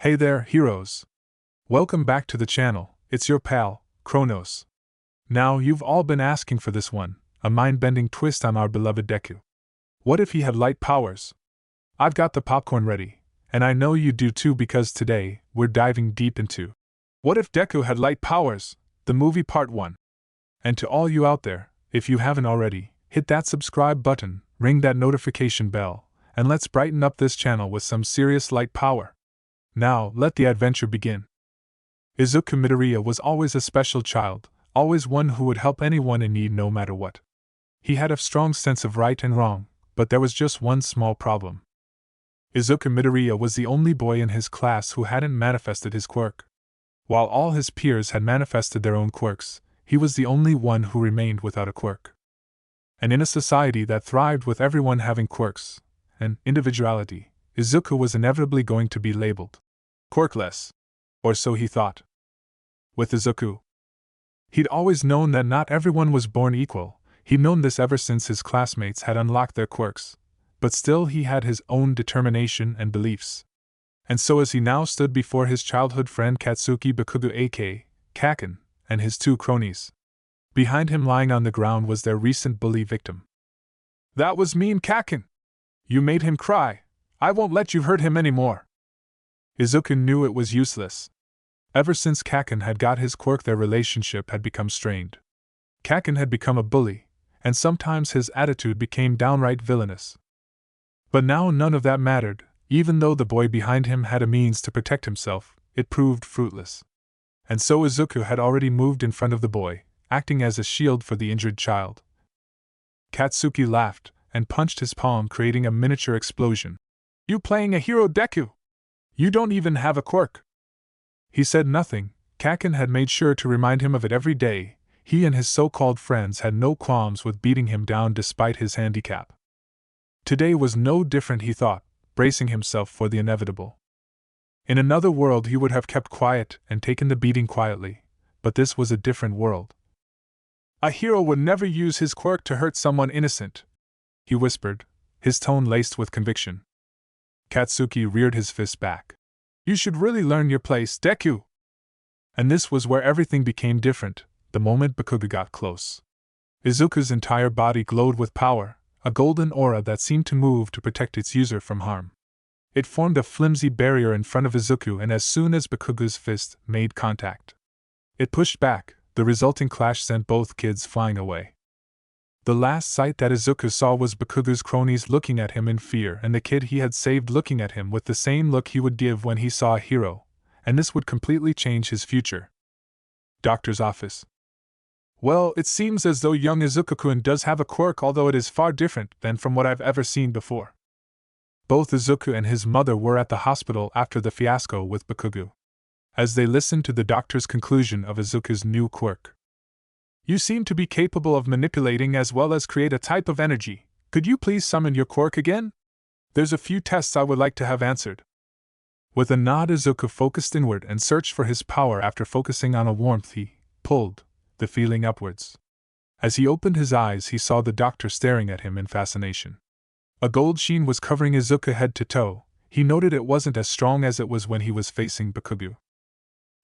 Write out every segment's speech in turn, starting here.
Hey there, heroes! Welcome back to the channel, it's your pal, Chronos. Now, you've all been asking for this one, a mind-bending twist on our beloved Deku. What if he had light powers? I've got the popcorn ready, and I know you do too because today, we're diving deep into What If Deku Had Light Powers? The movie Part 1. And to all you out there, if you haven't already, hit that subscribe button, ring that notification bell, and let's brighten up this channel with some serious light power. Now, let the adventure begin. Izuku Midoriya was always a special child, always one who would help anyone in need no matter what. He had a strong sense of right and wrong, but there was just one small problem. Izuku Midoriya was the only boy in his class who hadn't manifested his quirk. While all his peers had manifested their own quirks, he was the only one who remained without a quirk. And in a society that thrived with everyone having quirks and individuality, Izuku was inevitably going to be labeled quirkless. Or so he thought. With Izuku, he'd always known that not everyone was born equal. He'd known this ever since his classmates had unlocked their quirks, but still he had his own determination and beliefs. And so as he now stood before his childhood friend Katsuki Bakugo aka Kaken, and his two cronies, behind him lying on the ground was their recent bully victim. "That was mean, Kaken! You made him cry. I won't let you hurt him anymore." Izuku knew it was useless. Ever since Kaken had got his quirk, their relationship had become strained. Kaken had become a bully, and sometimes his attitude became downright villainous. But now none of that mattered. Even though the boy behind him had a means to protect himself, it proved fruitless. And so Izuku had already moved in front of the boy, acting as a shield for the injured child. Katsuki laughed and punched his palm, creating a miniature explosion. "You playing a hero, Deku? You don't even have a quirk." He said nothing. Kaken had made sure to remind him of it every day. He and his so-called friends had no qualms with beating him down despite his handicap. Today was no different, he thought, bracing himself for the inevitable. In another world he would have kept quiet and taken the beating quietly, but this was a different world. "A hero would never use his quirk to hurt someone innocent," he whispered, his tone laced with conviction. Katsuki reared his fist back. "You should really learn your place, Deku!" And this was where everything became different, the moment Bakugo got close. Izuku's entire body glowed with power, a golden aura that seemed to move to protect its user from harm. It formed a flimsy barrier in front of Izuku, and as soon as Bakugo's fist made contact, it pushed back. The resulting clash sent both kids flying away. The last sight that Izuku saw was Bakugo's cronies looking at him in fear, and the kid he had saved looking at him with the same look he would give when he saw a hero, and this would completely change his future. Doctor's office. "Well, it seems as though young Izuku-kun does have a quirk, although it is far different than from what I've ever seen before." Both Izuku and his mother were at the hospital after the fiasco with Bakugo. As they listened to the doctor's conclusion of Izuku's new quirk. "You seem to be capable of manipulating as well as create a type of energy. Could you please summon your quirk again? There's a few tests I would like to have answered." With a nod, Izuku focused inward and searched for his power. After focusing on a warmth, he pulled the feeling upwards. As he opened his eyes, he saw the doctor staring at him in fascination. A gold sheen was covering Izuku head to toe. He noted it wasn't as strong as it was when he was facing Bakugo.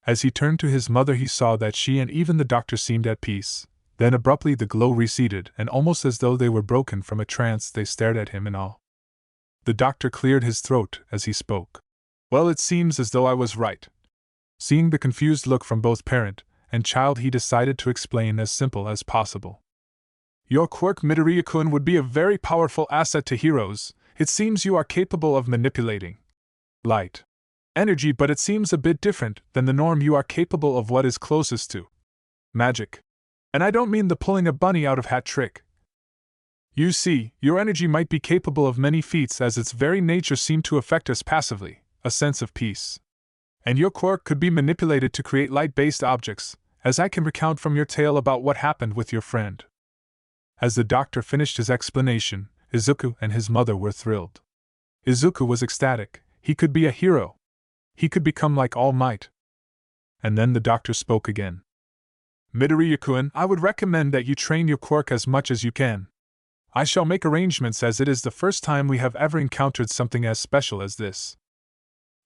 As he turned to his mother, he saw that she and even the doctor seemed at peace. Then abruptly the glow receded, and almost as though they were broken from a trance, they stared at him in awe. The doctor cleared his throat as he spoke. "Well, it seems as though I was right." Seeing the confused look from both parent and child, he decided to explain as simple as possible. "Your quirk, Midoriya-kun, would be a very powerful asset to heroes. It seems you are capable of manipulating light energy, but it seems a bit different than the norm. You are capable of what is closest to magic. And I don't mean the pulling a bunny out of hat trick. You see, your energy might be capable of many feats, as its very nature seemed to affect us passively, a sense of peace. And your quirk could be manipulated to create light-based objects, as I can recount from your tale about what happened with your friend." As the doctor finished his explanation, Izuku and his mother were thrilled. Izuku was ecstatic. He could be a hero. He could become like All Might. And then the doctor spoke again. "Midoriya-kun, I would recommend that you train your quirk as much as you can. I shall make arrangements, as it is the first time we have ever encountered something as special as this."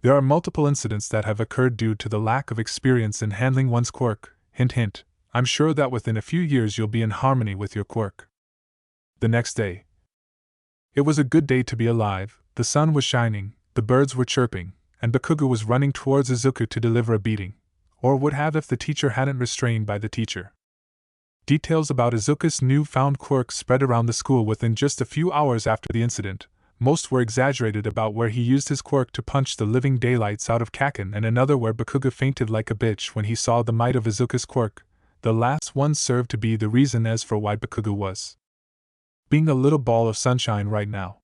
There are multiple incidents that have occurred due to the lack of experience in handling one's quirk. Hint hint, I'm sure that within a few years you'll be in harmony with your quirk. The next day. It was a good day to be alive, the sun was shining, the birds were chirping, and Bakugo was running towards Izuku to deliver a beating, or would have if the teacher hadn't restrained by the teacher. Details about Izuku's new-found quirk spread around the school within just a few hours after the incident. Most were exaggerated about where he used his quirk to punch the living daylights out of Kaken, and another where Bakugo fainted like a bitch when he saw the might of Izuku's quirk. The last one served to be the reason as for why Bakugo was being a little ball of sunshine right now.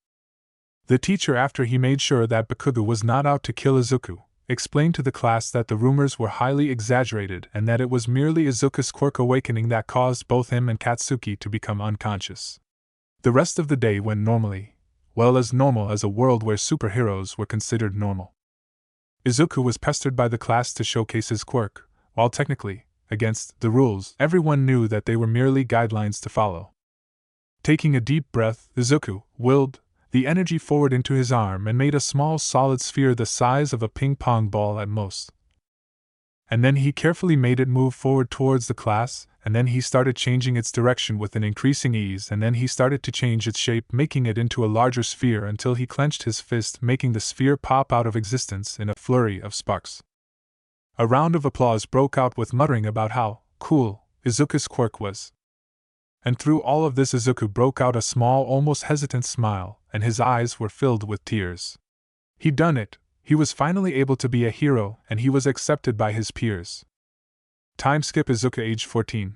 The teacher, after he made sure that Bakugo was not out to kill Izuku, explained to the class that the rumors were highly exaggerated and that it was merely Izuku's quirk awakening that caused both him and Katsuki to become unconscious. The rest of the day went normally, well, as normal as a world where superheroes were considered normal. Izuku was pestered by the class to showcase his quirk, while technically, against the rules, everyone knew that they were merely guidelines to follow. Taking a deep breath, Izuku willed the energy forward into his arm and made a small solid sphere the size of a ping-pong ball at most. And then he carefully made it move forward towards the class, and then he started changing its direction with an increasing ease, and then he started to change its shape, making it into a larger sphere until he clenched his fist, making the sphere pop out of existence in a flurry of sparks. A round of applause broke out with muttering about how cool Izuku's quirk was. And through all of this Izuku broke out a small, almost hesitant smile, and his eyes were filled with tears. He'd done it. He was finally able to be a hero, and he was accepted by his peers. Time skip Izuku age 14.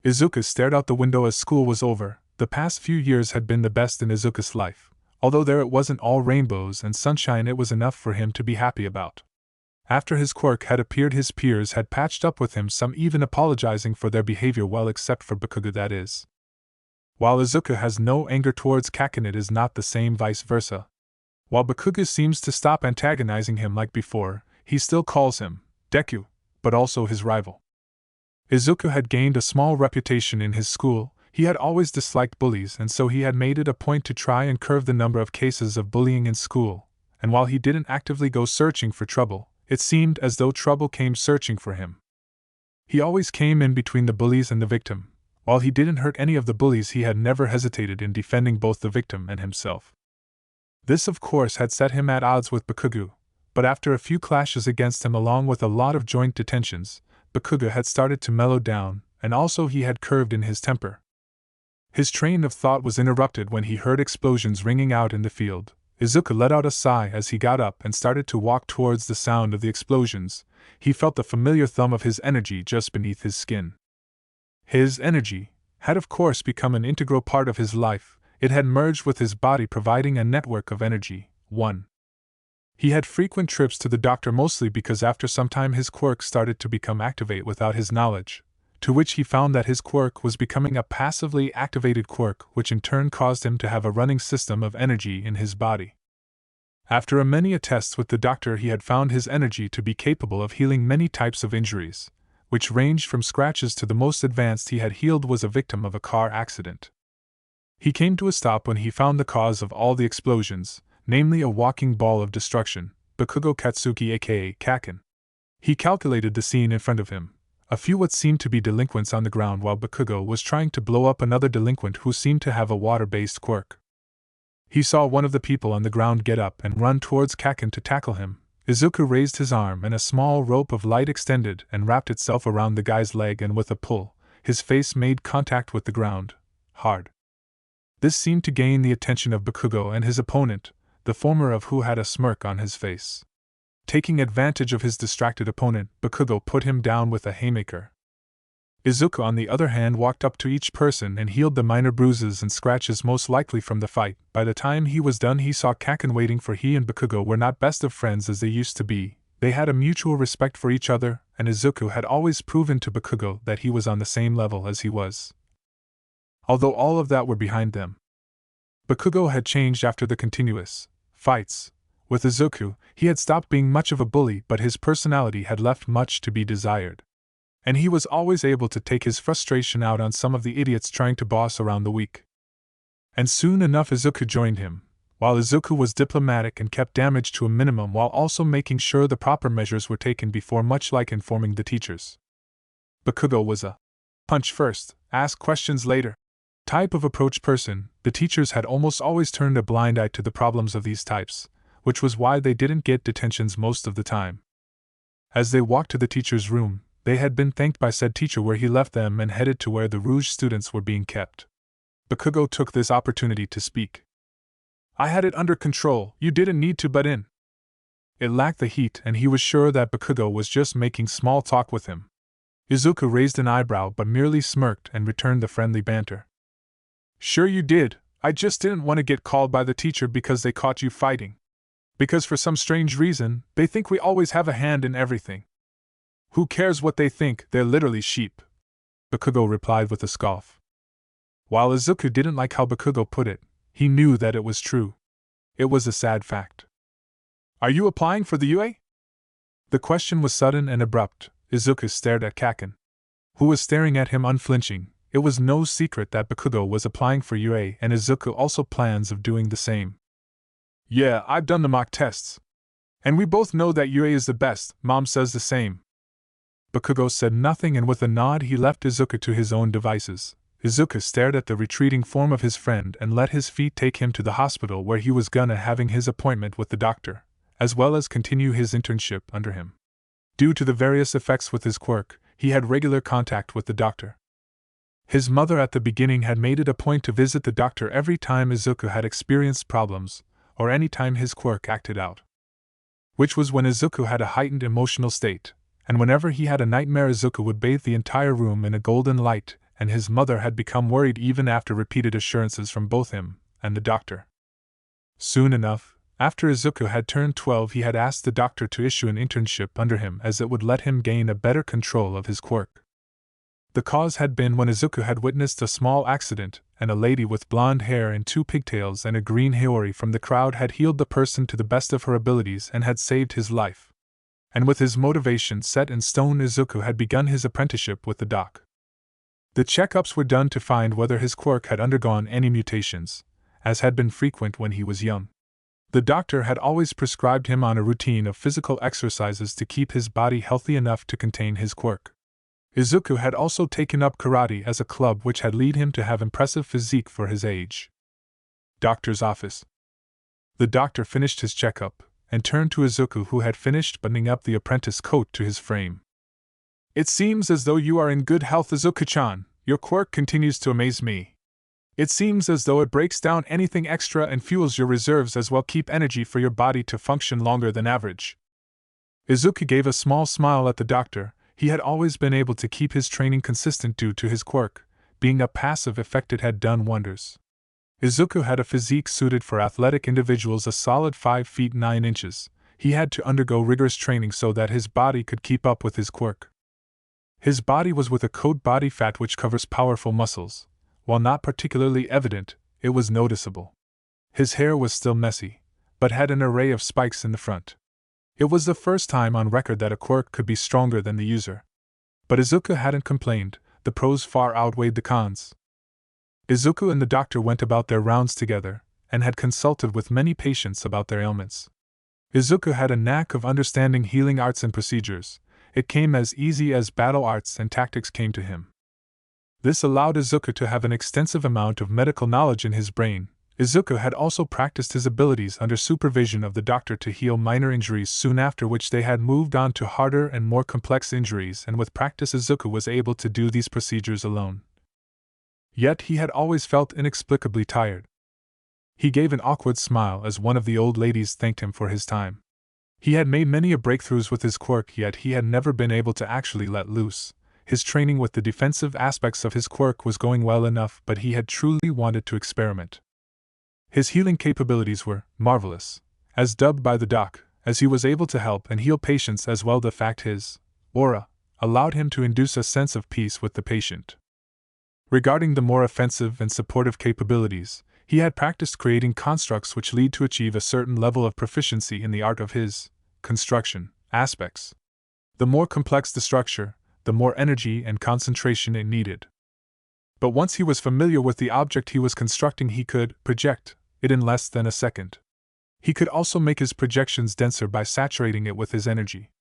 Izuku stared out the window as school was over. The past few years had been the best in Izuku's life. Although there it wasn't all rainbows and sunshine, it was enough for him to be happy about. After his quirk had appeared, his peers had patched up with him, some even apologizing for their behavior, well, except for Bakugo, that is. While Izuku has no anger towards Kaken, it is not the same vice versa. While Bakugo seems to stop antagonizing him like before, he still calls him Deku, but also his rival. Izuku had gained a small reputation in his school. He had always disliked bullies, and so he had made it a point to try and curb the number of cases of bullying in school, and while he didn't actively go searching for trouble, it seemed as though trouble came searching for him. He always came in between the bullies and the victim. While he didn't hurt any of the bullies, he had never hesitated in defending both the victim and himself. This, of course, had set him at odds with Bakugo, but after a few clashes against him along with a lot of joint detentions, Bakugo had started to mellow down, and also he had curved in his temper. His train of thought was interrupted when he heard explosions ringing out in the field. Izuku let out a sigh as he got up and started to walk towards the sound of the explosions. He felt the familiar thumb of his energy just beneath his skin. His energy had of course become an integral part of his life. It had merged with his body, providing a network of energy. 1. He had frequent trips to the doctor, mostly because after some time his quirk started to become activate without his knowledge, to which he found that his quirk was becoming a passively activated quirk, which in turn caused him to have a running system of energy in his body. After many tests with the doctor, he had found his energy to be capable of healing many types of injuries, which ranged from scratches to the most advanced he had healed was a victim of a car accident. He came to a stop when he found the cause of all the explosions, namely a walking ball of destruction, Bakugo Katsuki aka Kaken. He calculated the scene in front of him. A few what seemed to be delinquents on the ground, while Bakugo was trying to blow up another delinquent who seemed to have a water-based quirk. He saw one of the people on the ground get up and run towards Kaken to tackle him. Izuku raised his arm and a small rope of light extended and wrapped itself around the guy's leg, and with a pull, his face made contact with the ground, hard. This seemed to gain the attention of Bakugo and his opponent, the former of who had a smirk on his face. Taking advantage of his distracted opponent, Bakugo put him down with a haymaker. Izuku, on the other hand, walked up to each person and healed the minor bruises and scratches most likely from the fight. By the time he was done, he saw Kaken waiting, for he and Bakugo were not best of friends as they used to be. They had a mutual respect for each other, and Izuku had always proven to Bakugo that he was on the same level as he was. Although all of that were behind them, Bakugo had changed after the continuous fights with Izuku. He had stopped being much of a bully, but his personality had left much to be desired. And he was always able to take his frustration out on some of the idiots trying to boss around the weak. And soon enough Izuku joined him. while Izuku was diplomatic and kept damage to a minimum while also making sure the proper measures were taken before, much like informing the teachers. Bakugo was a punch first, ask questions later type of approach person. The teachers had almost always turned a blind eye to the problems of these types, which was why they didn't get detentions most of the time. As they walked to the teacher's room, they had been thanked by said teacher where he left them and headed to where the Rouge students were being kept. Bakugo took this opportunity to speak. I had it under control, you didn't need to butt in. It lacked the heat and he was sure that Bakugo was just making small talk with him. Izuku raised an eyebrow but merely smirked and returned the friendly banter. Sure you did, I just didn't want to get called by the teacher because they caught you fighting. Because for some strange reason, they think we always have a hand in everything. Who cares what they think, they're literally sheep, Bakugo replied with a scoff. While Izuku didn't like how Bakugo put it, he knew that it was true. It was a sad fact. Are you applying for the UA? The question was sudden and abrupt. Izuku stared at Kaken, who was staring at him unflinching. It was no secret that Bakugo was applying for UA and Izuku also plans of doing the same. Yeah, I've done the mock tests. And we both know that UA is the best, Mom says the same. Bakugo said nothing and with a nod he left Izuku to his own devices. Izuku stared at the retreating form of his friend and let his feet take him to the hospital where he was gonna having his appointment with the doctor, as well as continue his internship under him. Due to the various effects with his quirk, he had regular contact with the doctor. His mother at the beginning had made it a point to visit the doctor every time Izuku had experienced problems, or any time his quirk acted out. Which was when Izuku had a heightened emotional state, and whenever he had a nightmare Izuku would bathe the entire room in a golden light, and his mother had become worried even after repeated assurances from both him and the doctor. Soon enough, after Izuku had turned 12 he had asked the doctor to issue an internship under him as it would let him gain a better control of his quirk. The cause had been when Izuku had witnessed a small accident, and a lady with blonde hair and 2 pigtails and a green hiyori from the crowd had healed the person to the best of her abilities and had saved his life. And with his motivation set in stone Izuku had begun his apprenticeship with the doc. The checkups were done to find whether his quirk had undergone any mutations, as had been frequent when he was young. The doctor had always prescribed him on a routine of physical exercises to keep his body healthy enough to contain his quirk. Izuku had also taken up karate as a club which had led him to have impressive physique for his age. Doctor's office. The doctor finished his checkup, and turned to Izuku who had finished buttoning up the apprentice coat to his frame. It seems as though you are in good health, Izuku-chan. Your quirk continues to amaze me. It seems as though it breaks down anything extra and fuels your reserves as well, keep energy for your body to function longer than average. Izuku gave a small smile at the doctor. He had always been able to keep his training consistent due to his quirk. Being a passive effect it had done wonders. Izuku had a physique suited for athletic individuals, a solid 5 feet 9 inches. He had to undergo rigorous training so that his body could keep up with his quirk. His body was with a coat body fat which covers powerful muscles. While not particularly evident, it was noticeable. His hair was still messy, but had an array of spikes in the front. It was the first time on record that a quirk could be stronger than the user. But Izuku hadn't complained, the pros far outweighed the cons. Izuku and the doctor went about their rounds together, and had consulted with many patients about their ailments. Izuku had a knack of understanding healing arts and procedures. It came as easy as battle arts and tactics came to him. This allowed Izuku to have an extensive amount of medical knowledge in his brain. Izuku had also practiced his abilities under supervision of the doctor to heal minor injuries, soon after which they had moved on to harder and more complex injuries, and with practice Izuku was able to do these procedures alone. Yet he had always felt inexplicably tired. He gave an awkward smile as one of the old ladies thanked him for his time. He had made many breakthroughs with his quirk, yet he had never been able to actually let loose. His training with the defensive aspects of his quirk was going well enough, but he had truly wanted to experiment. His healing capabilities were marvelous, as dubbed by the doc, as he was able to help and heal patients as well. The fact his aura allowed him to induce a sense of peace with the patient. Regarding the more offensive and supportive capabilities, he had practiced creating constructs which lead to achieve a certain level of proficiency in the art of his construction aspects. The more complex the structure, the more energy and concentration it needed. But once he was familiar with the object he was constructing, he could project it in less than a second. He could also make his projections denser by saturating it with his energy.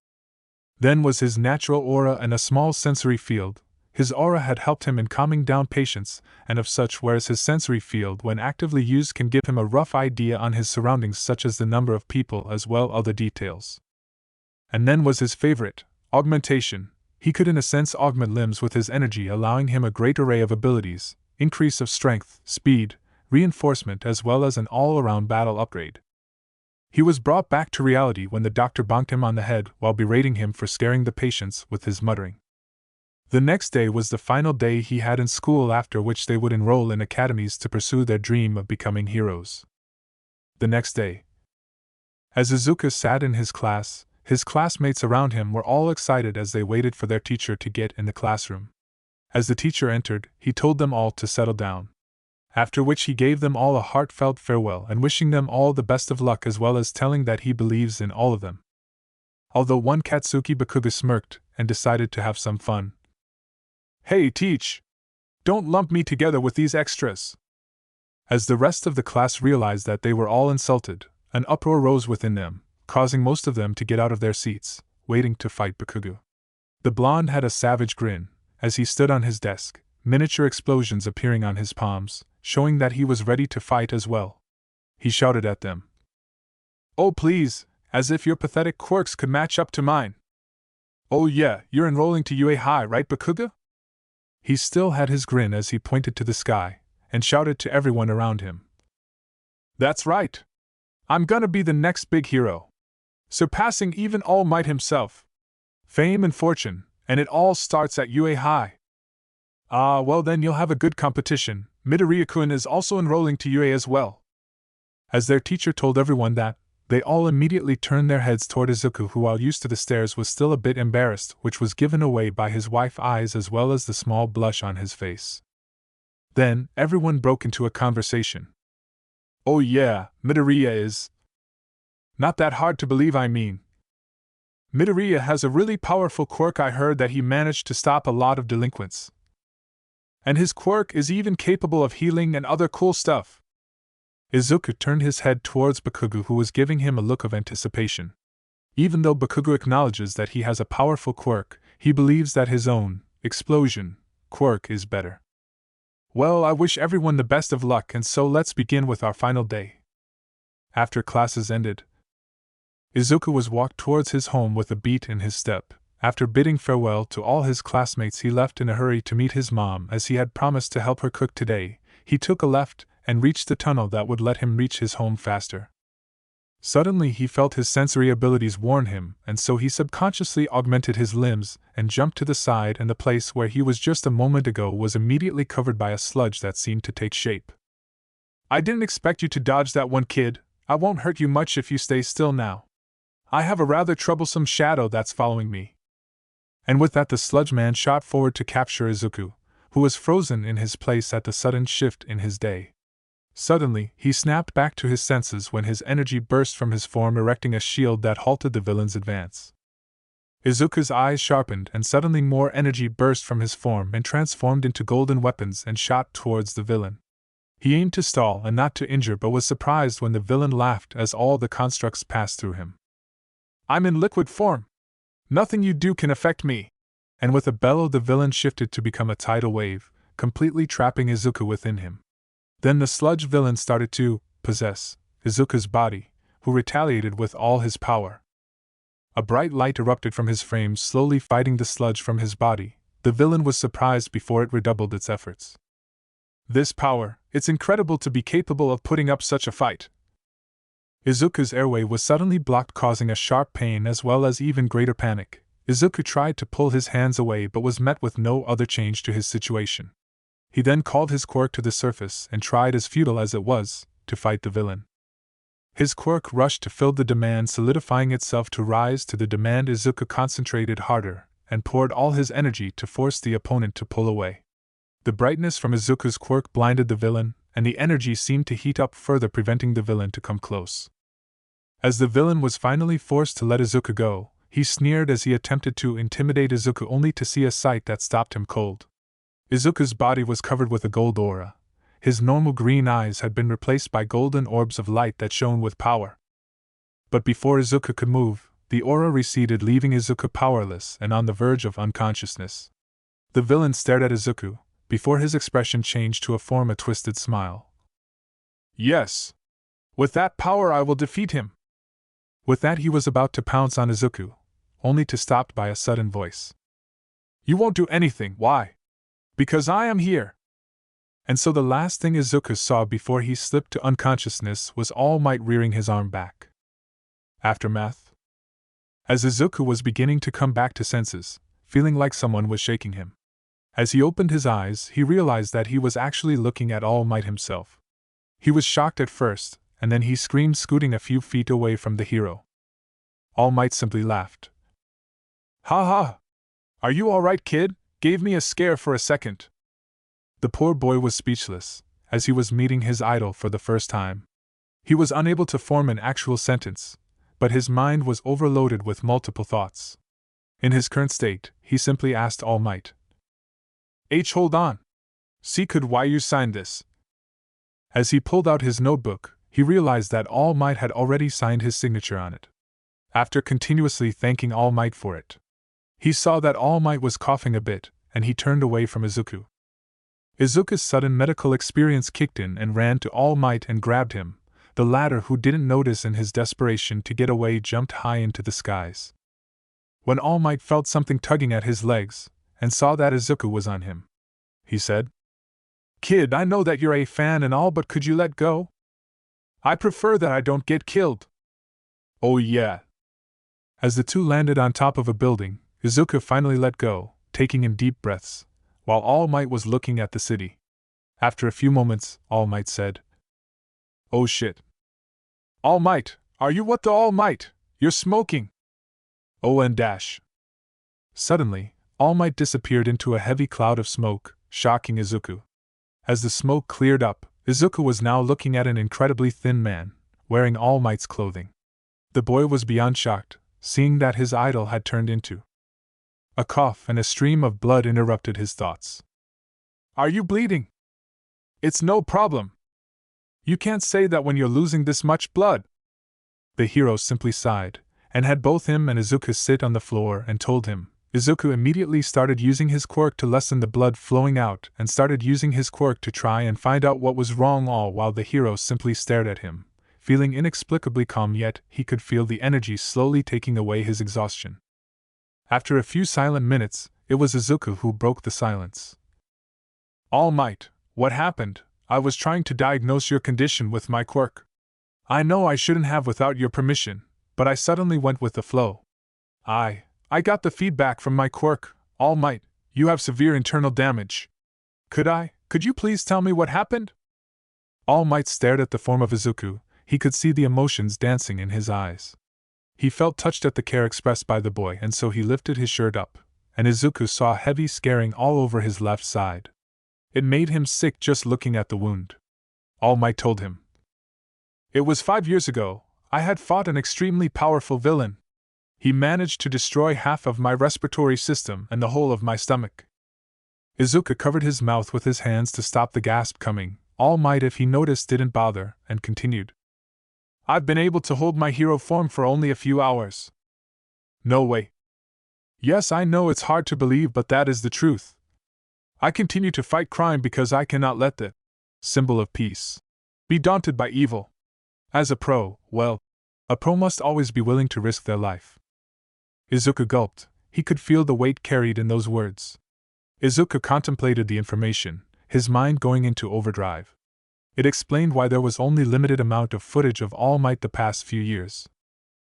Then was his natural aura and a small sensory field. His aura had helped him in calming down patients, and of such, whereas his sensory field, when actively used, can give him a rough idea on his surroundings, such as the number of people as well other details. And then was his favorite, augmentation. He could in a sense augment limbs with his energy, allowing him a great array of abilities, increase of strength, speed, reinforcement, as well as an all-around battle upgrade. He was brought back to reality when the doctor bonked him on the head while berating him for scaring the patients with his muttering. The next day was the final day he had in school, after which they would enroll in academies to pursue their dream of becoming heroes. The next day, as Izuku sat in his classmates around him were all excited as they waited for their teacher to get in the classroom. As the teacher entered, he told them all to settle down. After which he gave them all a heartfelt farewell and wishing them all the best of luck, as well as telling that he believes in all of them. Although one Katsuki Bakugo smirked and decided to have some fun. "Hey, teach! Don't lump me together with these extras!" As the rest of the class realized that they were all insulted, an uproar rose within them, causing most of them to get out of their seats, waiting to fight Bakugo. The blonde had a savage grin as he stood on his desk, miniature explosions appearing on his palms, showing that he was ready to fight as well. He shouted at them, "Oh please, as if your pathetic quirks could match up to mine. Oh yeah, you're enrolling to UA High, right, Bakugo?" He still had his grin as he pointed to the sky, and shouted to everyone around him, "That's right! I'm gonna be the next big hero, surpassing even All Might himself. Fame and fortune, and it all starts at UA High. Ah, well then you'll have a good competition. Midoriya-kun is also enrolling to UA as well." As their teacher told everyone that, they all immediately turned their heads toward Izuku, who, while used to the stares, was still a bit embarrassed, which was given away by his wife's eyes as well as the small blush on his face. Then, everyone broke into a conversation. "Oh yeah, Midoriya is not that hard to believe, I mean. Midoriya has a really powerful quirk. I heard that he managed to stop a lot of delinquents. And his quirk is even capable of healing and other cool stuff." Izuku turned his head towards Bakugo, who was giving him a look of anticipation. Even though Bakugo acknowledges that he has a powerful quirk, he believes that his own explosion quirk is better. "Well, I wish everyone the best of luck, and so let's begin with our final day." After classes ended, Izuku was walked towards his home with a beat in his step. After bidding farewell to all his classmates, he left in a hurry to meet his mom, as he had promised to help her cook today. He took a left and reached the tunnel that would let him reach his home faster. Suddenly he felt his sensory abilities warn him, and so he subconsciously augmented his limbs and jumped to the side, and the place where he was just a moment ago was immediately covered by a sludge that seemed to take shape. "I didn't expect you to dodge that one, kid. I won't hurt you much if you stay still now. I have a rather troublesome shadow that's following me." And with that, the sludge man shot forward to capture Izuku, who was frozen in his place at the sudden shift in his day. Suddenly, he snapped back to his senses when his energy burst from his form, erecting a shield that halted the villain's advance. Izuku's eyes sharpened, and suddenly more energy burst from his form and transformed into golden weapons and shot towards the villain. He aimed to stall and not to injure, but was surprised when the villain laughed as all the constructs passed through him. "I'm in liquid form! Nothing you do can affect me!" And with a bellow, the villain shifted to become a tidal wave, completely trapping Izuku within him. Then the sludge villain started to possess Izuku's body, who retaliated with all his power. A bright light erupted from his frame, slowly fighting the sludge from his body. The villain was surprised before it redoubled its efforts. "This power, it's incredible to be capable of putting up such a fight." Izuku's airway was suddenly blocked, causing a sharp pain as well as even greater panic. Izuku tried to pull his hands away but was met with no other change to his situation. He then called his quirk to the surface and tried, as futile as it was, to fight the villain. His quirk rushed to fill the demand, solidifying itself to rise to the demand. Izuku concentrated harder and poured all his energy to force the opponent to pull away. The brightness from Izuku's quirk blinded the villain, and the energy seemed to heat up further, preventing the villain to come close. As the villain was finally forced to let Izuku go, he sneered as he attempted to intimidate Izuku, only to see a sight that stopped him cold. Izuku's body was covered with a gold aura. His normal green eyes had been replaced by golden orbs of light that shone with power. But before Izuku could move, the aura receded, leaving Izuku powerless and on the verge of unconsciousness. The villain stared at Izuku, before his expression changed to a twisted smile. Yes. With that power I will defeat him. With that he was about to pounce on Izuku, only to stop by a sudden voice. You won't do anything, why? Because I am here. And so the last thing Izuku saw before he slipped to unconsciousness was All Might rearing his arm back. Aftermath. As Izuku was beginning to come back to senses, feeling like someone was shaking him. As he opened his eyes, he realized that he was actually looking at All Might himself. He was shocked at first, and then he screamed, scooting a few feet away from the hero. All Might simply laughed. Ha ha! Are you alright, kid? Gave me a scare for a second. The poor boy was speechless, as he was meeting his idol for the first time. He was unable to form an actual sentence, but his mind was overloaded with multiple thoughts. In his current state, he simply asked All Might. Hold on. Could why you signed this? As he pulled out his notebook, he realized that All Might had already signed his signature on it. After continuously thanking All Might for it, he saw that All Might was coughing a bit, and he turned away from Izuku. Izuku's sudden medical experience kicked in and ran to All Might and grabbed him. The latter, who didn't notice in his desperation to get away, jumped high into the skies. When All Might felt something tugging at his legs, and saw that Izuku was on him, he said, Kid, I know that you're a fan and all, but could you let go? I prefer that I don't get killed. Oh yeah. As the two landed on top of a building, Izuku finally let go, taking in deep breaths, while All Might was looking at the city. After a few moments, All Might said, Oh shit. All Might, are you what the All Might? You're smoking. Oh and dash. Suddenly, All Might disappeared into a heavy cloud of smoke, shocking Izuku. As the smoke cleared up, Izuku was now looking at an incredibly thin man, wearing All Might's clothing. The boy was beyond shocked, seeing that his idol had turned into. A cough and a stream of blood interrupted his thoughts. Are you bleeding? It's no problem. You can't say that when you're losing this much blood. The hero simply sighed, and had both him and Izuku sit on the floor and told him. Izuku immediately started using his quirk to lessen the blood flowing out and started using his quirk to try and find out what was wrong, all while the hero simply stared at him, feeling inexplicably calm, yet he could feel the energy slowly taking away his exhaustion. After a few silent minutes, it was Izuku who broke the silence. All Might, what happened? I was trying to diagnose your condition with my quirk. I know I shouldn't have without your permission, but I suddenly went with the flow. I got the feedback from my quirk. All Might, you have severe internal damage. Could you please tell me what happened? All Might stared at the form of Izuku. He could see the emotions dancing in his eyes. He felt touched at the care expressed by the boy, and so he lifted his shirt up, and Izuku saw heavy scarring all over his left side. It made him sick just looking at the wound. All Might told him. It was 5 years ago. I had fought an extremely powerful villain. He managed to destroy half of my respiratory system and the whole of my stomach. Izuku covered his mouth with his hands to stop the gasp coming. All Might, if he noticed, didn't bother, and continued. I've been able to hold my hero form for only a few hours. No way. Yes, I know it's hard to believe, but that is the truth. I continue to fight crime because I cannot let the symbol of peace be daunted by evil. As a pro, a pro must always be willing to risk their life. Izuku gulped. He could feel the weight carried in those words. Izuku contemplated the information, his mind going into overdrive. It explained why there was only limited amount of footage of All Might the past few years.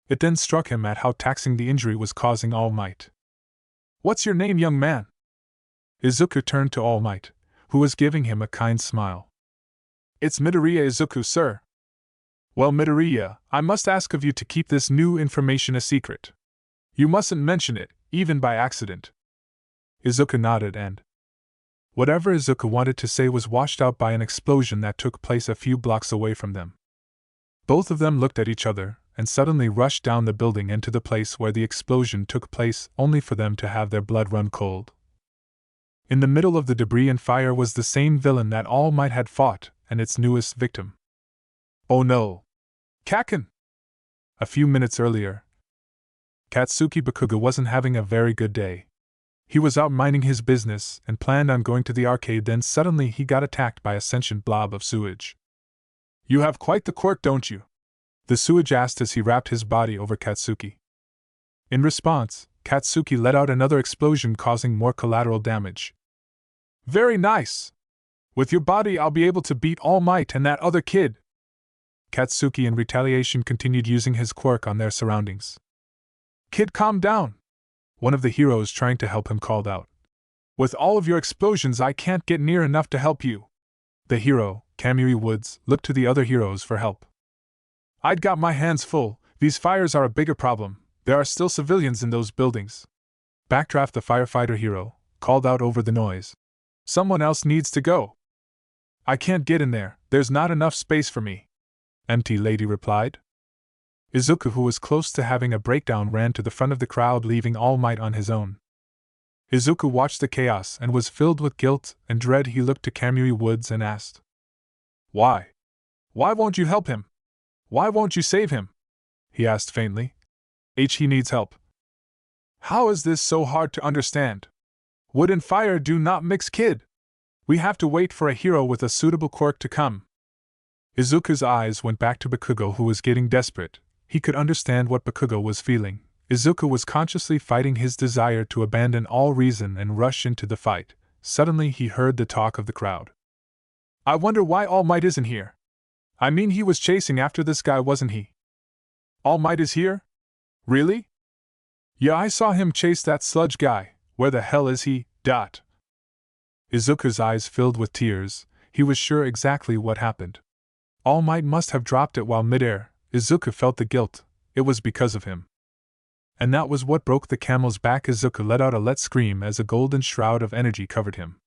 It then struck him at how taxing the injury was causing All Might. What's your name, young man? Izuku turned to All Might, who was giving him a kind smile. It's Midoriya Izuku, sir. Well, Midoriya, I must ask of you to keep this new information a secret. You mustn't mention it, even by accident. Izuku nodded, and whatever Izuku wanted to say was washed out by an explosion that took place a few blocks away from them. Both of them looked at each other, and suddenly rushed down the building and to the place where the explosion took place, only for them to have their blood run cold. In the middle of the debris and fire was the same villain that All Might had fought, and its newest victim. Oh no! Kaken! A few minutes earlier, Katsuki Bakugo wasn't having a very good day. He was out minding his business and planned on going to the arcade, then suddenly he got attacked by a sentient blob of sewage. You have quite the quirk, don't you? The sewage asked as he wrapped his body over Katsuki. In response, Katsuki let out another explosion, causing more collateral damage. Very nice! With your body I'll be able to beat All Might and that other kid! Katsuki in retaliation continued using his quirk on their surroundings. Kid, calm down! One of the heroes trying to help him called out. With all of your explosions I can't get near enough to help you. The hero, Kamui Woods, looked to the other heroes for help. I'd got my hands full, these fires are a bigger problem, there are still civilians in those buildings. Backdraft, the firefighter hero, called out over the noise. Someone else needs to go. I can't get in there, there's not enough space for me. Empty Lady replied. Izuku, who was close to having a breakdown, ran to the front of the crowd, leaving All Might on his own. Izuku watched the chaos and was filled with guilt and dread. He looked to Kamui Woods and asked, Why? Why won't you help him? Why won't you save him? He asked faintly. He needs help. How is this so hard to understand? Wood and fire do not mix, kid. We have to wait for a hero with a suitable quirk to come. Izuku's eyes went back to Bakugo, who was getting desperate. He could understand what Bakugo was feeling. Izuku was consciously fighting his desire to abandon all reason and rush into the fight. Suddenly he heard the talk of the crowd. I wonder why All Might isn't here. I mean, he was chasing after this guy, wasn't he? All Might is here? Really? Yeah, I saw him chase that sludge guy. Where the hell is he? Izuku's eyes filled with tears. He was sure exactly what happened. All Might must have dropped it while midair. Izuku felt the guilt. It was because of him. And that was what broke the camel's back. Izuku let out a scream as a golden shroud of energy covered him.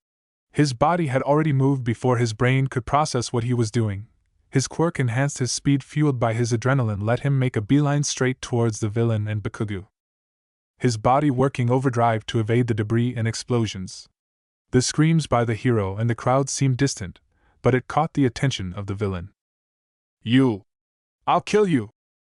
His body had already moved before his brain could process what he was doing. His quirk enhanced his speed, fueled by his adrenaline, let him make a beeline straight towards the villain and Bakugo. His body working overdrive to evade the debris and explosions. The screams by the hero and the crowd seemed distant, but it caught the attention of the villain. You! I'll kill you!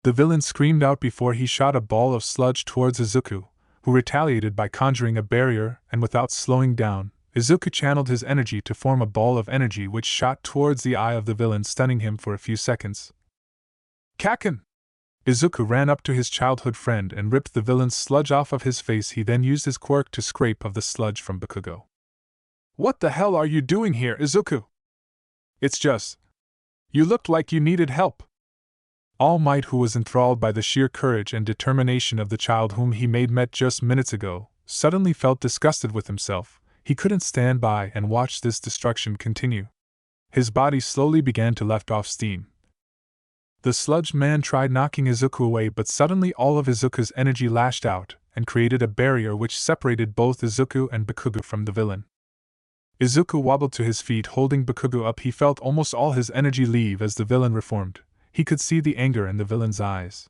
The villain screamed out before he shot a ball of sludge towards Izuku, who retaliated by conjuring a barrier, and without slowing down, Izuku channeled his energy to form a ball of energy which shot towards the eye of the villain, stunning him for a few seconds. Kaken! Izuku ran up to his childhood friend and ripped the villain's sludge off of his face. He then used his quirk to scrape off the sludge from Bakugo. What the hell are you doing here, Izuku? It's just... You looked like you needed help. All Might, who was enthralled by the sheer courage and determination of the child whom he met just minutes ago, suddenly felt disgusted with himself. He couldn't stand by and watch this destruction continue. His body slowly began to let off steam. The sludge man tried knocking Izuku away, but suddenly all of Izuku's energy lashed out and created a barrier which separated both Izuku and Bakugo from the villain. Izuku wobbled to his feet, holding Bakugo up. He felt almost all his energy leave as the villain reformed. He could see the anger in the villain's eyes.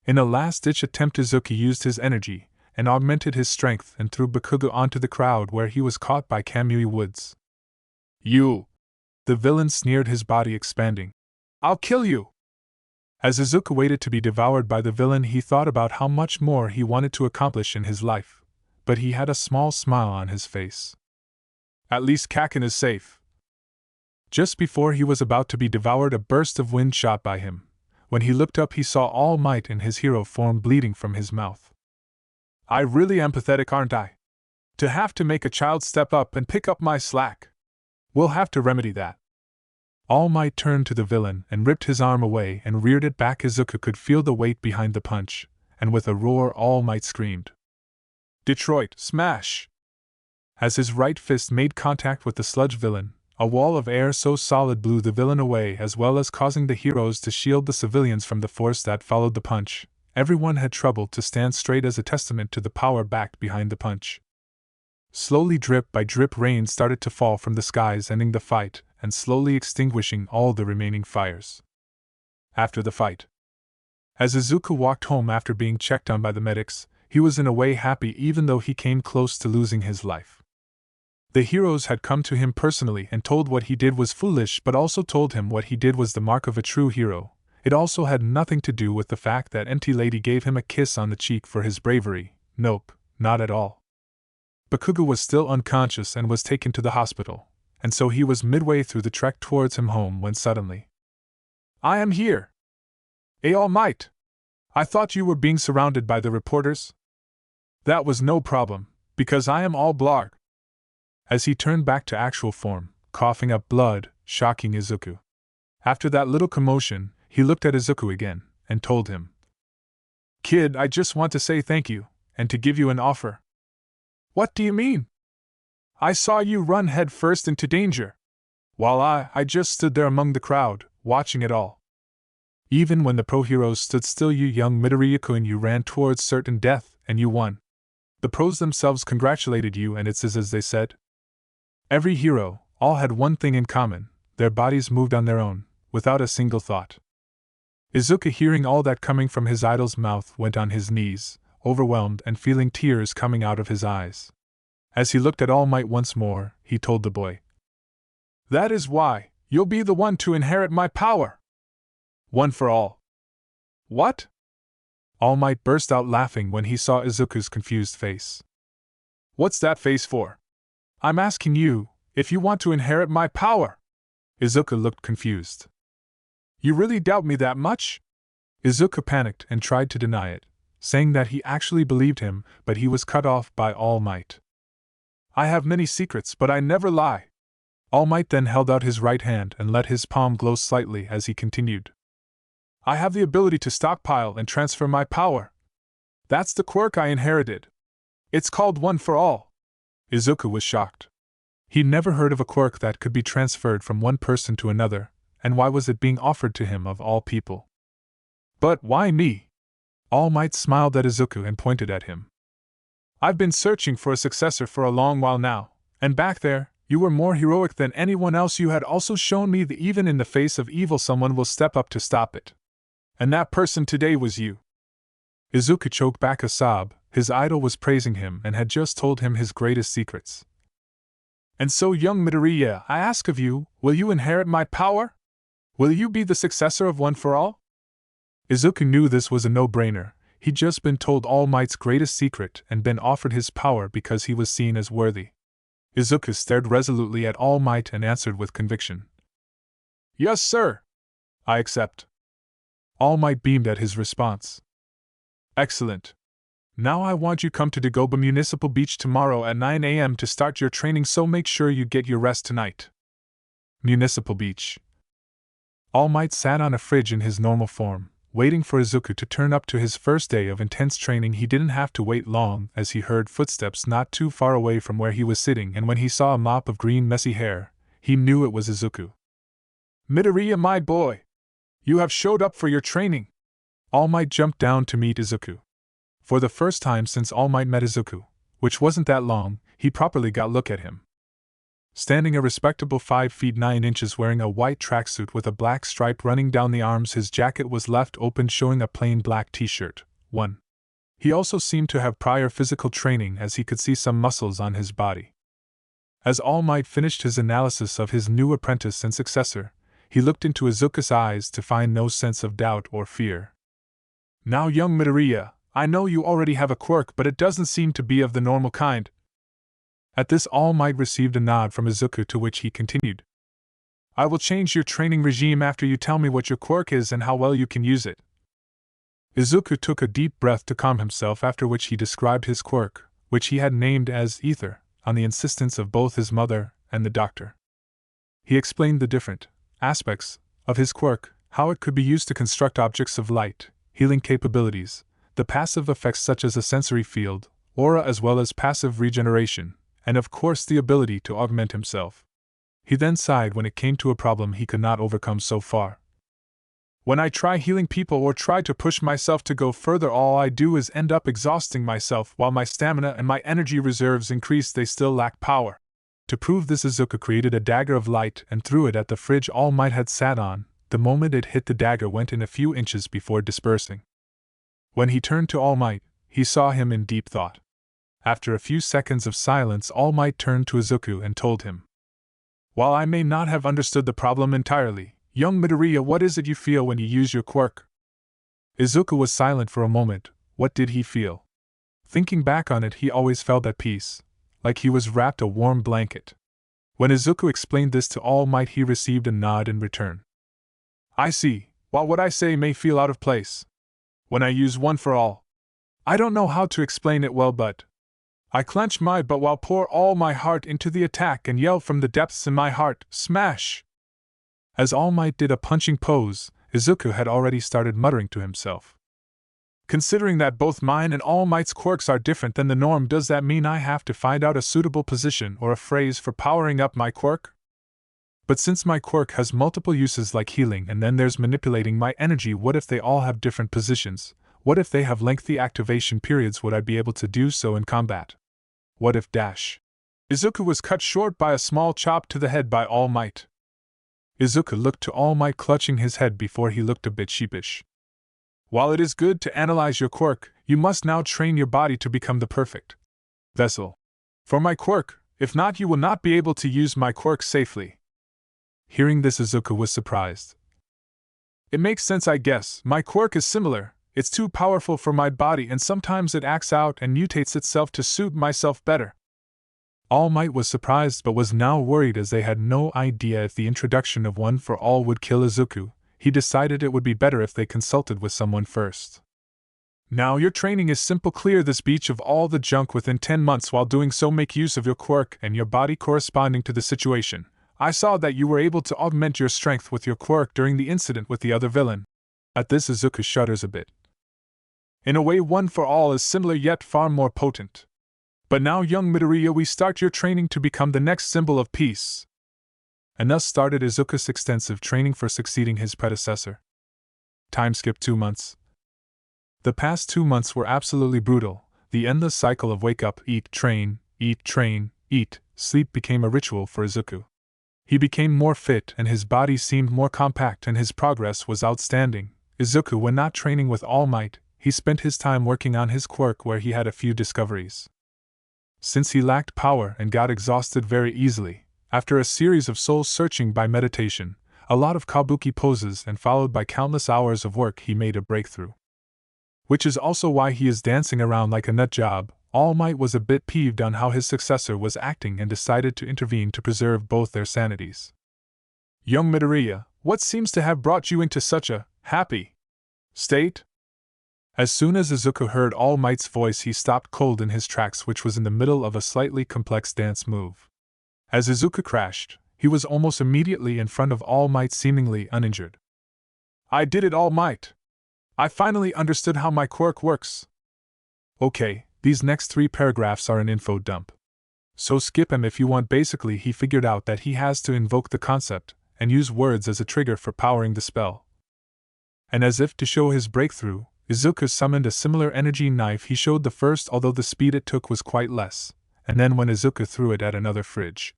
In a last-ditch attempt, Izuku used his energy and augmented his strength and threw Bakugo onto the crowd, where he was caught by Kamui Woods. You! The villain sneered, his body expanding. I'll kill you! As Izuku waited to be devoured by the villain, he thought about how much more he wanted to accomplish in his life, but he had a small smile on his face. At least Kaken is safe. Just before he was about to be devoured, a burst of wind shot by him. When he looked up, he saw All Might in his hero form bleeding from his mouth. I really am pathetic, aren't I? To have to make a child step up and pick up my slack. We'll have to remedy that. All Might turned to the villain and ripped his arm away and reared it back. Izuku could feel the weight behind the punch, and with a roar, All Might screamed. Detroit, smash! As his right fist made contact with the sludge villain, a wall of air so solid blew the villain away, as well as causing the heroes to shield the civilians from the force that followed the punch. Everyone had trouble to stand straight as a testament to the power backed behind the punch. Slowly, drip by drip, rain started to fall from the skies, ending the fight and slowly extinguishing all the remaining fires. After the fight, as Izuku walked home after being checked on by the medics, he was in a way happy, even though he came close to losing his life. The heroes had come to him personally and told what he did was foolish, but also told him what he did was the mark of a true hero. It also had nothing to do with the fact that Empty Lady gave him a kiss on the cheek for his bravery. Nope, not at all. Bakugo was still unconscious and was taken to the hospital, and so he was midway through the trek towards him home when suddenly, "I am here! All Might! I thought you were being surrounded by the reporters?" "That was no problem, because I am all blarg." As he turned back to actual form, coughing up blood, shocking Izuku. After that little commotion, he looked at Izuku again, and told him, "Kid, I just want to say thank you, and to give you an offer." "What do you mean?" "I saw you run head first into danger, while I just stood there among the crowd, watching it all. Even when the pro-heroes stood still, you young Midoriya-kun, you ran towards certain death, and you won. The pros themselves congratulated you, and it's as they said. Every hero, all had one thing in common: their bodies moved on their own, without a single thought." Izuku, hearing all that coming from his idol's mouth, went on his knees, overwhelmed and feeling tears coming out of his eyes. As he looked at All Might once more, he told the boy, "That is why you'll be the one to inherit my power. One for all." "What?" All Might burst out laughing when he saw Izuku's confused face. "What's that face for? I'm asking you, if you want to inherit my power." Izuku looked confused. "You really doubt me that much?" Izuku panicked and tried to deny it, saying that he actually believed him, but he was cut off by All Might. "I have many secrets, but I never lie." All Might then held out his right hand and let his palm glow slightly as he continued. "I have the ability to stockpile and transfer my power. That's the quirk I inherited. It's called One for All." Izuku was shocked. He'd never heard of a quirk that could be transferred from one person to another, and why was it being offered to him of all people? "But why me?" All Might smiled at Izuku and pointed at him. "I've been searching for a successor for a long while now, and back there, you were more heroic than anyone else. You had also shown me that even in the face of evil someone will step up to stop it. And that person today was you." Izuku choked back a sob. His idol was praising him and had just told him his greatest secrets. "And so, young Midoriya, I ask of you, will you inherit my power? Will you be the successor of One for All?" Izuku knew this was a no-brainer. He'd just been told All Might's greatest secret and been offered his power because he was seen as worthy. Izuku stared resolutely at All Might and answered with conviction, "Yes, sir. I accept." All Might beamed at his response. "Excellent. Now I want you come to Dagoba Municipal Beach tomorrow at 9 a.m. to start your training, so make sure you get your rest tonight." Municipal Beach. All Might sat on a fridge in his normal form, waiting for Izuku to turn up to his first day of intense training. He didn't have to wait long, as he heard footsteps not too far away from where he was sitting, and when he saw a mop of green messy hair, he knew it was Izuku. "Midoriya, my boy! You have showed up for your training!" All Might jumped down to meet Izuku. For the first time since All Might met Izuku, which wasn't that long, he properly got a look at him. Standing a respectable 5 feet 9 inches, wearing a white tracksuit with a black stripe running down the arms, his jacket was left open showing a plain black t-shirt. 1. He also seemed to have prior physical training, as he could see some muscles on his body. As All Might finished his analysis of his new apprentice and successor, he looked into Izuku's eyes to find no sense of doubt or fear. "Now, young Midoriya, I know you already have a quirk, but it doesn't seem to be of the normal kind." At this, All Might received a nod from Izuku, to which he continued, "I will change your training regime after you tell me what your quirk is and how well you can use it." Izuku took a deep breath to calm himself, after which he described his quirk, which he had named as Ether, on the insistence of both his mother and the doctor. He explained the different aspects of his quirk, how it could be used to construct objects of light, healing capabilities, the passive effects such as a sensory field, aura, as well as passive regeneration, and of course the ability to augment himself. He then sighed when it came to a problem he could not overcome so far. "When I try healing people or try to push myself to go further, all I do is end up exhausting myself. While my stamina and my energy reserves increase, they still lack power." To prove this, Izuku created a dagger of light and threw it at the fridge All Might had sat on. The moment it hit, the dagger went in a few inches before dispersing. When he turned to All Might, he saw him in deep thought. After a few seconds of silence, All Might turned to Izuku and told him. While I may not have understood the problem entirely, young Midoriya, what is it you feel when you use your quirk? Izuku was silent for a moment. What did he feel? Thinking back on it, he always felt at peace, like he was wrapped a warm blanket. When Izuku explained this to All Might, he received a nod in return. I see. While what I say may feel out of place, when I use one for all, I don't know how to explain it well, but I clench my butt while pour all my heart into the attack and yell from the depths in my heart, smash! As All Might did a punching pose, Izuku had already started muttering to himself. Considering that both mine and All Might's quirks are different than the norm, does that mean I have to find out a suitable position or a phrase for powering up my quirk? But since my quirk has multiple uses like healing and then there's manipulating my energy, what if they all have different positions? What if they have lengthy activation periods? Would I be able to do so in combat? What if dash? Izuku was cut short by a small chop to the head by All Might. Izuku looked to All Might, clutching his head before he looked a bit sheepish. While it is good to analyze your quirk, you must now train your body to become the perfect vessel for my quirk. If not, you will not be able to use my quirk safely. Hearing this, Izuku was surprised. It makes sense, I guess. My quirk is similar. It's too powerful for my body, and sometimes it acts out and mutates itself to suit myself better. All Might was surprised but was now worried, as they had no idea if the introduction of one for all would kill Izuku. He decided it would be better if they consulted with someone first. Now your training is simple. Clear this beach of all the junk within 10 months. While doing so, make use of your quirk and your body corresponding to the situation. I saw that you were able to augment your strength with your quirk during the incident with the other villain. At this, Izuku shudders a bit. In a way, one for all is similar yet far more potent. But now, young Midoriya, we start your training to become the next symbol of peace. And thus started Izuku's extensive training for succeeding his predecessor. Time skip 2 months. The past 2 months were absolutely brutal. The endless cycle of wake up, eat, train, eat, sleep became a ritual for Izuku. He became more fit and his body seemed more compact, and his progress was outstanding. Izuku, when not training with All Might, he spent his time working on his quirk, where he had a few discoveries. Since he lacked power and got exhausted very easily, after a series of soul-searching by meditation, a lot of kabuki poses, and followed by countless hours of work, he made a breakthrough. Which is also why he is dancing around like a nut job. All Might was a bit peeved on how his successor was acting and decided to intervene to preserve both their sanities. Young Midoriya, what seems to have brought you into such a happy state? As soon as Izuku heard All Might's voice, he stopped cold in his tracks, which was in the middle of a slightly complex dance move. As Izuku crashed, he was almost immediately in front of All Might, seemingly uninjured. I did it, All Might! I finally understood how my quirk works. Okay, these next 3 paragraphs are an info dump. So skip them if you want. Basically, he figured out that he has to invoke the concept and use words as a trigger for powering the spell. And as if to show his breakthrough, Izuku summoned a similar energy knife. He showed the first, although the speed it took was quite less, and then when Izuku threw it at another fridge.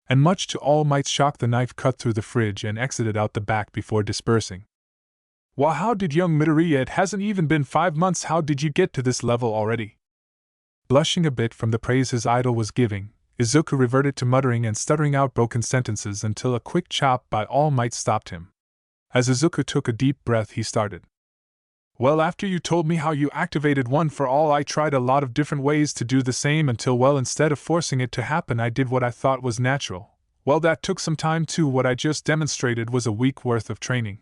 And much to All Might's shock, the knife cut through the fridge and exited out the back before dispersing. Well, how did young Midoriya, it hasn't even been 5 months, how did you get to this level already? Blushing a bit from the praise his idol was giving, Izuku reverted to muttering and stuttering out broken sentences until a quick chop by All Might stopped him. As Izuku took a deep breath, he started. Well, after you told me how you activated one for all, I tried a lot of different ways to do the same until, well, instead of forcing it to happen, I did what I thought was natural. Well, that took some time too. What I just demonstrated was a week worth of training.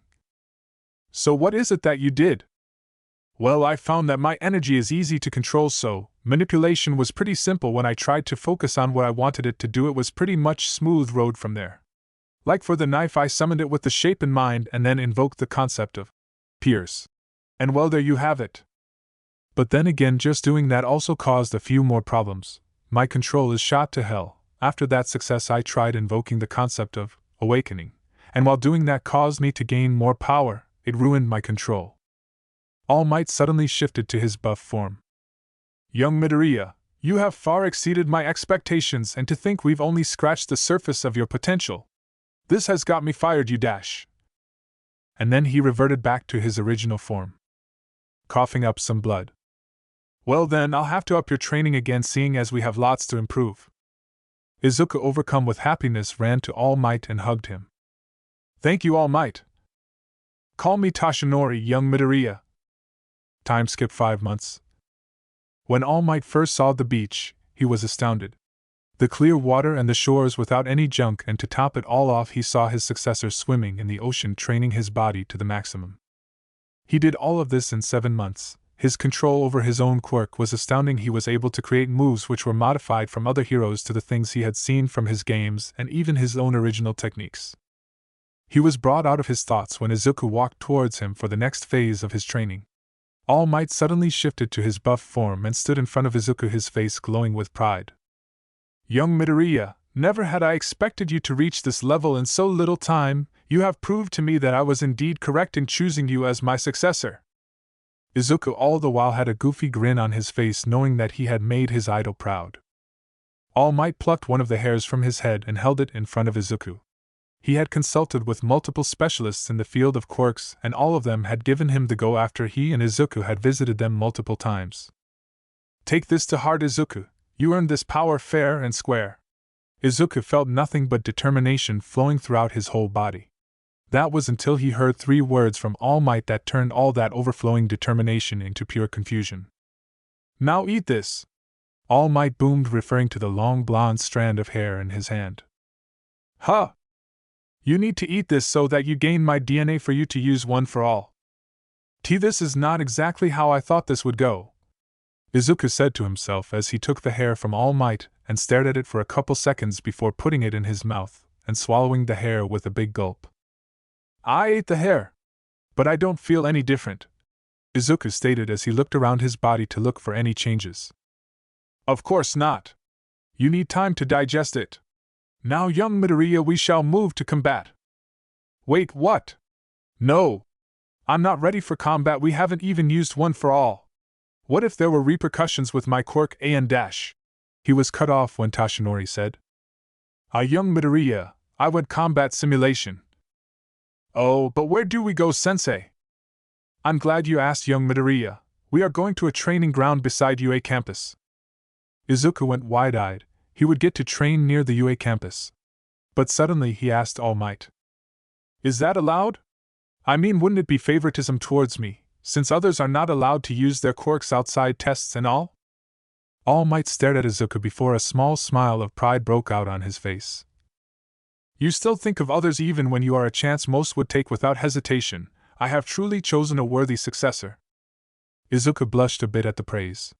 So what is it that you did? Well, I found that my energy is easy to control, so manipulation was pretty simple. When I tried to focus on what I wanted it to do, it was pretty much smooth road from there. Like for the knife, I summoned it with the shape in mind and then invoked the concept of pierce. And well, there you have it. But then again, just doing that also caused a few more problems. My control is shot to hell. After that success, I tried invoking the concept of awakening, and while doing that caused me to gain more power, it ruined my control. All Might suddenly shifted to his buff form. Young Midoriya, you have far exceeded my expectations, and to think we've only scratched the surface of your potential. This has got me fired, you dash. And then he reverted back to his original form, coughing up some blood. Well then, I'll have to up your training again, seeing as we have lots to improve. Izuku, overcome with happiness, ran to All Might and hugged him. Thank you, All Might. Call me Toshinori, young Midoriya. Time skip 5 months. When All Might first saw the beach, he was astounded. The clear water and the shores without any junk, and to top it all off, he saw his successor swimming in the ocean, training his body to the maximum. He did all of this in 7 months. His control over his own quirk was astounding. He was able to create moves which were modified from other heroes to the things he had seen from his games and even his own original techniques. He was brought out of his thoughts when Izuku walked towards him for the next phase of his training. All Might suddenly shifted to his buff form and stood in front of Izuku, his face glowing with pride. Young Midoriya, never had I expected you to reach this level in so little time. You have proved to me that I was indeed correct in choosing you as my successor. Izuku all the while had a goofy grin on his face, knowing that he had made his idol proud. All Might plucked one of the hairs from his head and held it in front of Izuku. He had consulted with multiple specialists in the field of quirks, and all of them had given him the go after he and Izuku had visited them multiple times. Take this to heart, Izuku. You earned this power fair and square. Izuku felt nothing but determination flowing throughout his whole body. That was until he heard 3 words from All Might that turned all that overflowing determination into pure confusion. Now eat this! All Might boomed, referring to the long blonde strand of hair in his hand. Huh! You need to eat this so that you gain my DNA for you to use one for all. This is not exactly how I thought this would go, Izuku said to himself as he took the hair from All Might and stared at it for a couple seconds before putting it in his mouth and swallowing the hair with a big gulp. I ate the hair, but I don't feel any different, Izuku stated as he looked around his body to look for any changes. Of course not. You need time to digest it. Now, young Midoriya, we shall move to combat. Wait, what? No. I'm not ready for combat. We haven't even used one for all. What if there were repercussions with my quirk and dash? He was cut off when Toshinori said. Young Midoriya, I went combat simulation. Oh, but where do we go, sensei? I'm glad you asked, young Midoriya. We are going to a training ground beside UA campus. Izuku went wide-eyed. He would get to train near the UA campus. But suddenly he asked All Might. Is that allowed? I mean, wouldn't it be favoritism towards me, since others are not allowed to use their quirks outside tests and all? All Might stared at Izuku before a small smile of pride broke out on his face. You still think of others even when you are a chance most would take without hesitation. I have truly chosen a worthy successor. Izuku blushed a bit at the praise.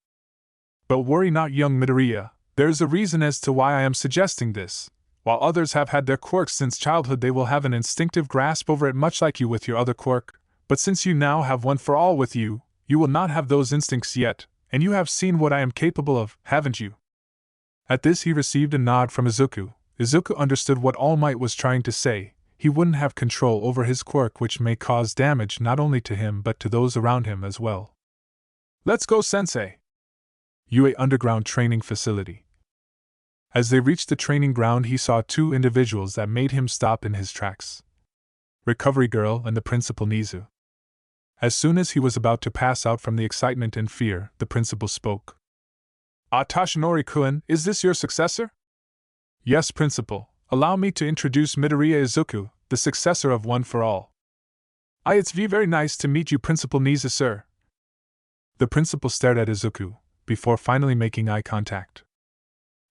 But worry not, young Midoriya. There is a reason as to why I am suggesting this. While others have had their quirks since childhood, they will have an instinctive grasp over it, much like you with your other quirk. But since you now have one for all with you, you will not have those instincts yet, and you have seen what I am capable of, haven't you? At this he received a nod from Izuku. Izuku understood what All Might was trying to say. He wouldn't have control over his quirk, which may cause damage not only to him but to those around him as well. Let's go, sensei! UA Underground Training Facility. As they reached the training ground, he saw 2 individuals that made him stop in his tracks. Recovery Girl and the Principal Nizu. As soon as he was about to pass out from the excitement and fear, the principal spoke. Toshinori-kun, is this your successor? Yes, Principal. Allow me to introduce Midoriya Izuku, the successor of One for All. It's very nice to meet you, Principal Nizu, sir. The principal stared at Izuku, before finally making eye contact.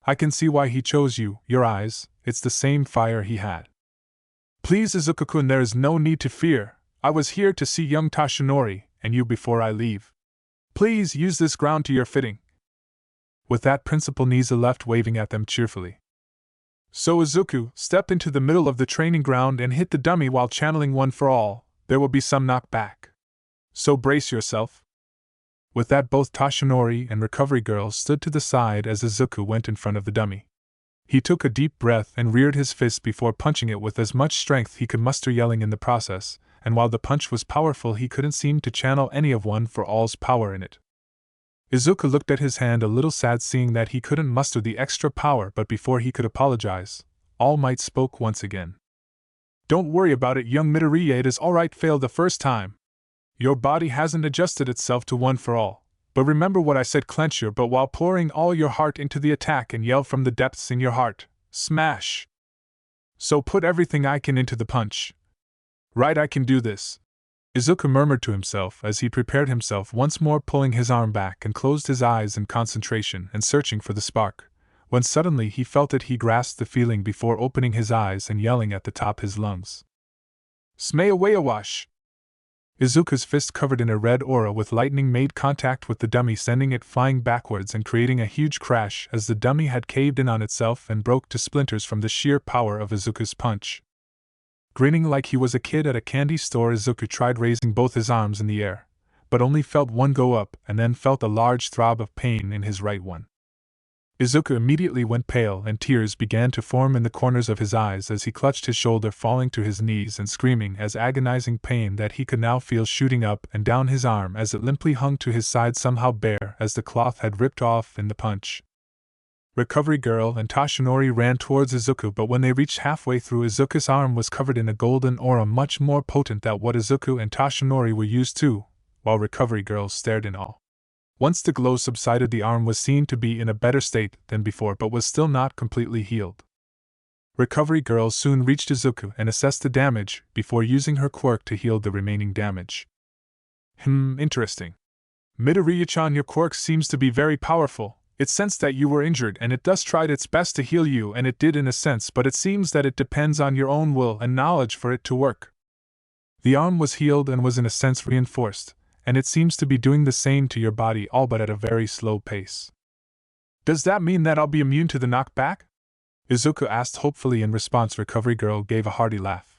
I can see why he chose you, your eyes, it's the same fire he had. Please, Izuku-kun, there is no need to fear. I was here to see young Toshinori and you before I leave. Please use this ground to your fitting. With that, Principal Nizu left, waving at them cheerfully. So Izuku, step into the middle of the training ground and hit the dummy while channeling One for All. There will be some knockback. So brace yourself. With that, both Toshinori and Recovery Girl stood to the side as Izuku went in front of the dummy. He took a deep breath and reared his fist before punching it with as much strength he could muster, yelling in the process, and while the punch was powerful, he couldn't seem to channel any of One for All's power in it. Izuku looked at his hand a little sad, seeing that he couldn't muster the extra power, but before he could apologize, All Might spoke once again. Don't worry about it, young Midoriya, it is alright, failed the first time. Your body hasn't adjusted itself to One for All. But remember what I said, clench your butt while pouring all your heart into the attack and yell from the depths in your heart, smash! So put everything I can into the punch. Right, I can do this. Izuku murmured to himself as he prepared himself once more, pulling his arm back and closed his eyes in concentration and searching for the spark, when suddenly he felt it. He grasped the feeling before opening his eyes and yelling at the top his lungs. Smayawayawash! Izuku's fist covered in a red aura with lightning made contact with the dummy, sending it flying backwards and creating a huge crash as the dummy had caved in on itself and broke to splinters from the sheer power of Izuku's punch. Grinning like he was a kid at a candy store, Izuku tried raising both his arms in the air, but only felt one go up and then felt a large throb of pain in his right one. Izuku immediately went pale and tears began to form in the corners of his eyes as he clutched his shoulder, falling to his knees and screaming as agonizing pain that he could now feel shooting up and down his arm as it limply hung to his side, somehow bare as the cloth had ripped off in the punch. Recovery Girl and Toshinori ran towards Izuku, but when they reached halfway through, Izuku's arm was covered in a golden aura much more potent than what Izuku and Toshinori were used to, while Recovery Girl stared in awe. Once the glow subsided, the arm was seen to be in a better state than before, but was still not completely healed. Recovery Girl soon reached Izuku and assessed the damage before using her quirk to heal the remaining damage. Interesting. Midoriya-chan, your quirk seems to be very powerful. It sensed that you were injured and it thus tried its best to heal you, and it did in a sense, but it seems that it depends on your own will and knowledge for it to work. The arm was healed and was in a sense reinforced, and it seems to be doing the same to your body, all but at a very slow pace. Does that mean that I'll be immune to the knockback? Izuku asked hopefully. In response, Recovery Girl gave a hearty laugh.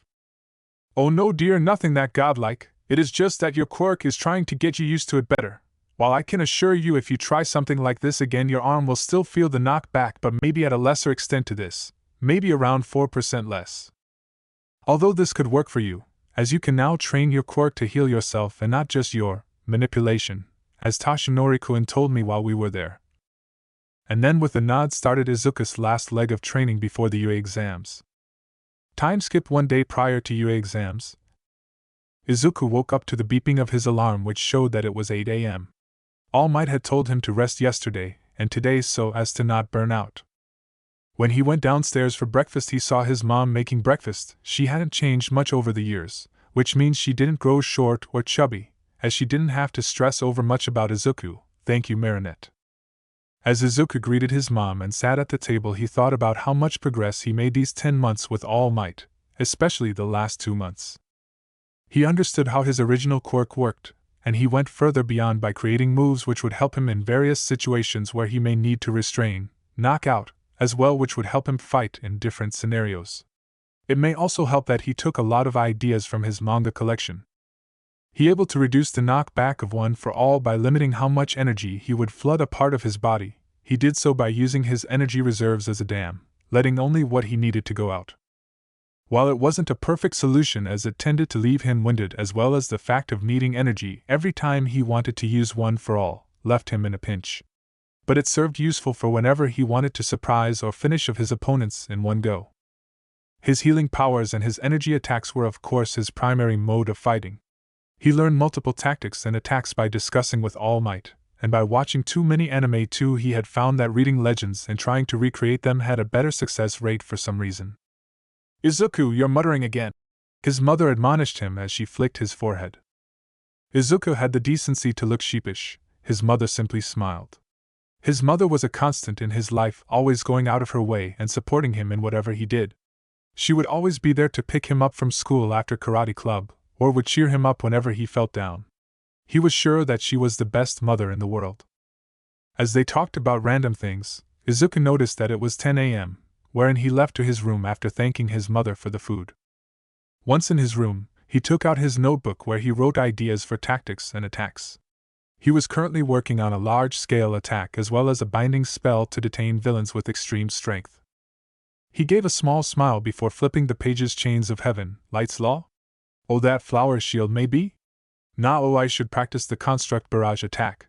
Oh no dear, nothing that godlike. It is just that your quirk is trying to get you used to it better. While I can assure you if you try something like this again, your arm will still feel the knockback, but maybe at a lesser extent to this, maybe around 4% less. Although this could work for you, as you can now train your quirk to heal yourself and not just your manipulation, as Toshinori-kun told me while we were there. And then with a nod started Izuku's last leg of training before the UA exams. Time skipped one day prior to UA exams. Izuku woke up to the beeping of his alarm, which showed that it was 8 a.m. All Might had told him to rest yesterday and today so as to not burn out. When he went downstairs for breakfast, he saw his mom making breakfast. She hadn't changed much over the years, which means she didn't grow short or chubby, as she didn't have to stress over much about Izuku. Thank you, Marinette. As Izuku greeted his mom and sat at the table, he thought about how much progress he made these 10 months with All Might, especially the last 2 months. He understood how his original quirk worked, and he went further beyond by creating moves which would help him in various situations where he may need to restrain, knock out, as well, which would help him fight in different scenarios. It may also help that he took a lot of ideas from his manga collection. He able to reduce the knockback of one for all by limiting how much energy he would flood a part of his body. He did so by using his energy reserves as a dam, letting only what he needed to go out. While it wasn't a perfect solution, as it tended to leave him winded, as well as the fact of needing energy every time he wanted to use one for all left him in a pinch. But it served useful for whenever he wanted to surprise or finish of his opponents in one go. His healing powers and his energy attacks were of course his primary mode of fighting. He learned multiple tactics and attacks by discussing with All Might, and by watching too many anime too. He had found that reading legends and trying to recreate them had a better success rate for some reason. Izuku, you're muttering again, his mother admonished him as she flicked his forehead. Izuku had the decency to look sheepish. His mother simply smiled. His mother was a constant in his life, always going out of her way and supporting him in whatever he did. She would always be there to pick him up from school after karate club, or would cheer him up whenever he felt down. He was sure that she was the best mother in the world. As they talked about random things, Izuku noticed that it was 10 a.m., wherein he left to his room after thanking his mother for the food. Once in his room, he took out his notebook where he wrote ideas for tactics and attacks. He was currently working on a large-scale attack as well as a binding spell to detain villains with extreme strength. He gave a small smile before flipping the pages. Chains of Heaven, Light's Law? Oh, that flower shield maybe? Nah, I should practice the construct barrage attack.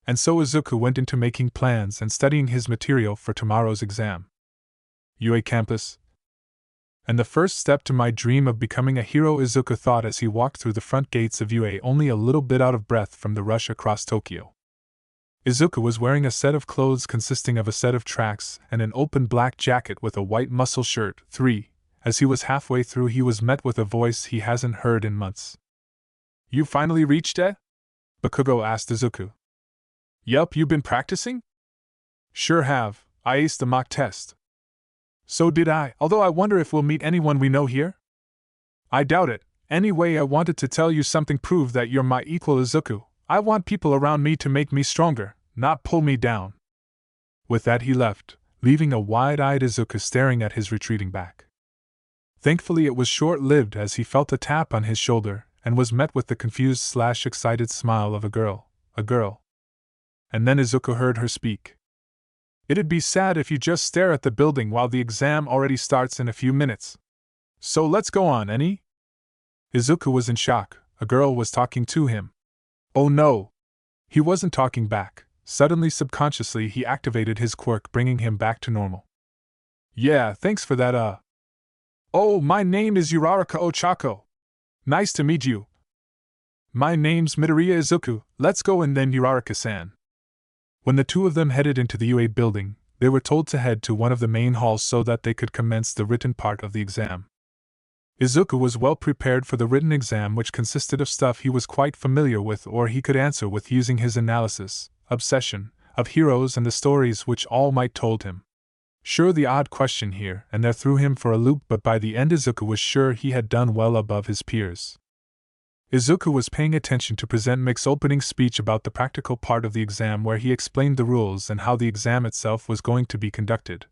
And so Izuku went into making plans and studying his material for tomorrow's exam. UA campus. And the first step to my dream of becoming a hero, Izuku thought as he walked through the front gates of UA, only a little bit out of breath from the rush across Tokyo. Izuku was wearing a set of clothes consisting of a set of tracks and an open black jacket with a white muscle shirt. 3. As he was halfway through, he was met with a voice he hasn't heard in months. You finally reached it? Bakugo asked Izuku. Yup, you been practicing? Sure have, I aced the mock test. So did I, although I wonder if we'll meet anyone we know here? I doubt it. Anyway, I wanted to tell you something, prove that you're my equal, Izuku. I want people around me to make me stronger, not pull me down. With that he left, leaving a wide-eyed Izuku staring at his retreating back. Thankfully it was short-lived, as he felt a tap on his shoulder and was met with the confused/excited smile of a girl. And then Izuku heard her speak. It'd be sad if you just stare at the building while the exam already starts in a few minutes. So let's go on, any? Izuku was in shock. A girl was talking to him. Oh no! He wasn't talking back. Suddenly, subconsciously, he activated his quirk, bringing him back to normal. Yeah, thanks for that, Oh, my name is Uraraka Ochako. Nice to meet you. My name's Midoriya Izuku. Let's go. And then Uraraka-san. When the two of them headed into the UA building, they were told to head to one of the main halls so that they could commence the written part of the exam. Izuku was well prepared for the written exam, which consisted of stuff he was quite familiar with or he could answer with using his analysis, obsession, of heroes and the stories which All Might told him. Sure, the odd question here and there threw him for a loop, but by the end Izuku was sure he had done well above his peers. Izuku was paying attention to present Mick's opening speech about the practical part of the exam, where he explained the rules and how the exam itself was going to be conducted.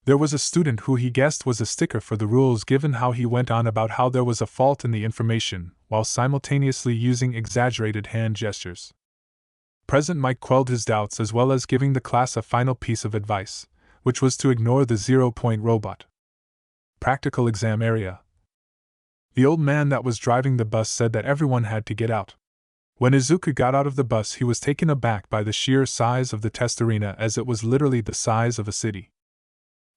There was a student who he guessed was a sticker for the rules, given how he went on about how there was a fault in the information, while simultaneously using exaggerated hand gestures. Present Mike quelled his doubts as well as giving the class a final piece of advice, which was to ignore the 0-point robot. Practical exam area. The old man that was driving the bus said that everyone had to get out. When Izuku got out of the bus, he was taken aback by the sheer size of the test arena, as it was literally the size of a city.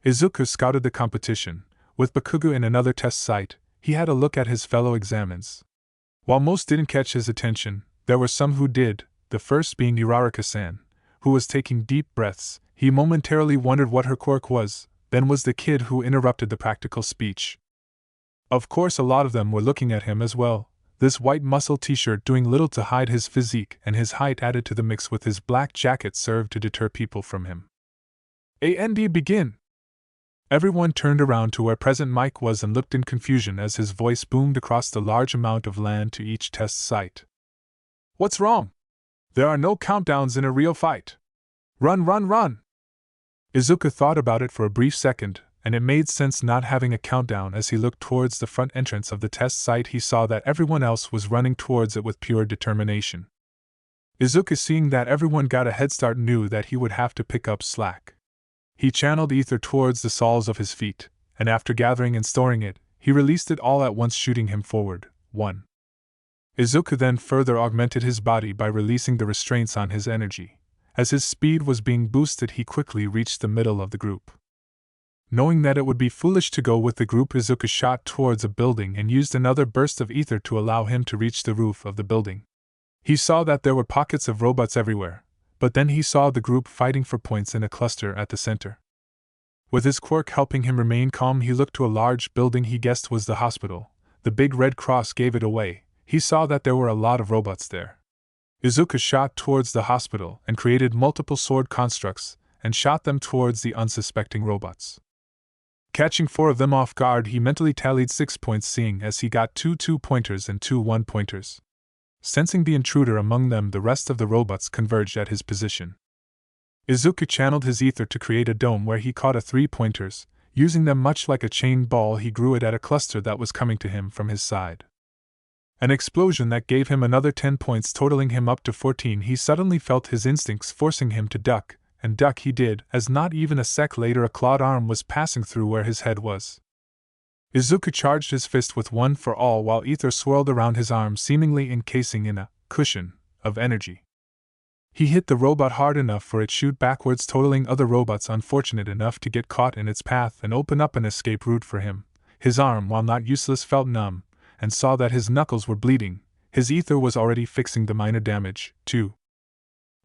Izuku scouted the competition. With Bakugo in another test site, he had a look at his fellow examiners. While most didn't catch his attention, there were some who did, the first being Uraraka-san, who was taking deep breaths. He momentarily wondered what her quirk was, then was the kid who interrupted the practical speech. Of course, a lot of them were looking at him as well, this white muscle t-shirt doing little to hide his physique, and his height added to the mix with his black jacket served to deter people from him. And begin! Everyone turned around to where Present Mike was and looked in confusion as his voice boomed across the large amount of land to each test site. What's wrong? There are no countdowns in a real fight. Run, run, run! Izuku thought about it for a brief second, and it made sense not having a countdown. As he looked towards the front entrance of the test site, he saw that everyone else was running towards it with pure determination. Izuku, seeing that everyone got a head start, knew that he would have to pick up slack. He channeled ether towards the soles of his feet, and after gathering and storing it, he released it all at once, shooting him forward. 1. Izuku then further augmented his body by releasing the restraints on his energy. As his speed was being boosted, he quickly reached the middle of the group. Knowing that it would be foolish to go with the group, Izuku shot towards a building and used another burst of ether to allow him to reach the roof of the building. He saw that there were pockets of robots everywhere, but then he saw the group fighting for points in a cluster at the center. With his quirk helping him remain calm, he looked to a large building he guessed was the hospital. The big red cross gave it away. He saw that there were a lot of robots there. Izuku shot towards the hospital and created multiple sword constructs and shot them towards the unsuspecting robots. Catching 4 of them off guard, he mentally tallied 6 points, seeing as he got 2 2-pointers and 2 1-pointers. Sensing the intruder among them, the rest of the robots converged at his position. Izuku channeled his ether to create a dome where he caught a 3-pointers, using them much like a chain ball. He grew it at a cluster that was coming to him from his side. An explosion that gave him another 10 points, totaling him up to 14. He suddenly felt his instincts forcing him to duck, and duck he did, as not even a sec later a clawed arm was passing through where his head was. Izuku charged his fist with one for all while ether swirled around his arm, seemingly encasing in a cushion of energy. He hit the robot hard enough for it shoot backwards, totaling other robots unfortunate enough to get caught in its path and open up an escape route for him. His arm, while not useless, felt numb, and saw that his knuckles were bleeding. His ether was already fixing the minor damage, too.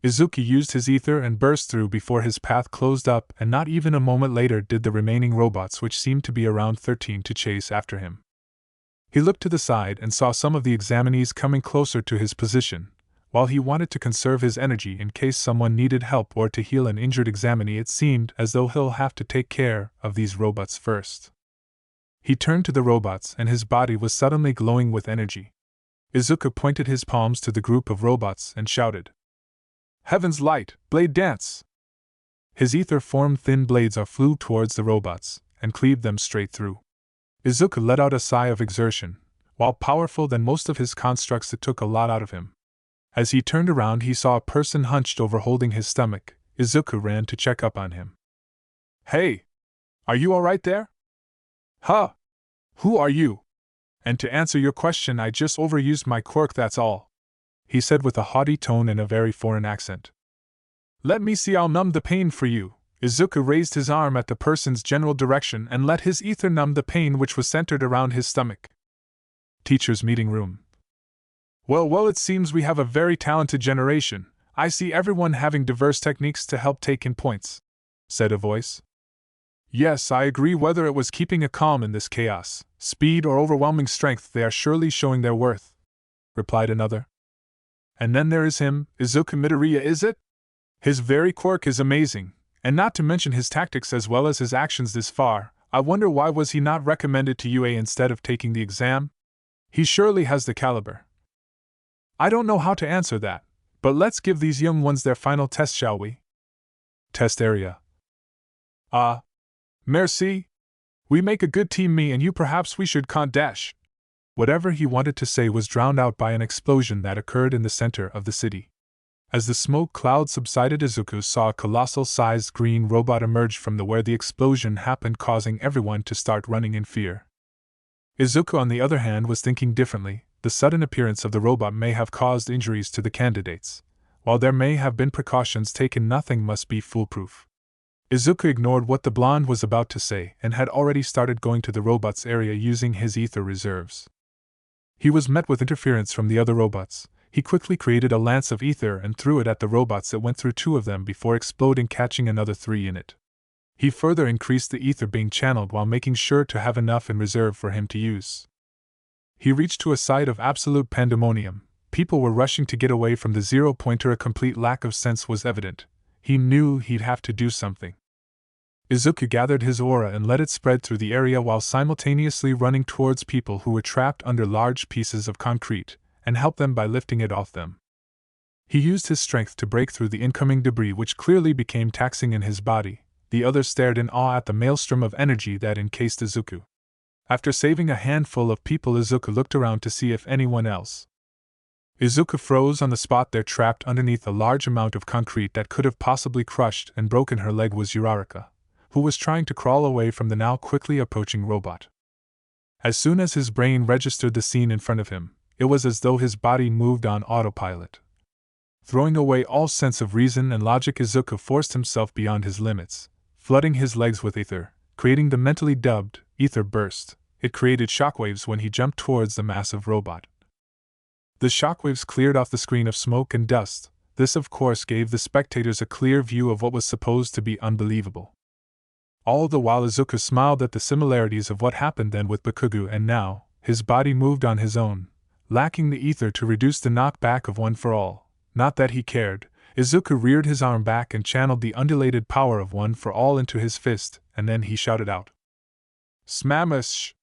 Izuku used his ether and burst through before his path closed up, and not even a moment later did the remaining robots, which seemed to be around 13, to chase after him. He looked to the side and saw some of the examinees coming closer to his position. While he wanted to conserve his energy in case someone needed help or to heal an injured examinee, it seemed as though he'll have to take care of these robots first. He turned to the robots and his body was suddenly glowing with energy. Izuku pointed his palms to the group of robots and shouted, "Heaven's light, blade dance!" His ether formed thin blades flew towards the robots and cleaved them straight through. Izuku let out a sigh of exertion. While powerful than most of his constructs, it took a lot out of him. As he turned around, he saw a person hunched over holding his stomach. Izuku ran to check up on him. "Hey! Are you alright there?" "Huh! Who are you?" "And to answer your question, I just overused my quirk, that's all," he said with a haughty tone and a very foreign accent. "Let me see, I'll numb the pain for you." Izuku raised his arm at the person's general direction and let his ether numb the pain which was centered around his stomach. Teacher's meeting room. Well, it seems we have a very talented generation. I see everyone having diverse techniques to help take in points, said a voice. Yes, I agree. Whether it was keeping a calm in this chaos, speed, or overwhelming strength, they are surely showing their worth, replied another. And then there is him, Izuku Midoriya, is it? His very quirk is amazing, and not to mention his tactics as well as his actions this far. I wonder why was he not recommended to UA instead of taking the exam? He surely has the caliber. I don't know how to answer that, but let's give these young ones their final test, shall we? Test area. Merci. We make a good team, me and you. Perhaps we should dash. Whatever he wanted to say was drowned out by an explosion that occurred in the center of the city. As the smoke cloud subsided, Izuku saw a colossal-sized green robot emerge from where the explosion happened, causing everyone to start running in fear. Izuku, on the other hand, was thinking differently. The sudden appearance of the robot may have caused injuries to the candidates. While there may have been precautions taken, nothing must be foolproof. Izuku ignored what the blonde was about to say and had already started going to the robot's area using his ether reserves. He was met with interference from the other robots. He quickly created a lance of ether and threw it at the robots. It went through 2 of them before exploding, catching another 3 in it. He further increased the ether being channeled while making sure to have enough in reserve for him to use. He reached to a site of absolute pandemonium. People were rushing to get away from the 0-pointer. A complete lack of sense was evident. He knew he'd have to do something. Izuku gathered his aura and let it spread through the area while simultaneously running towards people who were trapped under large pieces of concrete, and helped them by lifting it off them. He used his strength to break through the incoming debris, which clearly became taxing in his body. The others stared in awe at the maelstrom of energy that encased Izuku. After saving a handful of people, Izuku looked around to see if anyone else. Izuku froze on the spot there. Trapped underneath a large amount of concrete that could have possibly crushed and broken her leg was Uraraka, who was trying to crawl away from the now quickly approaching robot. As soon as his brain registered the scene in front of him, it was as though his body moved on autopilot. Throwing away all sense of reason and logic, Izuku forced himself beyond his limits, flooding his legs with ether, creating the mentally dubbed ether burst. It created shockwaves when he jumped towards the massive robot. The shockwaves cleared off the screen of smoke and dust. This, of course, gave the spectators a clear view of what was supposed to be unbelievable. All the while, Izuku smiled at the similarities of what happened then with Bakugo, and now his body moved on his own, lacking the ether to reduce the knockback of One for All. Not that he cared. Izuku reared his arm back and channeled the undulated power of One for All into his fist, and then he shouted out, "Smamish!"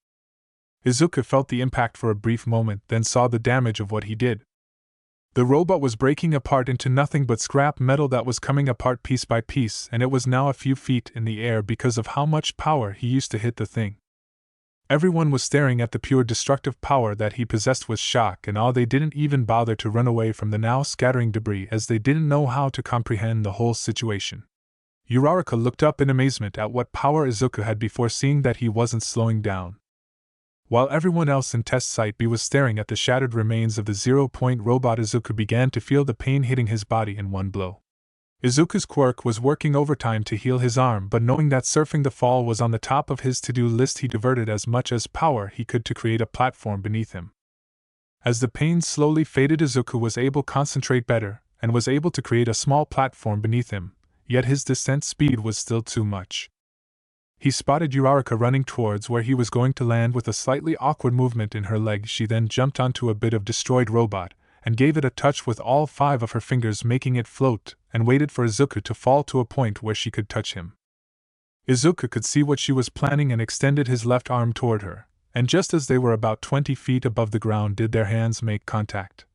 Izuku felt the impact for a brief moment, then saw the damage of what he did. The robot was breaking apart into nothing but scrap metal that was coming apart piece by piece, and it was now a few feet in the air because of how much power he used to hit the thing. Everyone was staring at the pure destructive power that he possessed with shock and awe. They didn't even bother to run away from the now scattering debris, as they didn't know how to comprehend the whole situation. Uraraka looked up in amazement at what power Izuku had before seeing that he wasn't slowing down. While everyone else in Test Site B was staring at the shattered remains of the 0-point robot, Izuku began to feel the pain hitting his body in one blow. Izuku's quirk was working overtime to heal his arm, but knowing that surfing the fall was on the top of his to-do list, he diverted as much as power he could to create a platform beneath him. As the pain slowly faded, Izuku was able to concentrate better, and was able to create a small platform beneath him, yet his descent speed was still too much. He spotted Uraraka running towards where he was going to land with a slightly awkward movement in her leg. She then jumped onto a bit of destroyed robot, and gave it a touch with all 5 of her fingers, making it float, and waited for Izuku to fall to a point where she could touch him. Izuku could see what she was planning and extended his left arm toward her, and just as they were about 20 feet above the ground did their hands make contact.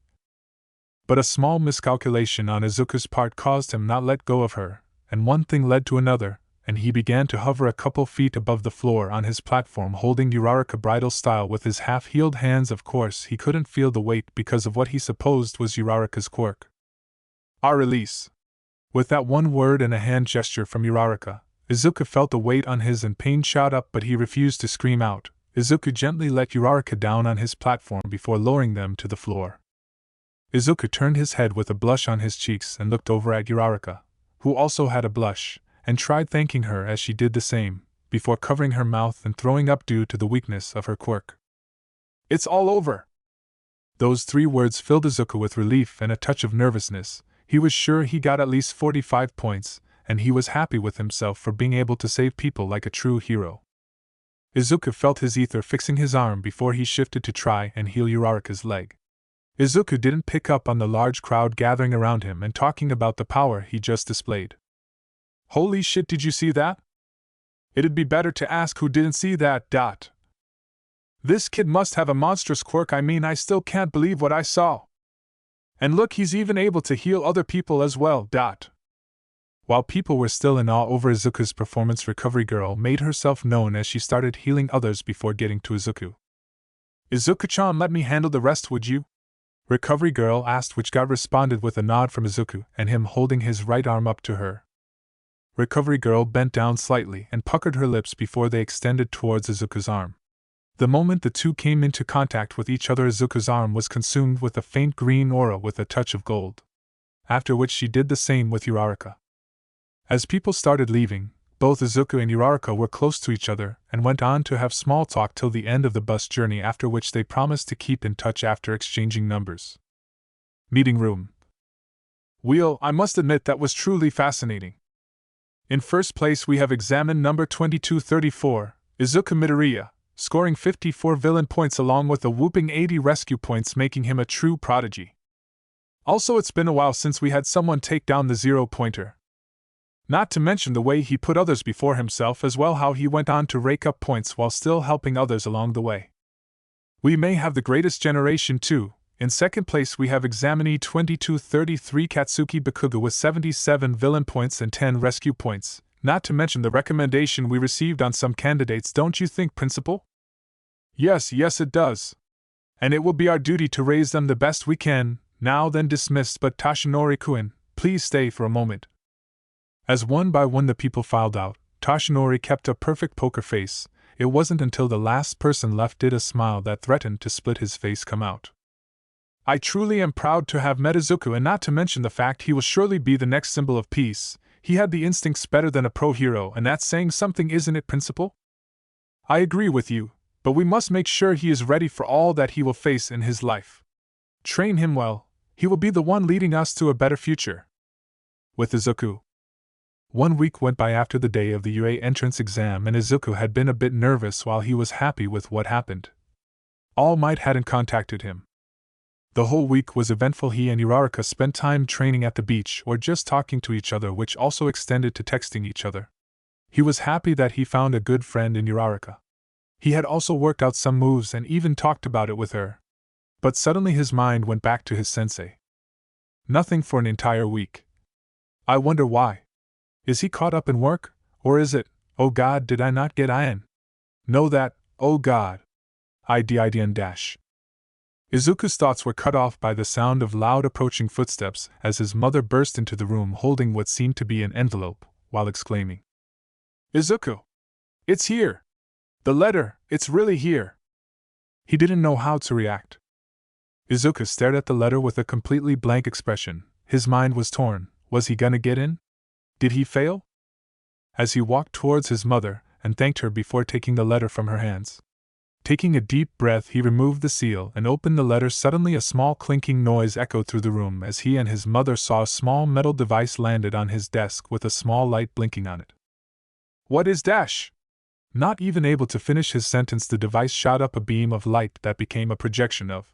But a small miscalculation on Izuku's part caused him not let go of her, and one thing led to another, and he began to hover a couple feet above the floor on his platform, holding Uraraka bridal style with his half-healed hands. Of course, he couldn't feel the weight because of what he supposed was Uraraka's quirk. Our release. With that one word and a hand gesture from Uraraka, Izuku felt the weight on his and pain shot up, but he refused to scream out. Izuku gently let Uraraka down on his platform before lowering them to the floor. Izuku turned his head with a blush on his cheeks and looked over at Uraraka, who also had a blush, and tried thanking her as she did the same, before covering her mouth and throwing up due to the weakness of her quirk. It's all over! Those 3 words filled Izuku with relief and a touch of nervousness. He was sure he got at least 45 points, and he was happy with himself for being able to save people like a true hero. Izuku felt his ether fixing his arm before he shifted to try and heal Uraraka's leg. Izuku didn't pick up on the large crowd gathering around him and talking about the power he just displayed. Holy shit, did you see that? It'd be better to ask who didn't see that. This kid must have a monstrous quirk. I still can't believe what I saw. And look, he's even able to heal other people as well. While people were still in awe over Izuku's performance, Recovery Girl made herself known as she started healing others before getting to Izuku. Izuku-chan, let me handle the rest, would you? Recovery Girl asked, which got responded with a nod from Izuku and him holding his right arm up to her. Recovery Girl bent down slightly and puckered her lips before they extended towards Izuku's arm. The moment the two came into contact with each other, Izuku's arm was consumed with a faint green aura with a touch of gold. After which she did the same with Uraraka. As people started leaving, both Izuku and Uraraka were close to each other and went on to have small talk till the end of the bus journey, after which they promised to keep in touch after exchanging numbers. Meeting room. Wheel, I must admit that was truly fascinating. In first place we have examined number 2234, Izuku Midoriya, scoring 54 villain points along with a whooping 80 rescue points, making him a true prodigy. Also, it's been a while since we had someone take down the 0-pointer. Not to mention the way he put others before himself, as well how he went on to rake up points while still helping others along the way. We may have the greatest generation too. In second place we have examinee 2233 Katsuki Bakugo with 77 villain points and 10 rescue points, not to mention the recommendation we received on some candidates, don't you think, Principal? Yes, it does. And it will be our duty to raise them the best we can. Now then, dismissed, but Toshinori-kun, please stay for a moment. As one by one the people filed out, Toshinori kept a perfect poker face. It wasn't until the last person left did a smile that threatened to split his face come out. I truly am proud to have met Izuku, and not to mention the fact he will surely be the next symbol of peace. He had the instincts better than a pro hero, and that's saying something, isn't it, Principal? I agree with you, but we must make sure he is ready for all that he will face in his life. Train him well, he will be the one leading us to a better future. With Izuku. 1 week went by after the day of the UA entrance exam, and Izuku had been a bit nervous while he was happy with what happened. All Might hadn't contacted him. The whole week was eventful. He and Uraraka spent time training at the beach or just talking to each other, which also extended to texting each other. He was happy that he found a good friend in Uraraka. He had also worked out some moves and even talked about it with her. But suddenly his mind went back to his sensei. Nothing for an entire week. I wonder why. Is he caught up in work, or is it, oh God, did I not get in? Know that, oh God. IDN dash. Izuku's thoughts were cut off by the sound of loud approaching footsteps as his mother burst into the room holding what seemed to be an envelope, while exclaiming, Izuku! It's here! The letter, it's really here! He didn't know how to react. Izuku stared at the letter with a completely blank expression. His mind was torn. Was he gonna get in? Did he fail? As he walked towards his mother and thanked her before taking the letter from her hands, Taking a deep breath, he removed the seal and opened the letter. Suddenly a small clinking noise echoed through the room as he and his mother saw a small metal device landed on his desk with a small light blinking on it. "What is dash?" Not even able to finish his sentence, the device shot up a beam of light that became a projection of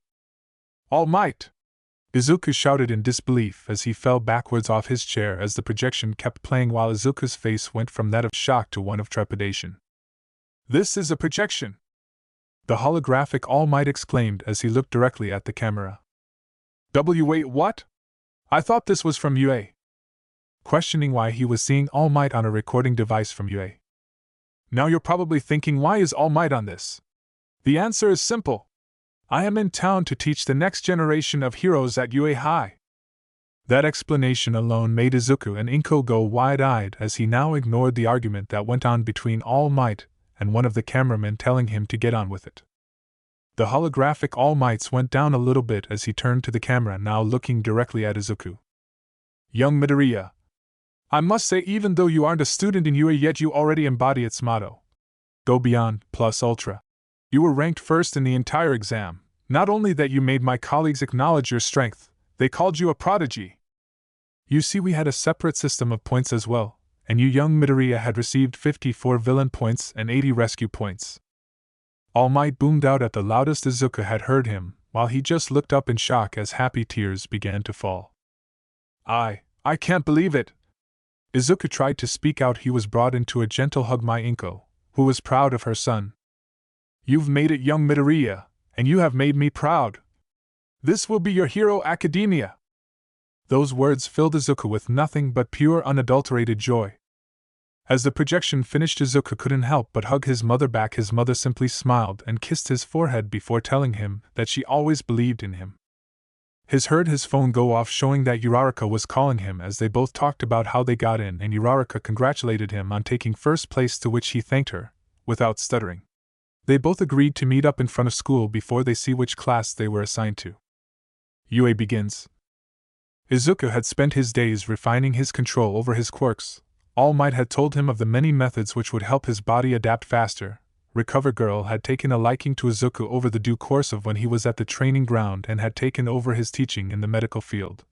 All Might. Izuku shouted in disbelief as he fell backwards off his chair as the projection kept playing, while Izuku's face went from that of shock to one of trepidation. "This is a projection!" The holographic All Might exclaimed as he looked directly at the camera. Wait, what? I thought this was from UA." Questioning why he was seeing All Might on a recording device from UA. Now you're probably thinking, why is All Might on this? The answer is simple. I am in town to teach the next generation of heroes at UA High. That explanation alone made Izuku and Inko go wide-eyed as he now ignored the argument that went on between All Might and one of the cameramen telling him to get on with it. The holographic All Mights went down a little bit as he turned to the camera, now looking directly at Izuku. "Young Midoriya, I must say, even though you aren't a student in UA yet, you already embody its motto. Go beyond, plus ultra. You were ranked first in the entire exam. Not only that, you made my colleagues acknowledge your strength, they called you a prodigy. You see, we had a separate system of points as well, and you, young Midoriya, had received 54 villain points and 80 rescue points." All Might boomed out at the loudest Izuku had heard him, while he just looked up in shock as happy tears began to fall. I can't believe it." Izuku tried to speak out. He was brought into a gentle hug by Inko, who was proud of her son. "You've made it, young Midoriya, and you have made me proud. This will be your hero academia." Those words filled Izuku with nothing but pure, unadulterated joy. As the projection finished, Izuku couldn't help but hug his mother back. His mother simply smiled and kissed his forehead before telling him that she always believed in him. He heard his phone go off, showing that Uraraka was calling him as they both talked about how they got in, and Uraraka congratulated him on taking first place, to which he thanked her, without stuttering. They both agreed to meet up in front of school before they see which class they were assigned to. UA begins. Izuku had spent his days refining his control over his quirks. All Might had told him of the many methods which would help his body adapt faster. Recover Girl had taken a liking to Izuku over the due course of when he was at the training ground and had taken over his teaching in the medical field.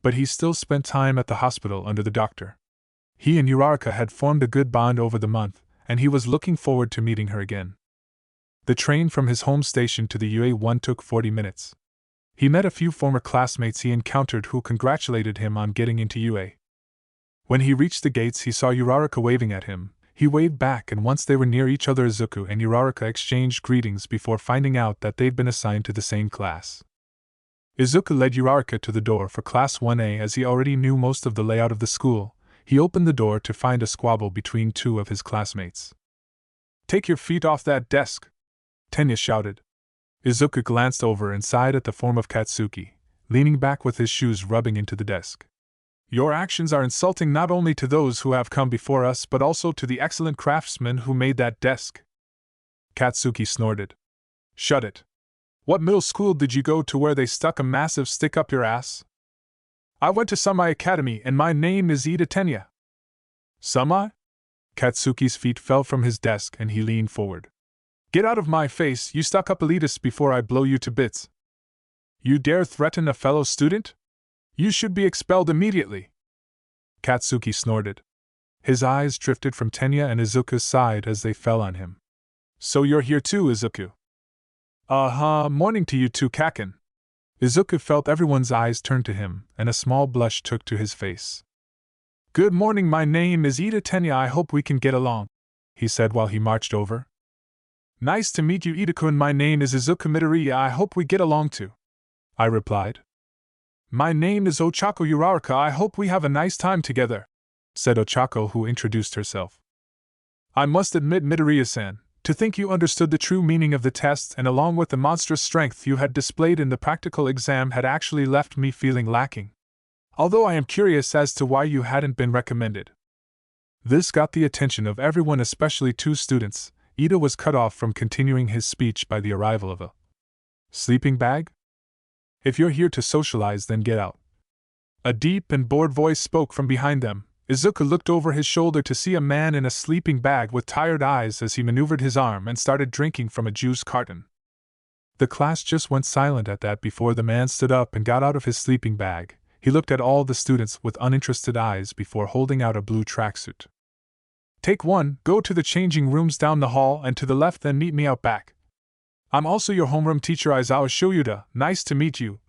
But he still spent time at the hospital under the doctor. He and Uraraka had formed a good bond over the month, and he was looking forward to meeting her again. The train from his home station to the UA1 took 40 minutes. He met a few former classmates he encountered who congratulated him on getting into UA. When he reached the gates, he saw Uraraka waving at him. He waved back, and once they were near each other, Izuku and Uraraka exchanged greetings before finding out that they'd been assigned to the same class. Izuku led Uraraka to the door for Class 1A as he already knew most of the layout of the school. He opened the door to find a squabble between two of his classmates. "Take your feet off that desk!" Tenya shouted. Izuku glanced over and sighed at the form of Katsuki, leaning back with his shoes rubbing into the desk. "Your actions are insulting not only to those who have come before us but also to the excellent craftsman who made that desk." Katsuki snorted. "Shut it. What middle school did you go to where they stuck a massive stick up your ass?" "I went to Sumai Academy and my name is Ida Tenya." "Sumai?" Katsuki's feet fell from his desk and he leaned forward. "Get out of my face, you stuck-up elitist, before I blow you to bits. You dare threaten a fellow student? You should be expelled immediately." Katsuki snorted. His eyes drifted from Tenya and Izuku's side as they fell on him. "So you're here too, Izuku?" Morning to you too, Kaken." Izuku felt everyone's eyes turn to him, and a small blush took to his face. "Good morning, my name is Ida Tenya, I hope we can get along," he said while he marched over. "Nice to meet you, Ida-kun, my name is Izuku Midoriya, I hope we get along too," I replied. "My name is Ochako Uraraka, I hope we have a nice time together," said Ochako, who introduced herself. "I must admit, Midoriya-san, to think you understood the true meaning of the test and along with the monstrous strength you had displayed in the practical exam had actually left me feeling lacking. Although I am curious as to why you hadn't been recommended." This got the attention of everyone, especially two students. Ida was cut off from continuing his speech by the arrival of a sleeping bag. "If you're here to socialize, then get out." A deep and bored voice spoke from behind them. Izuku looked over his shoulder to see a man in a sleeping bag with tired eyes as he maneuvered his arm and started drinking from a juice carton. The class just went silent at that before the man stood up and got out of his sleeping bag. He looked at all the students with uninterested eyes before holding out a blue tracksuit. Take one, go to the changing rooms down the hall and to the left, then meet me out back. I'm also your homeroom teacher Aizawa Shoyuda, nice to meet you,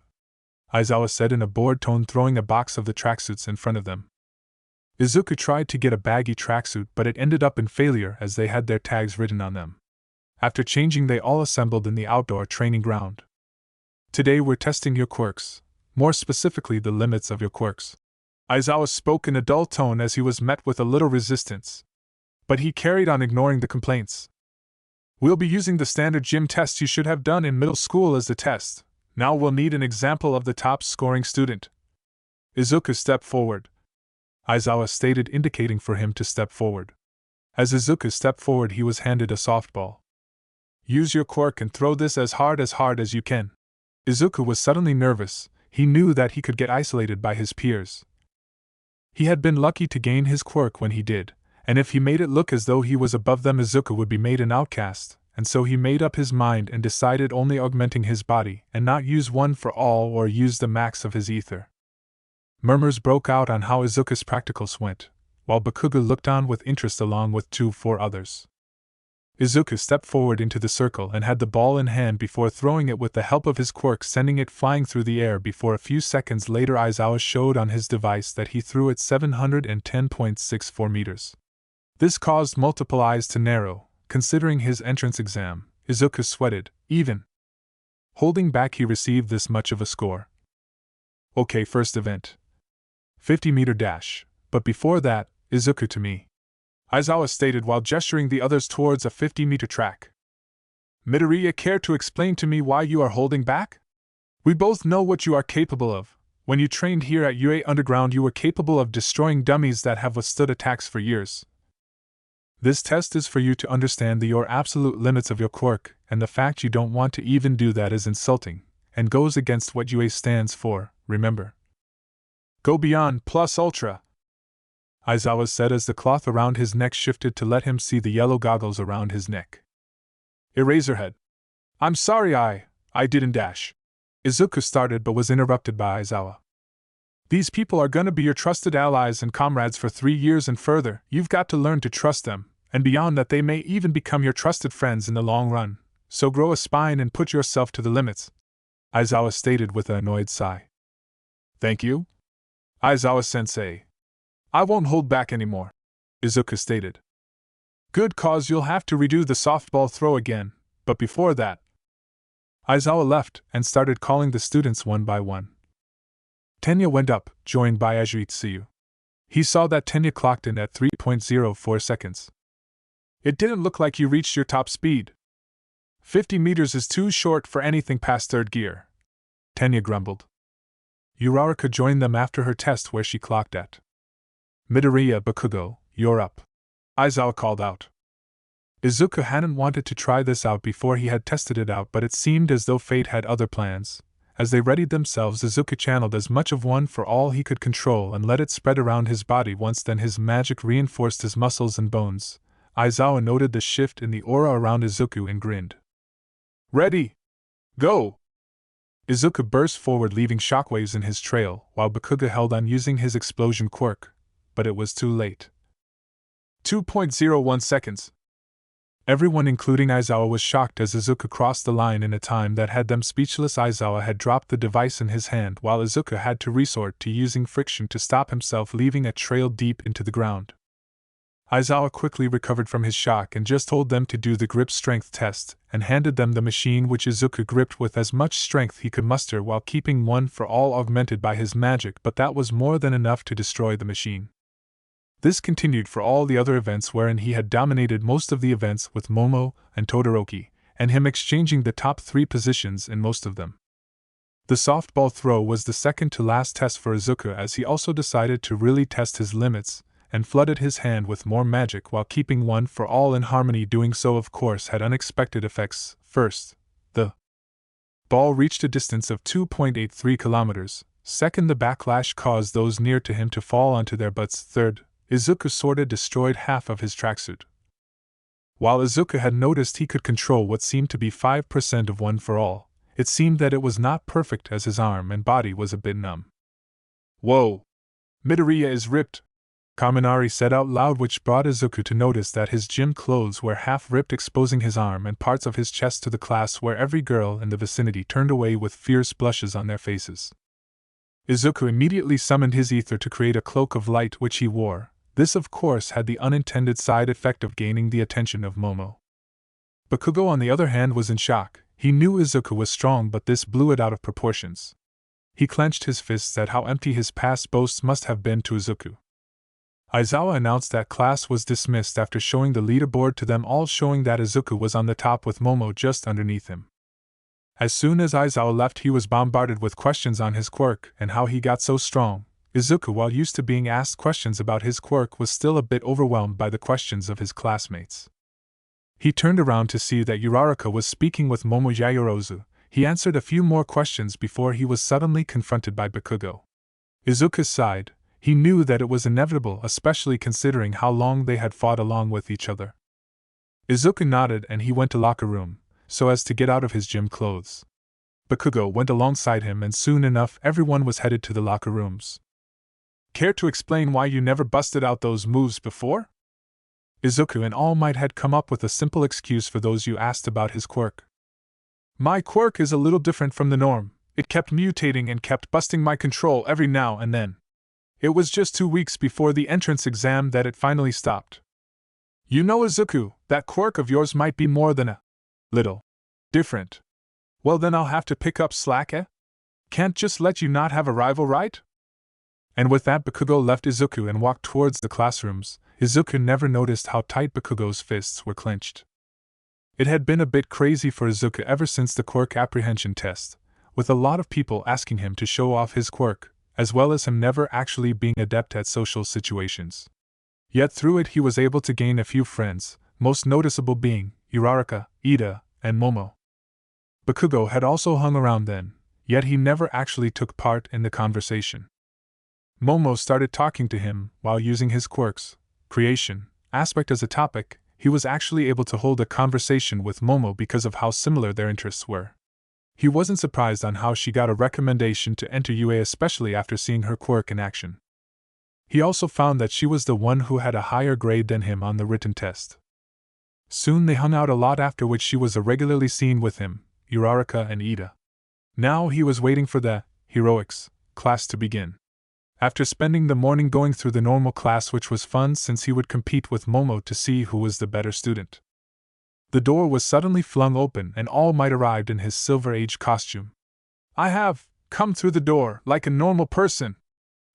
Aizawa said in a bored tone, throwing a box of the tracksuits in front of them. Izuku tried to get a baggy tracksuit, but it ended up in failure as they had their tags written on them. After changing, they all assembled in the outdoor training ground. Today we're testing your quirks, more specifically the limits of your quirks. Aizawa spoke in a dull tone as he was met with a little resistance. But he carried on, ignoring the complaints. We'll be using the standard gym test you should have done in middle school as the test. Now we'll need an example of the top scoring student. Izuku, step forward, Aizawa stated, indicating for him to step forward. As Izuku stepped forward, he was handed a softball. Use your quirk and throw this as hard as you can. Izuku was suddenly nervous. He knew that he could get isolated by his peers. He had been lucky to gain his quirk when he did, and if he made it look as though he was above them, Izuku would be made an outcast, and so he made up his mind and decided only augmenting his body and not use one for all or use the max of his ether. Murmurs broke out on how Izuku's practicals went, while Bakugo looked on with interest along with 4 others. Izuku stepped forward into the circle and had the ball in hand before throwing it with the help of his quirk, sending it flying through the air before a few seconds later Aizawa showed on his device that he threw it 710.64 meters. This caused multiple eyes to narrow. Considering his entrance exam, Izuku sweated, even holding back he received this much of a score. Okay, first event. 50-meter dash, but before that, Izuku to me, Aizawa stated while gesturing the others towards a 50-meter track. Midoriya, care to explain to me why you are holding back? We both know what you are capable of. When you trained here at UA Underground, you were capable of destroying dummies that have withstood attacks for years. This test is for you to understand your absolute limits of your quirk, and the fact you don't want to even do that is insulting, and goes against what UA stands for, remember. Go beyond, plus ultra, Aizawa said as the cloth around his neck shifted to let him see the yellow goggles around his neck. Eraserhead. I'm sorry, I didn't dash. Izuku started but was interrupted by Aizawa. These people are gonna be your trusted allies and comrades for 3 years and further. You've got to learn to trust them, and beyond that they may even become your trusted friends in the long run, so grow a spine and put yourself to the limits, Aizawa stated with an annoyed sigh. Thank you, Aizawa-sensei. I won't hold back anymore, Izuku stated. Good, cause you'll have to redo the softball throw again, but before that. Aizawa left and started calling the students one by one. Tenya went up, joined by Azuitsuyu. He saw that Tenya clocked in at 3.04 seconds. It didn't look like you reached your top speed. 50 meters is too short for anything past 3rd gear, Tenya grumbled. Uraraka joined them after her test where she clocked at. Midoriya, Bakugo, you're up, Aizawa called out. Izuku hadn't wanted to try this out before he had tested it out, but it seemed as though fate had other plans. As they readied themselves, Izuku channeled as much of one for all he could control and let it spread around his body once, then his magic reinforced his muscles and bones. Aizawa noted the shift in the aura around Izuku and grinned. Ready! Go! Izuku burst forward, leaving shockwaves in his trail, while Bakugo held on using his explosion quirk, but it was too late. 2.01 seconds. Everyone, including Aizawa, was shocked as Izuku crossed the line in a time that had them speechless. Aizawa had dropped the device in his hand while Izuku had to resort to using friction to stop himself, leaving a trail deep into the ground. Aizawa quickly recovered from his shock and just told them to do the grip strength test, and handed them the machine, which Izuku gripped with as much strength he could muster while keeping one for all augmented by his magic, but that was more than enough to destroy the machine. This continued for all the other events, wherein he had dominated most of the events with Momo and Todoroki, and him exchanging the top 3 positions in most of them. The softball throw was the second to last test for Izuku, as he also decided to really test his limits, and flooded his hand with more magic while keeping one for all in harmony. Doing so, of course, had unexpected effects. First, the ball reached a distance of 2.83 kilometers. Second, the backlash caused those near to him to fall onto their butts. Third, Izuku sorta destroyed half of his tracksuit. While Izuku had noticed he could control what seemed to be 5% of One for All, it seemed that it was not perfect as his arm and body was a bit numb. "Whoa! Midoriya is ripped," Kaminari said out loud, which brought Izuku to notice that his gym clothes were half ripped, exposing his arm and parts of his chest to the class, where every girl in the vicinity turned away with fierce blushes on their faces. Izuku immediately summoned his ether to create a cloak of light which he wore. This of course had the unintended side effect of gaining the attention of Momo. Bakugo on the other hand was in shock. He knew Izuku was strong, but this blew it out of proportions. He clenched his fists at how empty his past boasts must have been to Izuku. Aizawa announced that class was dismissed after showing the leaderboard to them all, showing that Izuku was on the top with Momo just underneath him. As soon as Aizawa left, he was bombarded with questions on his quirk and how he got so strong. Izuku, while used to being asked questions about his quirk, was still a bit overwhelmed by the questions of his classmates. He turned around to see that Uraraka was speaking with Momo Yayorozu. He answered a few more questions before he was suddenly confronted by Bakugo. Izuku sighed. He knew that it was inevitable, especially considering how long they had fought along with each other. Izuku nodded and he went to locker room, so as to get out of his gym clothes. Bakugo went alongside him, and soon enough everyone was headed to the locker rooms. "Care to explain why you never busted out those moves before?" Izuku and All Might had come up with a simple excuse for those who asked about his quirk. "My quirk is a little different from the norm. It kept mutating and kept busting my control every now and then. It was just 2 weeks before the entrance exam that it finally stopped." "You know, Izuku, that quirk of yours might be more than a little different." "Well, then I'll have to pick up slack, eh? Can't just let you not have a rival, right?" And with that, Bakugo left Izuku and walked towards the classrooms. Izuku never noticed how tight Bakugo's fists were clenched. It had been a bit crazy for Izuku ever since the quirk apprehension test, with a lot of people asking him to show off his quirk, as well as him never actually being adept at social situations. Yet through it he was able to gain a few friends, most noticeable being Uraraka, Ida, and Momo. Bakugo had also hung around then, yet he never actually took part in the conversation. Momo started talking to him while using his quirk's creation aspect as a topic. He was actually able to hold a conversation with Momo because of how similar their interests were. He wasn't surprised on how she got a recommendation to enter UA, especially after seeing her quirk in action. He also found that she was the one who had a higher grade than him on the written test. Soon they hung out a lot, after which she was regularly seen with him, Uraraka and Ida. Now he was waiting for the heroics class to begin. After spending the morning going through the normal class, which was fun since he would compete with Momo to see who was the better student, the door was suddenly flung open and All Might arrived in his Silver Age costume. "I have come through the door like a normal person."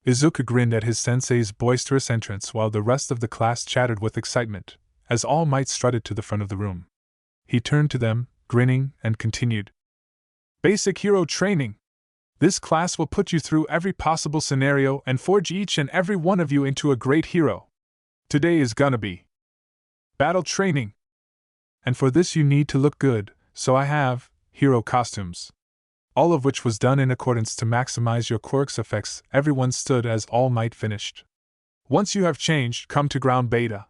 Izuku grinned at his sensei's boisterous entrance while the rest of the class chattered with excitement, as All Might strutted to the front of the room. He turned to them, grinning, and continued. "Basic hero training. This class will put you through every possible scenario and forge each and every one of you into a great hero. Today is gonna be battle training. And for this you need to look good, so I have hero costumes." All of which was done in accordance to maximize your quirk's effects. Everyone stood as All Might finished. "Once you have changed, come to ground beta."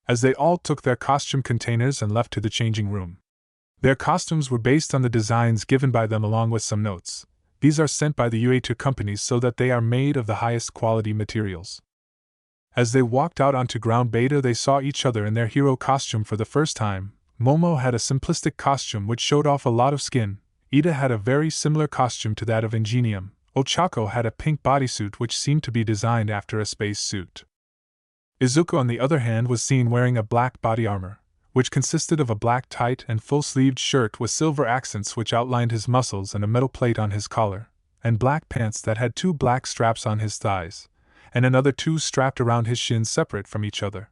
As they all took their costume containers and left to the changing room. Their costumes were based on the designs given by them along with some notes. These are sent by the UA to companies so that they are made of the highest quality materials. As they walked out onto ground beta, they saw each other in their hero costume for the first time. Momo had a simplistic costume which showed off a lot of skin. Ida had a very similar costume to that of Ingenium. Ochako had a pink bodysuit which seemed to be designed after a space suit. Izuku, on the other hand, was seen wearing a black body armor, which consisted of a black tight and full-sleeved shirt with silver accents which outlined his muscles and a metal plate on his collar, and black pants that had 2 black straps on his thighs, and another 2 strapped around his shins separate from each other.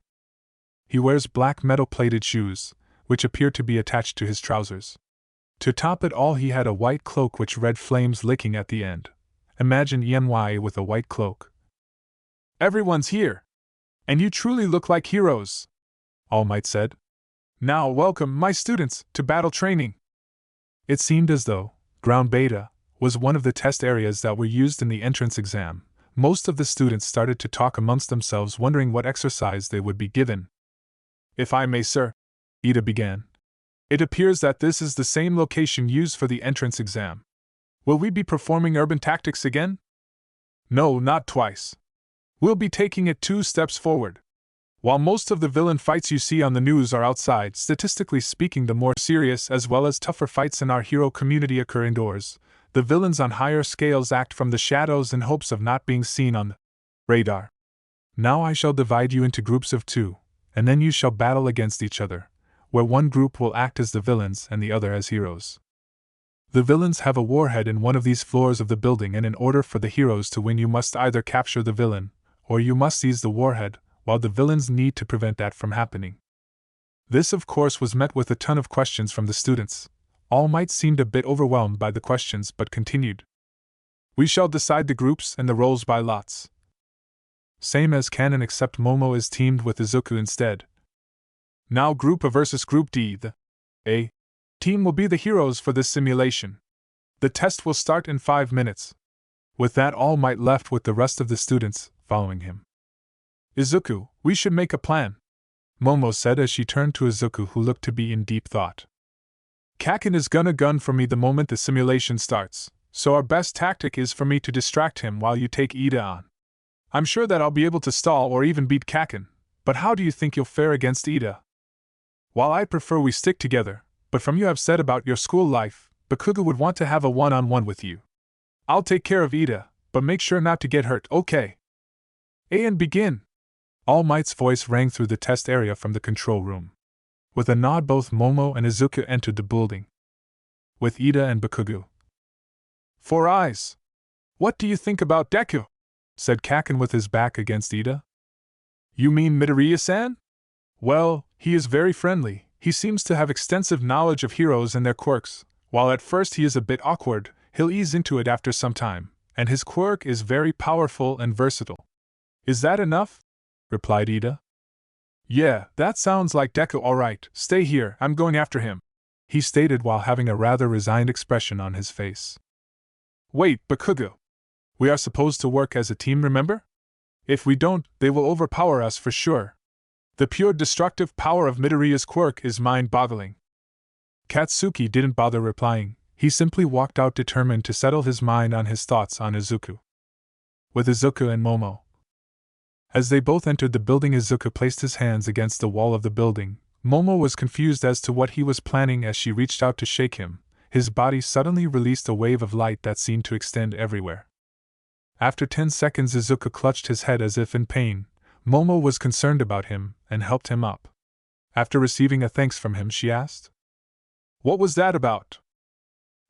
He wears black metal-plated shoes, which appear to be attached to his trousers. To top it all, he had a white cloak which read flames licking at the end. Imagine ENY with a white cloak. "Everyone's here! And you truly look like heroes," All Might said. "Now welcome, my students, to battle training." It seemed as though ground beta was one of the test areas that were used in the entrance exam. Most of the students started to talk amongst themselves, wondering what exercise they would be given. "If I may, sir," Ida began. "It appears that this is the same location used for the entrance exam. Will we be performing urban tactics again?" "No, not twice. We'll be taking it 2 steps forward. While most of the villain fights you see on the news are outside, statistically speaking, the more serious as well as tougher fights in our hero community occur indoors. The villains on higher scales act from the shadows in hopes of not being seen on the radar. Now I shall divide you into groups of 2, and then you shall battle against each other, where one group will act as the villains and the other as heroes. The villains have a warhead in one of these floors of the building, and in order for the heroes to win, you must either capture the villain, or you must seize the warhead, while the villains need to prevent that from happening." This, of course, was met with a ton of questions from the students. All Might seemed a bit overwhelmed by the questions but continued. "We shall decide the groups and the roles by lots. Same as canon, except Momo is teamed with Izuku instead. Now Group A versus Group D. The A team will be the heroes for this simulation. The test will start in 5 minutes. With that, All Might left with the rest of the students, following him. "Izuku, we should make a plan," Momo said as she turned to Izuku, who looked to be in deep thought. "Kaken is gonna gun for me the moment the simulation starts, so our best tactic is for me to distract him while you take Ida on. I'm sure that I'll be able to stall or even beat Kaken, but how do you think you'll fare against Ida? While I prefer we stick together, but from you have said about your school life, Bakugo would want to have a one-on-one with you. I'll take care of Ida, but make sure not to get hurt, okay? And begin." All Might's voice rang through the test area from the control room. With a nod, both Momo and Izuku entered the building. With Ida and Bakugo. "Four Eyes. What do you think about Deku?" said Kaken with his back against Ida. "You mean Midoriya-san? Well, he is very friendly. He seems to have extensive knowledge of heroes and their quirks. While at first he is a bit awkward, he'll ease into it after some time, and his quirk is very powerful and versatile." "Is that enough?" replied Ida. "Yeah, that sounds like Deku. All right, stay here, I'm going after him," he stated while having a rather resigned expression on his face. "Wait, Bakugo. We are supposed to work as a team, remember? If we don't, they will overpower us for sure. The pure destructive power of Midoriya's quirk is mind-boggling." Katsuki didn't bother replying, he simply walked out determined to settle his mind on his thoughts on Izuku. With Izuku and Momo. As they both entered the building, Izuku placed his hands against the wall of the building. Momo was confused as to what he was planning as she reached out to shake him. His body suddenly released a wave of light that seemed to extend everywhere. After 10 seconds, Izuku clutched his head as if in pain. Momo was concerned about him and helped him up. After receiving a thanks from him, she asked, "What was that about?"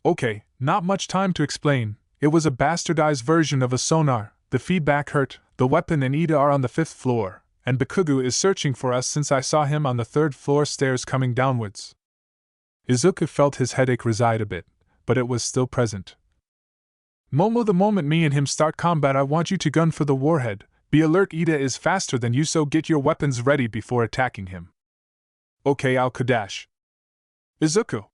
"Okay, not much time to explain. It was a bastardized version of a sonar. The feedback hurt. The weapon and Ida are on the 5th floor, and Bakugo is searching for us since I saw him on the 3rd floor stairs coming downwards." Izuku felt his headache reside a bit, but it was still present. "Momo, the moment me and him start combat, I want you to gun for the warhead. Be alert, Ida is faster than you, so get your weapons ready before attacking him." "Okay, I'll Kadash." "Izuku."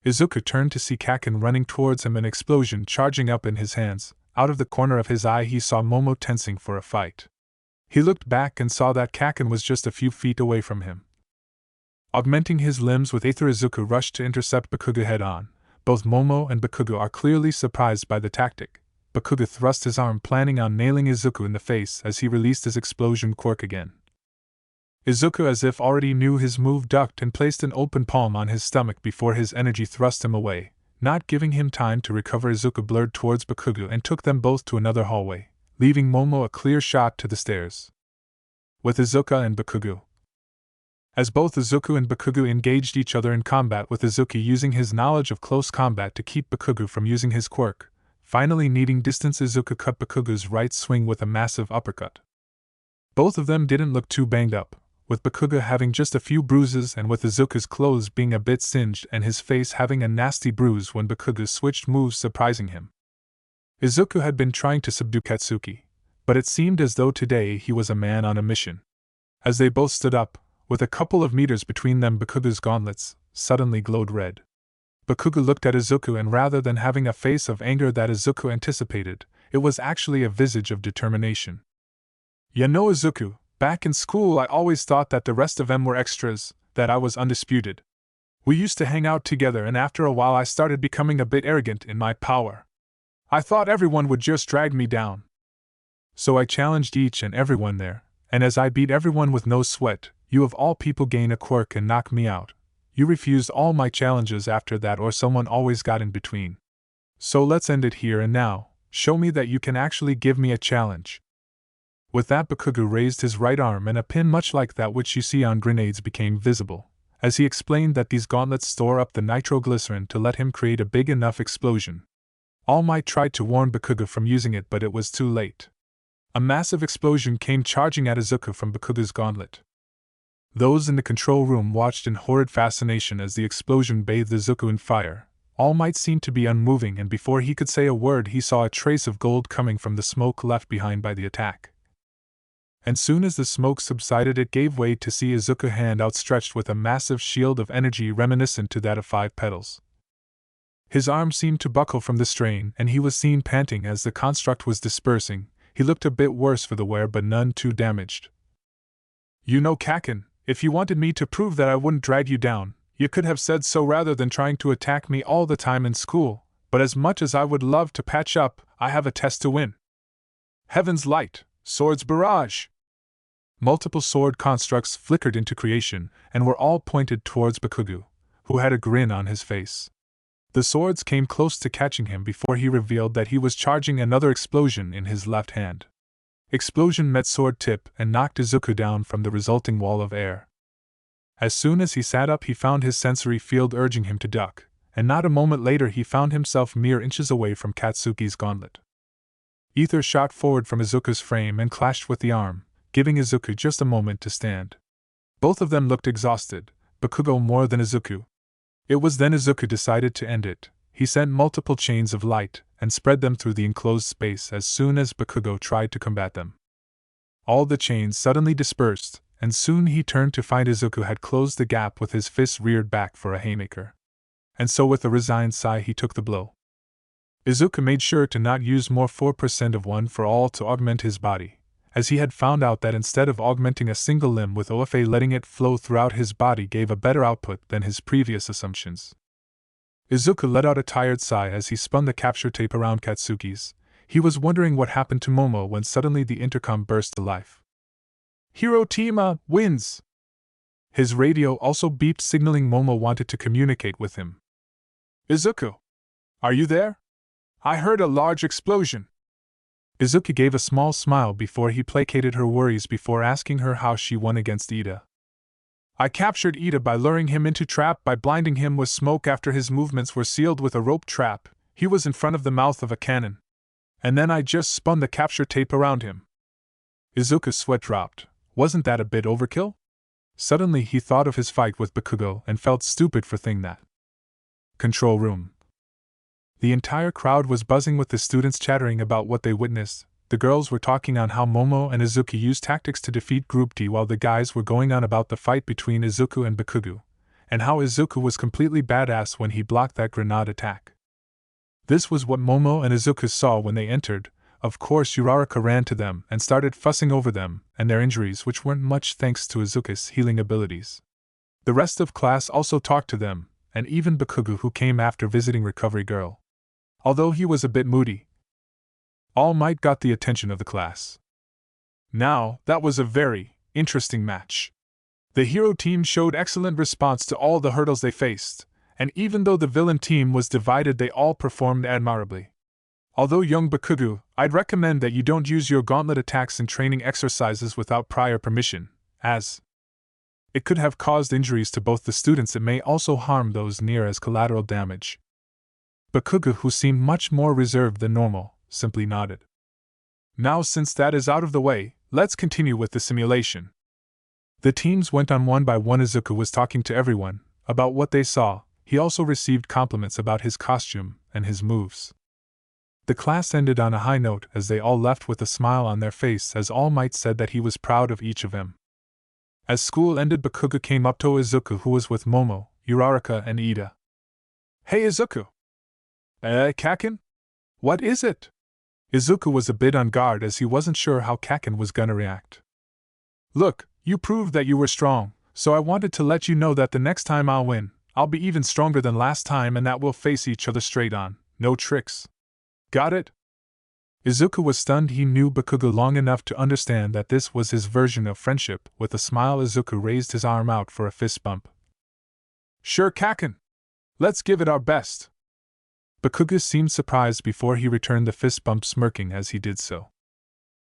Izuku turned to see Kaken running towards him, an explosion charging up in his hands. Out of the corner of his eye he saw Momo tensing for a fight. He looked back and saw that Kaken was just a few feet away from him. Augmenting his limbs with Aether, Izuku rushed to intercept Bakugo head-on. Both Momo and Bakugo are clearly surprised by the tactic. Bakugo thrust his arm, planning on nailing Izuku in the face as he released his explosion quirk again. Izuku, as if already knew his move, ducked and placed an open palm on his stomach before his energy thrust him away. Not giving him time to recover, Izuku blurred towards Bakugo and took them both to another hallway, leaving Momo a clear shot to the stairs. With Izuku and Bakugo. As both Izuku and Bakugo engaged each other in combat, with Izuku using his knowledge of close combat to keep Bakugo from using his quirk, finally needing distance, Izuku cut Bakugo's right swing with a massive uppercut. Both of them didn't look too banged up, with Bakugo having just a few bruises and with Izuku's clothes being a bit singed and his face having a nasty bruise when Bakugo switched moves, surprising him. Izuku had been trying to subdue Katsuki, but it seemed as though today he was a man on a mission. As they both stood up, with a couple of meters between them, Bakugo's gauntlets suddenly glowed red. Bakugo looked at Izuku, and rather than having a face of anger that Izuku anticipated, it was actually a visage of determination. "You know, Izuku, back in school I always thought that the rest of them were extras, that I was undisputed. We used to hang out together, and after a while I started becoming a bit arrogant in my power. I thought everyone would just drag me down. So I challenged each and everyone there, and as I beat everyone with no sweat, you of all people gain a quirk and knock me out. You refused all my challenges after that, or someone always got in between. So let's end it here and now. Show me that you can actually give me a challenge." With that, Bakugo raised his right arm, and a pin much like that which you see on grenades became visible, as he explained that these gauntlets store up the nitroglycerin to let him create a big enough explosion. All Might tried to warn Bakugo from using it, but it was too late. A massive explosion came charging at Izuku from Bakugo's gauntlet. Those in the control room watched in horrid fascination as the explosion bathed Izuku in fire. All Might seemed to be unmoving, and before he could say a word he saw a trace of gold coming from the smoke left behind by the attack. And soon as the smoke subsided, it gave way to see Izuku's hand outstretched with a massive shield of energy reminiscent to that of 5 petals. His arm seemed to buckle from the strain, and he was seen panting as the construct was dispersing. He looked a bit worse for the wear, but none too damaged. "You know, Kaken, if you wanted me to prove that I wouldn't drag you down, you could have said so rather than trying to attack me all the time in school, but as much as I would love to patch up, I have a test to win. Heaven's Light, Sword's Barrage!" Multiple sword constructs flickered into creation, and were all pointed towards Bakugo, who had a grin on his face. The swords came close to catching him before he revealed that he was charging another explosion in his left hand. Explosion met sword tip and knocked Izuku down from the resulting wall of air. As soon as he sat up, he found his sensory field urging him to duck, and not a moment later he found himself mere inches away from Katsuki's gauntlet. Ether shot forward from Izuku's frame and clashed with the arm, giving Izuku just a moment to stand. Both of them looked exhausted, Bakugo more than Izuku. It was then Izuku decided to end it. He sent multiple chains of light and spread them through the enclosed space as soon as Bakugo tried to combat them. All the chains suddenly dispersed, and soon he turned to find Izuku had closed the gap with his fists reared back for a haymaker. And so with a resigned sigh he took the blow. Izuku made sure to not use more 4% of one for all to augment his body, as he had found out that instead of augmenting a single limb with OFA, letting it flow throughout his body gave a better output than his previous assumptions. Izuku let out a tired sigh as he spun the capture tape around Katsuki's. He was wondering what happened to Momo when suddenly the intercom burst to life. "Hirotima wins!" His radio also beeped, signaling Momo wanted to communicate with him. "Izuku, are you there? I heard a large explosion." Izuku gave a small smile before he placated her worries before asking her how she won against Ida. "I captured Ida by luring him into trap by blinding him with smoke after his movements were sealed with a rope trap. He was in front of the mouth of a cannon. And then I just spun the capture tape around him." Izuku's sweat dropped. Wasn't that a bit overkill? Suddenly he thought of his fight with Bakugo and felt stupid for thinking that. Control room. The entire crowd was buzzing with the students chattering about what they witnessed. The girls were talking on how Momo and Izuku used tactics to defeat Group D, while the guys were going on about the fight between Izuku and Bakugo, and how Izuku was completely badass when he blocked that grenade attack. This was what Momo and Izuku saw when they entered. Of course, Uraraka ran to them and started fussing over them and their injuries, which weren't much thanks to Izuku's healing abilities. The rest of class also talked to them, and even Bakugo, who came after visiting Recovery Girl. Although he was a bit moody, All Might got the attention of the class. Now, that was a very interesting match. The hero team showed excellent response to all the hurdles they faced, and even though the villain team was divided, they all performed admirably. Although young Bakugo, I'd recommend that you don't use your gauntlet attacks in training exercises without prior permission, as it could have caused injuries to both the students. It may also harm those near as collateral damage. Bakugo, who seemed much more reserved than normal, simply nodded. Now, since that is out of the way, let's continue with the simulation. The teams went on one by one. Izuku was talking to everyone about what they saw. He also received compliments about his costume and his moves. The class ended on a high note as they all left with a smile on their face, as All Might said that he was proud of each of them. As school ended, Bakugo came up to Izuku, who was with Momo, Uraraka, and Ida. "Hey Izuku." Kaken? What is it?" Izuku was a bit on guard as he wasn't sure how Kaken was gonna react. Look, you proved that you were strong, so I wanted to let you know that the next time I'll win, I'll be even stronger than last time and that we'll face each other straight on, no tricks. Got it? Izuku was stunned. He knew Bakugo long enough to understand that this was his version of friendship. With a smile, Izuku raised his arm out for a fist bump. Sure, Kaken. Let's give it our best. Bakugo seemed surprised before he returned the fist bump, smirking as he did so.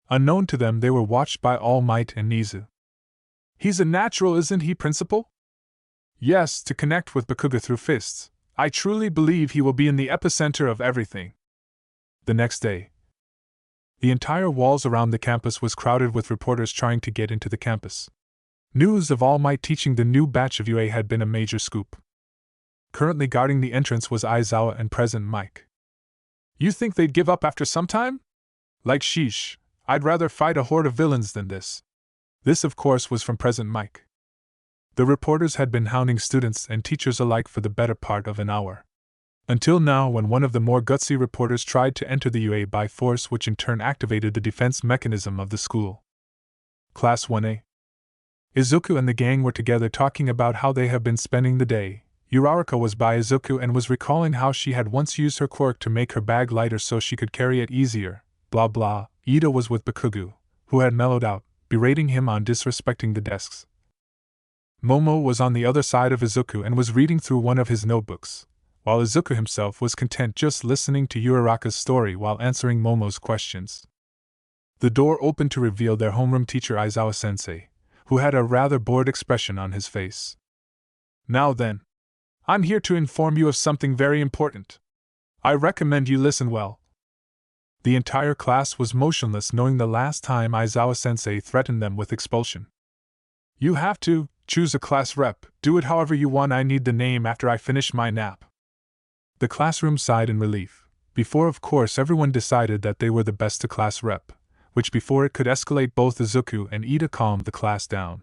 Unknown to them, they were watched by All Might and Nizu. He's a natural, isn't he, Principal? Yes, to connect with Bakugo through fists. I truly believe he will be in the epicenter of everything. The next day, the entire walls around the campus was crowded with reporters trying to get into the campus. News of All Might teaching the new batch of UA had been a major scoop. Currently guarding the entrance was Aizawa and President Mike. You think they'd give up after some time? Like sheesh, I'd rather fight a horde of villains than this. This, of course, was from President Mike. The reporters had been hounding students and teachers alike for the better part of an hour. Until now, when one of the more gutsy reporters tried to enter the UA by force, which in turn activated the defense mechanism of the school. Class 1A. Izuku and the gang were together talking about how they have been spending the day. Uraraka was by Izuku and was recalling how she had once used her quirk to make her bag lighter so she could carry it easier, blah blah. Ida was with Bakugo, who had mellowed out, berating him on disrespecting the desks. Momo was on the other side of Izuku and was reading through one of his notebooks, while Izuku himself was content just listening to Uraraka's story while answering Momo's questions. The door opened to reveal their homeroom teacher Aizawa-sensei, who had a rather bored expression on his face. Now then, I'm here to inform you of something very important. I recommend you listen well. The entire class was motionless, knowing the last time Aizawa-sensei threatened them with expulsion. You have to choose a class rep, do it however you want. I need the name after I finish my nap. The classroom sighed in relief. Before, of course, everyone decided that they were the best to class rep, which before it could escalate, both Izuku and Ida calmed the class down.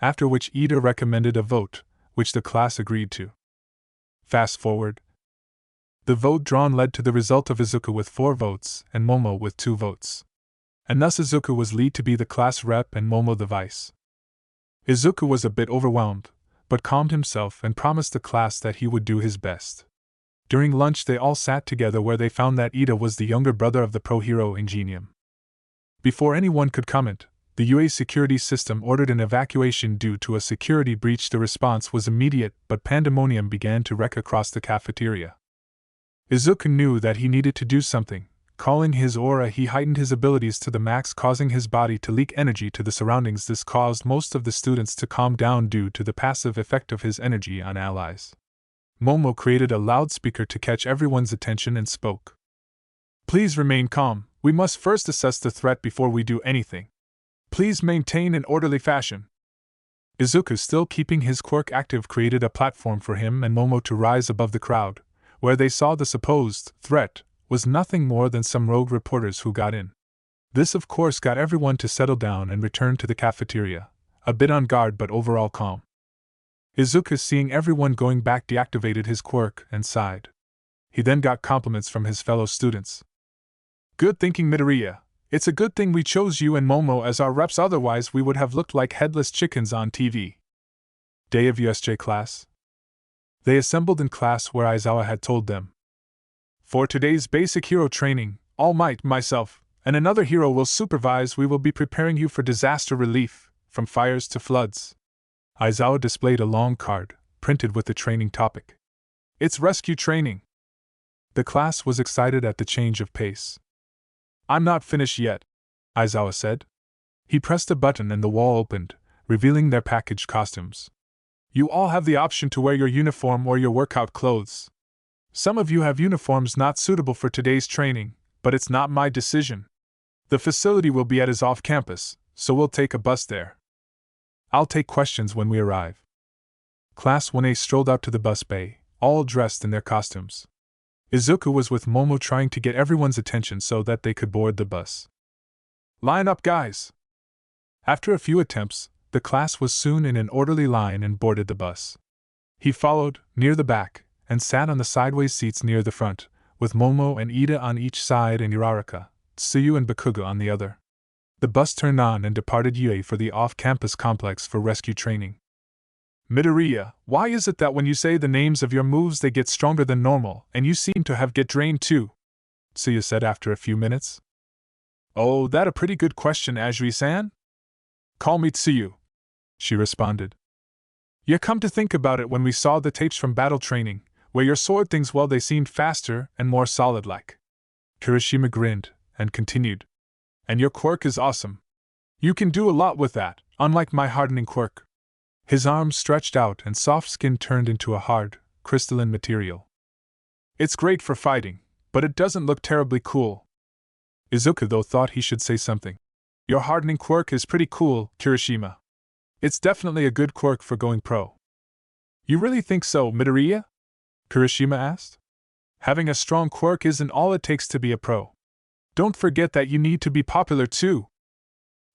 After which Ida recommended a vote, which the class agreed to. Fast forward. The vote drawn led to the result of Izuku with 4 votes and Momo with 2 votes. And thus Izuku was lead to be the class rep and Momo the vice. Izuku was a bit overwhelmed, but calmed himself and promised the class that he would do his best. During lunch they all sat together, where they found that Ida was the younger brother of the pro-hero Ingenium. Before anyone could comment, the UA security system ordered an evacuation due to a security breach. The response was immediate, but pandemonium began to wreak across the cafeteria. Izuku knew that he needed to do something. Calling his aura, he heightened his abilities to the max, causing his body to leak energy to the surroundings. This caused most of the students to calm down due to the passive effect of his energy on allies. Momo created a loudspeaker to catch everyone's attention and spoke. Please remain calm. We must first assess the threat before we do anything. Please maintain an orderly fashion. Izuku, still keeping his quirk active, created a platform for him and Momo to rise above the crowd, where they saw the supposed threat was nothing more than some rogue reporters who got in. This, of course, got everyone to settle down and return to the cafeteria, a bit on guard but overall calm. Izuku, seeing everyone going back, deactivated his quirk and sighed. He then got compliments from his fellow students. Good thinking, Midoriya. It's a good thing we chose you and Momo as our reps, otherwise we would have looked like headless chickens on TV. Day of USJ class. They assembled in class where Aizawa had told them. For today's basic hero training, All Might, myself, and another hero will supervise. We will be preparing you for disaster relief, from fires to floods. Aizawa displayed a long card, printed with the training topic. It's rescue training. The class was excited at the change of pace. I'm not finished yet, Aizawa said. He pressed a button and the wall opened, revealing their packaged costumes. You all have the option to wear your uniform or your workout clothes. Some of you have uniforms not suitable for today's training, but it's not my decision. The facility will be at is off campus, so we'll take a bus there. I'll take questions when we arrive. Class 1A strolled out to the bus bay, all dressed in their costumes. Izuku was with Momo, trying to get everyone's attention so that they could board the bus. Line up, guys! After a few attempts, the class was soon in an orderly line and boarded the bus. He followed, near the back, and sat on the sideways seats near the front, with Momo and Ida on each side and Uraraka, Tsuyu and Bakugo on the other. The bus turned on and departed UA for the off-campus complex for rescue training. Midoriya, why is it that when you say the names of your moves they get stronger than normal, and you seem to have get drained too? Tsuyu said after a few minutes. Oh, that a pretty good question, Ajui-san? Call me Tsuyu, she responded. You come to think about it, when we saw the tapes from battle training, where your sword things, well, they seemed faster and more solid-like. Kirishima grinned and continued. And your quirk is awesome. You can do a lot with that, unlike my hardening quirk. His arms stretched out and soft skin turned into a hard, crystalline material. It's great for fighting, but it doesn't look terribly cool. Izuku, though, thought he should say something. Your hardening quirk is pretty cool, Kirishima. It's definitely a good quirk for going pro. You really think so, Midoriya? Kirishima asked. Having a strong quirk isn't all it takes to be a pro. Don't forget that you need to be popular too.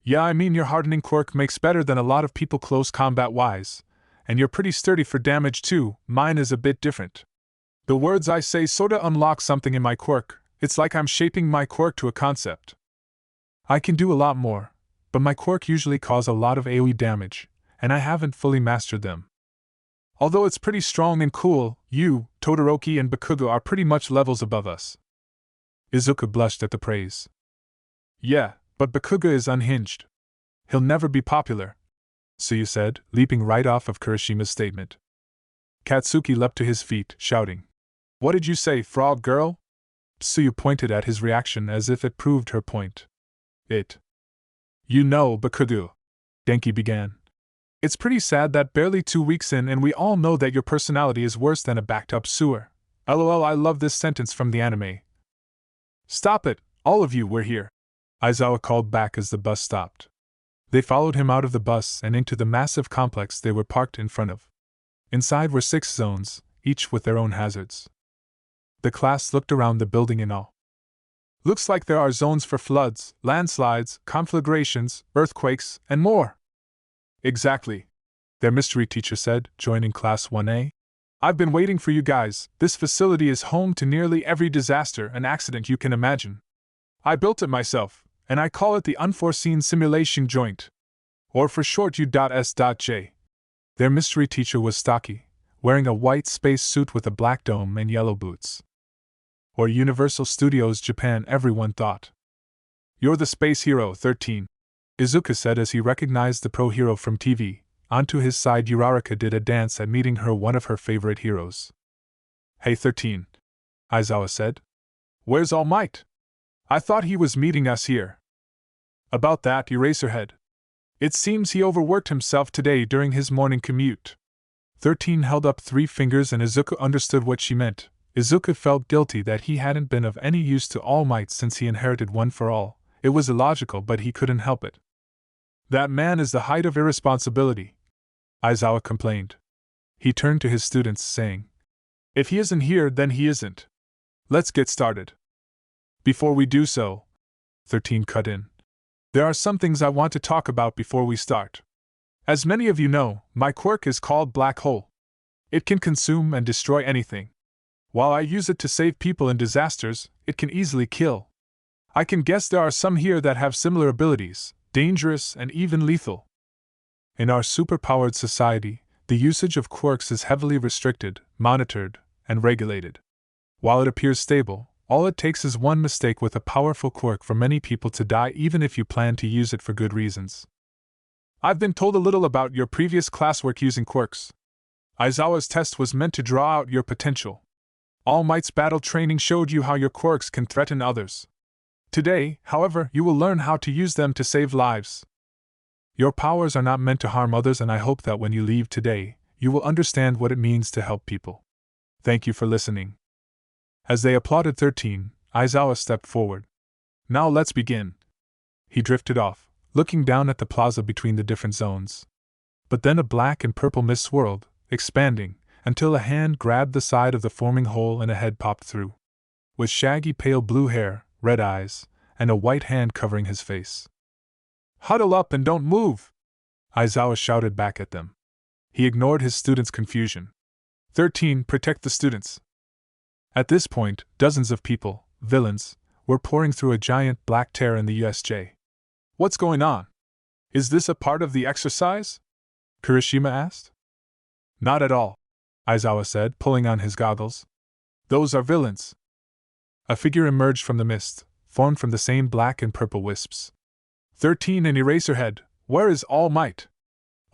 Yeah, I mean, your hardening quirk makes better than a lot of people close combat-wise, and you're pretty sturdy for damage too. Mine is a bit different. The words I say sorta unlock something in my quirk. It's like I'm shaping my quirk to a concept. I can do a lot more, but my quirk usually cause a lot of AoE damage, and I haven't fully mastered them. Although it's pretty strong and cool, you, Todoroki and Bakugo are pretty much levels above us. Izuku blushed at the praise. Yeah, but Bakugo is unhinged. He'll never be popular, Tsuyu said, leaping right off of Kirishima's statement. Katsuki leapt to his feet, shouting. What did you say, frog girl? Tsuyu pointed at his reaction as if it proved her point. You know, Bakugo, Denki began. It's pretty sad that barely 2 weeks in and we all know that your personality is worse than a backed-up sewer. LOL, I love this sentence from the anime. Stop it, all of you, we're here, Aizawa called back as the bus stopped. They followed him out of the bus and into the massive complex they were parked in front of. Inside were 6 zones, each with their own hazards. The class looked around the building in awe. Looks like there are zones for floods, landslides, conflagrations, earthquakes, and more. Exactly, their mystery teacher said, joining Class 1A. I've been waiting for you guys. This facility is home to nearly every disaster and accident you can imagine. I built it myself, and I call it the Unforeseen Simulation Joint. Or for short U.S.J. Their mystery teacher was stocky, wearing a white space suit with a black dome and yellow boots. Or Universal Studios Japan, everyone thought. You're the space hero, 13, Izuku said as he recognized the pro hero from TV. Onto his side, Uraraka did a dance at meeting her, one of her favorite heroes. Hey 13, Aizawa said. Where's All Might? I thought he was meeting us here. About that, Eraserhead. It seems he overworked himself today during his morning commute. 13 held up 3 fingers and Izuku understood what she meant. Izuku felt guilty that he hadn't been of any use to All Might since he inherited One for All. It was illogical, but he couldn't help it. That man is the height of irresponsibility, Aizawa complained. He turned to his students, saying, If he isn't here, then he isn't. Let's get started. Before we do so, 13 cut in. There are some things I want to talk about before we start. As many of you know, my quirk is called Black Hole. It can consume and destroy anything. While I use it to save people in disasters, it can easily kill. I can guess there are some here that have similar abilities, dangerous and even lethal. In our superpowered society, the usage of quirks is heavily restricted, monitored, and regulated. While it appears stable, all it takes is one mistake with a powerful quirk for many people to die, even if you plan to use it for good reasons. I've been told a little about your previous classwork using quirks. Aizawa's test was meant to draw out your potential. All Might's battle training showed you how your quirks can threaten others. Today, however, you will learn how to use them to save lives. Your powers are not meant to harm others, and I hope that when you leave today, you will understand what it means to help people. Thank you for listening. As they applauded 13, Aizawa stepped forward. Now let's begin. He drifted off, looking down at the plaza between the different zones. But then a black and purple mist swirled, expanding, until a hand grabbed the side of the forming hole and a head popped through. With shaggy pale blue hair, red eyes, and a white hand covering his face. Huddle up and don't move! Aizawa shouted back at them. He ignored his students' confusion. 13, protect the students. At this point, dozens of people, villains, We're pouring through a giant black tear in the USJ. What's going on? Is this a part of the exercise? Kirishima asked. Not at all, Aizawa said, pulling on his goggles. Those are villains. A figure emerged from the mist, formed from the same black and purple wisps. 13 and Eraserhead, where is All Might?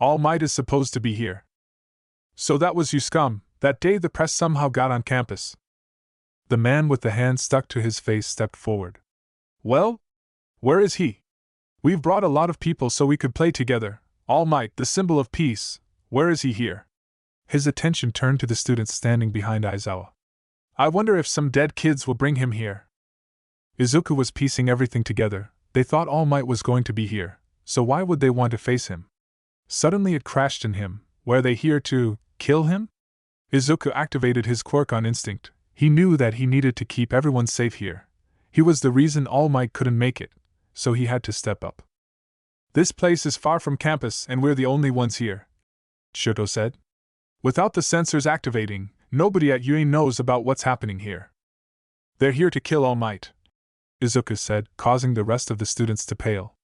All Might is supposed to be here. So that was you scum. That day the press somehow got on campus. The man with the hand stuck to his face stepped forward. Well? Where is he? We've brought a lot of people so we could play together. All Might, the symbol of peace. Where is he here? His attention turned to the students standing behind Aizawa. I wonder if some dead kids will bring him here. Izuku was piecing everything together. They thought All Might was going to be here, so why would they want to face him? Suddenly it crashed in him. Were they here to kill him? Izuku activated his quirk on instinct. He knew that he needed to keep everyone safe here. He was the reason All Might couldn't make it, so he had to step up. This place is far from campus and we're the only ones here, Shoto said. Without the sensors activating, nobody at UA knows about what's happening here. They're here to kill All Might, Izuku said, causing the rest of the students to pale.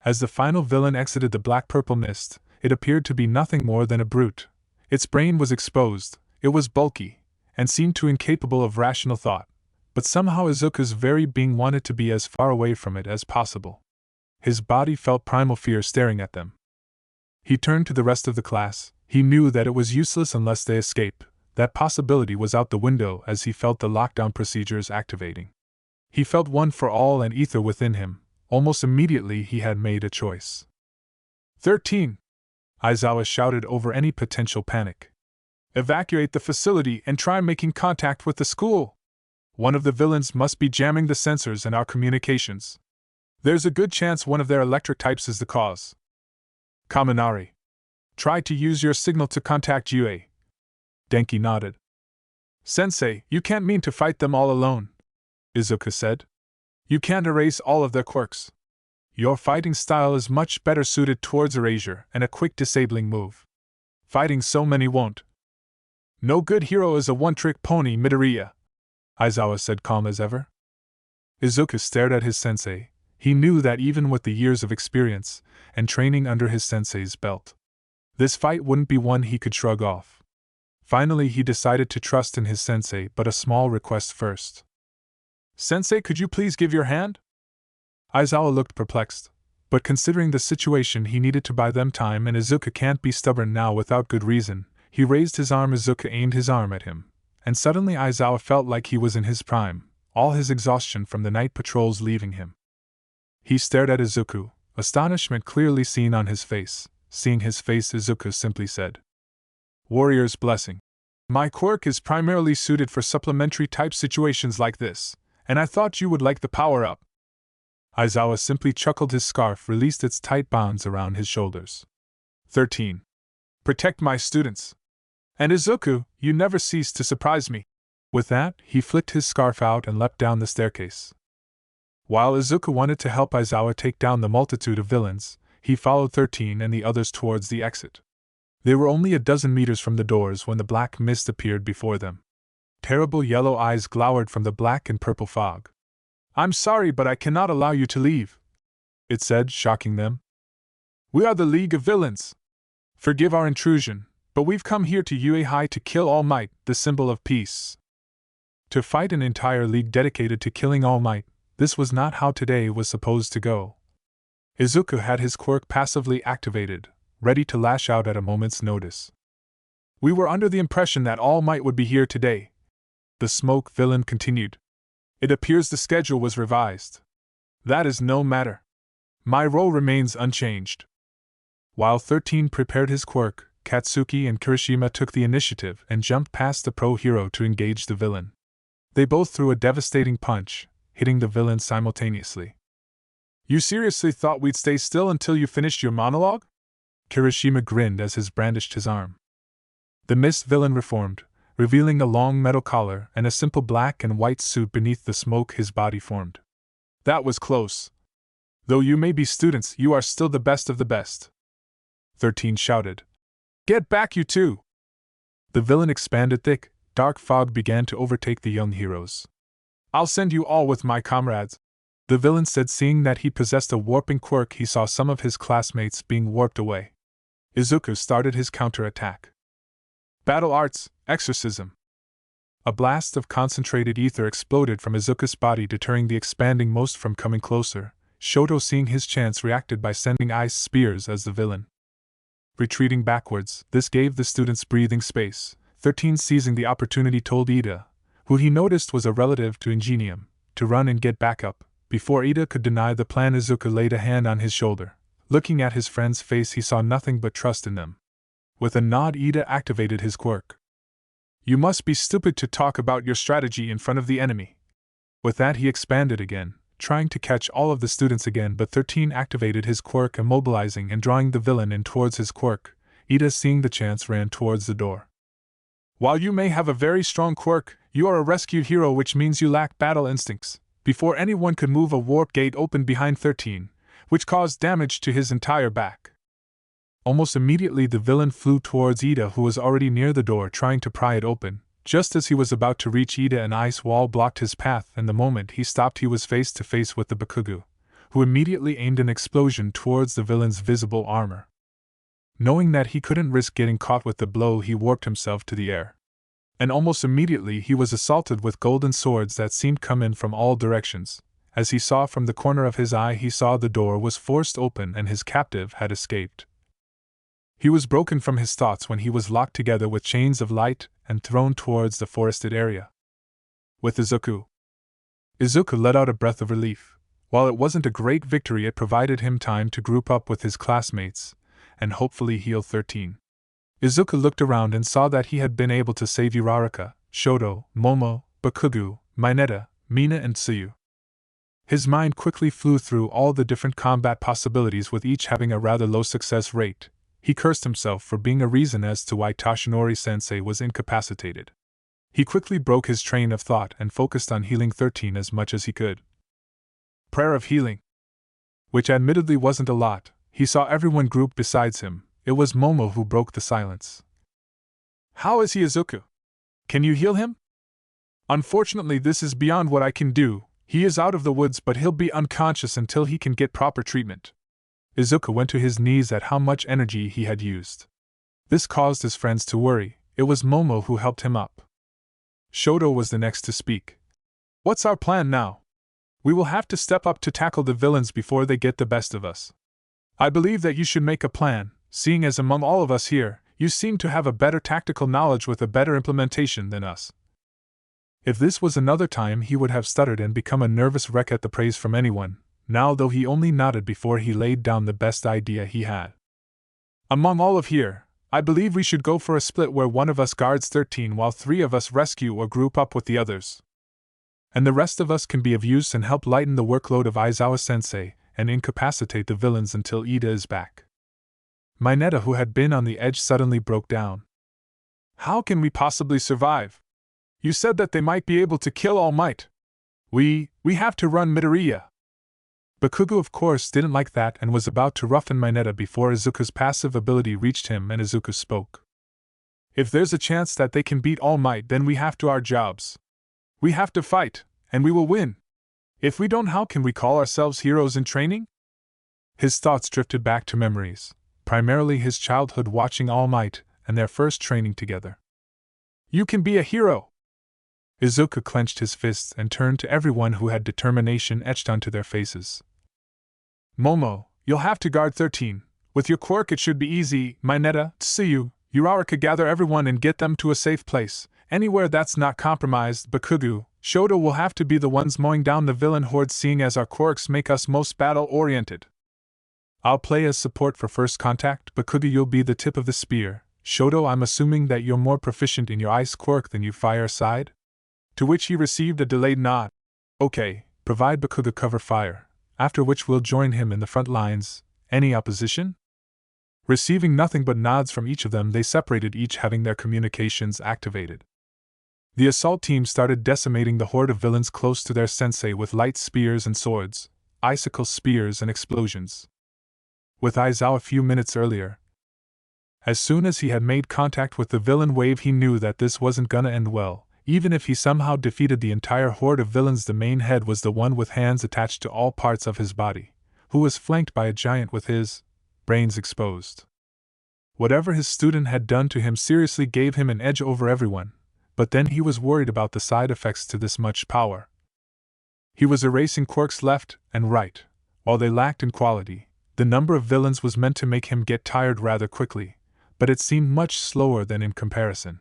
As the final villain exited the black-purple mist, it appeared to be nothing more than a brute. Its brain was exposed, it was bulky, and seemed too incapable of rational thought, but somehow Izuku's very being wanted to be as far away from it as possible. His body felt primal fear staring at them. He turned to the rest of the class. He knew that it was useless unless they escape. That possibility was out the window as he felt the lockdown procedures activating. He felt one for all and ether within him. Almost immediately he had made a choice. 13. Aizawa shouted over any potential panic. Evacuate the facility and try making contact with the school. One of the villains must be jamming the sensors in our communications. There's a good chance one of their electric types is the cause. Kaminari. Try to use your signal to contact UA. Denki nodded. Sensei, you can't mean to fight them all alone, Izuku said. You can't erase all of their quirks. Your fighting style is much better suited towards erasure and a quick disabling move. Fighting so many won't. No good hero is a one-trick pony, Midoriya, Aizawa said, calm as ever. Izuku stared at his sensei. He knew that even with the years of experience and training under his sensei's belt, this fight wouldn't be one he could shrug off. Finally, he decided to trust in his sensei, but a small request first. Sensei, could you please give your hand? Aizawa looked perplexed, but considering the situation, he needed to buy them time, and Izuku can't be stubborn now without good reason. He raised his arm. Izuku aimed his arm at him, and suddenly Aizawa felt like he was in his prime, all his exhaustion from the night patrols leaving him. He stared at Izuku, astonishment clearly seen on his face. Seeing his face, Izuku simply said, Warrior's Blessing. My quirk is primarily suited for supplementary type situations like this, and I thought you would like the power-up. Aizawa simply chuckled. His scarf released its tight bonds around his shoulders. 13. Protect my students. And Izuku, you never cease to surprise me. With that, he flicked his scarf out and leapt down the staircase. While Izuku wanted to help Aizawa take down the multitude of villains, he followed 13 and the others towards the exit. They were only a dozen meters from the doors when the black mist appeared before them. Terrible yellow eyes glowered from the black and purple fog. I'm sorry, but I cannot allow you to leave, it said, shocking them. We are the League of Villains. Forgive our intrusion, but we've come here to UA High to kill All Might, the symbol of peace. To fight an entire league dedicated to killing All Might, this was not how today was supposed to go. Izuku had his quirk passively activated, ready to lash out at a moment's notice. We were under the impression that All Might would be here today, the smoke villain continued. It appears the schedule was revised. That is no matter. My role remains unchanged. While 13 prepared his quirk, Katsuki and Kirishima took the initiative and jumped past the pro-hero to engage the villain. They both threw a devastating punch, hitting the villain simultaneously. You seriously thought we'd stay still until you finished your monologue? Kirishima grinned as he brandished his arm. The mist villain reformed, revealing a long metal collar and a simple black and white suit beneath the smoke his body formed. That was close. Though you may be students, you are still the best of the best. 13 shouted. Get back, you two! The villain expanded. Thick, dark fog began to overtake the young heroes. I'll send you all with my comrades, the villain said, seeing that he possessed a warping quirk. He saw some of his classmates being warped away. Izuku started his counterattack. Battle Arts, Exorcism. A blast of concentrated ether exploded from Izuku's body, deterring the expanding most from coming closer. Shoto, seeing his chance, reacted by sending ice spears as the villain. Retreating backwards, this gave the students breathing space. 13, seizing the opportunity, told Ida, who he noticed was a relative to Ingenium, to run and get back up. Before Ida could deny the plan, Izuku laid a hand on his shoulder. Looking at his friend's face, he saw nothing but trust in them. With a nod, Ida activated his quirk. You must be stupid to talk about your strategy in front of the enemy. With that, he expanded again, trying to catch all of the students again, but 13 activated his quirk, immobilizing and drawing the villain in towards his quirk. Ida, seeing the chance, ran towards the door. While you may have a very strong quirk, you are a rescued hero, which means you lack battle instincts. Before anyone could move, a warp gate opened behind 13, which caused damage to his entire back. Almost immediately, the villain flew towards Ida, who was already near the door, trying to pry it open. Just as he was about to reach Ida, an ice wall blocked his path, and the moment he stopped, he was face to face with the Bakugo, who immediately aimed an explosion towards the villain's visible armor. Knowing that he couldn't risk getting caught with the blow, he warped himself to the air. And almost immediately he was assaulted with golden swords that seemed come in from all directions. As he saw from the corner of his eye, he saw the door was forced open and his captive had escaped. He was broken from his thoughts when he was locked together with chains of light and thrown towards the forested area. With Izuku let out a breath of relief. While it wasn't a great victory, it provided him time to group up with his classmates and hopefully heal 13. Izuku looked around and saw that he had been able to save Uraraka, Shoto, Momo, Bakugo, Mineta, Mina and Tsuyu. His mind quickly flew through all the different combat possibilities, with each having a rather low success rate. He cursed himself for being a reason as to why Toshinori-sensei was incapacitated. He quickly broke his train of thought and focused on healing 13 as much as he could. Prayer of healing. Which admittedly wasn't a lot. He saw everyone grouped besides him. It was Momo who broke the silence. How is he, Izuku? Can you heal him? Unfortunately, this is beyond what I can do. He is out of the woods, but he'll be unconscious until he can get proper treatment. Izuku went to his knees at how much energy he had used. This caused his friends to worry. It was Momo who helped him up. Shoto was the next to speak. What's our plan now? We will have to step up to tackle the villains before they get the best of us. I believe that you should make a plan, seeing as among all of us here, you seem to have a better tactical knowledge with a better implementation than us. If this was another time, he would have stuttered and become a nervous wreck at the praise from anyone. Now, though, he only nodded before he laid down the best idea he had. Among all of here, I believe we should go for a split where one of us guards 13 while 3 of us rescue or group up with the others. And the rest of us can be of use and help lighten the workload of Aizawa-sensei and incapacitate the villains until Ida is back. Mineta, who had been on the edge, suddenly broke down. How can we possibly survive? You said that they might be able to kill All Might. We have to run Midoriya. Bakugo, of course, didn't like that and was about to roughen Mineta before Izuku's passive ability reached him, and Izuku spoke. If there's a chance that they can beat All Might, then we have to our jobs. We have to fight, and we will win. If we don't, how can we call ourselves heroes in training? His thoughts drifted back to memories, primarily his childhood watching All Might and their first training together. You can be a hero! Izuku clenched his fists and turned to everyone who had determination etched onto their faces. Momo, you'll have to guard 13. With your quirk it should be easy. Mineta, Tsuyu, Uraraka, gather everyone and get them to a safe place, anywhere that's not compromised. Bakugo, Shoto will have to be the ones mowing down the villain horde, seeing as our quirks make us most battle-oriented. I'll play as support for first contact. Bakugo, you'll be the tip of the spear. Shoto, I'm assuming that you're more proficient in your ice quirk than you fire side? To which he received a delayed nod. Okay, provide Bakugo cover fire, after which we'll join him in the front lines. Any opposition? Receiving nothing but nods from each of them, they separated, each having their communications activated. The assault team started decimating the horde of villains close to their sensei with light spears and swords, icicle spears and explosions. With Aizawa a few minutes earlier, as soon as he had made contact with the villain wave, he knew that this wasn't gonna end well. Even if he somehow defeated the entire horde of villains, the main head was the one with hands attached to all parts of his body, who was flanked by a giant with his brains exposed. Whatever his student had done to him seriously gave him an edge over everyone, but then he was worried about the side effects to this much power. He was erasing quirks left and right. While they lacked in quality, the number of villains was meant to make him get tired rather quickly, but it seemed much slower than in comparison.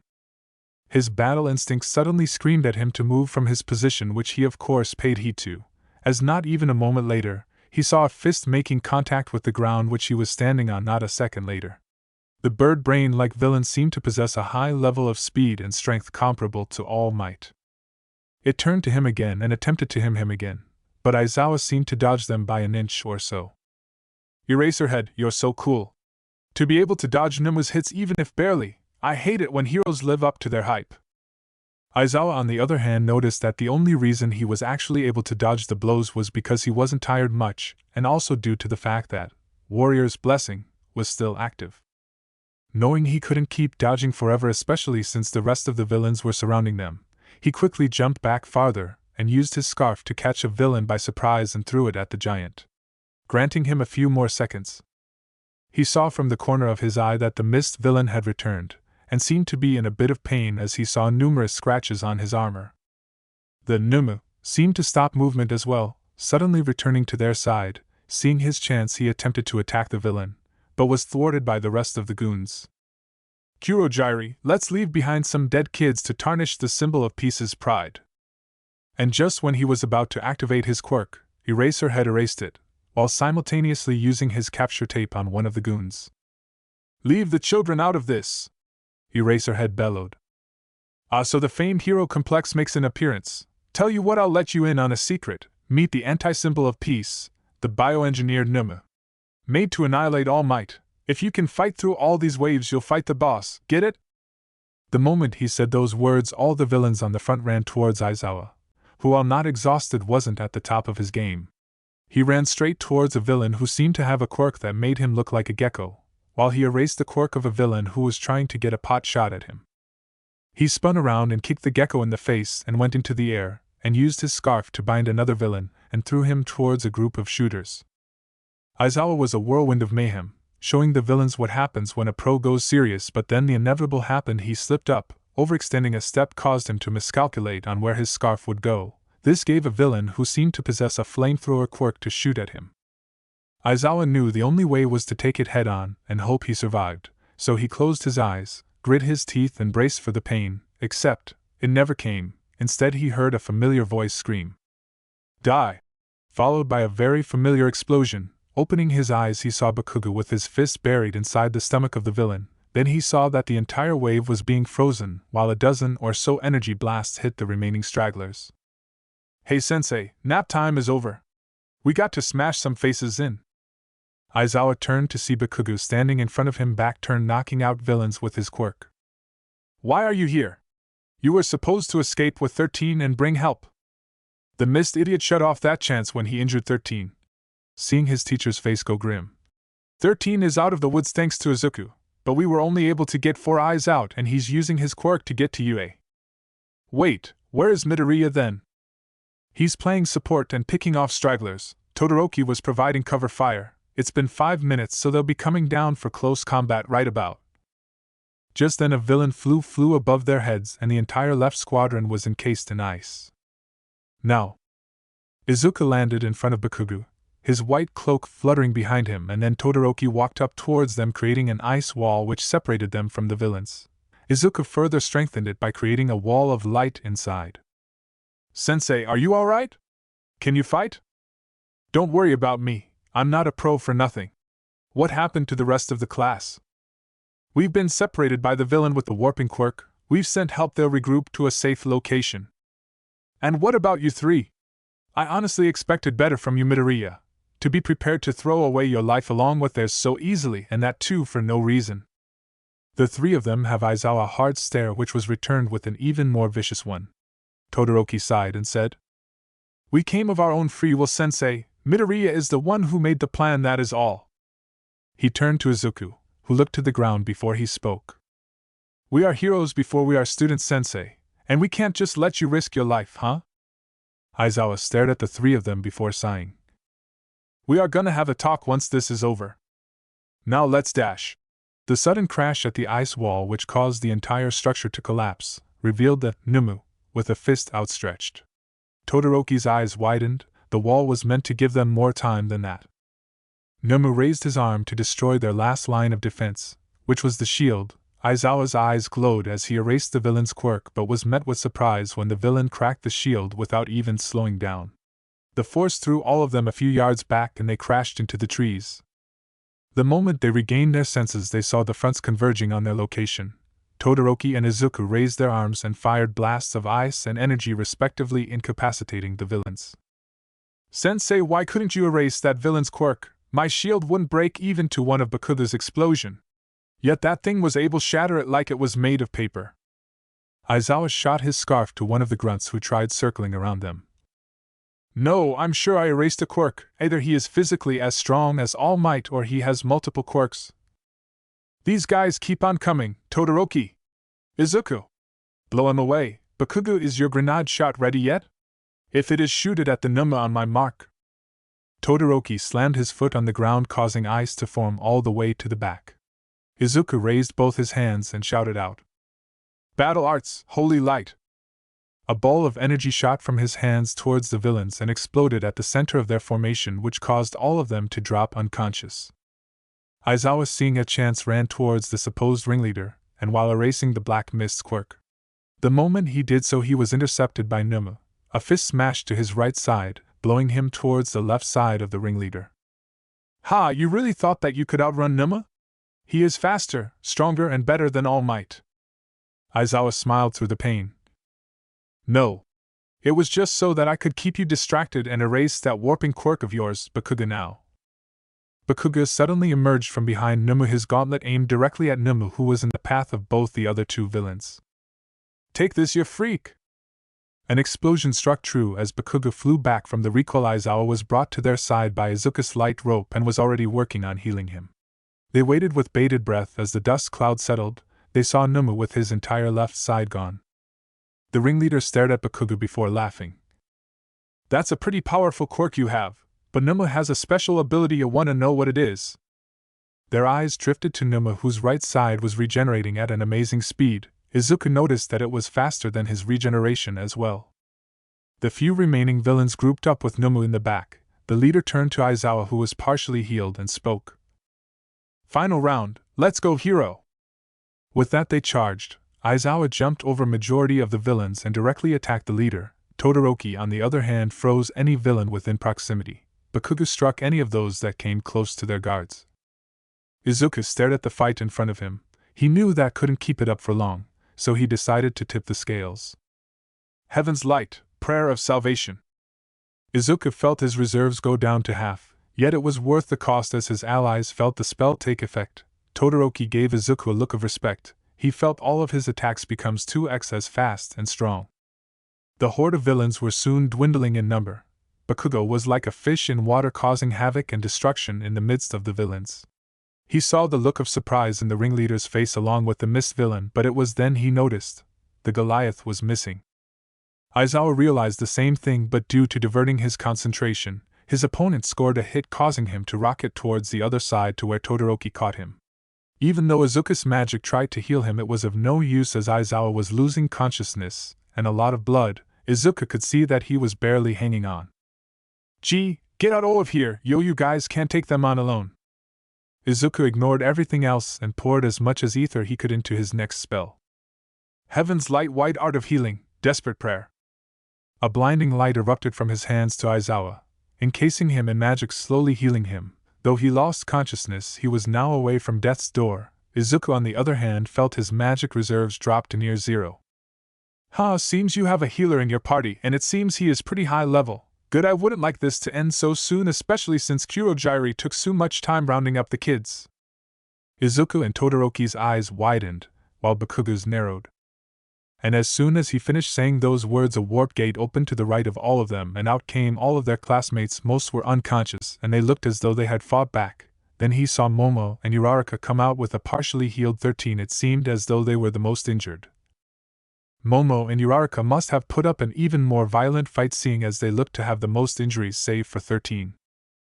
His battle instinct suddenly screamed at him to move from his position, which he of course paid heed to, as not even a moment later, he saw a fist making contact with the ground which he was standing on not a second later. The bird brain-like villain seemed to possess a high level of speed and strength comparable to All Might. It turned to him again and attempted to him again, but Aizawa seemed to dodge them by an inch or so. Eraserhead, you're so cool. To be able to dodge Nimu's hits even if barely, I hate it when heroes live up to their hype. Aizawa on the other hand noticed that the only reason he was actually able to dodge the blows was because he wasn't tired much, and also due to the fact that Warrior's Blessing was still active. Knowing he couldn't keep dodging forever, especially since the rest of the villains were surrounding them, he quickly jumped back farther and used his scarf to catch a villain by surprise and threw it at the giant, granting him a few more seconds. He saw from the corner of his eye that the mist villain had returned, and seemed to be in a bit of pain as he saw numerous scratches on his armor. The Numu seemed to stop movement as well, suddenly returning to their side. Seeing his chance, he attempted to attack the villain, but was thwarted by the rest of the goons. Kurogyri, let's leave behind some dead kids to tarnish the symbol of peace's pride. And just when he was about to activate his quirk, Eraserhead erased it, while simultaneously using his capture tape on one of the goons. Leave the children out of this! Eraserhead bellowed. So the famed hero complex makes an appearance. Tell you what, I'll let you in on a secret. Meet the anti-symbol of peace, the bioengineered Numu. Made to annihilate All Might. If you can fight through all these waves, you'll fight the boss, get it? The moment he said those words, all the villains on the front ran towards Aizawa, who, while not exhausted, wasn't at the top of his game. He ran straight towards a villain who seemed to have a quirk that made him look like a gecko, while he erased the quirk of a villain who was trying to get a pot shot at him. He spun around and kicked the gecko in the face and went into the air, and used his scarf to bind another villain and threw him towards a group of shooters. Aizawa was a whirlwind of mayhem, showing the villains what happens when a pro goes serious, but then the inevitable happened. He slipped up, overextending a step caused him to miscalculate on where his scarf would go. This gave a villain who seemed to possess a flamethrower quirk to shoot at him. Aizawa knew the only way was to take it head on and hope he survived, so he closed his eyes, grit his teeth and braced for the pain, except it never came. Instead he heard a familiar voice scream, "Die!" followed by a very familiar explosion. Opening his eyes, he saw Bakugo with his fist buried inside the stomach of the villain. Then he saw that the entire wave was being frozen, while a dozen or so energy blasts hit the remaining stragglers. "Hey sensei, nap time is over. We got to smash some faces in." Aizawa turned to see Bakugo standing in front of him, back turned, knocking out villains with his quirk. "Why are you here? You were supposed to escape with 13 and bring help." The mist idiot shut off that chance when he injured 13. Seeing his teacher's face go grim. 13 is out of the woods thanks to Izuku, but we were only able to get 4 eyes out and he's using his quirk to get to UA. Wait, where is Midoriya then? He's playing support and picking off stragglers. Todoroki was providing cover fire. It's been 5 minutes, so they'll be coming down for close combat right about. Just then a villain flew above their heads and the entire left squadron was encased in ice. Now, Izuku landed in front of Bakugo, his white cloak fluttering behind him, and then Todoroki walked up towards them, creating an ice wall which separated them from the villains. Izuku further strengthened it by creating a wall of light inside. "Sensei, are you alright? Can you fight?" "Don't worry about me, I'm not a pro for nothing. What happened to the rest of the class?" "We've been separated by the villain with the warping quirk. We've sent help, they'll regroup to a safe location." "And what about you 3? I honestly expected better from you, Midoriya. To be prepared to throw away your life along with theirs so easily, and that too for no reason." The 3 of them have Aizawa a hard stare, which was returned with an even more vicious one. Todoroki sighed and said, "We came of our own free will, sensei. Midoriya is the one who made the plan, that is all." He turned to Izuku, who looked to the ground before he spoke. "We are heroes before we are students, sensei, And we can't just let you risk your life, huh? Aizawa stared at the three of them before sighing. We are gonna have a talk once this is over. Now let's dash. The sudden crash at the ice wall, which caused the entire structure to collapse, revealed the Numu, with a fist outstretched. Todoroki's eyes widened. The wall was meant to give them more time than that. Numu raised his arm to destroy their last line of defense, which was the shield. Aizawa's eyes glowed as he erased the villain's quirk, but was met with surprise when the villain cracked the shield without even slowing down. The force threw all of them a few yards back and they crashed into the trees. The moment they regained their senses, they saw the fronts converging on their location. Todoroki and Izuku raised their arms and fired blasts of ice and energy, respectively, incapacitating the villains. Sensei, why couldn't you erase that villain's quirk? My shield wouldn't break even to one of Bakuga's explosion. Yet that thing was able to shatter it like it was made of paper. Aizawa shot his scarf to one of the grunts who tried circling around them. No, I'm sure I erased a quirk. Either he is physically as strong as All Might or he has multiple quirks. These guys keep on coming. Todoroki! Izuku! Blow him away. Bakuga, is your grenade shot ready yet? If it is, shoot it at the Numa on my mark. Todoroki slammed his foot on the ground, causing ice to form all the way to the back. Izuku raised both his hands and shouted out, Battle Arts, Holy Light! A ball of energy shot from his hands towards the villains and exploded at the center of their formation, which caused all of them to drop unconscious. Aizawa, seeing a chance, ran towards the supposed ringleader, and while erasing the black mist quirk. The moment he did so, he was intercepted by Numa. A fist smashed to his right side, blowing him towards the left side of the ringleader. Ha! You really thought that you could outrun Numa? He is faster, stronger, and better than All Might. Aizawa smiled through the pain. No. It was just so that I could keep you distracted and erase that warping quirk of yours, Bakuga. Now. Bakuga suddenly emerged from behind Numa, his gauntlet aimed directly at Numa, who was in the path of both the other two villains. Take this, you freak! An explosion struck true as Bakuga flew back from the recoil. Aizawa was brought to their side by Izuku's light rope and was already working on healing him. They waited with bated breath as the dust cloud settled. They saw Numa with his entire left side gone. The ringleader stared at Bakuga before laughing. That's a pretty powerful quirk you have, but Numa has a special ability. You want to know what it is? Their eyes drifted to Numa, whose right side was regenerating at an amazing speed. Izuku noticed that it was faster than his regeneration as well. The few remaining villains grouped up with Numa in the back. The leader turned to Aizawa, who was partially healed, and spoke. Final round, let's go, hero! With that they charged. Aizawa jumped over majority of the villains and directly attacked the leader. Todoroki, on the other hand, froze any villain within proximity. Bakuga struck any of those that came close to their guards. Izuku stared at the fight in front of him. He knew that couldn't keep it up for long, so he decided to tip the scales. Heaven's light, prayer of salvation. Izuku felt his reserves go down to half, yet it was worth the cost as his allies felt the spell take effect. Todoroki gave Izuku a look of respect. He felt all of his attacks becomes 2x as fast and strong. The horde of villains were soon dwindling in number. Bakuga was like a fish in water, causing havoc and destruction in the midst of the villains. He saw the look of surprise in the ringleader's face along with the missed villain, but it was then he noticed the Goliath was missing. Aizawa realized the same thing, but due to diverting his concentration, his opponent scored a hit, causing him to rocket towards the other side to where Todoroki caught him. Even though Izuku's magic tried to heal him, it was of no use as Aizawa was losing consciousness and a lot of blood. Izuku could see that he was barely hanging on. Gee, get out of here, yo, you guys can't take them on alone. Izuku ignored everything else and poured as much as ether he could into his next spell. Heaven's light, white art of healing, desperate prayer. A blinding light erupted from his hands to Aizawa, encasing him in magic, slowly healing him. Though he lost consciousness, he was now away from death's door. Izuku, on the other hand, felt his magic reserves drop to near zero. Seems you have a healer in your party, and it seems he is pretty high level. Good, I wouldn't like this to end so soon, especially since Kurogiri took so much time rounding up the kids. Izuku and Todoroki's eyes widened, while Bakuga's narrowed. And as soon as he finished saying those words, a warp gate opened to the right of all of them, and out came all of their classmates. Most were unconscious, and they looked as though they had fought back. Then he saw Momo and Uraraka come out with a partially healed 13. It seemed as though they were the most injured. Momo and Uraraka must have put up an even more violent fight, seeing as they looked to have the most injuries save for 13.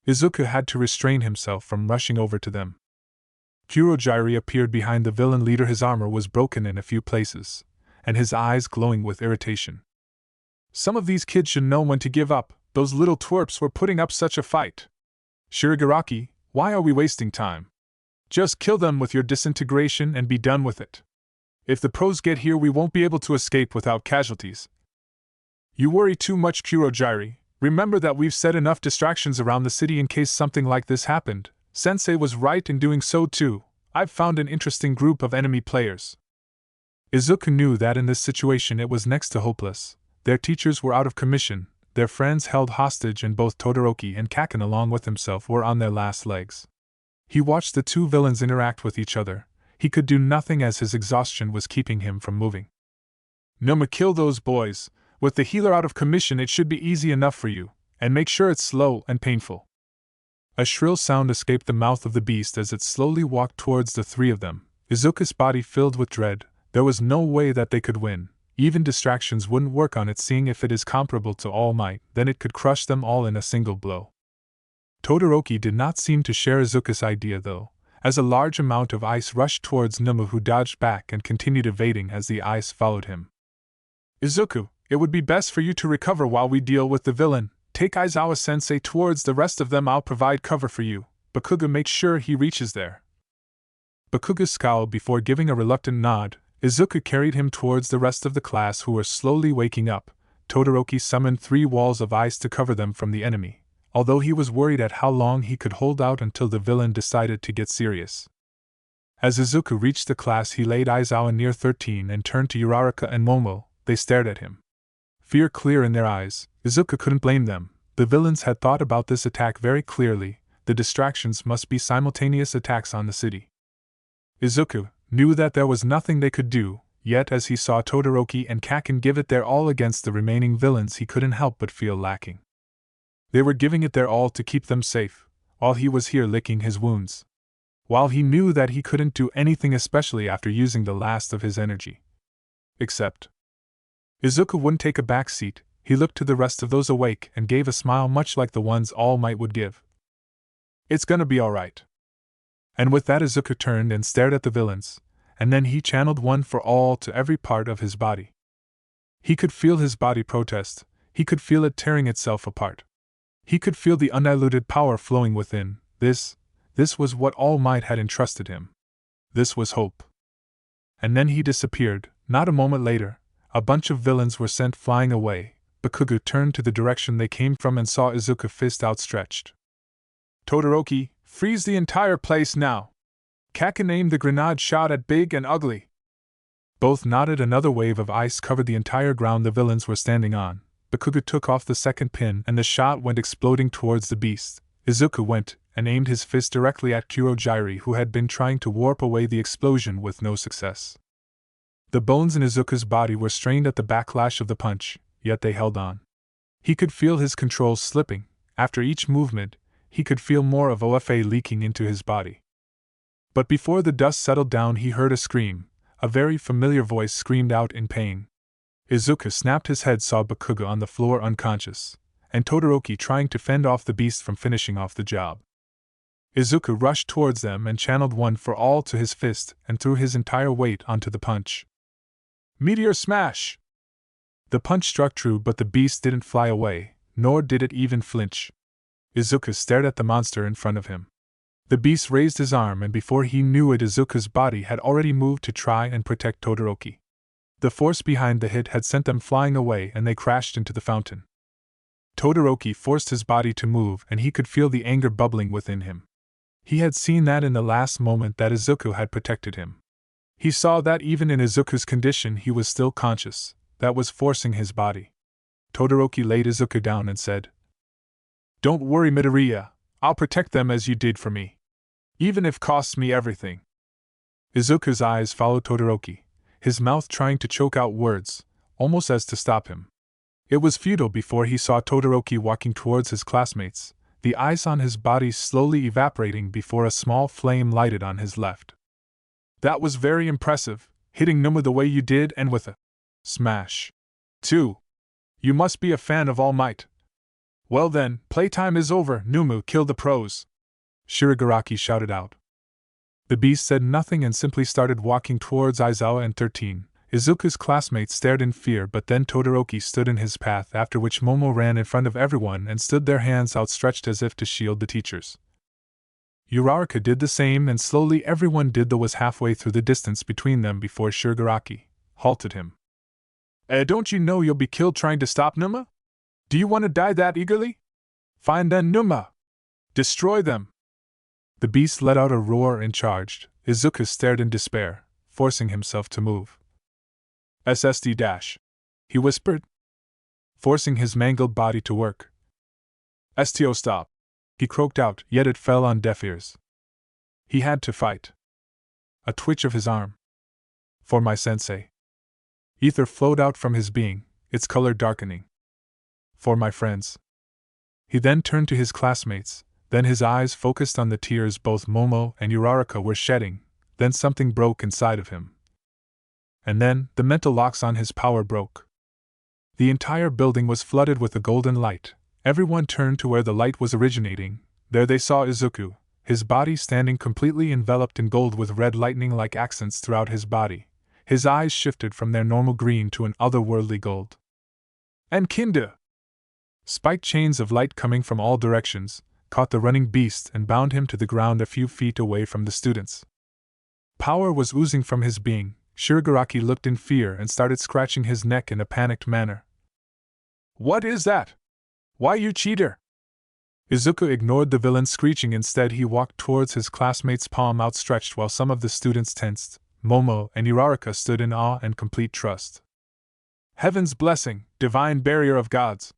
Izuku had to restrain himself from rushing over to them. Kurogiri appeared behind the villain leader. His armor was broken in a few places, and his eyes glowing with irritation. Some of these kids should know when to give up. Those little twerps were putting up such a fight. Shirigaraki, why are we wasting time? Just kill them with your disintegration and be done with it. If the pros get here, we won't be able to escape without casualties. You worry too much, Kurogiri. Remember that we've set enough distractions around the city in case something like this happened. Sensei was right in doing so too. I've found an interesting group of enemy players. Izuku knew that in this situation it was next to hopeless. Their teachers were out of commission, their friends held hostage, and both Todoroki and Kaken along with himself were on their last legs. He watched the two villains interact with each other. He could do nothing as his exhaustion was keeping him from moving. Numa, kill those boys. With the healer out of commission, it should be easy enough for you, and make sure it's slow and painful. A shrill sound escaped the mouth of the beast as it slowly walked towards the three of them, Izuku's body filled with dread. There was no way that they could win. Even distractions wouldn't work on it, seeing if it is comparable to All Might, then it could crush them all in a single blow. Todoroki did not seem to share Izuku's idea though, as a large amount of ice rushed towards Numa, who dodged back and continued evading as the ice followed him. Izuku, it would be best for you to recover while we deal with the villain. Take Aizawa-sensei towards the rest of them. I'll provide cover for you. Bakuga, make sure he reaches there. Bakuga scowled before giving a reluctant nod. Izuku carried him towards the rest of the class, who were slowly waking up. Todoroki summoned 3 walls of ice to cover them from the enemy, although he was worried at how long he could hold out until the villain decided to get serious. As Izuku reached the class, he laid Aizawa near 13 and turned to Uraraka and Momo. They stared at him, fear clear in their eyes. Izuku couldn't blame them. The villains had thought about this attack very clearly. The distractions must be simultaneous attacks on the city. Izuku knew that there was nothing they could do, yet as he saw Todoroki and Kaken give it their all against the remaining villains, he couldn't help but feel lacking. They were giving it their all to keep them safe, while he was here licking his wounds. While he knew that he couldn't do anything, especially after using the last of his energy. Except Izuku wouldn't take a back seat. He looked to the rest of those awake and gave a smile much like the ones All Might would give. It's gonna be alright. And with that, Izuku turned and stared at the villains, and then he channeled one for all to every part of his body. He could feel his body protest. He could feel it tearing itself apart. He could feel the undiluted power flowing within. This was what All Might had entrusted him. This was hope. And then he disappeared. Not a moment later, a bunch of villains were sent flying away. Bakuga turned to the direction they came from and saw Izuku, fist outstretched. Todoroki, freeze the entire place now! Kaken aimed the grenade shot at Big and Ugly. Both nodded. Another wave of ice covered the entire ground the villains were standing on. Bakuga took off the second pin and the shot went exploding towards the beast. Izuku went and aimed his fist directly at Kurogiri, who had been trying to warp away the explosion with no success. The bones in Izuku's body were strained at the backlash of the punch, yet they held on. He could feel his controls slipping. After each movement, he could feel more of OFA leaking into his body. But before the dust settled down, he heard a scream. A very familiar voice screamed out in pain. Izuku snapped his head, saw Bakuga on the floor unconscious, and Todoroki trying to fend off the beast from finishing off the job. Izuku rushed towards them and channeled one for all to his fist and threw his entire weight onto the punch. Meteor smash! The punch struck true, but the beast didn't fly away, nor did it even flinch. Izuku stared at the monster in front of him. The beast raised his arm, and before he knew it, Izuku's body had already moved to try and protect Todoroki. The force behind the hit had sent them flying away, and they crashed into the fountain. Todoroki forced his body to move, and he could feel the anger bubbling within him. He had seen that in the last moment that Izuku had protected him. He saw that even in Izuku's condition he was still conscious. That was forcing his body. Todoroki laid Izuku down and said, "Don't worry, Midoriya. I'll protect them as you did for me. Even if costs me everything." Izuku's eyes followed Todoroki, his mouth trying to choke out words, almost as to stop him. It was futile before he saw Todoroki walking towards his classmates, the ice on his body slowly evaporating before a small flame lighted on his left. "That was very impressive, hitting Numa the way you did and with a Smash. 2. You must be a fan of All Might. Well then, playtime is over, Numu, kill the pros. Shigaraki shouted out. The beast said nothing and simply started walking towards Aizawa and 13. Izuku's classmates stared in fear, but then Todoroki stood in his path, after which Momo ran in front of everyone and stood their hands outstretched as if to shield the teachers. Uraraka did the same, and slowly everyone did the was halfway through the distance between them before Shigaraki halted him. Don't you know you'll be killed trying to stop Numa? Do you want to die that eagerly? Find then Numa! Destroy them! The beast let out a roar and charged. Izuku stared in despair, forcing himself to move. SSD-. He whispered, forcing his mangled body to work. STO stop. He croaked out, yet it fell on deaf ears. He had to fight. A twitch of his arm. For my sensei. Ether flowed out from his being, its color darkening. For my friends. He then turned to his classmates, then his eyes focused on the tears both Momo and Uraraka were shedding, then something broke inside of him. And then, the mental locks on his power broke. The entire building was flooded with a golden light. Everyone turned to where the light was originating. There they saw Izuku, his body standing completely enveloped in gold with red lightning-like accents throughout his body. His eyes shifted from their normal green to an otherworldly gold. And Kinda! Spiked chains of light coming from all directions caught the running beast and bound him to the ground a few feet away from the students. Power was oozing from his being. Shigaraki looked in fear and started scratching his neck in a panicked manner. What is that? Why, you cheater! Izuku ignored the villain's screeching. Instead, he walked towards his classmate's palm outstretched while some of the students tensed. Momo and Uraraka stood in awe and complete trust. Heaven's blessing, divine barrier of gods!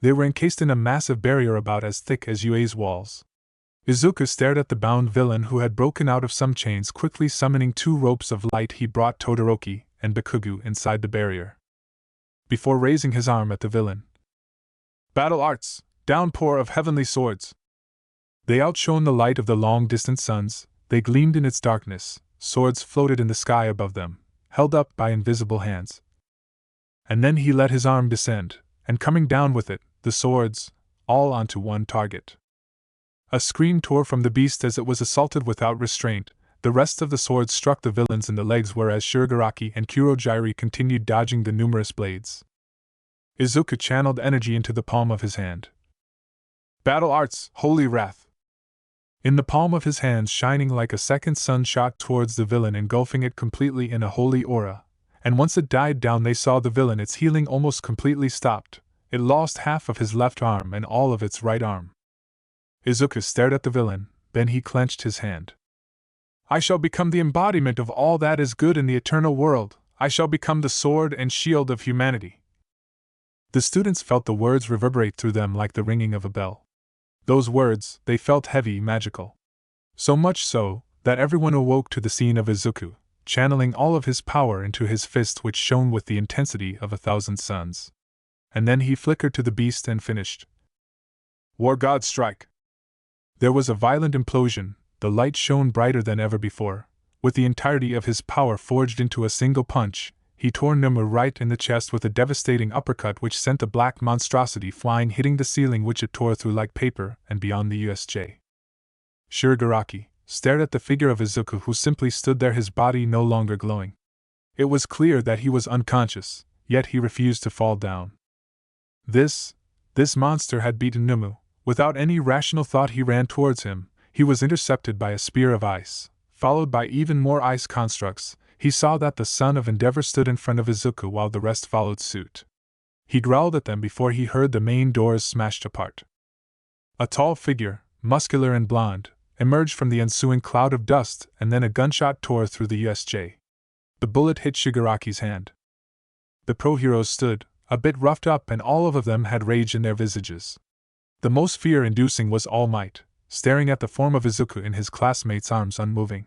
They were encased in a massive barrier about as thick as UA's walls. Izuku stared at the bound villain who had broken out of some chains, quickly summoning 2 ropes of light. He brought Todoroki and Bakugo inside the barrier, before raising his arm at the villain. Battle arts, downpour of heavenly swords. They outshone the light of the long-distant suns. They gleamed in its darkness. Swords floated in the sky above them, held up by invisible hands. And then he let his arm descend, and coming down with it, the swords, all onto one target. A scream tore from the beast as it was assaulted without restraint. The rest of the swords struck the villains in the legs, whereas Shigaraki and Kurojairi continued dodging the numerous blades. Izuku channeled energy into the palm of his hand. Battle arts, holy wrath. In the palm of his hand, shining like a second sun, shot towards the villain, engulfing it completely in a holy aura. And once it died down, they saw the villain, its healing almost completely stopped. It lost half of his left arm and all of its right arm. Izuku stared at the villain, then he clenched his hand. I shall become the embodiment of all that is good in the eternal world. I shall become the sword and shield of humanity. The students felt the words reverberate through them like the ringing of a bell. Those words, they felt heavy, magical. So much so, that everyone awoke to the scene of Izuku, channeling all of his power into his fist, which shone with the intensity of 1,000 suns. And then he flickered to the beast and finished. War God strike! There was a violent implosion. The light shone brighter than ever before. With the entirety of his power forged into a single punch, he tore Numa right in the chest with a devastating uppercut which sent the black monstrosity flying, hitting the ceiling, which it tore through like paper and beyond the USJ. Shigaraki stared at the figure of Izuku, who simply stood there, his body no longer glowing. It was clear that he was unconscious, yet he refused to fall down. This monster had beaten Numu. Without any rational thought he ran towards him. He was intercepted by a spear of ice, followed by even more ice constructs. He saw that the son of Endeavor stood in front of Izuku while the rest followed suit. He growled at them before he heard the main doors smashed apart. A tall figure, muscular and blonde, emerged from the ensuing cloud of dust, and then a gunshot tore through the USJ. The bullet hit Shigaraki's hand. The pro-heroes stood, a bit roughed up, and all of them had rage in their visages. The most fear-inducing was All Might, staring at the form of Izuku in his classmate's arms, unmoving.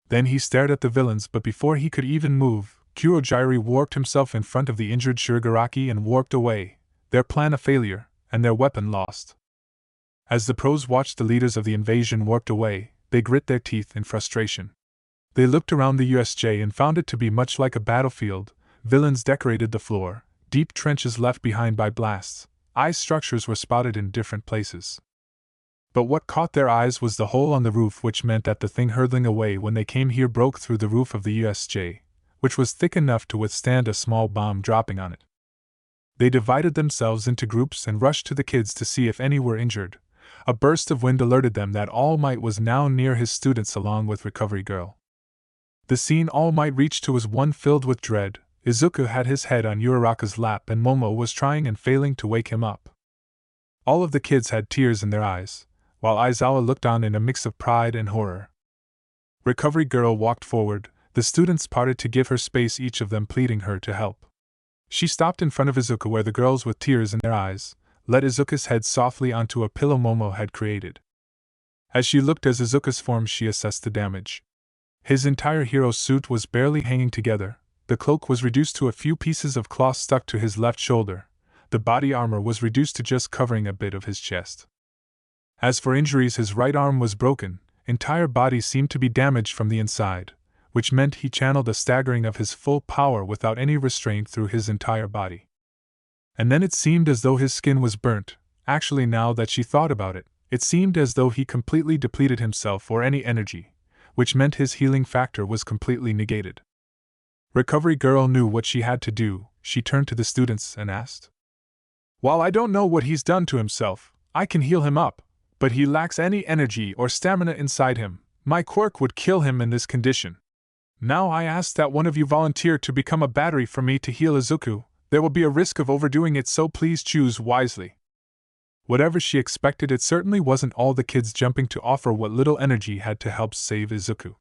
Then he stared at the villains, but before he could even move, Kurojairi warped himself in front of the injured Shigaraki and warped away, their plan a failure, and their weapon lost. As the pros watched the leaders of the invasion warped away, they grit their teeth in frustration. They looked around the USJ and found it to be much like a battlefield. villains decorated the floor, deep trenches left behind by blasts, ice structures were spotted in different places. But what caught their eyes was the hole on the roof, which meant that the thing hurtling away when they came here broke through the roof of the USJ, which was thick enough to withstand a small bomb dropping on it. They divided themselves into groups and rushed to the kids to see if any were injured. A burst of wind alerted them that All Might was now near his students along with Recovery Girl. The scene All Might reached to was one filled with dread. Izuku had his head on Uraraka's lap and Momo was trying and failing to wake him up. All of the kids had tears in their eyes, while Aizawa looked on in a mix of pride and horror. Recovery Girl walked forward, the students parted to give her space, each of them pleading her to help. She stopped in front of Izuku where the girls with tears in their eyes let Izuku's head softly onto a pillow Momo had created. As she looked at Izuku's form, she assessed the damage. His entire hero suit was barely hanging together, the cloak was reduced to a few pieces of cloth stuck to his left shoulder, the body armor was reduced to just covering a bit of his chest. As for injuries, his right arm was broken, entire body seemed to be damaged from the inside, which meant he channeled a staggering of his full power without any restraint through his entire body. And then it seemed as though his skin was burnt. Actually, now that she thought about it, it seemed as though he completely depleted himself or any energy, which meant his healing factor was completely negated. Recovery Girl knew what she had to do. She turned to the students and asked, "While I don't know what he's done to himself, I can heal him up, but he lacks any energy or stamina inside him. My quirk would kill him in this condition. Now I ask that one of you volunteer to become a battery for me to heal Izuku. There will be a risk of overdoing it, so please choose wisely." Whatever she expected, it certainly wasn't all the kids jumping to offer what little energy had to help save Izuku.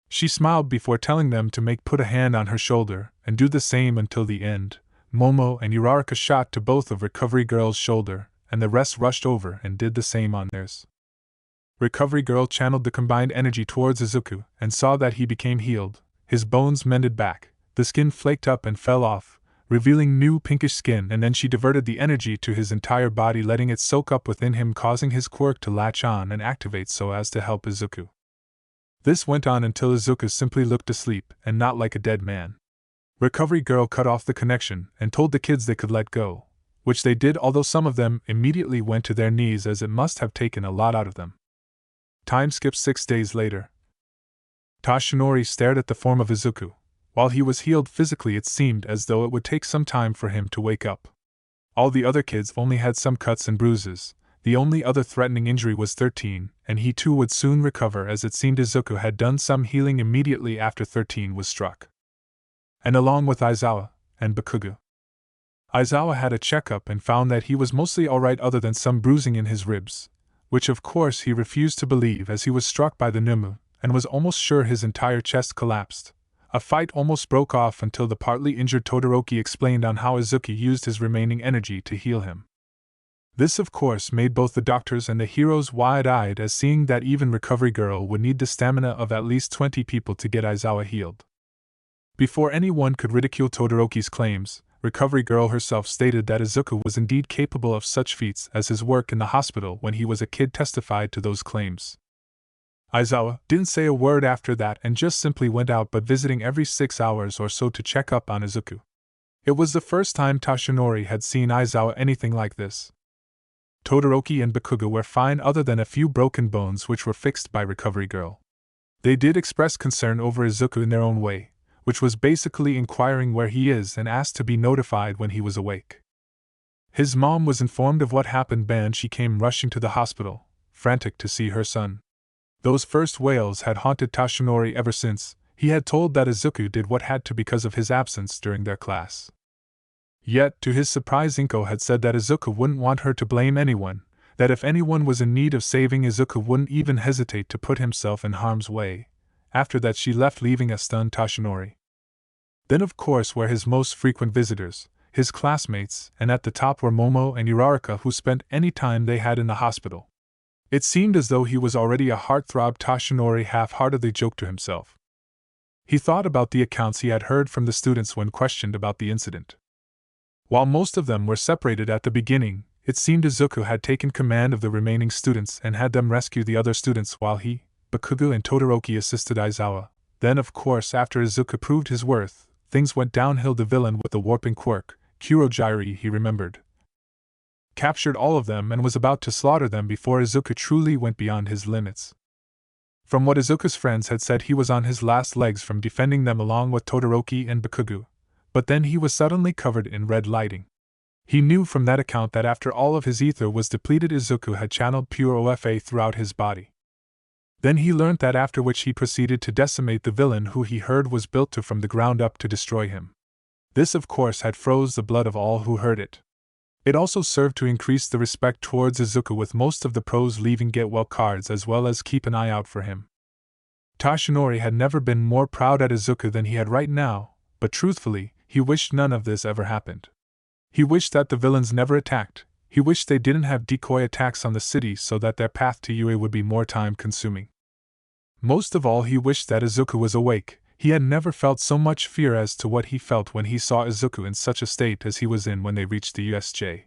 She smiled before telling them to put a hand on her shoulder and do the same until the end. Momo and Uraraka shot to both of Recovery Girl's shoulder, and the rest rushed over and did the same on theirs. Recovery Girl channeled the combined energy towards Izuku and saw that he became healed, his bones mended back, the skin flaked up and fell off, revealing new pinkish skin, and then she diverted the energy to his entire body, letting it soak up within him, causing his quirk to latch on and activate so as to help Izuku. This went on until Izuku simply looked asleep and not like a dead man. Recovery Girl cut off the connection and told the kids they could let go, which they did, although some of them immediately went to their knees as it must have taken a lot out of them. Time skipped 6 days later. Tashinori stared at the form of Izuku. While he was healed physically, it seemed as though it would take some time for him to wake up. All the other kids only had some cuts and bruises. The only other threatening injury was 13, and he too would soon recover, as it seemed Izuku had done some healing immediately after 13 was struck. And along with Aizawa and Bakugo. Aizawa had a checkup and found that he was mostly alright other than some bruising in his ribs, which of course he refused to believe as he was struck by the Numu, and was almost sure his entire chest collapsed. A fight almost broke off until the partly injured Todoroki explained on how Izuku used his remaining energy to heal him. This of course made both the doctors and the heroes wide-eyed, as seeing that even Recovery Girl would need the stamina of at least 20 people to get Aizawa healed. Before anyone could ridicule Todoroki's claims, Recovery Girl herself stated that Izuku was indeed capable of such feats, as his work in the hospital when he was a kid testified to those claims. Aizawa didn't say a word after that and just simply went out, but visiting every 6 hours or so to check up on Izuku. It was the first time Tashinori had seen Aizawa anything like this. Todoroki and Bakugo were fine other than a few broken bones which were fixed by Recovery Girl. They did express concern over Izuku in their own way, which was basically inquiring where he is and asked to be notified when he was awake. His mom was informed of what happened and she came rushing to the hospital, frantic to see her son. Those first wails had haunted Tashinori ever since. He had told that Izuku did what had to because of his absence during their class. Yet, to his surprise, Inko had said that Izuku wouldn't want her to blame anyone, that if anyone was in need of saving, Izuku wouldn't even hesitate to put himself in harm's way. After that she left, leaving a stunned Tashinori. Then of course were his most frequent visitors, his classmates, and at the top were Momo and Uraraka, who spent any time they had in the hospital. It seemed as though he was already a heartthrob. Tashinori half-heartedly joked to himself. He thought about the accounts he had heard from the students when questioned about the incident. While most of them were separated at the beginning, it seemed Izuku had taken command of the remaining students and had them rescue the other students while he, Bakugo and Todoroki assisted Aizawa. Then of course after Izuku proved his worth, things went downhill. The villain with the warping quirk, Kurogiri, he remembered, captured all of them and was about to slaughter them before Izuku truly went beyond his limits. From what Izuku's friends had said, he was on his last legs from defending them along with Todoroki and Bakugo, but then he was suddenly covered in red lighting. He knew from that account that after all of his ether was depleted, Izuku had channeled pure OFA throughout his body. Then he learned that, after which he proceeded to decimate the villain who he heard was built to from the ground up to destroy him. This of course had froze the blood of all who heard it. It also served to increase the respect towards Izuku, with most of the pros leaving get well cards as well as keep an eye out for him. Toshinori had never been more proud at Izuku than he had right now, but truthfully, he wished none of this ever happened. He wished that the villains never attacked. He wished they didn't have decoy attacks on the city so that their path to Yue would be more time-consuming. Most of all, he wished that Izuku was awake. He had never felt so much fear as to what he felt when he saw Izuku in such a state as he was in when they reached the USJ.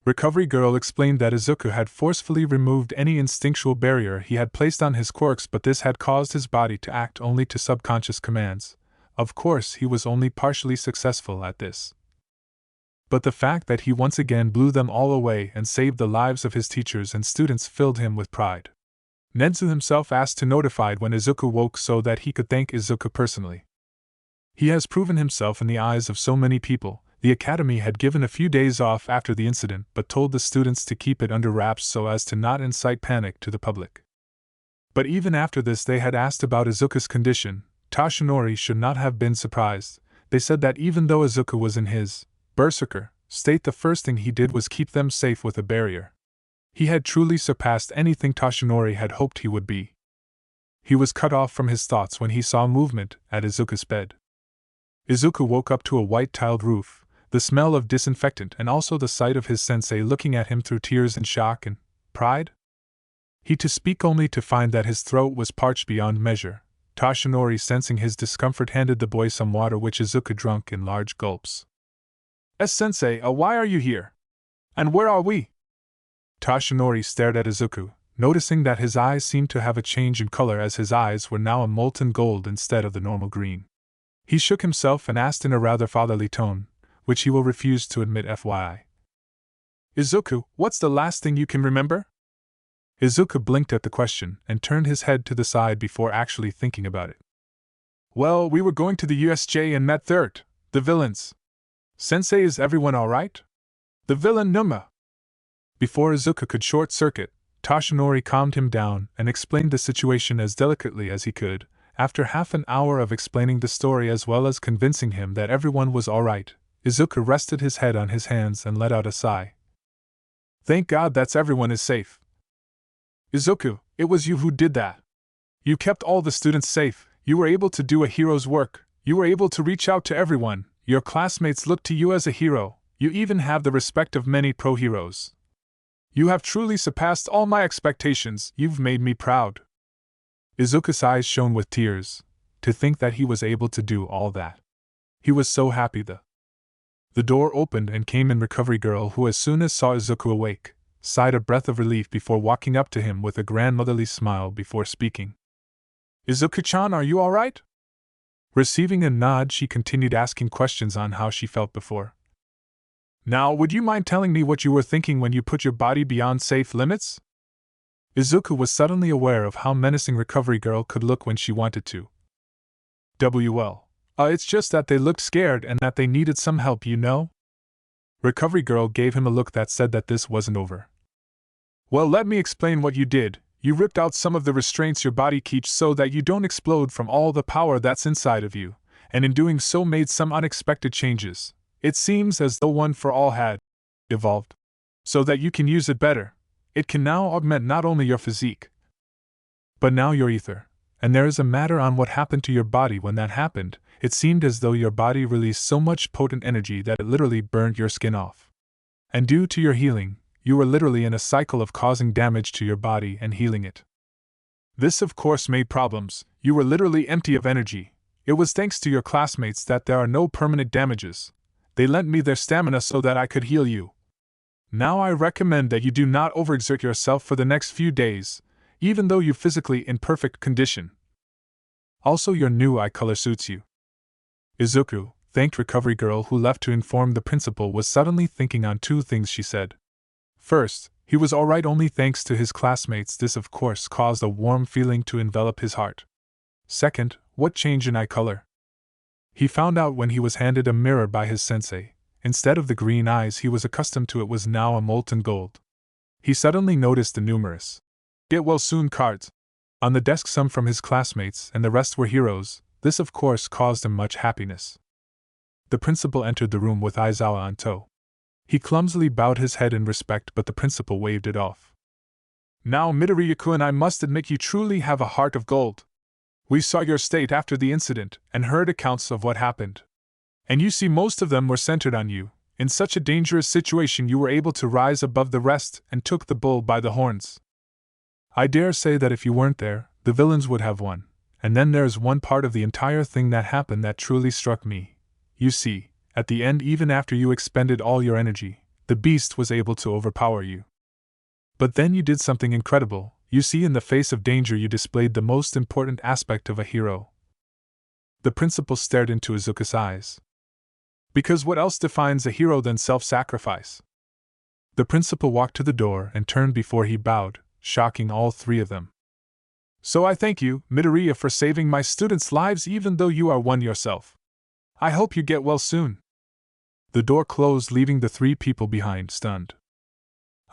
Recovery Girl explained that Izuku had forcefully removed any instinctual barrier he had placed on his quirks, but this had caused his body to act only to subconscious commands. Of course, he was only partially successful at this. But the fact that he once again blew them all away and saved the lives of his teachers and students filled him with pride. Nenzu himself asked to notify when Izuku woke so that he could thank Izuku personally. He has proven himself in the eyes of so many people. The academy had given a few days off after the incident but told the students to keep it under wraps so as to not incite panic to the public. But even after this, they had asked about Izuku's condition. Toshinori should not have been surprised. They said that even though Izuku was in his berserker state, the first thing he did was keep them safe with a barrier. He had truly surpassed anything Toshinori had hoped he would be. He was cut off from his thoughts when he saw movement at Izuku's bed. Izuku woke up to a white-tiled roof, the smell of disinfectant, and also the sight of his sensei looking at him through tears in shock and pride. He to speak only to find that his throat was parched beyond measure. Toshinori, sensing his discomfort, handed the boy some water which Izuku drank in large gulps. Sensei, why are you here? And where are we? Toshinori stared at Izuku, noticing that his eyes seemed to have a change in color as his eyes were now a molten gold instead of the normal green. He shook himself and asked in a rather fatherly tone, which he will refuse to admit FYI. Izuku, what's the last thing you can remember? Izuku blinked at the question and turned his head to the side before actually thinking about it. Well, we were going to the USJ and met the villains. Sensei, is everyone alright? The villain Numa. Before Izuku could short-circuit, Toshinori calmed him down and explained the situation as delicately as he could. After half an hour of explaining the story as well as convincing him that everyone was alright, Izuku rested his head on his hands and let out a sigh. Thank God that's everyone is safe. Izuku, it was you who did that. You kept all the students safe, you were able to do a hero's work, you were able to reach out to everyone, your classmates look to you as a hero, you even have the respect of many pro-heroes. You have truly surpassed all my expectations, you've made me proud. Izuku's eyes shone with tears. To think that he was able to do all that. He was so happy. The door opened and came in Recovery Girl, who as soon as saw Izuku awake, sighed a breath of relief before walking up to him with a grandmotherly smile before speaking. Izuku-chan, are you alright? Receiving a nod, she continued asking questions on how she felt before. Now, would you mind telling me what you were thinking when you put your body beyond safe limits? Izuku was suddenly aware of how menacing Recovery Girl could look when she wanted to. It's just that they looked scared and that they needed some help, you know? Recovery Girl gave him a look that said that this wasn't over. Well, let me explain what you did. You ripped out some of the restraints your body keeps so that you don't explode from all the power that's inside of you, and in doing so made some unexpected changes. It seems as though One for All had evolved. So that you can use it better. It can now augment not only your physique, but now your ether. And there is a matter on what happened to your body when that happened. It seemed as though your body released so much potent energy that it literally burned your skin off. And due to your healing, you were literally in a cycle of causing damage to your body and healing it. This of course made problems. You were literally empty of energy. It was thanks to your classmates that there are no permanent damages. They lent me their stamina so that I could heal you. Now I recommend that you do not overexert yourself for the next few days, even though you're physically in perfect condition. Also, your new eye color suits you. Izuku, thanked recovery girl who left to inform the principal, was suddenly thinking on two things she said. First, he was alright only thanks to his classmates. This of course caused a warm feeling to envelop his heart. Second, what change in eye color? He found out when he was handed a mirror by his sensei. Instead of the green eyes he was accustomed to, it was now a molten gold. He suddenly noticed the numerous "Get well soon" cards on the desk, some from his classmates and the rest were heroes. This of course caused him much happiness. The principal entered the room with Aizawa on tow. He clumsily bowed his head in respect, but the principal waved it off. "Now, Midoriya-kun, I must admit you truly have a heart of gold. We saw your state after the incident and heard accounts of what happened. And you see, most of them were centered on you. In such a dangerous situation you were able to rise above the rest and took the bull by the horns. I dare say that if you weren't there, the villains would have won. And then there's one part of the entire thing that happened that truly struck me. You see, at the end, even after you expended all your energy, the beast was able to overpower you. But then you did something incredible. You see, in the face of danger you displayed the most important aspect of a hero." The principal stared into Izuku's eyes. "Because what else defines a hero than self-sacrifice?" The principal walked to the door and turned before he bowed, shocking all three of them. "So I thank you, Midoriya, for saving my students' lives even though you are one yourself. I hope you get well soon." The door closed, leaving the three people behind, stunned.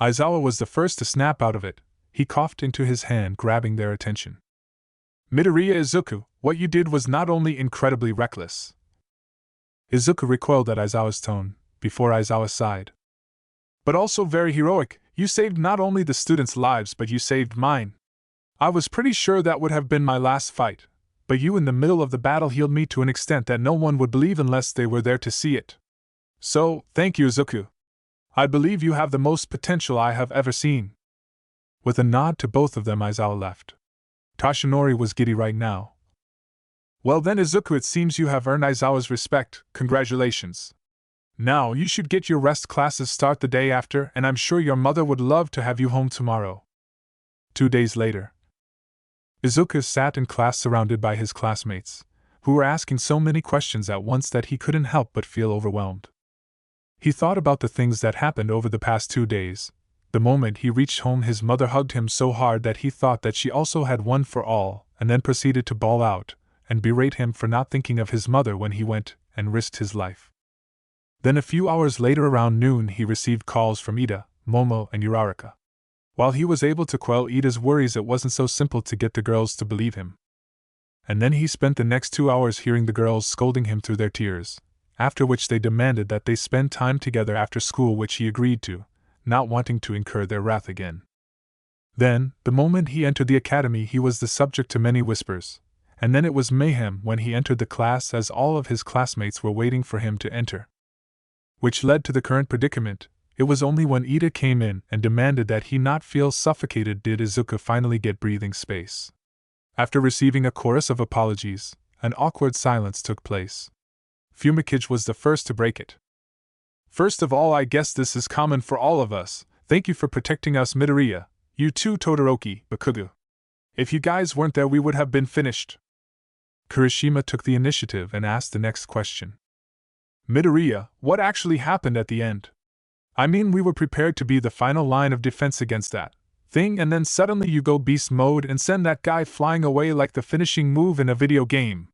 Aizawa was the first to snap out of it. He coughed into his hand, grabbing their attention. "Midoriya Izuku, what you did was not only incredibly reckless." Izuku recoiled at Aizawa's tone, before Aizawa sighed. "But also very heroic. You saved not only the students' lives but you saved mine. I was pretty sure that would have been my last fight, but you in the middle of the battle healed me to an extent that no one would believe unless they were there to see it. So, thank you, Izuku. I believe you have the most potential I have ever seen." With a nod to both of them, Aizawa left. Toshinori was giddy right now. "Well then, Izuku, it seems you have earned Aizawa's respect. Congratulations. Now you should get your rest. Classes start the day after, and I'm sure your mother would love to have you home tomorrow." 2 days later, Izuku sat in class surrounded by his classmates, who were asking so many questions at once that he couldn't help but feel overwhelmed. He thought about the things that happened over the past 2 days. The moment he reached home, his mother hugged him so hard that he thought that she also had won for all, and then proceeded to bawl out and berate him for not thinking of his mother when he went and risked his life. Then a few hours later, around noon, he received calls from Ida, Momo, and Uraraka. While he was able to quell Ida's worries, it wasn't so simple to get the girls to believe him. And then he spent the next 2 hours hearing the girls scolding him through their tears, after which they demanded that they spend time together after school, which he agreed to, not wanting to incur their wrath again. Then, the moment he entered the academy, he was the subject to many whispers, and then it was mayhem when he entered the class, as all of his classmates were waiting for him to enter. Which led to the current predicament. It was only when Ida came in and demanded that he not feel suffocated did Izuku finally get breathing space. After receiving a chorus of apologies, an awkward silence took place. Fumikage was the first to break it. "First of all, I guess this is common for all of us. Thank you for protecting us, Midoriya. You too, Todoroki, Bakugo. If you guys weren't there, we would have been finished." Kirishima took the initiative and asked the next question. "Midoriya, what actually happened at the end? I mean, we were prepared to be the final line of defense against that thing, and then suddenly you go beast mode and send that guy flying away like the finishing move in a video game."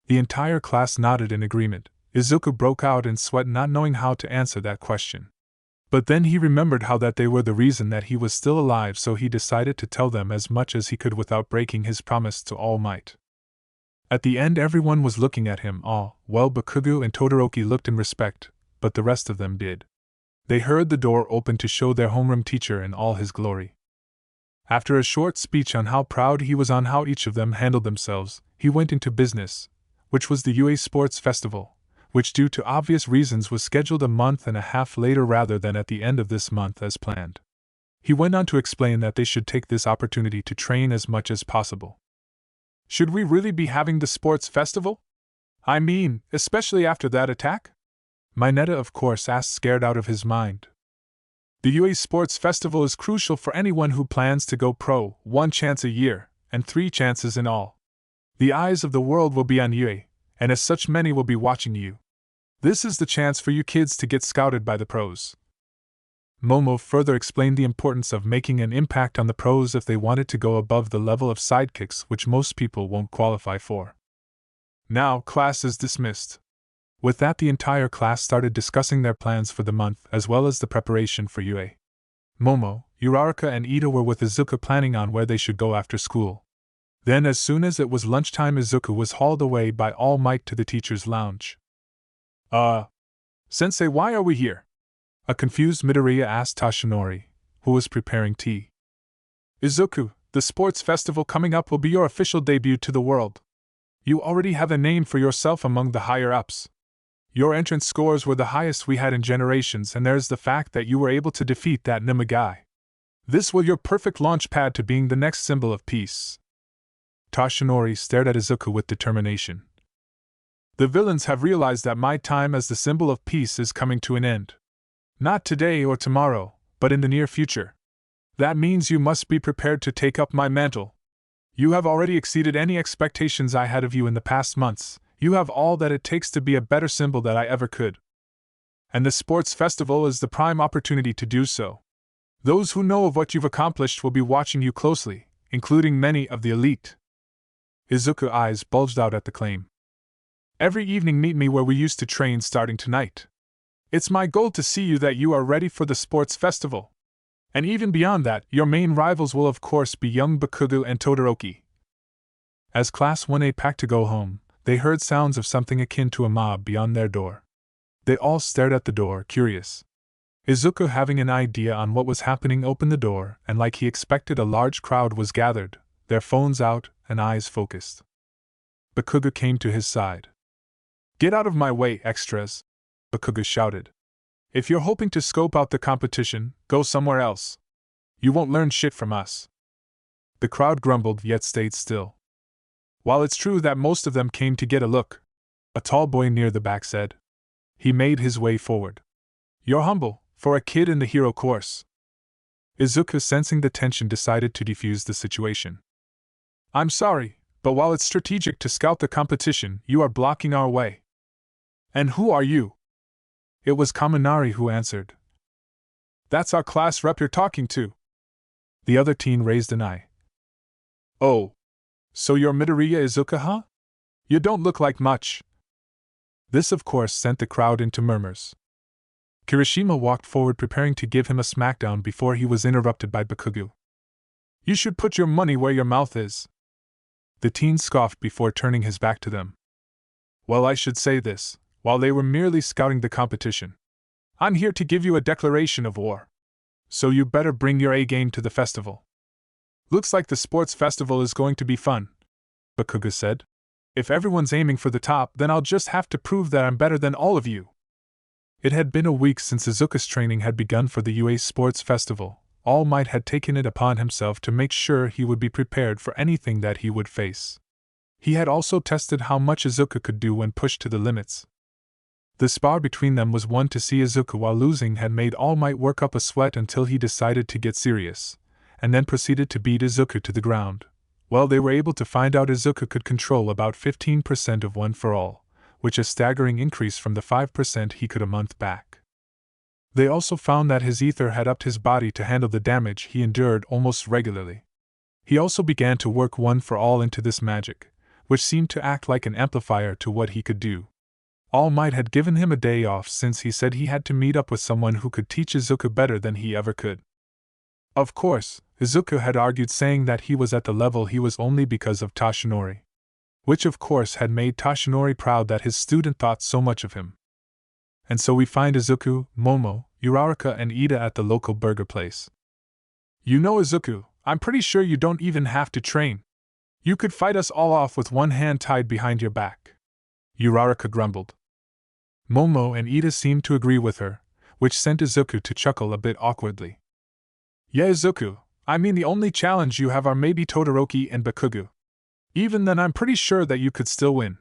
The entire class nodded in agreement. Izuku broke out in sweat, not knowing how to answer that question. But then he remembered how that they were the reason that he was still alive, so he decided to tell them as much as he could without breaking his promise to All Might. At the end, everyone was looking at him. Well, Bakugo and Todoroki looked in respect, but the rest of them did. They heard the door open to show their homeroom teacher in all his glory. After a short speech on how proud he was on how each of them handled themselves, he went into business, which was the UA Sports Festival, which due to obvious reasons was scheduled a month and a half later rather than at the end of this month as planned. He went on to explain that they should take this opportunity to train as much as possible. "Should we really be having the sports festival? I mean, especially after that attack?" Mineta of course asked, scared out of his mind. "The UA Sports Festival is crucial for anyone who plans to go pro. 1 chance a year, and 3 chances in all. The eyes of the world will be on UA, and as such many will be watching you. This is the chance for you kids to get scouted by the pros. Momo further explained the importance of making an impact on the pros if they wanted to go above the level of sidekicks which most people won't qualify for. Now, class is dismissed. With that, the entire class started discussing their plans for the month as well as the preparation for UA. Momo, Uraraka and Ida were with Izuku planning on where they should go after school. Then as soon as it was lunchtime, Izuku was hauled away by All Might to the teacher's lounge. Sensei, why are we here? A confused Midoriya asked Toshinori, who was preparing tea. Izuku, the sports festival coming up will be your official debut to the world. You already have a name for yourself among the higher-ups. Your entrance scores were the highest we had in generations, and there's the fact that you were able to defeat that Nima guy. This will your perfect launch pad to being the next symbol of peace. Toshinori stared at Izuku with determination. The villains have realized that my time as the symbol of peace is coming to an end. Not today or tomorrow, but in the near future. That means you must be prepared to take up my mantle. You have already exceeded any expectations I had of you in the past months. You have all that it takes to be a better symbol than I ever could. And the sports festival is the prime opportunity to do so. Those who know of what you've accomplished will be watching you closely, including many of the elite. Izuku's eyes bulged out at the claim. Every evening meet me where we used to train starting tonight. It's my goal to see you that you are ready for the sports festival. And even beyond that, your main rivals will of course be young Bakugo and Todoroki. As Class 1A packed to go home, they heard sounds of something akin to a mob beyond their door. They all stared at the door, curious. Izuku, having an idea on what was happening, opened the door, and like he expected, a large crowd was gathered, their phones out and eyes focused. Bakugo came to his side. "Get out of my way, extras," Bakugo shouted. "If you're hoping to scope out the competition, go somewhere else. You won't learn shit from us." The crowd grumbled yet stayed still. While it's true that most of them came to get a look, a tall boy near the back said. He made his way forward. "You're humble, for a kid in the hero course." Izuku, sensing the tension, decided to defuse the situation. "I'm sorry, but while it's strategic to scout the competition, you are blocking our way." "And who are you?" It was Kaminari who answered. "That's our class rep you're talking to." The other teen raised an eye. "Oh. So you're Midoriya Izuku, huh? You don't look like much." This of course sent the crowd into murmurs. Kirishima walked forward, preparing to give him a smackdown before he was interrupted by Bakugo. "You should put your money where your mouth is." The teen scoffed before turning his back to them. "Well, I should say this, while they were merely scouting the competition. I'm here to give you a declaration of war. So you better bring your A game to the festival." "Looks like the sports festival is going to be fun," Bakugo said. "If everyone's aiming for the top, then I'll just have to prove that I'm better than all of you." It had been a week since Izuku's training had begun for the UA Sports Festival. All Might had taken it upon himself to make sure he would be prepared for anything that he would face. He had also tested how much Izuku could do when pushed to the limits. The spar between them was one to see Izuku while losing had made All Might work up a sweat until he decided to get serious, and then proceeded to beat Izuku to the ground. Well, they were able to find out Izuku could control about 15% of One for All, which is a staggering increase from the 5% he could a month back. They also found that his ether had upped his body to handle the damage he endured almost regularly. He also began to work One for All into this magic, which seemed to act like an amplifier to what he could do. All Might had given him a day off since he said he had to meet up with someone who could teach Izuku better than he ever could. Of course, Izuku had argued, saying that he was at the level he was only because of Toshinori. Which of course had made Toshinori proud that his student thought so much of him. And so we find Izuku, Momo, Uraraka and Ida at the local burger place. "You know, Izuku, I'm pretty sure you don't even have to train. You could fight us all off with one hand tied behind your back," Uraraka grumbled. Momo and Ida seemed to agree with her, which sent Izuku to chuckle a bit awkwardly. "Yeah, Izuku, I mean the only challenge you have are maybe Todoroki and Bakugo. Even then I'm pretty sure that you could still win,"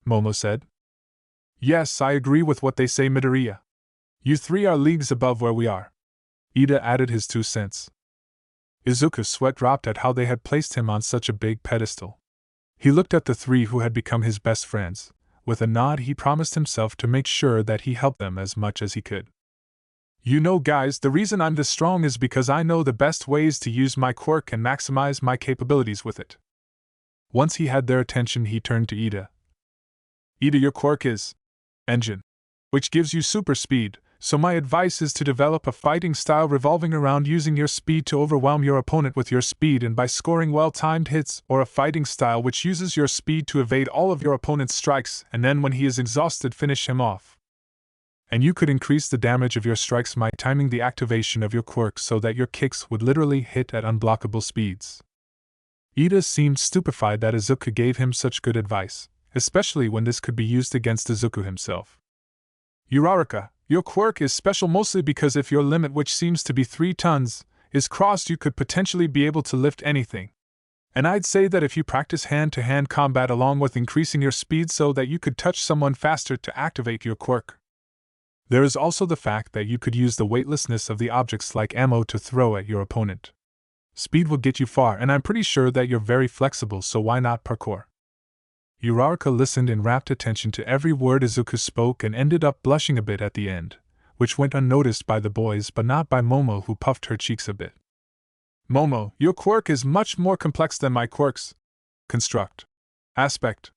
Momo said. "Yes, I agree with what they say, Midoriya. You three are leagues above where we are." Ida added his 2 cents. Izuku's sweat dropped at how they had placed him on such a big pedestal. He looked at the three who had become his best friends, With a nod, he promised himself to make sure that he helped them as much as he could. You know, guys, the reason I'm this strong is because I know the best ways to use my quirk and maximize my capabilities with it. Once he had their attention, he turned to Ida. Ida, your quirk is Engine, which gives you super speed, so my advice is to develop a fighting style revolving around using your speed to overwhelm your opponent with your speed and by scoring well-timed hits, or a fighting style which uses your speed to evade all of your opponent's strikes and then when he is exhausted finish him off. And you could increase the damage of your strikes by timing the activation of your quirk so that your kicks would literally hit at unblockable speeds. Ida seemed stupefied that Izuku gave him such good advice, especially when this could be used against Izuku himself. Uraraka, your quirk is special mostly because if your limit, which seems to be 3 tons, is crossed, you could potentially be able to lift anything. And I'd say that if you practice hand-to-hand combat along with increasing your speed so that you could touch someone faster to activate your quirk. There is also the fact that you could use the weightlessness of the objects like ammo to throw at your opponent. Speed will get you far, and I'm pretty sure that you're very flexible, so why not parkour? Uraraka listened in rapt attention to every word Izuku spoke and ended up blushing a bit at the end, which went unnoticed by the boys but not by Momo, who puffed her cheeks a bit. Momo, your quirk is much more complex than my quirks. Construct. Aspect.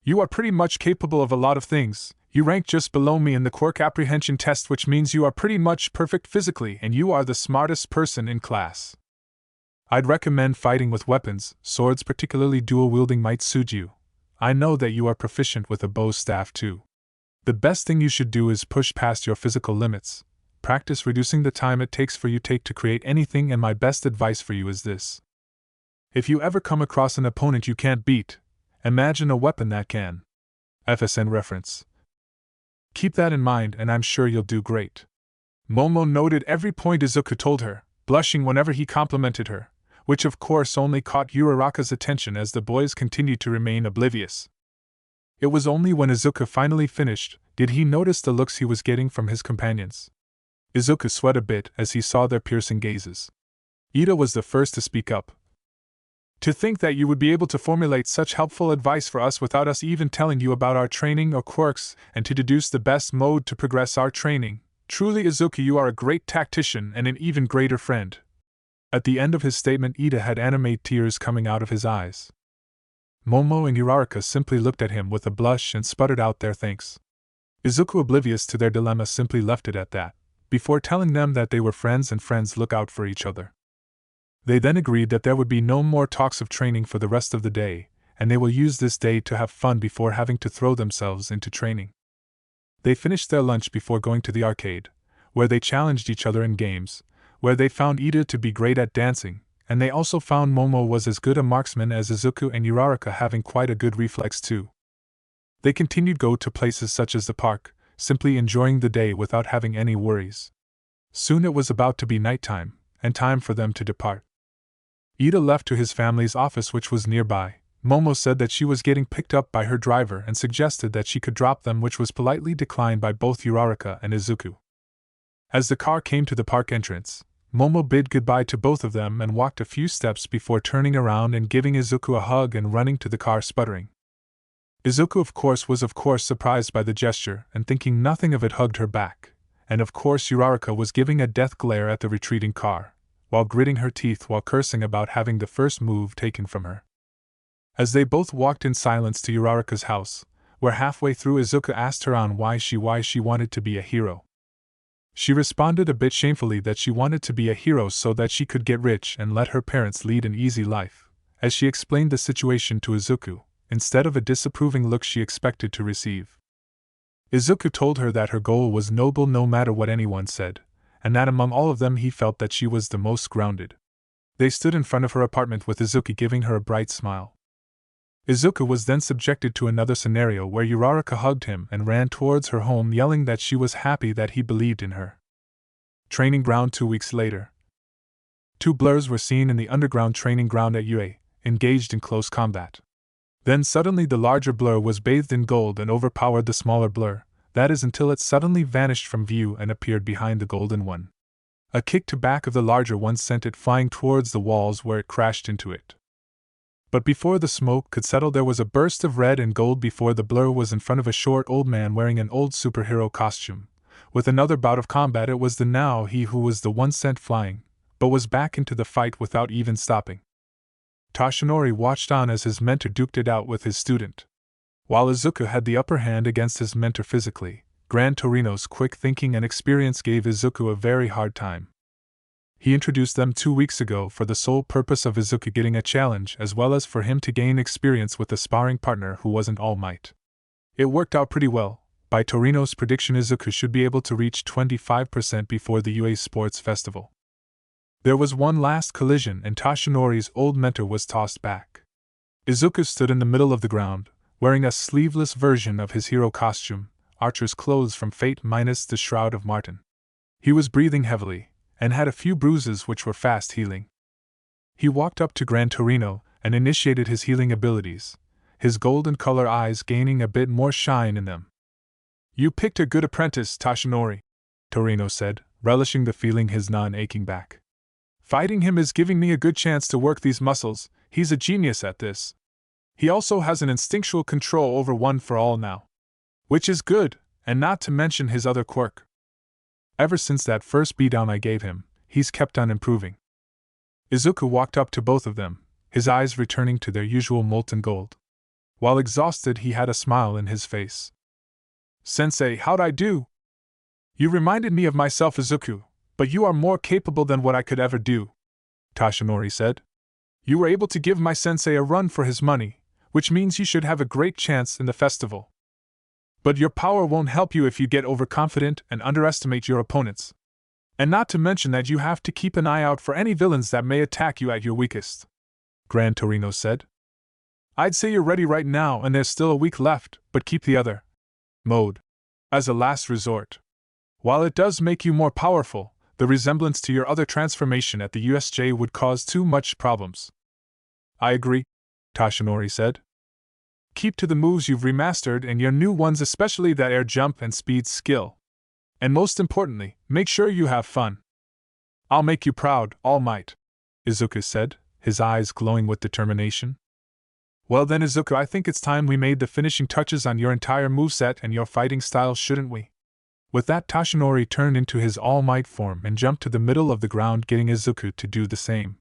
You are pretty much capable of a lot of things. You rank just below me in the quirk apprehension test, which means you are pretty much perfect physically and you are the smartest person in class. I'd recommend fighting with weapons. Swords, particularly dual-wielding, might suit you. I know that you are proficient with a bow staff too. The best thing you should do is push past your physical limits. Practice reducing the time it takes for you to create anything, and my best advice for you is this. If you ever come across an opponent you can't beat, imagine a weapon that can. FSN reference. Keep that in mind and I'm sure you'll do great. Momo noted every point Izuku told her, blushing whenever he complimented her, which of course only caught Uraraka's attention as the boys continued to remain oblivious. It was only when Izuku finally finished did he notice the looks he was getting from his companions. Izuku sweat a bit as he saw their piercing gazes. Ida was the first to speak up. To think that you would be able to formulate such helpful advice for us without us even telling you about our training or quirks, and to deduce the best mode to progress our training. Truly, Izuku, you are a great tactician and an even greater friend. At the end of his statement, Ida had animate tears coming out of his eyes. Momo and Uraraka simply looked at him with a blush and sputtered out their thanks. Izuku, oblivious to their dilemma, simply left it at that, before telling them that they were friends and friends look out for each other. They then agreed that there would be no more talks of training for the rest of the day, and they will use this day to have fun before having to throw themselves into training. They finished their lunch before going to the arcade, where they challenged each other in games, where they found Ida to be great at dancing, and they also found Momo was as good a marksman as Izuku, and Uraraka having quite a good reflex too. They continued go to places such as the park, simply enjoying the day without having any worries. Soon it was about to be nighttime, and time for them to depart. Ida left to his family's office, which was nearby. Momo said that she was getting picked up by her driver and suggested that she could drop them, which was politely declined by both Uraraka and Izuku. As the car came to the park entrance, Momo bid goodbye to both of them and walked a few steps before turning around and giving Izuku a hug and running to the car sputtering. Izuku was of course surprised by the gesture and thinking nothing of it hugged her back, and of course Uraraka was giving a death glare at the retreating car, while gritting her teeth while cursing about having the first move taken from her. As they both walked in silence to Uraraka's house, where halfway through Izuku asked her on why she wanted to be a hero. She responded a bit shamefully that she wanted to be a hero so that she could get rich and let her parents lead an easy life, as she explained the situation to Izuku, instead of a disapproving look she expected to receive. Izuku told her that her goal was noble no matter what anyone said, and that among all of them he felt that she was the most grounded. They stood in front of her apartment with Izuku giving her a bright smile. Izuku was then subjected to another scenario where Uraraka hugged him and ran towards her home yelling that she was happy that he believed in her. Training ground 2 weeks later. 2 blurs were seen in the underground training ground at UA, engaged in close combat. Then suddenly the larger blur was bathed in gold and overpowered the smaller blur, that is until it suddenly vanished from view and appeared behind the golden one. A kick to back of the larger one sent it flying towards the walls where it crashed into it. But before the smoke could settle, there was a burst of red and gold before the blur was in front of a short old man wearing an old superhero costume. With another bout of combat, it was now he who was the one sent flying, but was back into the fight without even stopping. Toshinori watched on as his mentor duked it out with his student. While Izuku had the upper hand against his mentor physically, Gran Torino's quick thinking and experience gave Izuku a very hard time. He introduced them 2 weeks ago for the sole purpose of Izuku getting a challenge as well as for him to gain experience with a sparring partner who wasn't All Might. It worked out pretty well. By Torino's prediction, Izuku should be able to reach 25% before the UA Sports Festival. There was one last collision and Toshinori's old mentor was tossed back. Izuku stood in the middle of the ground, wearing a sleeveless version of his hero costume, archer's clothes from Fate minus the Shroud of Martin. He was breathing heavily, and had a few bruises which were fast healing. He walked up to Gran Torino and initiated his healing abilities, his golden color eyes gaining a bit more shine in them. "You picked a good apprentice, Toshinori," Torino said, relishing the feeling his non-aching back. "Fighting him is giving me a good chance to work these muscles. He's a genius at this. He also has an instinctual control over one for all now. Which is good, and not to mention his other quirk. Ever since that first beatdown I gave him, he's kept on improving." Izuku walked up to both of them, his eyes returning to their usual molten gold. While exhausted, he had a smile in his face. "Sensei, how'd I do?" "You reminded me of myself, Izuku, but you are more capable than what I could ever do," Toshinori said. "You were able to give my sensei a run for his money, which means you should have a great chance in the festival. But your power won't help you if you get overconfident and underestimate your opponents. And not to mention that you have to keep an eye out for any villains that may attack you at your weakest," Gran Torino said. "I'd say you're ready right now and there's still a week left, but keep the other mode as a last resort. While it does make you more powerful, the resemblance to your other transformation at the USJ would cause too much problems." "I agree," Toshinori said. "Keep to the moves you've remastered and your new ones, especially that air jump and speed skill. And most importantly, make sure you have fun." "I'll make you proud, All Might," Izuku said, his eyes glowing with determination. "Well then, Izuku, I think it's time we made the finishing touches on your entire moveset and your fighting style, shouldn't we?" With that, Toshinori turned into his All Might form and jumped to the middle of the ground, getting Izuku to do the same.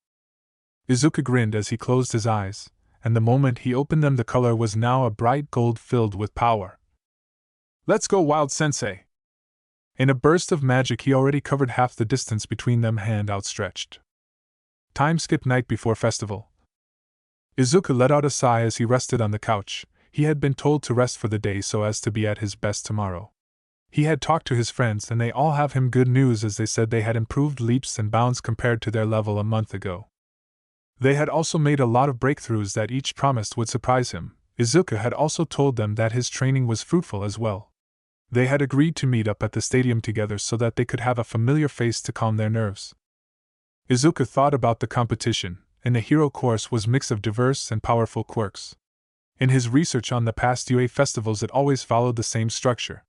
Izuku grinned as he closed his eyes, and the moment he opened them the color was now a bright gold filled with power. "Let's go, Wild Sensei!" In a burst of magic he already covered half the distance between them, hand outstretched. Time skip night before festival. Izuku let out a sigh as he rested on the couch. He had been told to rest for the day so as to be at his best tomorrow. He had talked to his friends and they all have him good news, as they said they had improved leaps and bounds compared to their level a month ago. They had also made a lot of breakthroughs that each promised would surprise him. Izuku had also told them that his training was fruitful as well. They had agreed to meet up at the stadium together so that they could have a familiar face to calm their nerves. Izuku thought about the competition, and the hero course was a mix of diverse and powerful quirks. In his research on the past UA festivals, it always followed the same structure.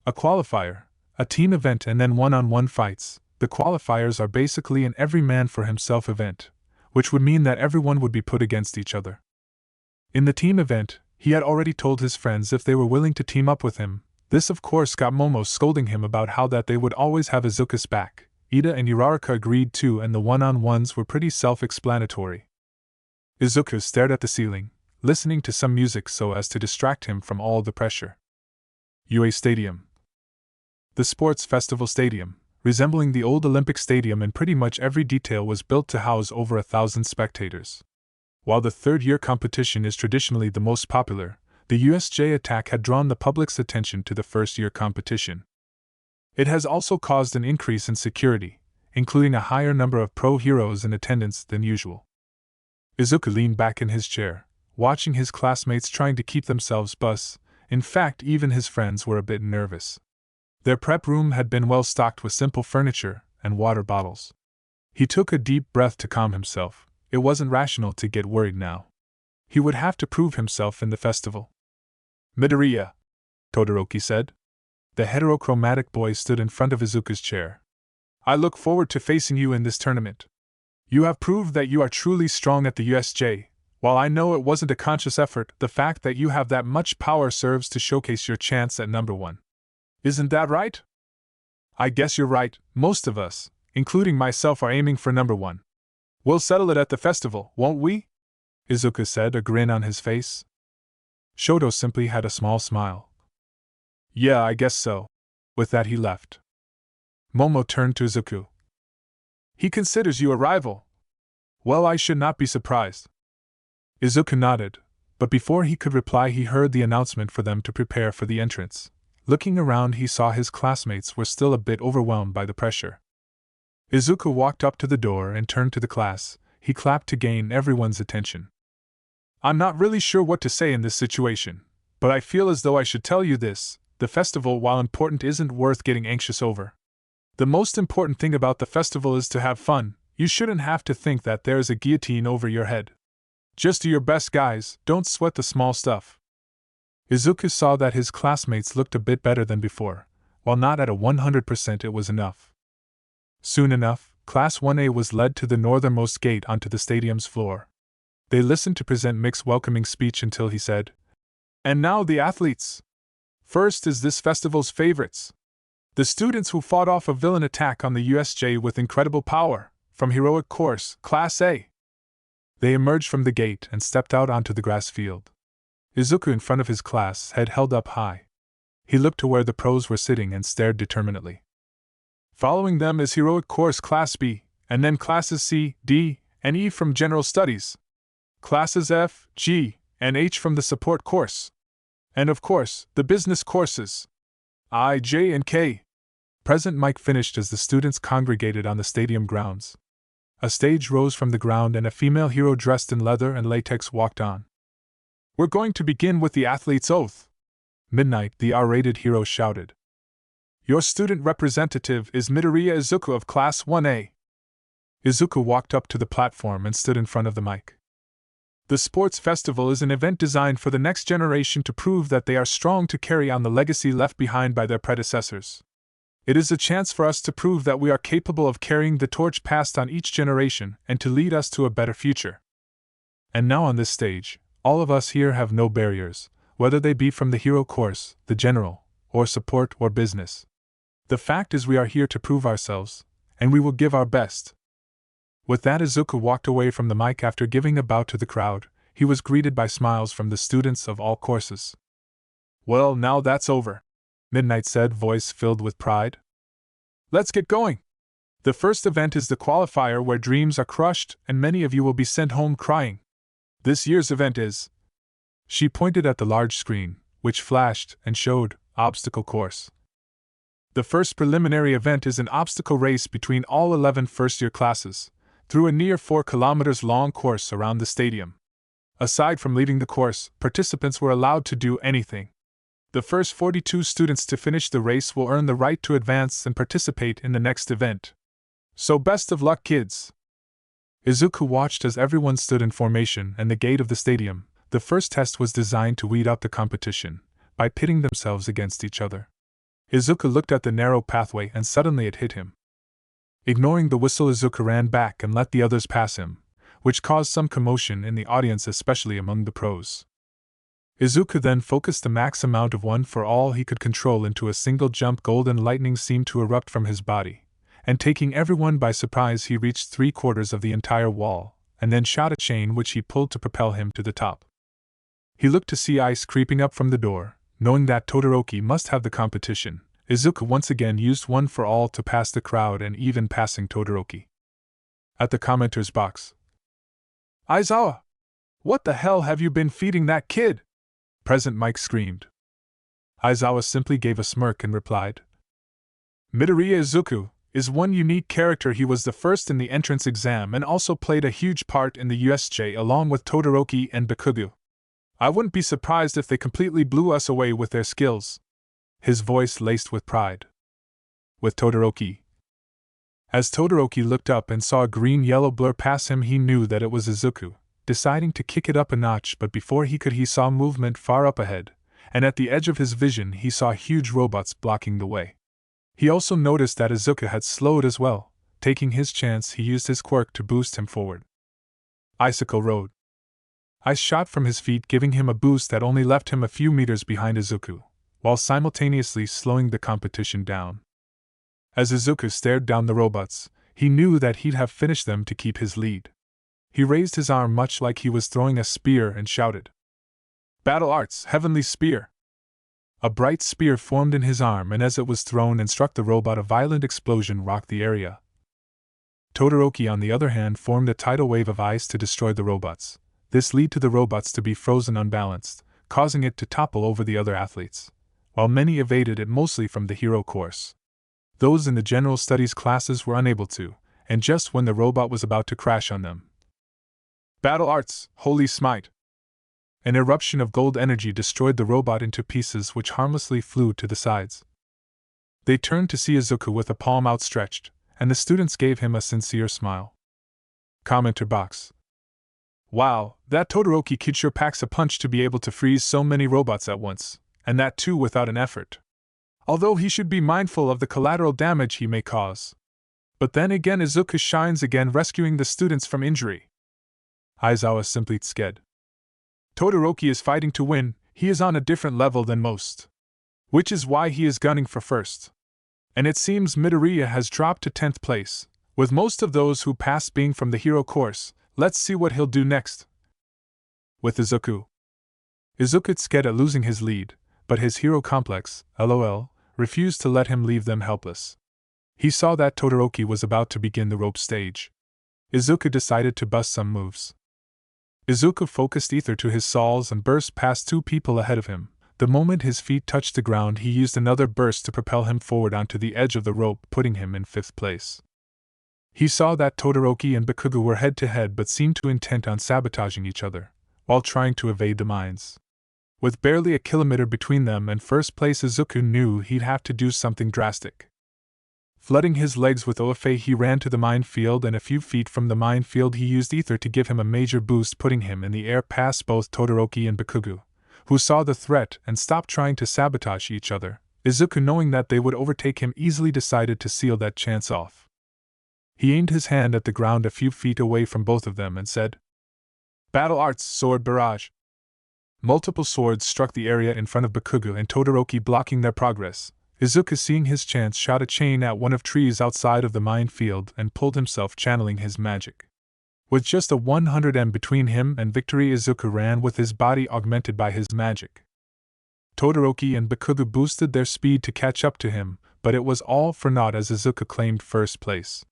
A qualifier, a team event, and then one-on-one fights. The qualifiers are basically an every man for himself event, which would mean that everyone would be put against each other. In the team event, he had already told his friends if they were willing to team up with him. This of course got Momo scolding him about how that they would always have Izuku's back. Ida and Uraraka agreed too, and the one-on-ones were pretty self-explanatory. Izuku stared at the ceiling, listening to some music so as to distract him from all the pressure. UA Stadium. The sports festival stadium, resembling the old Olympic Stadium in pretty much every detail, was built to house over 1,000 spectators. While the third-year competition is traditionally the most popular, the USJ attack had drawn the public's attention to the first-year competition. It has also caused an increase in security, including a higher number of pro heroes in attendance than usual. Izuku leaned back in his chair, watching his classmates trying to keep themselves busy. In fact, even his friends were a bit nervous. Their prep room had been well stocked with simple furniture and water bottles. He took a deep breath to calm himself. It wasn't rational to get worried now. He would have to prove himself in the festival. "Midoriya," Todoroki said. The heterochromatic boy stood in front of Izuku's chair. "I look forward to facing you in this tournament. You have proved that you are truly strong at the USJ. While I know it wasn't a conscious effort, the fact that you have that much power serves to showcase your chance at number one. Isn't that right? I guess you're right, most of us, including myself, are aiming for number one. We'll settle it at the festival, won't we? Izuku said, a grin on his face. Shoto simply had a small smile. Yeah, I guess so. With that he left. Momo turned to Izuku. He considers you a rival. Well, I should not be surprised. Izuku nodded, but before he could reply he heard the announcement for them to prepare for the entrance. Looking around he saw his classmates were still a bit overwhelmed by the pressure. Izuku walked up to the door and turned to the class. He clapped to gain everyone's attention. I'm not really sure what to say in this situation, but I feel as though I should tell you this: the festival, while important, isn't worth getting anxious over. The most important thing about the festival is to have fun. You shouldn't have to think that there's a guillotine over your head. Just do your best, guys, don't sweat the small stuff. Izuku saw that his classmates looked a bit better than before. While not at a 100%, it was enough. Soon enough, Class 1A was led to the northernmost gate onto the stadium's floor. They listened to present Mick's welcoming speech until he said, "And now the athletes. First is this festival's favorites. The students who fought off a villain attack on the USJ with incredible power, from Heroic Course, Class A." They emerged from the gate and stepped out onto the grass field. Izuku, in front of his class, head held up high. He looked to where the pros were sitting and stared determinedly. Following them is Heroic Course Class B, and then Classes C, D, and E from General Studies. Classes F, G, and H from the Support Course. And of course, the Business Courses. I, J, and K. President Mike finished as the students congregated on the stadium grounds. A stage rose from the ground and a female hero dressed in leather and latex walked on. We're going to begin with the athlete's oath. Midnight, the R-rated hero shouted. Your student representative is Midoriya Izuku of Class 1A. Izuku walked up to the platform and stood in front of the mic. The sports festival is an event designed for the next generation to prove that they are strong to carry on the legacy left behind by their predecessors. It is a chance for us to prove that we are capable of carrying the torch passed on each generation and to lead us to a better future. And now on this stage, all of us here have no barriers, whether they be from the hero course, the general, or support or business. The fact is we are here to prove ourselves, and we will give our best. With that, Izuku walked away from the mic. After giving a bow to the crowd, he was greeted by smiles from the students of all courses. Well, now that's over, Midnight said, voice filled with pride. Let's get going. The first event is the qualifier where dreams are crushed and many of you will be sent home crying. This year's event is... She pointed at the large screen, which flashed and showed obstacle course. The first preliminary event is an obstacle race between all 11 first-year classes, through a near 4 kilometers long course around the stadium. Aside from leading the course, participants were allowed to do anything. The first 42 students to finish the race will earn the right to advance and participate in the next event. So best of luck, kids! Izuku watched as everyone stood in formation at the gate of the stadium. The first test was designed to weed out the competition, by pitting themselves against each other. Izuku looked at the narrow pathway and suddenly it hit him. Ignoring the whistle, Izuku ran back and let the others pass him, which caused some commotion in the audience, especially among the pros. Izuku then focused the max amount of one for all he could control into a single jump. Golden lightning seemed to erupt from his body, and taking everyone by surprise he reached 3/4 of the entire wall, and then shot a chain which he pulled to propel him to the top. He looked to see ice creeping up from the door. Knowing that Todoroki must have the competition, Izuku once again used one for all to pass the crowd and even passing Todoroki. At the commenters box. Aizawa! What the hell have you been feeding that kid? President Mike screamed. Aizawa simply gave a smirk and replied. Midoriya Izuku is one unique character. He was the first in the entrance exam and also played a huge part in the USJ along with Todoroki and Bakugo. I wouldn't be surprised if they completely blew us away with their skills. His voice laced with pride. With Todoroki. As Todoroki looked up and saw a green-yellow blur pass him, he knew that it was Izuku, deciding to kick it up a notch, but before he could, he saw movement far up ahead, and at the edge of his vision he saw huge robots blocking the way. He also noticed that Izuku had slowed as well. Taking his chance, he used his quirk to boost him forward. Icicle Road. Ice shot from his feet, giving him a boost that only left him a few meters behind Izuku, while simultaneously slowing the competition down. As Izuku stared down the robots, he knew that he'd have finished them to keep his lead. He raised his arm much like he was throwing a spear and shouted, "Battle Arts, Heavenly Spear!" A bright spear formed in his arm, and as it was thrown and struck the robot, a violent explosion rocked the area. Todoroki, on the other hand, formed a tidal wave of ice to destroy the robots. This led to the robots to be frozen unbalanced, causing it to topple over the other athletes, while many evaded it, mostly from the hero course. Those in the general studies classes were unable to, and just when the robot was about to crash on them. Battle Arts, Holy Smite! An eruption of gold energy destroyed the robot into pieces, which harmlessly flew to the sides. They turned to see Izuku with a palm outstretched, and the students gave him a sincere smile. Commenter box. Wow, that Todoroki kid sure packs a punch to be able to freeze so many robots at once, and that too without an effort. Although he should be mindful of the collateral damage he may cause. But then again, Izuku shines again, rescuing the students from injury. Aizawa simply sked. Todoroki is fighting to win, he is on a different level than most. Which is why he is gunning for first. And it seems Midoriya has dropped to 10th place, with most of those who passed being from the hero course. Let's see what he'll do next. With Izuku. Izuku sked at losing his lead, but his hero complex, LOL, refused to let him leave them helpless. He saw that Todoroki was about to begin the rope stage. Izuku decided to bust some moves. Izuku focused ether to his saws and burst past 2 people ahead of him. The moment his feet touched the ground, he used another burst to propel him forward onto the edge of the rope, putting him in 5th place. He saw that Todoroki and Bikugo were head-to-head but seemed too intent on sabotaging each other, while trying to evade the mines. With barely a kilometer between them and 1st place, Izuku knew he'd have to do something drastic. Flooding his legs with OFA, he ran to the minefield, and a few feet from the minefield he used ether to give him a major boost, putting him in the air past both Todoroki and Bikugo, who saw the threat and stopped trying to sabotage each other. Izuku, knowing that they would overtake him easily, decided to seal that chance off. He aimed his hand at the ground a few feet away from both of them and said, "Battle Arts, Sword Barrage!" Multiple swords struck the area in front of Bikugo and Todoroki, blocking their progress. Izuku, seeing his chance, shot a chain at one of trees outside of the minefield and pulled himself, channeling his magic. With just a 100 m between him and victory, Izuku ran with his body augmented by his magic. Todoroki and Bikugo boosted their speed to catch up to him, but it was all for naught as Izuku claimed 1st place.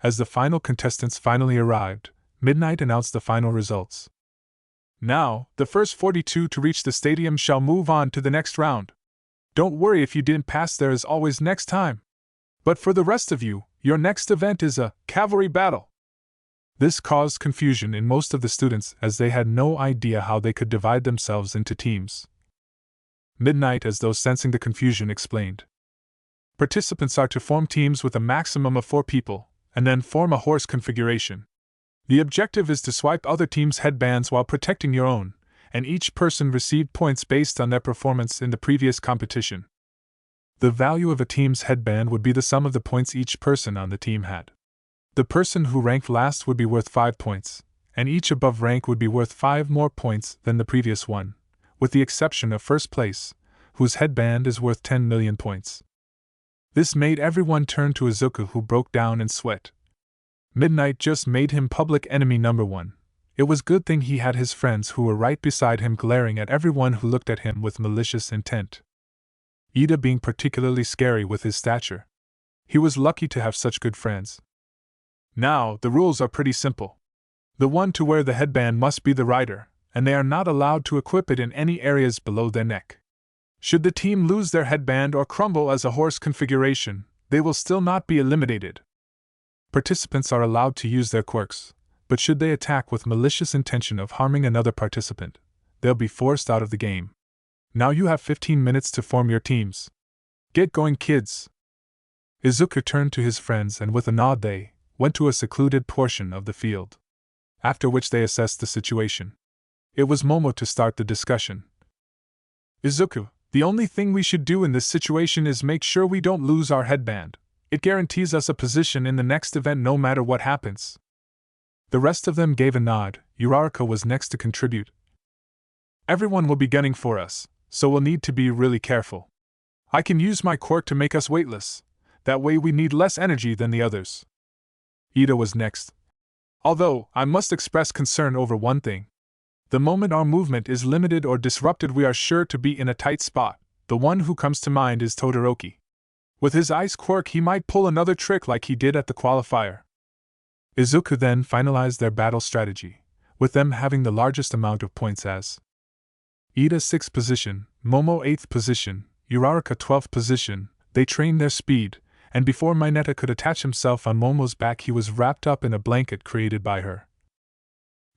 As the final contestants finally arrived, Midnight announced the final results. Now, the first 42 to reach the stadium shall move on to the next round. Don't worry if you didn't pass, there is always next time. But for the rest of you, your next event is a cavalry battle. This caused confusion in most of the students, as they had no idea how they could divide themselves into teams. Midnight, as though sensing the confusion, explained. Participants are to form teams with a maximum of 4 people, and then form a horse configuration. The objective is to swipe other teams' headbands while protecting your own, and each person received points based on their performance in the previous competition. The value of a team's headband would be the sum of the points each person on the team had. The person who ranked last would be worth 5 points, and each above rank would be worth 5 more points than the previous one, with the exception of 1st place, whose headband is worth 10 million points. This made everyone turn to Izuku, who broke down in sweat. Midnight just made him public enemy number 1. It was good thing he had his friends who were right beside him, glaring at everyone who looked at him with malicious intent. Ida being particularly scary with his stature. He was lucky to have such good friends. Now, the rules are pretty simple. The one to wear the headband must be the rider, and they are not allowed to equip it in any areas below their neck. Should the team lose their headband or crumble as a horse configuration, they will still not be eliminated. Participants are allowed to use their quirks, but should they attack with malicious intention of harming another participant, they'll be forced out of the game. Now you have 15 minutes to form your teams. Get going, kids! Izuku turned to his friends, and with a nod they went to a secluded portion of the field. After which they assessed the situation. It was Momo to start the discussion. Izuku, the only thing we should do in this situation is make sure we don't lose our headband. It guarantees us a position in the next event no matter what happens. The rest of them gave a nod. Uraraka was next to contribute. Everyone will be gunning for us, so we'll need to be really careful. I can use my quirk to make us weightless. That way we need less energy than the others. Ida was next. Although, I must express concern over one thing. The moment our movement is limited or disrupted, we are sure to be in a tight spot. The one who comes to mind is Todoroki. With his ice quirk, he might pull another trick like he did at the qualifier. Izuku then finalized their battle strategy, with them having the largest amount of points as Ida 6th position, Momo 8th position, Uraraka 12th position. They trained their speed, and before Mineta could attach himself on Momo's back, he was wrapped up in a blanket created by her.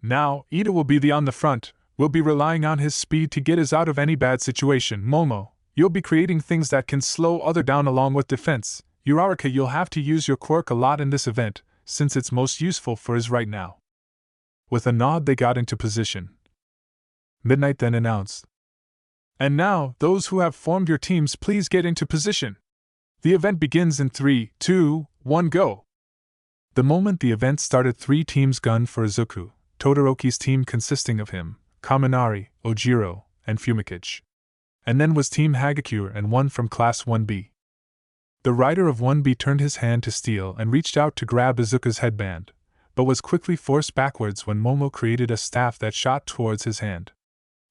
Now, Ida will be on the front, will be relying on his speed to get us out of any bad situation. Momo, you'll be creating things that can slow other down along with defense. Uraraka, you'll have to use your quirk a lot in this event, since it's most useful for us right now. With a nod, they got into position. Midnight then announced. And now, those who have formed your teams, please get into position. The event begins in 3, 2, 1, go. The moment the event started, 3 teams gunned for Izuku, Todoroki's team consisting of him, Kaminari, Ojiro, and Fumikichi. And then was Team Hagakure and one from Class 1B. The rider of 1B turned his hand to steel and reached out to grab Izuku's headband, but was quickly forced backwards when Momo created a staff that shot towards his hand.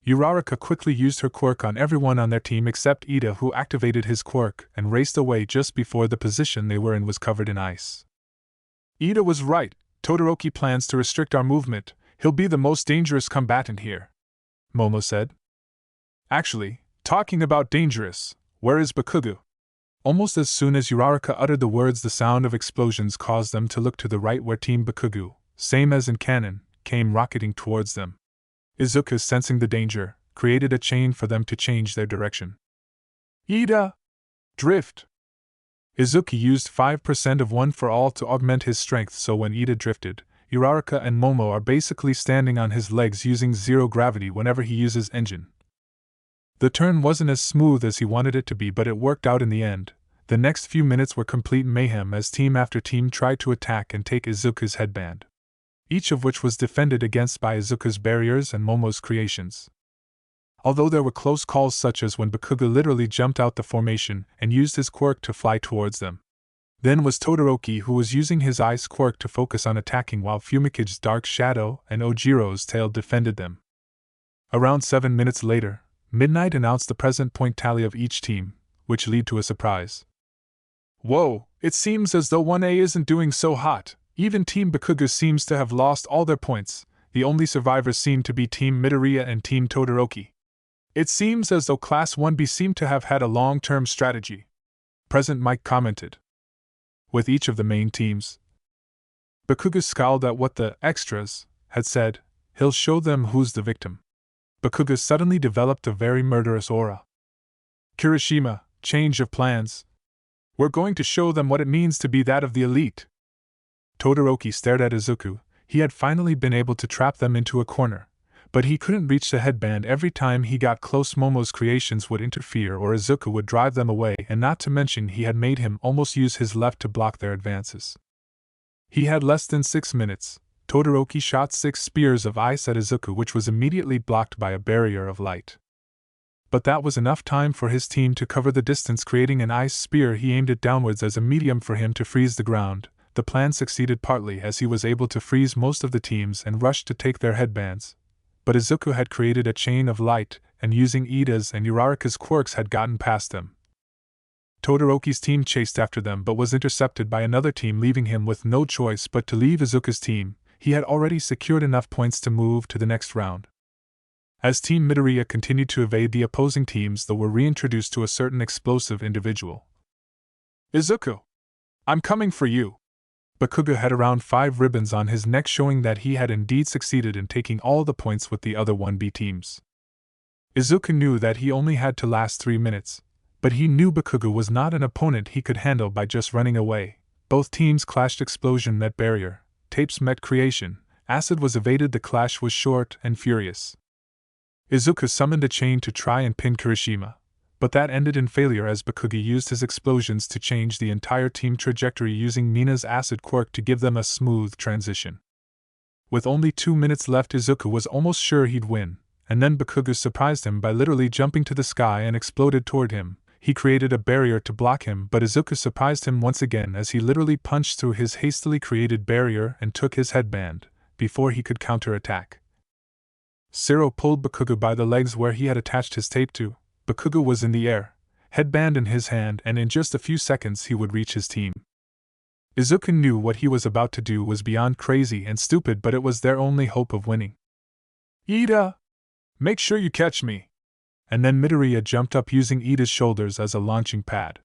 Uraraka quickly used her quirk on everyone on their team except Ida, who activated his quirk and raced away just before the position they were in was covered in ice. Ida was right. Todoroki plans to restrict our movement. He'll be the most dangerous combatant here, Momo said. Actually, talking about dangerous, where is Bakugo? Almost as soon as Uraraka uttered the words, the sound of explosions caused them to look to the right, where Team Bakugo, same as in canon, came rocketing towards them. Izuku, sensing the danger, created a chain for them to change their direction. Ida! Drift! Izuku used 5% of 1 for all to augment his strength, so when Ida drifted, Uraraka and Momo are basically standing on his legs using zero gravity whenever he uses engine. The turn wasn't as smooth as he wanted it to be, but it worked out in the end. The next few minutes were complete mayhem as team after team tried to attack and take Izuku's headband, each of which was defended against by Izuku's barriers and Momo's creations. Although there were close calls, such as when Bakugo literally jumped out the formation and used his quirk to fly towards them. Then was Todoroki, who was using his ice quirk to focus on attacking, while Fumikichi's dark shadow and Ojiro's tail defended them. Around 7 minutes later, Midnight announced the present point tally of each team, which led to a surprise. Whoa, it seems as though 1A isn't doing so hot. Even Team Bakugo seems to have lost all their points. The only survivors seem to be Team Midoriya and Team Todoroki. It seems as though Class 1B seemed to have had a long-term strategy, Present Mike commented. With each of the main teams, Bakugo scowled at what the extras had said. He'll show them who's the victim. Bakugo suddenly developed a very murderous aura. Kirishima, change of plans. We're going to show them what it means to be that of the elite. Todoroki stared at Izuku. He had finally been able to trap them into a corner, but he couldn't reach the headband. Every time he got close, Momo's creations would interfere or Izuku would drive them away, and not to mention he had made him almost use his left to block their advances. He had less than 6 minutes. Todoroki shot 6 spears of ice at Izuku, which was immediately blocked by a barrier of light. But that was enough time for his team to cover the distance, creating an ice spear. He aimed it downwards as a medium for him to freeze the ground. The plan succeeded partly as he was able to freeze most of the teams and rushed to take their headbands. But Izuku had created a chain of light, and using Ida's and Uraraka's quirks had gotten past them. Todoroki's team chased after them but was intercepted by another team, leaving him with no choice but to leave Izuku's team. He had already secured enough points to move to the next round. As Team Midoriya continued to evade the opposing teams, they were reintroduced to a certain explosive individual. Izuku! I'm coming for you! Bakugo had around 5 ribbons on his neck, showing that he had indeed succeeded in taking all the points with the other 1B teams. Izuku knew that he only had to last 3 minutes, but he knew Bakugo was not an opponent he could handle by just running away. Both teams clashed. Explosion met barrier. Tapes met creation. Acid was evaded. The clash was short and furious. Izuku summoned a chain to try and pin Kirishima, but that ended in failure as Bakugo used his explosions to change the entire team trajectory, using Mina's acid quirk to give them a smooth transition. With only 2 minutes left, Izuku was almost sure he'd win, and then Bakugo surprised him by literally jumping to the sky and exploded toward him. He created a barrier to block him, but Izuku surprised him once again as he literally punched through his hastily created barrier and took his headband, before he could counterattack. Zero pulled Bakugo by the legs where he had attached his tape to. Bakugo was in the air, headband in his hand, and in just a few seconds he would reach his team. Izuku knew what he was about to do was beyond crazy and stupid, but it was their only hope of winning. "Ida! Make sure you catch me!" And then Midoriya jumped up using Ida's shoulders as a launching pad.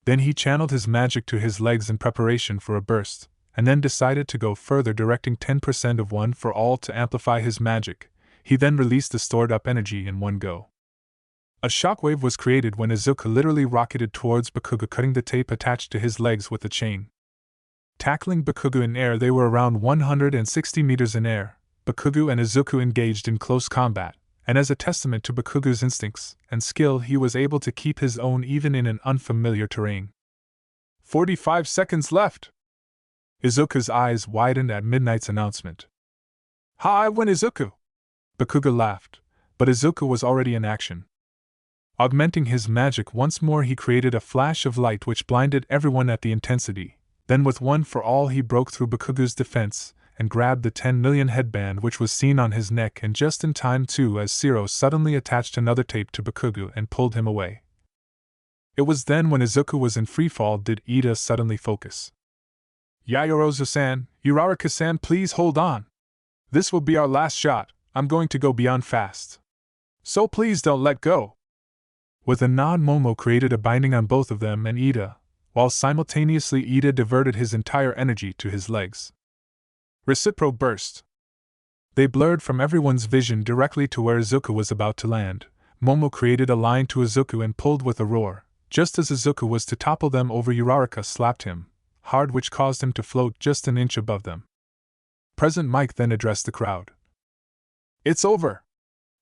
Then he channeled his magic to his legs in preparation for a burst, and then decided to go further, directing 10% of One for All to amplify his magic. He then released the stored-up energy in one go. A shockwave was created when Izuku literally rocketed towards Bakugo, cutting the tape attached to his legs with a chain. Tackling Bakugo in air, they were around 160 meters in air. Bakugo and Izuku engaged in close combat, and as a testament to Bakugo's instincts and skill, he was able to keep his own even in an unfamiliar terrain. 45 seconds left! Izuku's eyes widened at Midnight's announcement. "Ha, I win, Izuku!" Bakugo laughed, but Izuku was already in action. Augmenting his magic once more, he created a flash of light which blinded everyone at the intensity. Then with One for All he broke through Bakugo's defense and grabbed the 10 million headband which was seen on his neck, and just in time too, as Zero suddenly attached another tape to Bakugo and pulled him away. It was then, when Izuku was in freefall, did Ida suddenly focus. "Yaoyorozu-san, Uraraka-san, please hold on. This will be our last shot. I'm going to go beyond fast. So please don't let go." With a nod, Momo created a binding on both of them and Ida, while simultaneously Ida diverted his entire energy to his legs. Recipro burst. They blurred from everyone's vision directly to where Izuku was about to land. Momo created a line to Izuku and pulled with a roar. Just as Izuku was to topple them over, Uraraka slapped him hard, which caused him to float just an inch above them. President Mike then addressed the crowd. "It's over.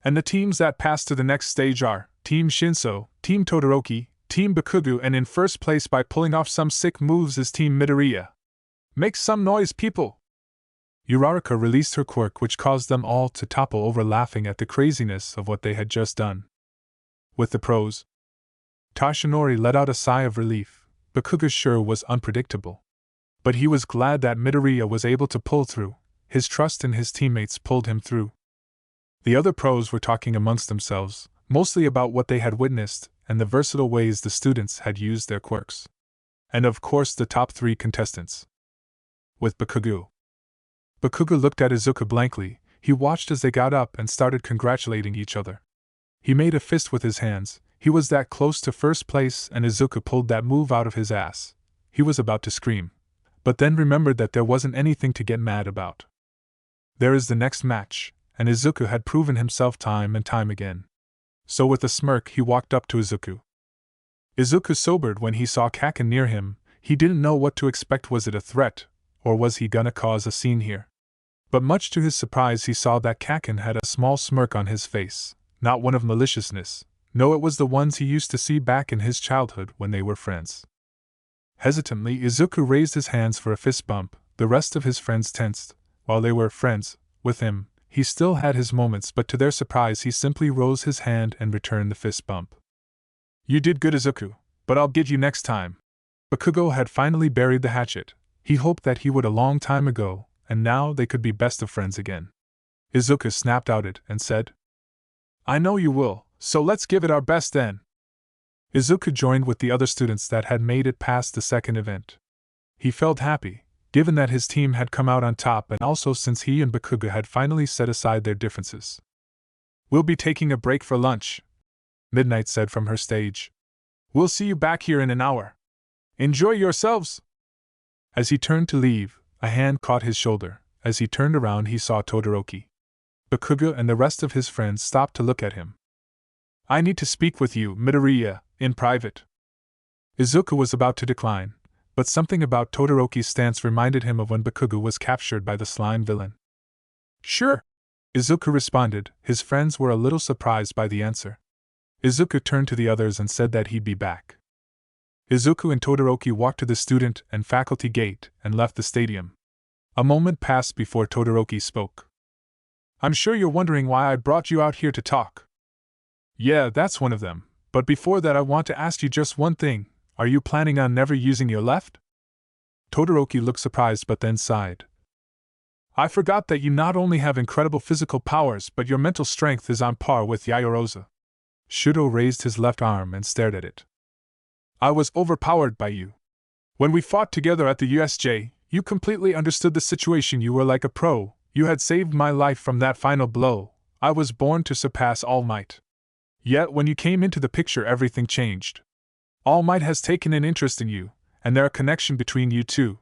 And the teams that pass to the next stage are Team Shinso, Team Todoroki, Team Bakugo, and in first place by pulling off some sick moves is Team Midoriya. Make some noise, people!" Uraraka released her quirk, which caused them all to topple over, laughing at the craziness of what they had just done. With the pros, Tashinori let out a sigh of relief. Bakugo sure was unpredictable, but he was glad that Midoriya was able to pull through. His trust in his teammates pulled him through. The other pros were talking amongst themselves, mostly about what they had witnessed and the versatile ways the students had used their quirks. And of course the top 3 contestants. With Bakugo. Bakugo looked at Izuku blankly. He watched as they got up and started congratulating each other. He made a fist with his hands. He was that close to first place, and Izuku pulled that move out of his ass. He was about to scream, but then remembered that there wasn't anything to get mad about. There is the next match, and Izuku had proven himself time and time again. So with a smirk he walked up to Izuku. Izuku sobered when he saw Kaken near him. He didn't know what to expect. Was it a threat, or was he gonna cause a scene here? But much to his surprise he saw that Kaken had a small smirk on his face, not one of maliciousness. No, it was the ones he used to see back in his childhood when they were friends. Hesitantly, Izuku raised his hands for a fist bump. The rest of his friends tensed. While they were friends with him, he still had his moments, but to their surprise he simply rose his hand and returned the fist bump. "You did good, Izuku, but I'll get you next time." Bakugo had finally buried the hatchet. He hoped that he would a long time ago, and now they could be best of friends again. Izuku snapped out it and said, "I know you will. So let's give it our best then." Izuku joined with the other students that had made it past the second event. He felt happy, given that his team had come out on top, and also since he and Bakugo had finally set aside their differences. "We'll be taking a break for lunch," Midnight said from her stage. "We'll see you back here in an hour. Enjoy yourselves." As he turned to leave, a hand caught his shoulder. As he turned around he saw Todoroki. Bakugo and the rest of his friends stopped to look at him. "I need to speak with you, Midoriya, in private." Izuku was about to decline, but something about Todoroki's stance reminded him of when Bakugo was captured by the slime villain. "Sure," Izuku responded. His friends were a little surprised by the answer. Izuku turned to the others and said that he'd be back. Izuku and Todoroki walked to the student and faculty gate and left the stadium. A moment passed before Todoroki spoke. I'm sure you're wondering why I brought you out here to talk. Yeah, that's one of them, but before that I want to ask you just one thing. Are you planning on never using your left? Todoroki looked surprised but then sighed. I forgot that you not only have incredible physical powers but your mental strength is on par with Yaoyorozu. Shuto raised his left arm and stared at it. I was overpowered by you. When we fought together at the USJ, you completely understood the situation. You were like a pro. You had saved my life from that final blow. I was born to surpass All Might. Yet when you came into the picture everything changed. All Might has taken an interest in you, and there is a connection between you two.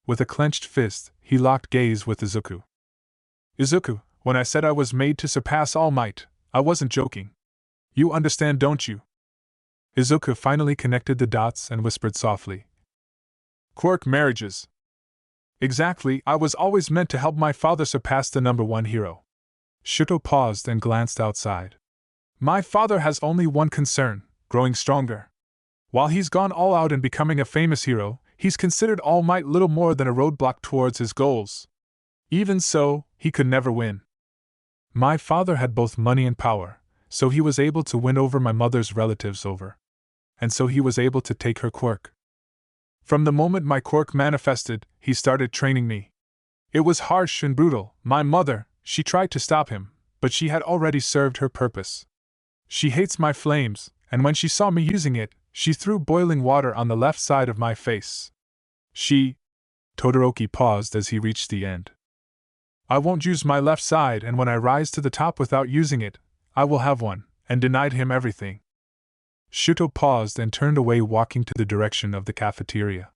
With a clenched fist, he locked gaze with Izuku. Izuku, when I said I was made to surpass All Might, I wasn't joking. You understand, don't you? Izuku finally connected the dots and whispered softly. Quirk marriages. Exactly, I was always meant to help my father surpass the #1 hero. Shuto paused and glanced outside. My father has only one concern, growing stronger. While he's gone all out and becoming a famous hero, he's considered All Might little more than a roadblock towards his goals. Even so, he could never win. My father had both money and power, so he was able to win over my mother's relatives over. And so he was able to take her quirk. From the moment my quirk manifested, he started training me. It was harsh and brutal. My mother, she tried to stop him, but she had already served her purpose. She hates my flames, and when she saw me using it, she threw boiling water on the left side of my face. Todoroki paused as he reached the end. I won't use my left side, and when I rise to the top without using it, I will have one, and denied him everything. Shuto paused and turned away, walking to the direction of the cafeteria.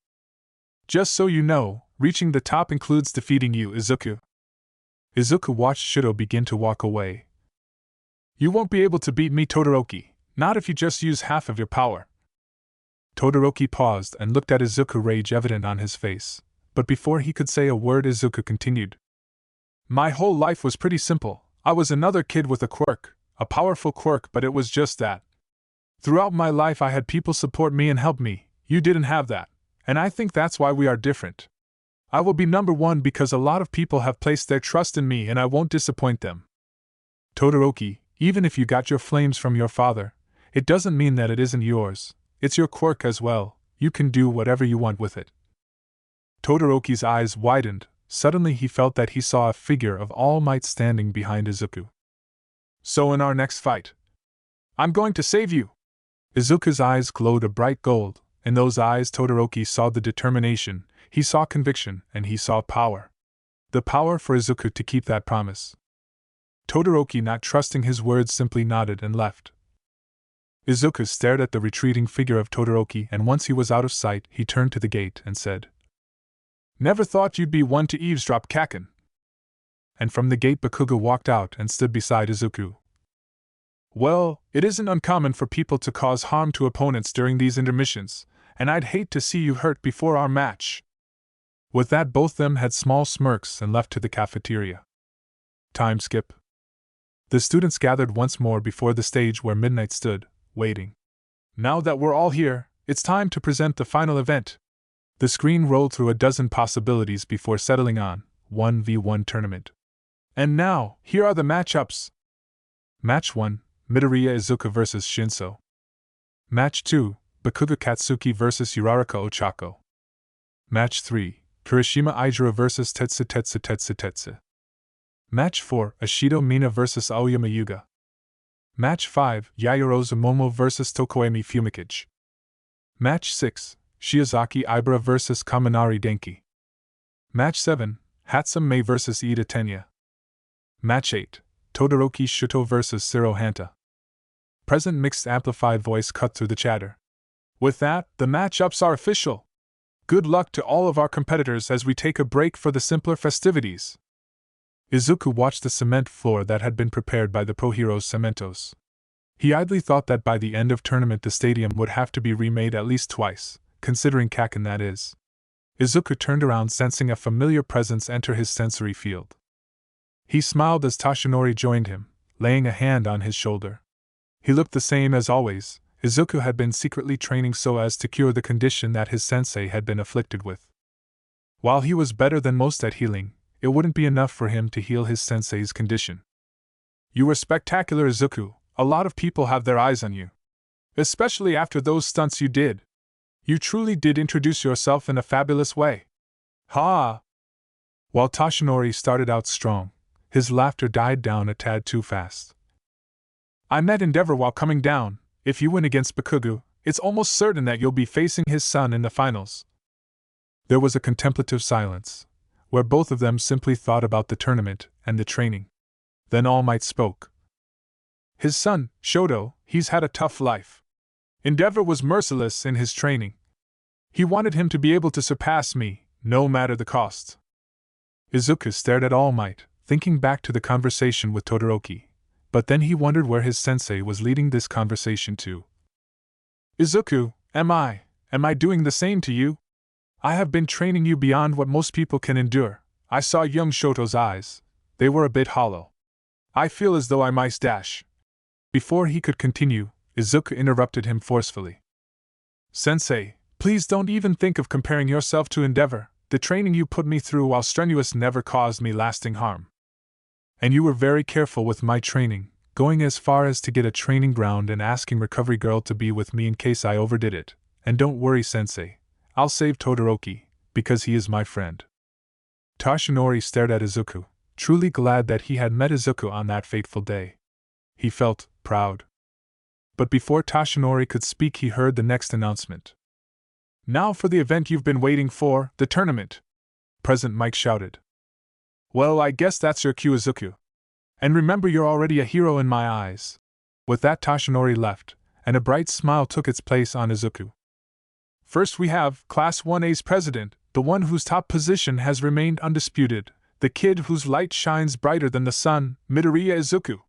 Just so you know, reaching the top includes defeating you, Izuku. Izuku watched Shuto begin to walk away. You won't be able to beat me, Todoroki, not if you just use half of your power. Todoroki paused and looked at Izuku, rage evident on his face, but before he could say a word, Izuku continued. My whole life was pretty simple. I was another kid with a quirk, a powerful quirk, but it was just that. Throughout my life I had people support me and help me. You didn't have that, and I think that's why we are different. I will be #1 because a lot of people have placed their trust in me and I won't disappoint them. Todoroki, even if you got your flames from your father, it doesn't mean that it isn't yours. It's your quirk as well. You can do whatever you want with it. Todoroki's eyes widened. Suddenly he felt that he saw a figure of All Might standing behind Izuku. So in our next fight, I'm going to save you! Izuku's eyes glowed a bright gold. In those eyes Todoroki saw the determination, he saw conviction, and he saw power. The power for Izuku to keep that promise. Todoroki, not trusting his words, simply nodded and left. Izuku stared at the retreating figure of Todoroki, and once he was out of sight, he turned to the gate and said, Never thought you'd be one to eavesdrop, Kaken. And from the gate Bakugo walked out and stood beside Izuku. Well, it isn't uncommon for people to cause harm to opponents during these intermissions, and I'd hate to see you hurt before our match. With that, both them had small smirks and left to the cafeteria. Time skip. The students gathered once more before the stage where Midnight stood, waiting. Now that we're all here, it's time to present the final event. The screen rolled through a dozen possibilities before settling on 1v1 tournament. And now, here are the matchups. Match 1, Midoriya Izuku vs Shinso. Match 2, Bakugo Katsuki vs Uraraka Ochako. Match 3, Kirishima Aijiro vs Tetsu. Match 4, Ashido Mina vs Aoyama Yuga. Match 5, Yaoyorozu Momo vs Tokoemi Fumikage. Match 6, Shiozaki Ibara vs Kaminari Denki. Match 7, Hatsune vs Ida Tenya. Match 8, Todoroki Shuto vs Zero Hanta. Present mixed amplified voice cut through the chatter. With that, the matchups are official. Good luck to all of our competitors as we take a break for the simpler festivities. Izuku watched the cement floor that had been prepared by the Pro Heroes Cementos. He idly thought that by the end of tournament the stadium would have to be remade at least twice, considering Kaken that is. Izuku turned around, sensing a familiar presence enter his sensory field. He smiled as Toshinori joined him, laying a hand on his shoulder. He looked the same as always. Izuku had been secretly training so as to cure the condition that his sensei had been afflicted with. While he was better than most at healing, it wouldn't be enough for him to heal his sensei's condition. You were spectacular, Izuku. A lot of people have their eyes on you. Especially after those stunts you did. You truly did introduce yourself in a fabulous way. Ha! While Toshinori started out strong, his laughter died down a tad too fast. I met Endeavor while coming down. If you win against Bakugo, it's almost certain that you'll be facing his son in the finals. There was a contemplative silence, where both of them simply thought about the tournament and the training. Then All Might spoke. His son, Shoto, he's had a tough life. Endeavor was merciless in his training. He wanted him to be able to surpass me, no matter the cost. Izuku stared at All Might, thinking back to the conversation with Todoroki, but then he wondered where his sensei was leading this conversation to. Izuku, am I doing the same to you? I have been training you beyond what most people can endure. I saw young Shoto's eyes. They were a bit hollow. I feel as though I might dash. Before he could continue, Izuku interrupted him forcefully. Sensei, please don't even think of comparing yourself to Endeavor. The training you put me through while strenuous never caused me lasting harm. And you were very careful with my training, going as far as to get a training ground and asking Recovery Girl to be with me in case I overdid it. And don't worry, Sensei. I'll save Todoroki, because he is my friend. Toshinori stared at Izuku, truly glad that he had met Izuku on that fateful day. He felt proud. But before Toshinori could speak, he heard the next announcement. Now for the event you've been waiting for, the tournament. President Mike shouted. Well, I guess that's your cue, Izuku. And remember, you're already a hero in my eyes. With that, Toshinori left, and a bright smile took its place on Izuku. First we have Class 1A's president, the one whose top position has remained undisputed, the kid whose light shines brighter than the sun, Midoriya Izuku.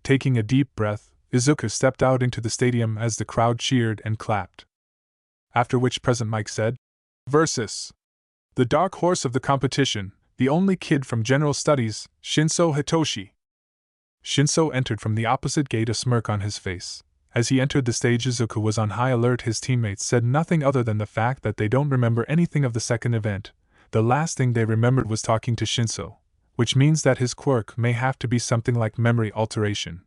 Taking a deep breath, Izuku stepped out into the stadium as the crowd cheered and clapped. After which President Mike said, versus the dark horse of the competition, the only kid from General Studies, Shinso Hitoshi. Shinso entered from the opposite gate, a smirk on his face. As he entered the stage, Izuku was on high alert. His teammates said nothing other than the fact that they don't remember anything of the second event. The last thing they remembered was talking to Shinso, which means that his quirk may have to be something like memory alteration.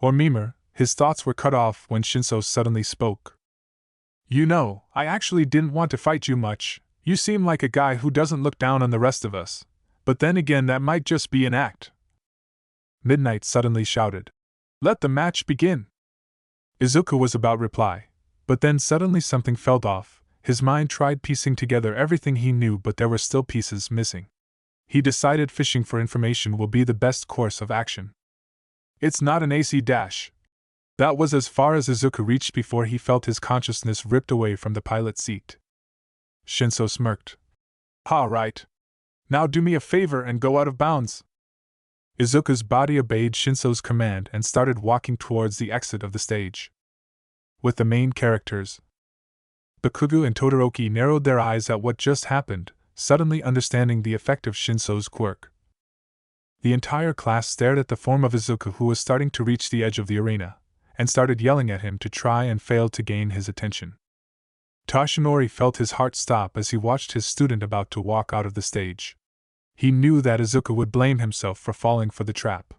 Or Mimer. His thoughts were cut off when Shinso suddenly spoke. You know, I actually didn't want to fight you much. You seem like a guy who doesn't look down on the rest of us. But then again, that might just be an act. Midnight suddenly shouted. Let the match begin. Izuku was about to reply, but then suddenly something felt off. His mind tried piecing together everything he knew, but there were still pieces missing. He decided fishing for information will be the best course of action. It's not an AC dash. That was as far as Izuku reached before he felt his consciousness ripped away from the pilot seat. Shinso smirked. Ha, right. Now do me a favor and go out of bounds. Izuku's body obeyed Shinso's command and started walking towards the exit of the stage. With the main characters, Bakugo and Todoroki narrowed their eyes at what just happened, suddenly understanding the effect of Shinso's quirk. The entire class stared at the form of Izuku, who was starting to reach the edge of the arena, and started yelling at him to try and failed to gain his attention. Toshinori felt his heart stop as he watched his student about to walk out of the stage. He knew that Izuku would blame himself for falling for the trap.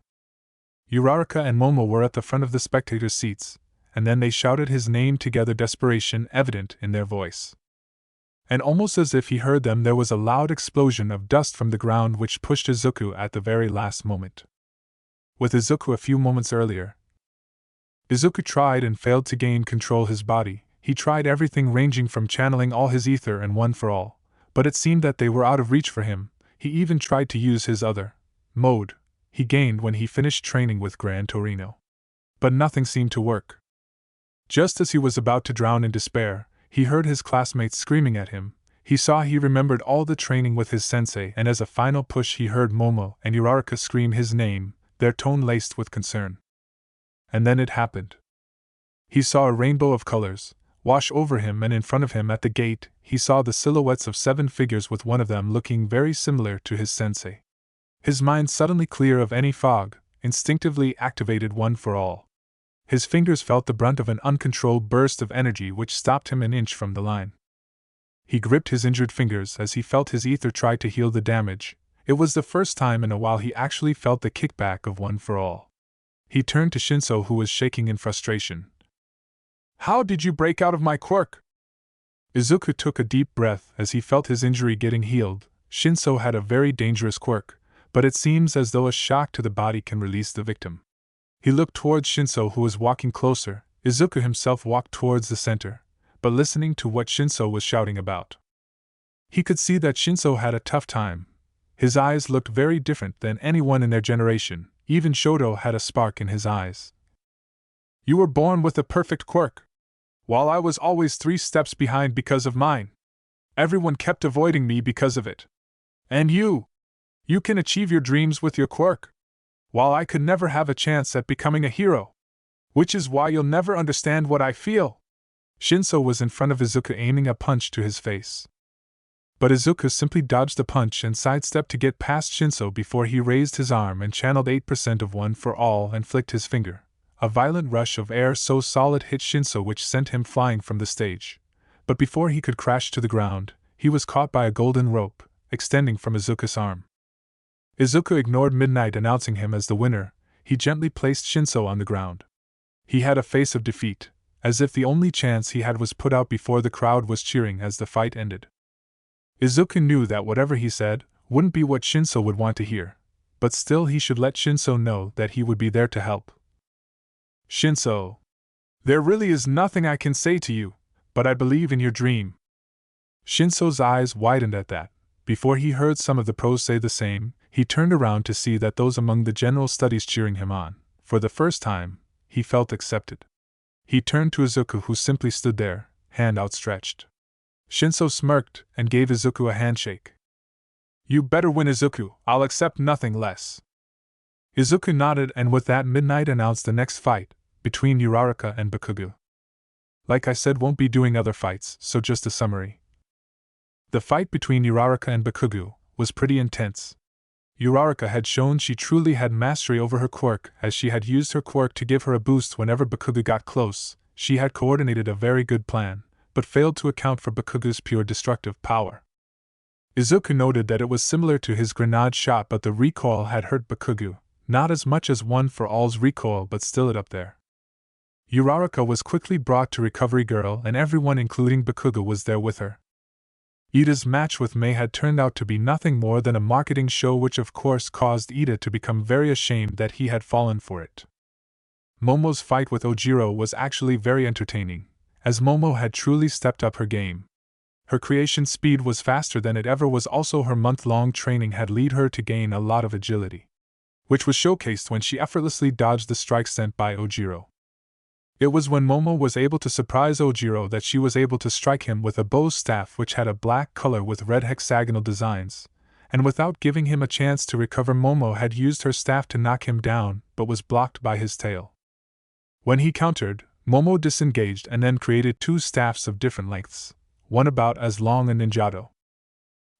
Uraraka and Momo were at the front of the spectator seats, and then they shouted his name together, desperation evident in their voice. And almost as if he heard them, there was a loud explosion of dust from the ground which pushed Izuku at the very last moment. With Izuku a few moments earlier, Izuku tried and failed to gain control his body. He tried everything ranging from channeling all his ether and one for all, but it seemed that they were out of reach for him. He even tried to use his other mode he gained when he finished training with Gran Torino. But nothing seemed to work. Just as he was about to drown in despair, he heard his classmates screaming at him. He saw he remembered all the training with his sensei, and as a final push he heard Momo and Uraraka scream his name, their tone laced with concern. And then it happened. He saw a rainbow of colors wash over him, and in front of him at the gate, he saw the silhouettes of 7 figures, with one of them looking very similar to his sensei. His mind, suddenly clear of any fog, instinctively activated one for all. His fingers felt the brunt of an uncontrolled burst of energy which stopped him an inch from the line. He gripped his injured fingers as he felt his ether try to heal the damage. It was the first time in a while he actually felt the kickback of one for all. He turned to Shinso, who was shaking in frustration. "How did you break out of my quirk?" Izuku took a deep breath as he felt his injury getting healed. Shinso had a very dangerous quirk, but it seems as though a shock to the body can release the victim. He looked towards Shinso, who was walking closer. Izuku himself walked towards the center, but listening to what Shinso was shouting about. He could see that Shinso had a tough time. His eyes looked very different than anyone in their generation. Even Shoto had a spark in his eyes. "You were born with a perfect quirk, while I was always 3 steps behind because of mine. Everyone kept avoiding me because of it. And you can achieve your dreams with your quirk, while I could never have a chance at becoming a hero. Which is why you'll never understand what I feel." Shinso was in front of Izuku, aiming a punch to his face. But Izuku simply dodged the punch and sidestepped to get past Shinso before he raised his arm and channeled 8% of one for all and flicked his finger. A violent rush of air so solid hit Shinso which sent him flying from the stage. But before he could crash to the ground, he was caught by a golden rope, extending from Izuku's arm. Izuku ignored Midnight announcing him as the winner. He gently placed Shinso on the ground. He had a face of defeat, as if the only chance he had was put out before the crowd was cheering as the fight ended. Izuku knew that whatever he said wouldn't be what Shinso would want to hear, but still he should let Shinso know that he would be there to help. "Shinso, there really is nothing I can say to you, but I believe in your dream." Shinso's eyes widened at that. Before he heard some of the pros say the same, he turned around to see that those among the general studies cheering him on. For the first time, he felt accepted. He turned to Izuku, who simply stood there, hand outstretched. Shinso smirked and gave Izuku a handshake. "You better win, Izuku, I'll accept nothing less." Izuku nodded, and with that Midnight announced the next fight, between Uraraka and Bakugo. Like I said, won't be doing other fights, so just a summary. The fight between Uraraka and Bakugo was pretty intense. Uraraka had shown she truly had mastery over her quirk, as she had used her quirk to give her a boost whenever Bakugo got close. She had coordinated a very good plan, but failed to account for Bakugo's pure destructive power. Izuku noted that it was similar to his grenade shot, but the recoil had hurt Bakugo, not as much as One for All's recoil, but still it up there. Uraraka was quickly brought to Recovery Girl, and everyone including Bakugo was there with her. Ida's match with Mei had turned out to be nothing more than a marketing show, which of course caused Ida to become very ashamed that he had fallen for it. Momo's fight with Ojiro was actually very entertaining, as Momo had truly stepped up her game. Her creation speed was faster than it ever was. Also, her month-long training had led her to gain a lot of agility, which was showcased when she effortlessly dodged the strike sent by Ojiro. It was when Momo was able to surprise Ojiro that she was able to strike him with a bow staff which had a black color with red hexagonal designs, and without giving him a chance to recover, Momo had used her staff to knock him down, but was blocked by his tail. When he countered, Momo disengaged and then created 2 staffs of different lengths, one about as long as ninjato.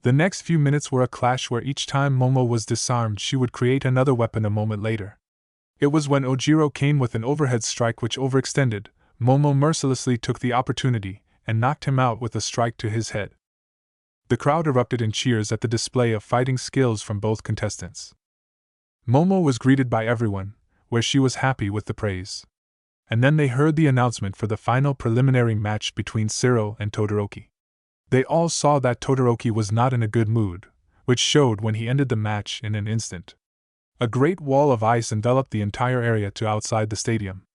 The next few minutes were a clash where each time Momo was disarmed she would create another weapon a moment later. It was when Ojiro came with an overhead strike which overextended, Momo mercilessly took the opportunity and knocked him out with a strike to his head. The crowd erupted in cheers at the display of fighting skills from both contestants. Momo was greeted by everyone, where she was happy with the praise. And then they heard the announcement for the final preliminary match between Siro and Todoroki. They all saw that Todoroki was not in a good mood, which showed when he ended the match in an instant. A great wall of ice enveloped the entire area to outside the stadium.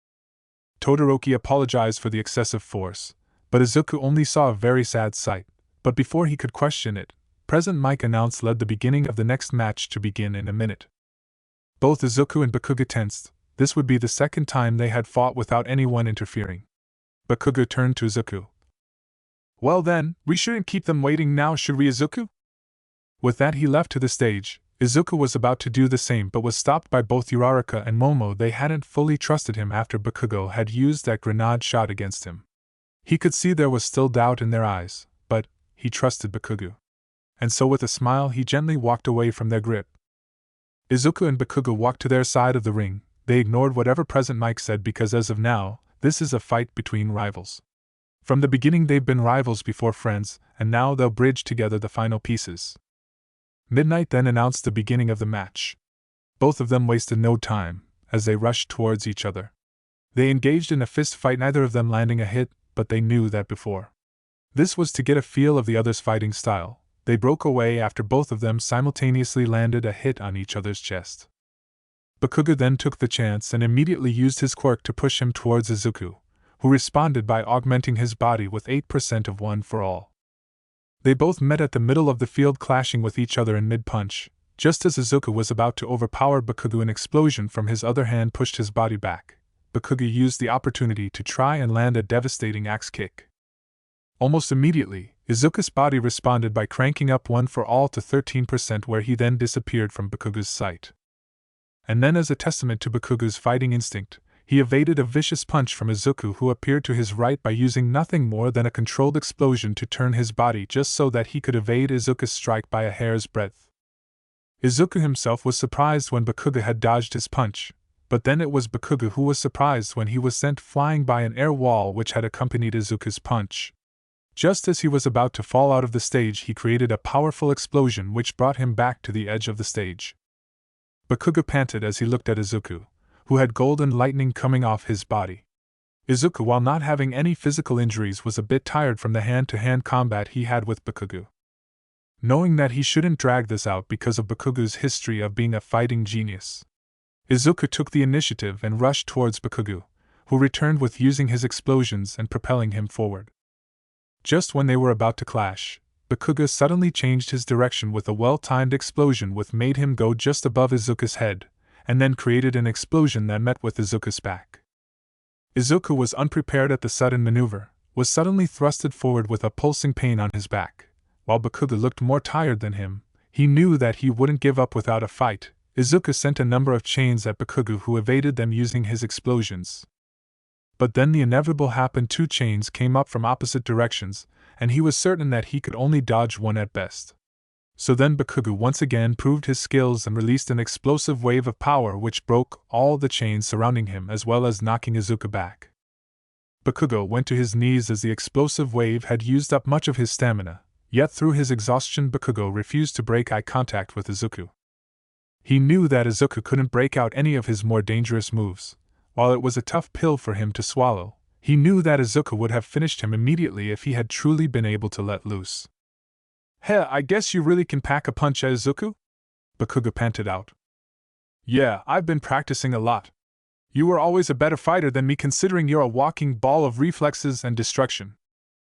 Todoroki apologized for the excessive force, but Izuku only saw a very sad sight. But before he could question it, President Mike announced led the beginning of the next match to begin in a minute. Both Izuku and Bakugo tensed. This would be the second time they had fought without anyone interfering. Bakugo turned to Izuku. "Well then, we shouldn't keep them waiting now, should we, Izuku?" With that he left to the stage. Izuku was about to do the same but was stopped by both Uraraka and Momo. They hadn't fully trusted him after Bakugo had used that grenade shot against him. He could see there was still doubt in their eyes, but he trusted Bakugo. And so with a smile he gently walked away from their grip. Izuku and Bakugo walked to their side of the ring. They ignored whatever President Mike said because as of now, this is a fight between rivals. From the beginning they've been rivals before friends, and now they'll bridge together the final pieces. Midnight then announced the beginning of the match. Both of them wasted no time, as they rushed towards each other. They engaged in a fist fight, neither of them landing a hit, but they knew that before. This was to get a feel of the other's fighting style. They broke away after both of them simultaneously landed a hit on each other's chest. Bakugo then took the chance and immediately used his quirk to push him towards Izuku, who responded by augmenting his body with 8% of one for all. They both met at the middle of the field, clashing with each other in mid-punch. Just as Izuku was about to overpower Bakugo, an explosion from his other hand pushed his body back. Bakugo used the opportunity to try and land a devastating axe kick. Almost immediately, Izuku's body responded by cranking up 1 for all to 13%, where he then disappeared from Bakugo's sight. And then, as a testament to Bakugo's fighting instinct, he evaded a vicious punch from Izuku, who appeared to his right, by using nothing more than a controlled explosion to turn his body just so that he could evade Izuku's strike by a hair's breadth. Izuku himself was surprised when Bakugo had dodged his punch, but then it was Bakugo who was surprised when he was sent flying by an air wall which had accompanied Izuku's punch. Just as he was about to fall out of the stage, he created a powerful explosion which brought him back to the edge of the stage. Bakugo panted as he looked at Izuku, who had golden lightning coming off his body. Izuku, while not having any physical injuries, was a bit tired from the hand-to-hand combat he had with Bakugo. Knowing that he shouldn't drag this out because of Bakugo's history of being a fighting genius, Izuku took the initiative and rushed towards Bakugo, who returned with using his explosions and propelling him forward. Just when they were about to clash, Bakugo suddenly changed his direction with a well-timed explosion which made him go just above Izuku's head, and then created an explosion that met with Izuku's back. Izuku was unprepared at the sudden maneuver, was suddenly thrusted forward with a pulsing pain on his back. While Bakugo looked more tired than him, he knew that he wouldn't give up without a fight. Izuku sent a number of chains at Bakugo, who evaded them using his explosions. But then the inevitable happened. 2 chains came up from opposite directions, and he was certain that he could only dodge one at best. So then Bakugo once again proved his skills and released an explosive wave of power which broke all the chains surrounding him, as well as knocking Izuku back. Bakugo went to his knees as the explosive wave had used up much of his stamina, yet through his exhaustion Bakugo refused to break eye contact with Izuku. He knew that Izuku couldn't break out any of his more dangerous moves. While it was a tough pill for him to swallow, he knew that Izuku would have finished him immediately if he had truly been able to let loose. "Heh, I guess you really can pack a punch at Izuku?" Bakugo panted out. "Yeah, I've been practicing a lot. You were always a better fighter than me, considering you're a walking ball of reflexes and destruction,"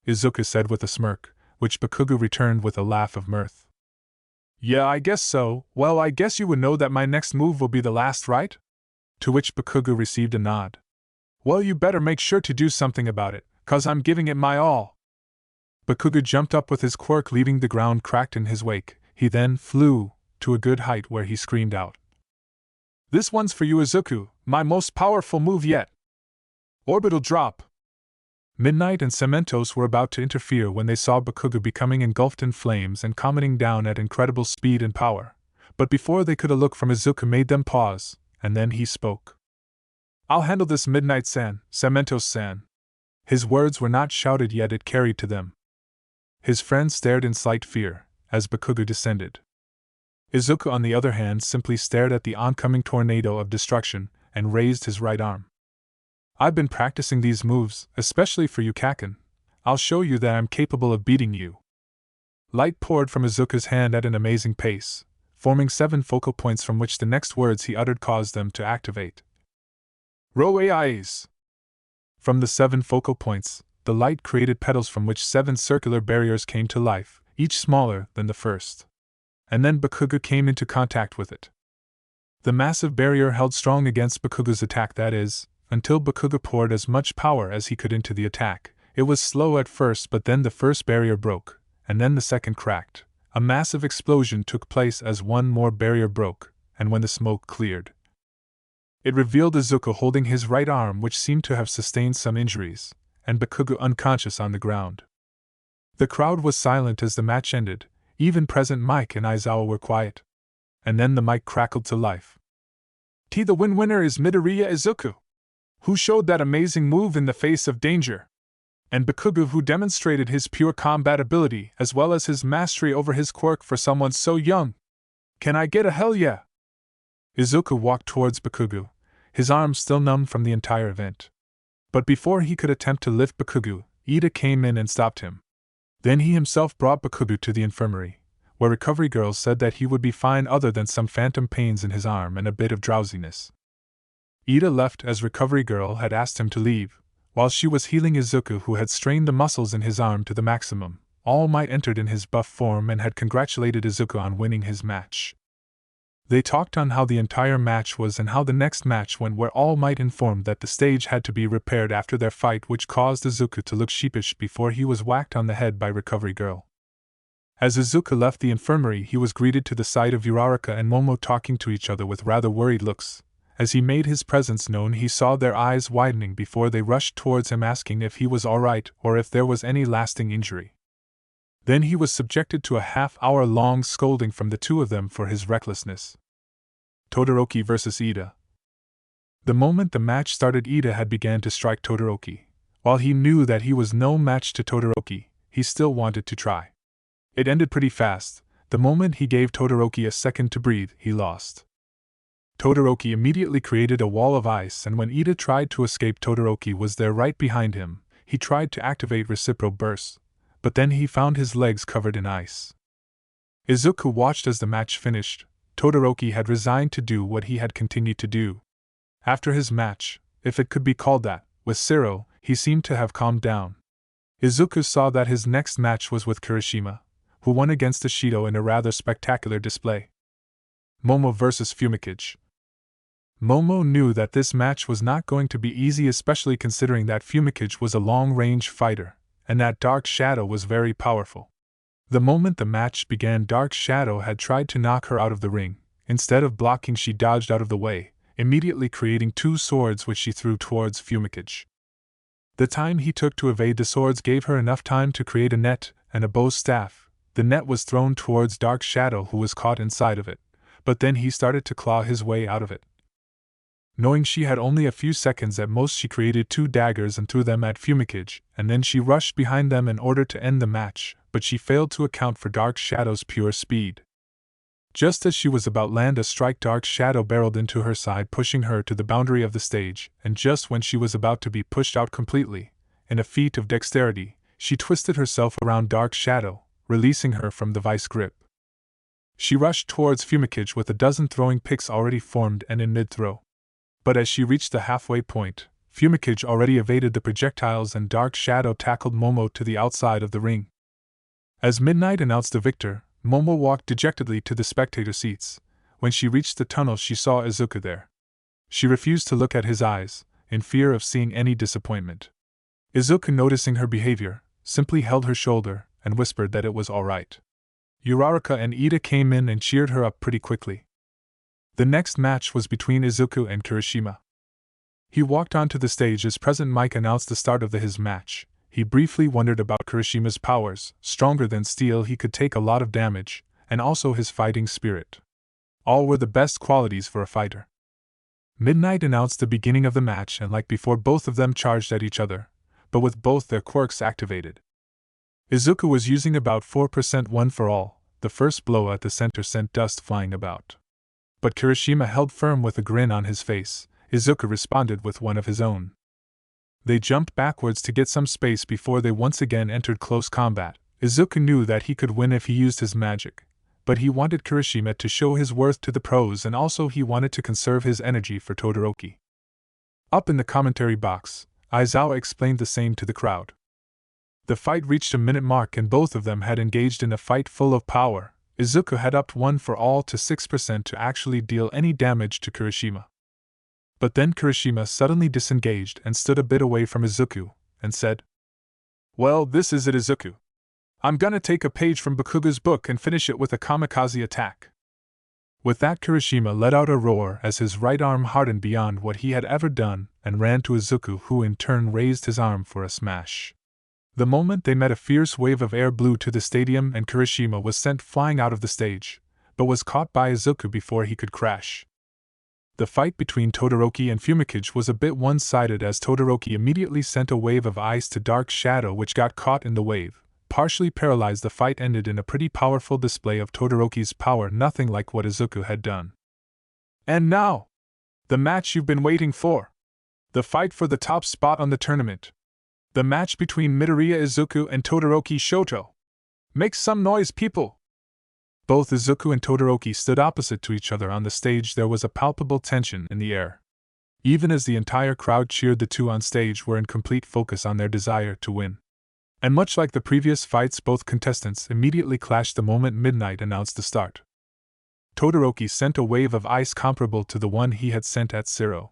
Izuku said with a smirk, which Bakugo returned with a laugh of mirth. "Yeah, I guess so. Well, I guess you would know that my next move will be the last, right?" To which Bakugo received a nod. "Well, you better make sure to do something about it, 'cause I'm giving it my all." Bakugo jumped up with his quirk, leaving the ground cracked in his wake. He then flew to a good height where he screamed out, "This one's for you, Izuku, my most powerful move yet! Orbital drop!" Midnight and Cementos were about to interfere when they saw Bakugo becoming engulfed in flames and coming down at incredible speed and power. But before they could, a look from Izuku made them pause, and then he spoke. "I'll handle this, Midnight-san, Cementos-san." His words were not shouted, yet it carried to them. His friends stared in slight fear as Bakugo descended. Izuku, on the other hand, simply stared at the oncoming tornado of destruction and raised his right arm. "I've been practicing these moves, especially for you, Kaken. I'll show you that I'm capable of beating you." Light poured from Izuku's hand at an amazing pace, forming 7 focal points from which the next words he uttered caused them to activate. "Roai's!" From the 7 focal points, the light created petals from which 7 circular barriers came to life, each smaller than the first. And then Bakugo came into contact with it. The massive barrier held strong against Bakugo's attack, that is, until Bakugo poured as much power as he could into the attack. It was slow at first, but then the first barrier broke, and then the second cracked. A massive explosion took place as one more barrier broke, and when the smoke cleared, it revealed Izuku holding his right arm, which seemed to have sustained some injuries, and Bakugo unconscious on the ground. The crowd was silent as the match ended. Even present Mike and Aizawa were quiet. And then the mic crackled to life. The winner is Midoriya Izuku, who showed that amazing move in the face of danger. And Bakugo, who demonstrated his pure combat ability as well as his mastery over his quirk for someone so young. Can I get a hell yeah? Izuku walked towards Bakugo, his arms still numb from the entire event. But before he could attempt to lift Bakugo, Ida came in and stopped him. Then he himself brought Bakugo to the infirmary, where recovery girls said that he would be fine other than some phantom pains in his arm and a bit of drowsiness. Ida left as recovery girl had asked him to leave, while she was healing Izuku, who had strained the muscles in his arm to the maximum. All Might entered in his buff form and had congratulated Izuku on winning his match. They talked on how the entire match was and how the next match went, where All Might informed that the stage had to be repaired after their fight, which caused Izuku to look sheepish before he was whacked on the head by recovery girl. As Izuku left the infirmary, he was greeted to the sight of Uraraka and Momo talking to each other with rather worried looks. As he made his presence known, he saw their eyes widening before they rushed towards him, asking if he was alright or if there was any lasting injury. Then he was subjected to a half-hour-long scolding from the two of them for his recklessness. Todoroki vs. Ida. The moment the match started, Ida had begun to strike Todoroki. While he knew that he was no match to Todoroki, he still wanted to try. It ended pretty fast. The moment he gave Todoroki a second to breathe, he lost. Todoroki immediately created a wall of ice, and when Ida tried to escape, Todoroki was there right behind him. He tried to activate reciprocal bursts, but then he found his legs covered in ice. Izuku watched as the match finished. Todoroki had resigned to do what he had continued to do. After his match, if it could be called that, with Sero, he seemed to have calmed down. Izuku saw that his next match was with Kirishima, who won against Ishido in a rather spectacular display. Momo vs. Fumikage. Momo knew that this match was not going to be easy, especially considering that Fumikage was a long-range fighter, and that Dark Shadow was very powerful. The moment the match began, Dark Shadow had tried to knock her out of the ring. Instead of blocking, she dodged out of the way, immediately creating two swords which she threw towards Fumikage. The time he took to evade the swords gave her enough time to create a net and a bow staff. The net was thrown towards Dark Shadow, who was caught inside of it, but then he started to claw his way out of it. Knowing she had only a few seconds at most, she created two daggers and threw them at Fumikage, and then she rushed behind them in order to end the match, but she failed to account for Dark Shadow's pure speed. Just as she was about land a strike, Dark Shadow barreled into her side, pushing her to the boundary of the stage, and just when she was about to be pushed out completely, in a feat of dexterity, she twisted herself around Dark Shadow, releasing her from the vice grip. She rushed towards Fumikage with a dozen throwing picks already formed and in mid-throw. But as she reached the halfway point, Fumikage already evaded the projectiles and Dark Shadow tackled Momo to the outside of the ring. As midnight announced the victor, Momo walked dejectedly to the spectator seats. When she reached the tunnel, she saw Izuku there. She refused to look at his eyes, in fear of seeing any disappointment. Izuku, noticing her behavior, simply held her shoulder and whispered that it was all right. Uraraka and Ida came in and cheered her up pretty quickly. The next match was between Izuku and Kirishima. He walked onto the stage as President Mike announced the start of his match. He briefly wondered about Kirishima's powers. Stronger than steel, he could take a lot of damage, and also his fighting spirit. All were the best qualities for a fighter. Midnight announced the beginning of the match, and like before, both of them charged at each other, but with both their quirks activated. Izuku was using about 4% one for all. The first blow at the center sent dust flying about. But Kirishima held firm with a grin on his face. Izuku responded with one of his own. They jumped backwards to get some space before they once again entered close combat. Izuku knew that he could win if he used his magic, but he wanted Kirishima to show his worth to the pros, and also he wanted to conserve his energy for Todoroki. Up in the commentary box, Aizawa explained the same to the crowd. The fight reached a minute mark and both of them had engaged in a fight full of power. Izuku had upped one for all to 6% to actually deal any damage to Kirishima. But then Kirishima suddenly disengaged and stood a bit away from Izuku, and said, "Well, this is it, Izuku. I'm gonna take a page from Bakugo's book and finish it with a kamikaze attack." With that, Kirishima let out a roar as his right arm hardened beyond what he had ever done and ran to Izuku, who in turn raised his arm for a smash. The moment they met, a fierce wave of air blew to the stadium and Kirishima was sent flying out of the stage, but was caught by Izuku before he could crash. The fight between Todoroki and Fumikage was a bit one-sided as Todoroki immediately sent a wave of ice to Dark Shadow which got caught in the wave, partially paralyzed. The fight ended in a pretty powerful display of Todoroki's power, nothing like what Izuku had done. And now, the match you've been waiting for. The fight for the top spot on the tournament. The match between Midoriya Izuku and Todoroki Shoto. Make some noise, people! Both Izuku and Todoroki stood opposite to each other on the stage. There was a palpable tension in the air. Even as the entire crowd cheered, the two on stage were in complete focus on their desire to win. And much like the previous fights, both contestants immediately clashed the moment midnight announced the start. Todoroki sent a wave of ice comparable to the one he had sent at Zero.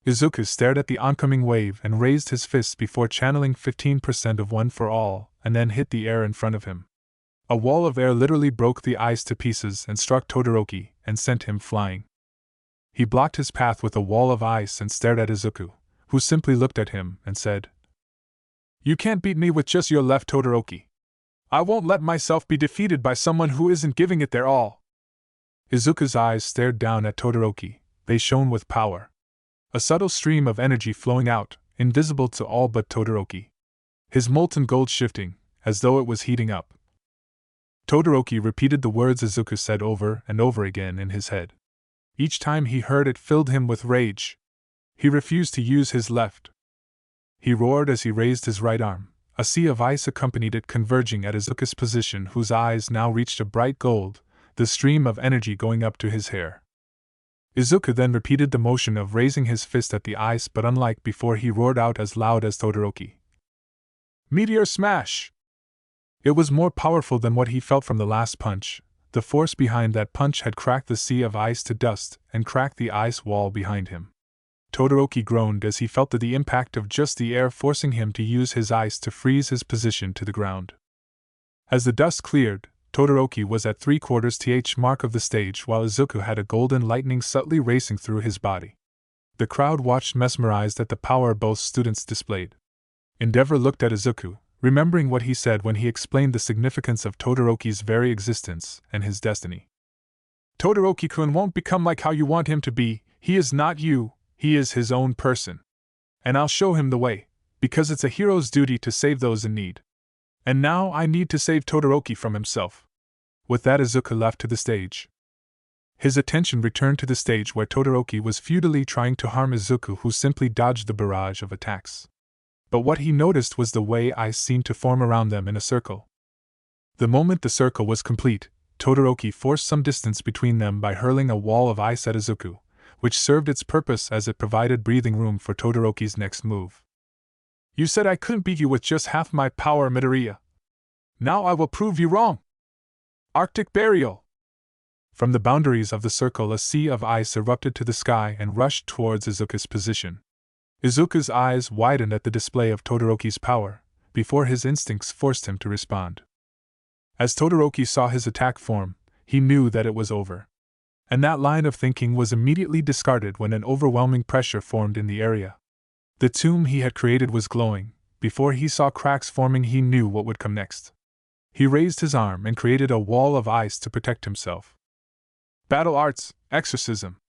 Izuku stared at the oncoming wave and raised his fists before channeling 15% of One for All, and then hit the air in front of him. A wall of air literally broke the ice to pieces and struck Todoroki and sent him flying. He blocked his path with a wall of ice and stared at Izuku, who simply looked at him and said, "You can't beat me with just your left, Todoroki. I won't let myself be defeated by someone who isn't giving it their all." Izuku's eyes stared down at Todoroki. They shone with power. A subtle stream of energy flowing out, invisible to all but Todoroki. His molten gold shifting, as though it was heating up. Todoroki repeated the words Izuku said over and over again in his head. Each time he heard it filled him with rage. He refused to use his left. He roared as he raised his right arm. A sea of ice accompanied it, converging at Izuku's position, whose eyes now reached a bright gold, the stream of energy going up to his hair. Izuku then repeated the motion of raising his fist at the ice, but unlike before, he roared out as loud as Todoroki. Meteor Smash! It was more powerful than what he felt from the last punch. The force behind that punch had cracked the sea of ice to dust and cracked the ice wall behind him. Todoroki groaned as he felt the impact of just the air forcing him to use his ice to freeze his position to the ground. As the dust cleared, Todoroki was at 3/4th mark of the stage, while Izuku had a golden lightning subtly racing through his body. The crowd watched mesmerized at the power both students displayed. Endeavor looked at Izuku, remembering what he said when he explained the significance of Todoroki's very existence and his destiny. Todoroki-kun won't become like how you want him to be. He is not you, he is his own person. And I'll show him the way, because it's a hero's duty to save those in need. And now I need to save Todoroki from himself. With that, Izuku left to the stage. His attention returned to the stage where Todoroki was futilely trying to harm Izuku, who simply dodged the barrage of attacks. But what he noticed was the way ice seemed to form around them in a circle. The moment the circle was complete, Todoroki forced some distance between them by hurling a wall of ice at Izuku, which served its purpose as it provided breathing room for Todoroki's next move. You said I couldn't beat you with just half my power, Midoriya. Now I will prove you wrong. Arctic Burial! From the boundaries of the circle, a sea of ice erupted to the sky and rushed towards Izuku's position. Izuku's eyes widened at the display of Todoroki's power, before his instincts forced him to respond. As Todoroki saw his attack form, he knew that it was over. And that line of thinking was immediately discarded when an overwhelming pressure formed in the area. The tomb he had created was glowing. Before he saw cracks forming, he knew what would come next. He raised his arm and created a wall of ice to protect himself. Battle Arts, Exorcism.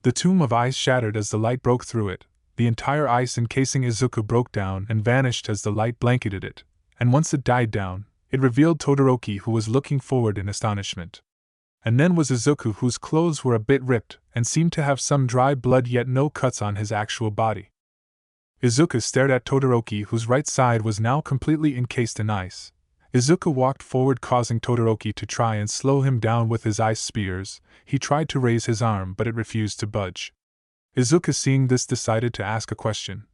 The tomb of ice shattered as the light broke through it. The entire ice encasing Izuku broke down and vanished as the light blanketed it, and once it died down, it revealed Todoroki, who was looking forward in astonishment. And then was Izuku, whose clothes were a bit ripped and seemed to have some dry blood yet no cuts on his actual body. Izuku stared at Todoroki, whose right side was now completely encased in ice. Izuku walked forward, causing Todoroki to try and slow him down with his ice spears. He tried to raise his arm, but it refused to budge. Izuku, seeing this, decided to ask a question.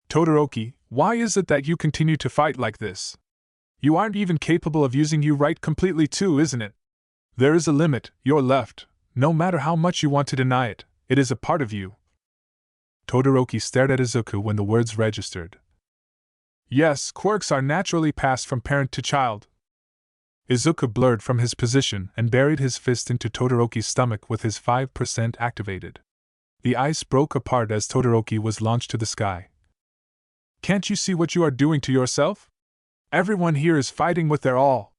Todoroki, why is it that you continue to fight like this? You aren't even capable of using your right completely too, isn't it? There is a limit, your left, no matter how much you want to deny it, it is a part of you. Todoroki stared at Izuku when the words registered. Yes, quirks are naturally passed from parent to child. Izuku blurred from his position and buried his fist into Todoroki's stomach with his 5% activated. The ice broke apart as Todoroki was launched to the sky. Can't you see what you are doing to yourself? Everyone here is fighting with their all.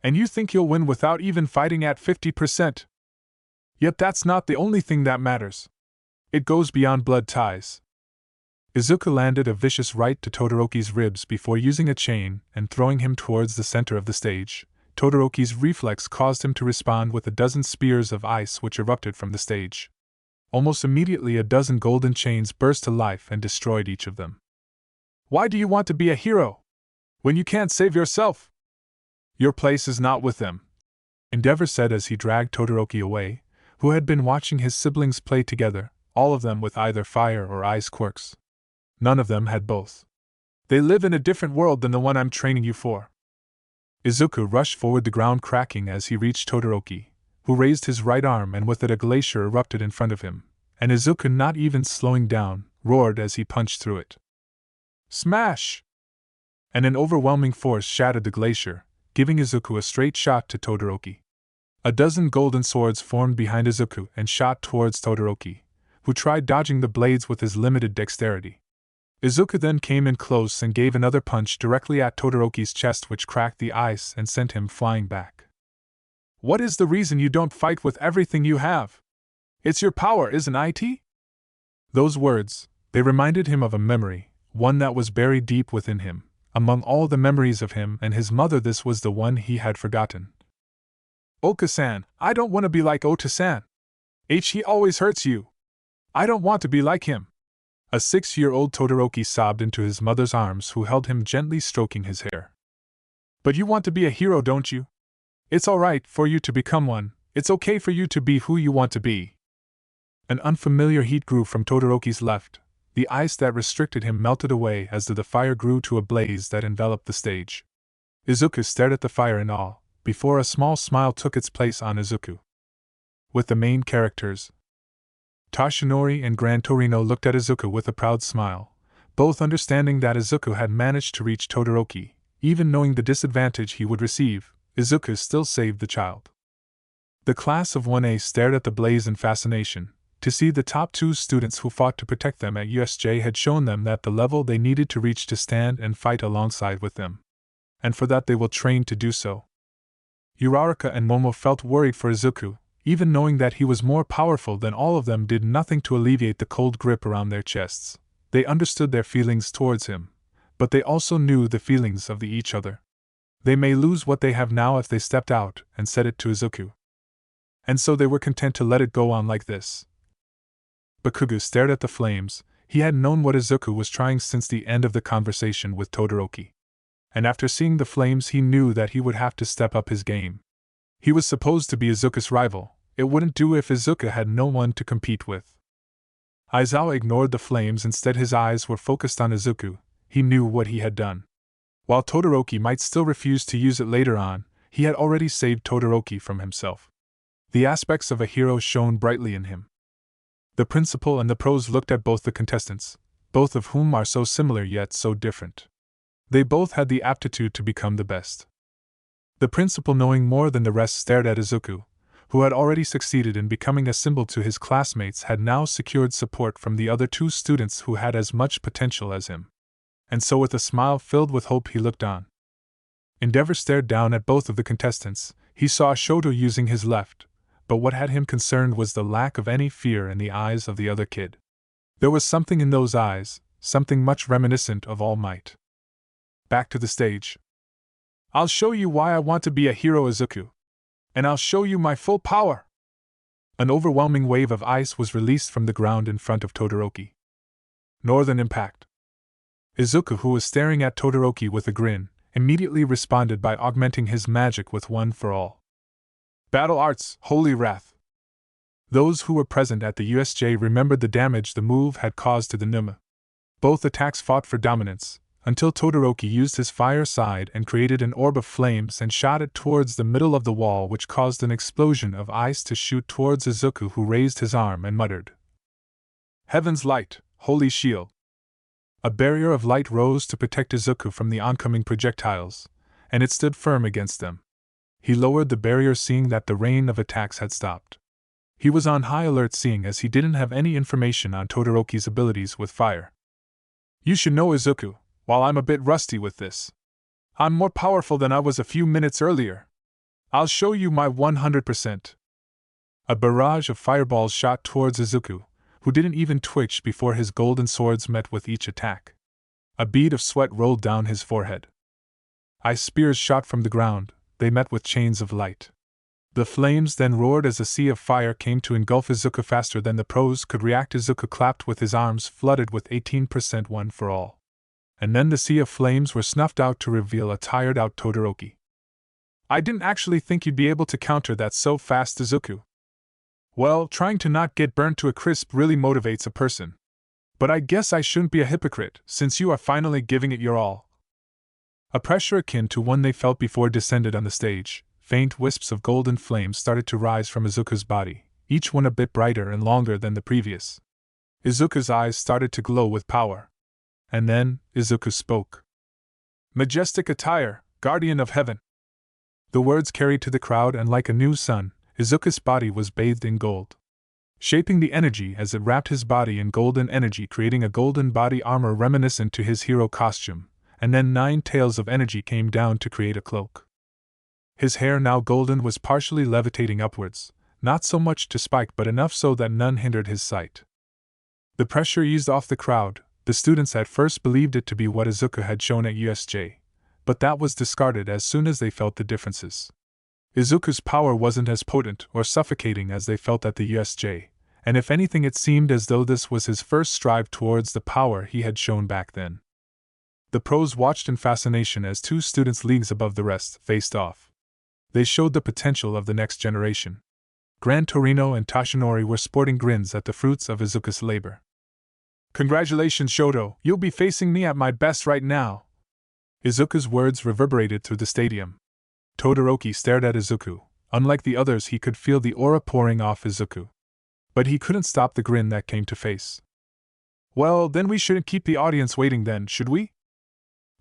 And you think you'll win without even fighting at 50%? Yet that's not the only thing that matters. It goes beyond blood ties. Izuku landed a vicious right to Todoroki's ribs before using a chain and throwing him towards the center of the stage. Todoroki's reflex caused him to respond with a dozen spears of ice which erupted from the stage. Almost immediately a dozen golden chains burst to life and destroyed each of them. Why do you want to be a hero when you can't save yourself? Your place is not with them, Endeavor said as he dragged Todoroki away, who had been watching his siblings play together, all of them with either fire or ice quirks. None of them had both. They live in a different world than the one I'm training you for. Izuku rushed forward, the ground cracking as he reached Todoroki, who raised his right arm and with it a glacier erupted in front of him, and Izuku, not even slowing down, roared as he punched through it. Smash! And an overwhelming force shattered the glacier, giving Izuku a straight shot to Todoroki. A dozen golden swords formed behind Izuku and shot towards Todoroki, who tried dodging the blades with his limited dexterity. Izuku then came in close and gave another punch directly at Todoroki's chest, which cracked the ice and sent him flying back. What is the reason you don't fight with everything you have? It's your power, isn't it? Those words, they reminded him of a memory, one that was buried deep within him. Among all the memories of him and his mother, this was the one he had forgotten. Oka-san, I don't want to be like Ota-san. He always hurts you. I don't want to be like him. A 6-year-old Todoroki sobbed into his mother's arms, who held him gently, stroking his hair. But you want to be a hero, don't you? It's all right for you to become one. It's okay for you to be who you want to be. An unfamiliar heat grew from Todoroki's left. The ice that restricted him melted away as the fire grew to a blaze that enveloped the stage. Izuku stared at the fire in awe, before a small smile took its place on Izuku. With the main characters, Toshinori and Gran Torino looked at Izuku with a proud smile, both understanding that Izuku had managed to reach Todoroki. Even knowing the disadvantage he would receive, Izuku still saved the child. The class of 1A stared at the blaze in fascination. To see the top 2 students who fought to protect them at USJ had shown them that the level they needed to reach to stand and fight alongside with them. And for that they will train to do so. Uraraka and Momo felt worried for Izuku. Even knowing that he was more powerful than all of them did nothing to alleviate the cold grip around their chests. They understood their feelings towards him, but they also knew the feelings of each other. They may lose what they have now if they stepped out and said it to Izuku. And so they were content to let it go on like this. Bakugo stared at the flames. He had known what Izuku was trying since the end of the conversation with Todoroki. And after seeing the flames, he knew that he would have to step up his game. He was supposed to be Izuku's rival. It wouldn't do if Izuku had no one to compete with. Aizawa ignored the flames. Instead, his eyes were focused on Izuku. He knew what he had done. While Todoroki might still refuse to use it later on, he had already saved Todoroki from himself. The aspects of a hero shone brightly in him. The principal and the pros looked at both the contestants, both of whom are so similar yet so different. They both had the aptitude to become the best. The principal, knowing more than the rest, stared at Izuku, who had already succeeded in becoming a symbol to his classmates, had now secured support from the other 2 students who had as much potential as him. And so with a smile filled with hope he looked on. Endeavor stared down at both of the contestants. He saw Shoto using his left, but what had him concerned was the lack of any fear in the eyes of the other kid. There was something in those eyes, something much reminiscent of All Might. Back to the stage. I'll show you why I want to be a hero, Izuku. And I'll show you my full power. An overwhelming wave of ice was released from the ground in front of Todoroki. Northern Impact. Izuku, who was staring at Todoroki with a grin, immediately responded by augmenting his magic with One for All. Battle Arts, Holy Wrath. Those who were present at the USJ remembered the damage the move had caused to the Numa. Both attacks fought for dominance, until Todoroki used his fire side and created an orb of flames and shot it towards the middle of the wall, which caused an explosion of ice to shoot towards Izuku, who raised his arm and muttered, Heaven's Light, Holy Shield. A barrier of light rose to protect Izuku from the oncoming projectiles, and it stood firm against them. He lowered the barrier, seeing that the rain of attacks had stopped. He was on high alert, seeing as he didn't have any information on Todoroki's abilities with fire. You should know, Izuku, while I'm a bit rusty with this, I'm more powerful than I was a few minutes earlier. I'll show you my 100%. A barrage of fireballs shot towards Izuku, who didn't even twitch before his golden swords met with each attack. A bead of sweat rolled down his forehead. Ice spears shot from the ground, they met with chains of light. The flames then roared as a sea of fire came to engulf Izuku faster than the pros could react. Izuku clapped with his arms flooded with 18% one for all. And then the sea of flames were snuffed out to reveal a tired-out Todoroki. I didn't actually think you'd be able to counter that so fast, Izuku. Well, trying to not get burnt to a crisp really motivates a person. But I guess I shouldn't be a hypocrite, since you are finally giving it your all. A pressure akin to one they felt before descended on the stage. Faint wisps of golden flame started to rise from Izuku's body, each one a bit brighter and longer than the previous. Izuku's eyes started to glow with power. And then, Izuku spoke. Majestic attire, guardian of heaven. The words carried to the crowd, and like a new sun, Izuku's body was bathed in gold. Shaping the energy as it wrapped his body in golden energy, creating a golden body armor reminiscent to his hero costume, and then 9 tails of energy came down to create a cloak. His hair, now golden, was partially levitating upwards, not so much to spike but enough so that none hindered his sight. The pressure eased off the crowd. The students at first believed it to be what Izuku had shown at USJ, but that was discarded as soon as they felt the differences. Izuku's power wasn't as potent or suffocating as they felt at the USJ, and if anything it seemed as though this was his first strive towards the power he had shown back then. The pros watched in fascination as 2 students leagues above the rest faced off. They showed the potential of the next generation. Gran Torino and Toshinori were sporting grins at the fruits of Izuku's labor. Congratulations, Shoto, you'll be facing me at my best right now. Izuku's words reverberated through the stadium. Todoroki stared at Izuku. Unlike the others, he could feel the aura pouring off Izuku. But he couldn't stop the grin that came to face. Well, then we shouldn't keep the audience waiting then, should we?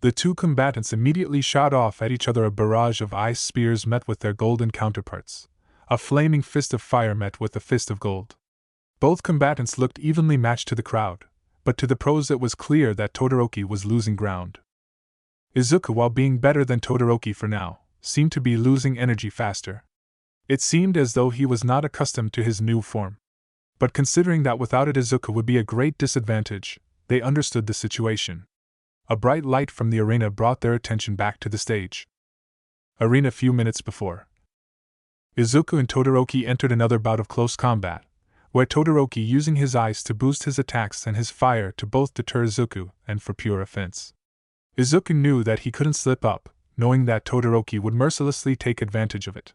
The 2 combatants immediately shot off at each other. A barrage of ice spears met with their golden counterparts. A flaming fist of fire met with a fist of gold. Both combatants looked evenly matched to the crowd, but to the pros it was clear that Todoroki was losing ground. Izuku, while being better than Todoroki for now, seemed to be losing energy faster. It seemed as though he was not accustomed to his new form. But considering that without it Izuku would be a great disadvantage, they understood the situation. A bright light from the arena brought their attention back to the stage. Arena few minutes before. Izuku and Todoroki entered another bout of close combat, where Todoroki using his ice to boost his attacks and his fire to both deter Izuku and for pure offense. Izuku knew that he couldn't slip up, knowing that Todoroki would mercilessly take advantage of it.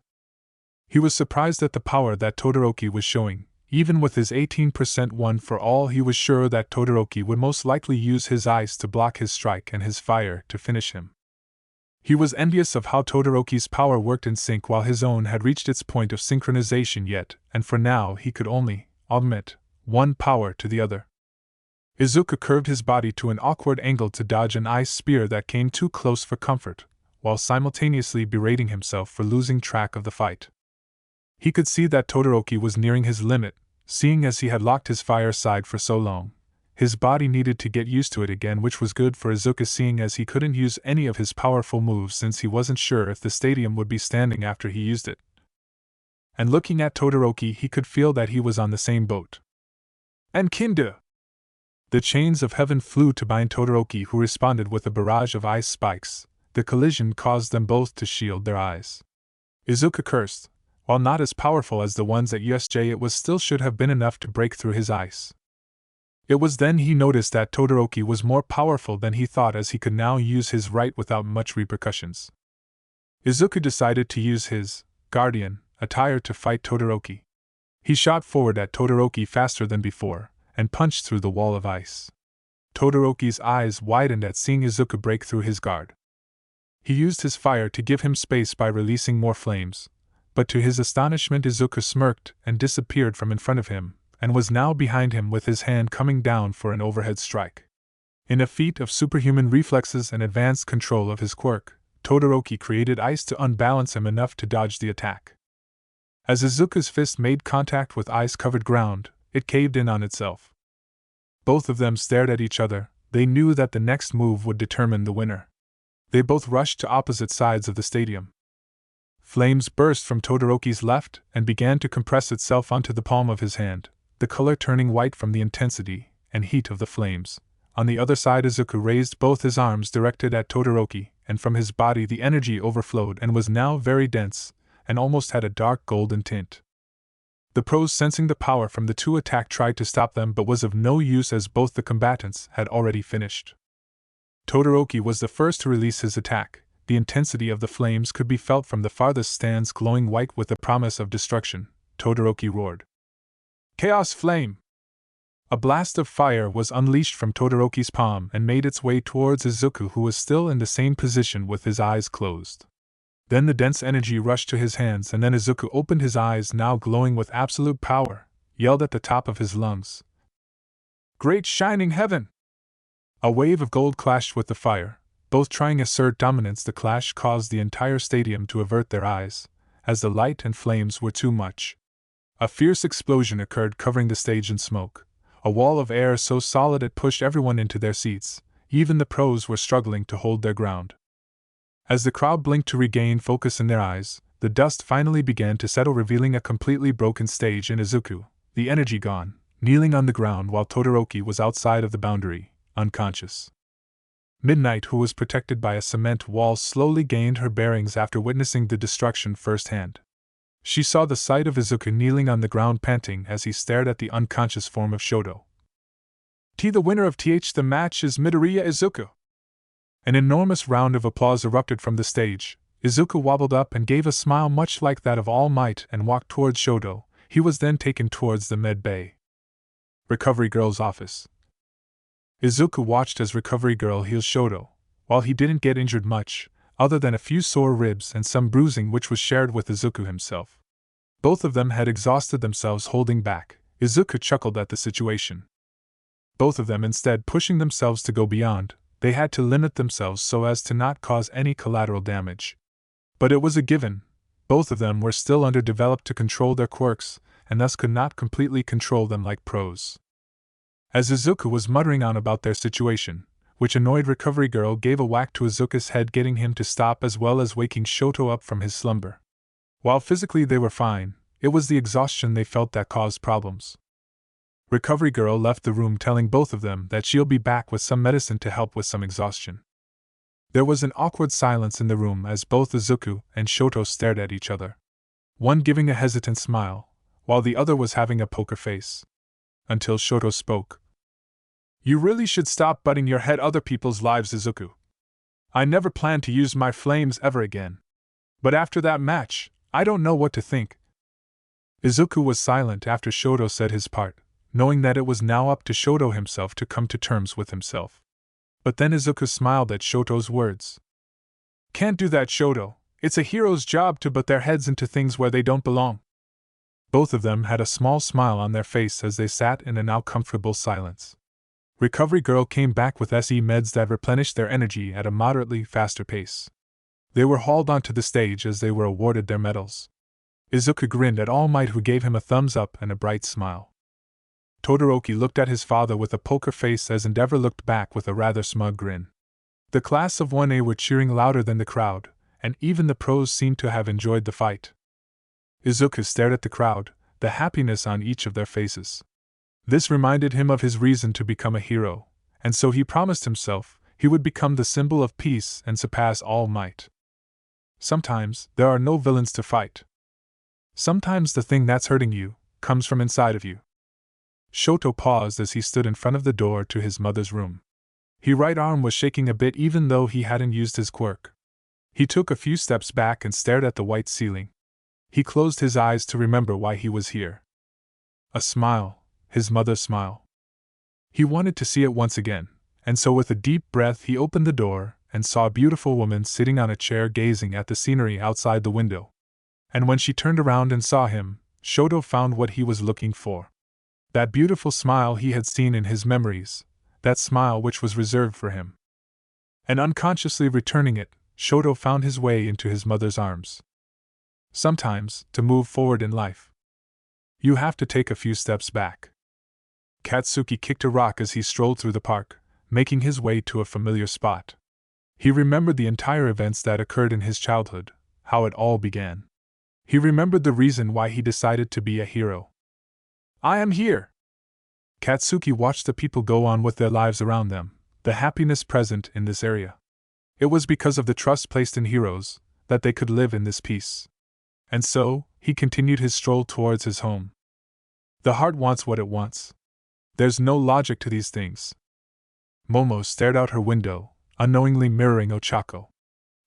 He was surprised at the power that Todoroki was showing. Even with his 18% one for all, he was sure that Todoroki would most likely use his ice to block his strike and his fire to finish him. He was envious of how Todoroki's power worked in sync while his own had reached its point of synchronization yet, and for now he could only augment one power to the other. Izuku curved his body to an awkward angle to dodge an ice spear that came too close for comfort, while simultaneously berating himself for losing track of the fight. He could see that Todoroki was nearing his limit, seeing as he had locked his fire aside for so long. His body needed to get used to it again, which was good for Izuku, seeing as he couldn't use any of his powerful moves since he wasn't sure if the stadium would be standing after he used it. And looking at Todoroki, he could feel that he was on the same boat. And Kinda! The chains of heaven flew to bind Todoroki, who responded with a barrage of ice spikes. The collision caused them both to shield their eyes. Izuku cursed. While not as powerful as the ones at USJ, it was still should have been enough to break through his ice. It was then he noticed that Todoroki was more powerful than he thought, as he could now use his right without much repercussions. Izuku decided to use his guardian attire to fight Todoroki. He shot forward at Todoroki faster than before, and punched through the wall of ice. Todoroki's eyes widened at seeing Izuku break through his guard. He used his fire to give him space by releasing more flames. But to his astonishment, Izuku smirked and disappeared from in front of him, and was now behind him with his hand coming down for an overhead strike. In a feat of superhuman reflexes and advanced control of his quirk, Todoroki created ice to unbalance him enough to dodge the attack. As Izuku's fist made contact with ice-covered ground, it caved in on itself. Both of them stared at each other. They knew that the next move would determine the winner. They both rushed to opposite sides of the stadium. Flames burst from Todoroki's left and began to compress itself onto the palm of his hand, the color turning white from the intensity and heat of the flames. On the other side, Izuku raised both his arms directed at Todoroki, and from his body the energy overflowed and was now very dense, and almost had a dark golden tint. The pros, sensing the power from the two attack, tried to stop them but was of no use as both the combatants had already finished. Todoroki was the first to release his attack. The intensity of the flames could be felt from the farthest stands, glowing white with the promise of destruction. Todoroki roared, "Chaos Flame!" A blast of fire was unleashed from Todoroki's palm and made its way towards Izuku, who was still in the same position with his eyes closed. Then the dense energy rushed to his hands, and then Izuku opened his eyes, now glowing with absolute power, yelled at the top of his lungs, "Great shining heaven!" A wave of gold clashed with the fire, both trying to assert dominance. The clash caused the entire stadium to avert their eyes, as the light and flames were too much. A fierce explosion occurred, covering the stage in smoke, a wall of air so solid it pushed everyone into their seats. Even the pros were struggling to hold their ground. As the crowd blinked to regain focus in their eyes, the dust finally began to settle, revealing a completely broken stage and Izuku, the energy gone, kneeling on the ground while Todoroki was outside of the boundary, unconscious. Midnight, who was protected by a cement wall, slowly gained her bearings after witnessing the destruction firsthand. She saw the sight of Izuku kneeling on the ground, panting as he stared at the unconscious form of Shoto. The winner of the match is Midoriya Izuku. An enormous round of applause erupted from the stage. Izuku wobbled up and gave a smile much like that of All Might and walked towards Shoto. He was then taken towards the med bay. Recovery Girl's office. Izuku watched as Recovery Girl healed Shoto. While he didn't get injured much, other than a few sore ribs and some bruising which was shared with Izuku himself. Both of them had exhausted themselves holding back. Izuku chuckled at the situation. Both of them instead pushing themselves to go beyond. They had to limit themselves so as to not cause any collateral damage. But it was a given. Both of them were still underdeveloped to control their quirks, and thus could not completely control them like pros. As Izuku was muttering on about their situation, which annoyed Recovery Girl gave a whack to Izuku's head, getting him to stop as well as waking Shoto up from his slumber. While physically they were fine, it was the exhaustion they felt that caused problems. Recovery Girl left the room, telling both of them that she'll be back with some medicine to help with some exhaustion. There was an awkward silence in the room as both Izuku and Shoto stared at each other, one giving a hesitant smile, while the other was having a poker face. Until Shoto spoke. "You really should stop butting your head other people's lives, Izuku. I never planned to use my flames ever again. But after that match, I don't know what to think." Izuku was silent after Shoto said his part, knowing that it was now up to Shoto himself to come to terms with himself. But then Izuku smiled at Shoto's words. "Can't do that, Shoto. It's a hero's job to butt their heads into things where they don't belong." Both of them had a small smile on their face as they sat in a now comfortable silence. Recovery Girl came back with SE meds that replenished their energy at a moderately faster pace. They were hauled onto the stage as they were awarded their medals. Izuku grinned at All Might, who gave him a thumbs up and a bright smile. Todoroki looked at his father with a poker face as Endeavor looked back with a rather smug grin. The class of 1A were cheering louder than the crowd, and even the pros seemed to have enjoyed the fight. Izuku stared at the crowd, the happiness on each of their faces. This reminded him of his reason to become a hero, and so he promised himself he would become the symbol of peace and surpass All Might. Sometimes there are no villains to fight. Sometimes the thing that's hurting you comes from inside of you. Shoto paused as he stood in front of the door to his mother's room. His right arm was shaking a bit even though he hadn't used his quirk. He took a few steps back and stared at the white ceiling. He closed his eyes to remember why he was here. A smile. His mother's smile. He wanted to see it once again, and so with a deep breath he opened the door and saw a beautiful woman sitting on a chair gazing at the scenery outside the window. And when she turned around and saw him, Shoto found what he was looking for. That beautiful smile he had seen in his memories, that smile which was reserved for him. And unconsciously returning it, Shoto found his way into his mother's arms. Sometimes, to move forward in life, you have to take a few steps back. Katsuki kicked a rock as he strolled through the park, making his way to a familiar spot. He remembered the entire events that occurred in his childhood, how it all began. He remembered the reason why he decided to be a hero. I am here! Katsuki watched the people go on with their lives around them, the happiness present in this area. It was because of the trust placed in heroes that they could live in this peace. And so, he continued his stroll towards his home. The heart wants what it wants. There's no logic to these things. Momo stared out her window, unknowingly mirroring Ochako.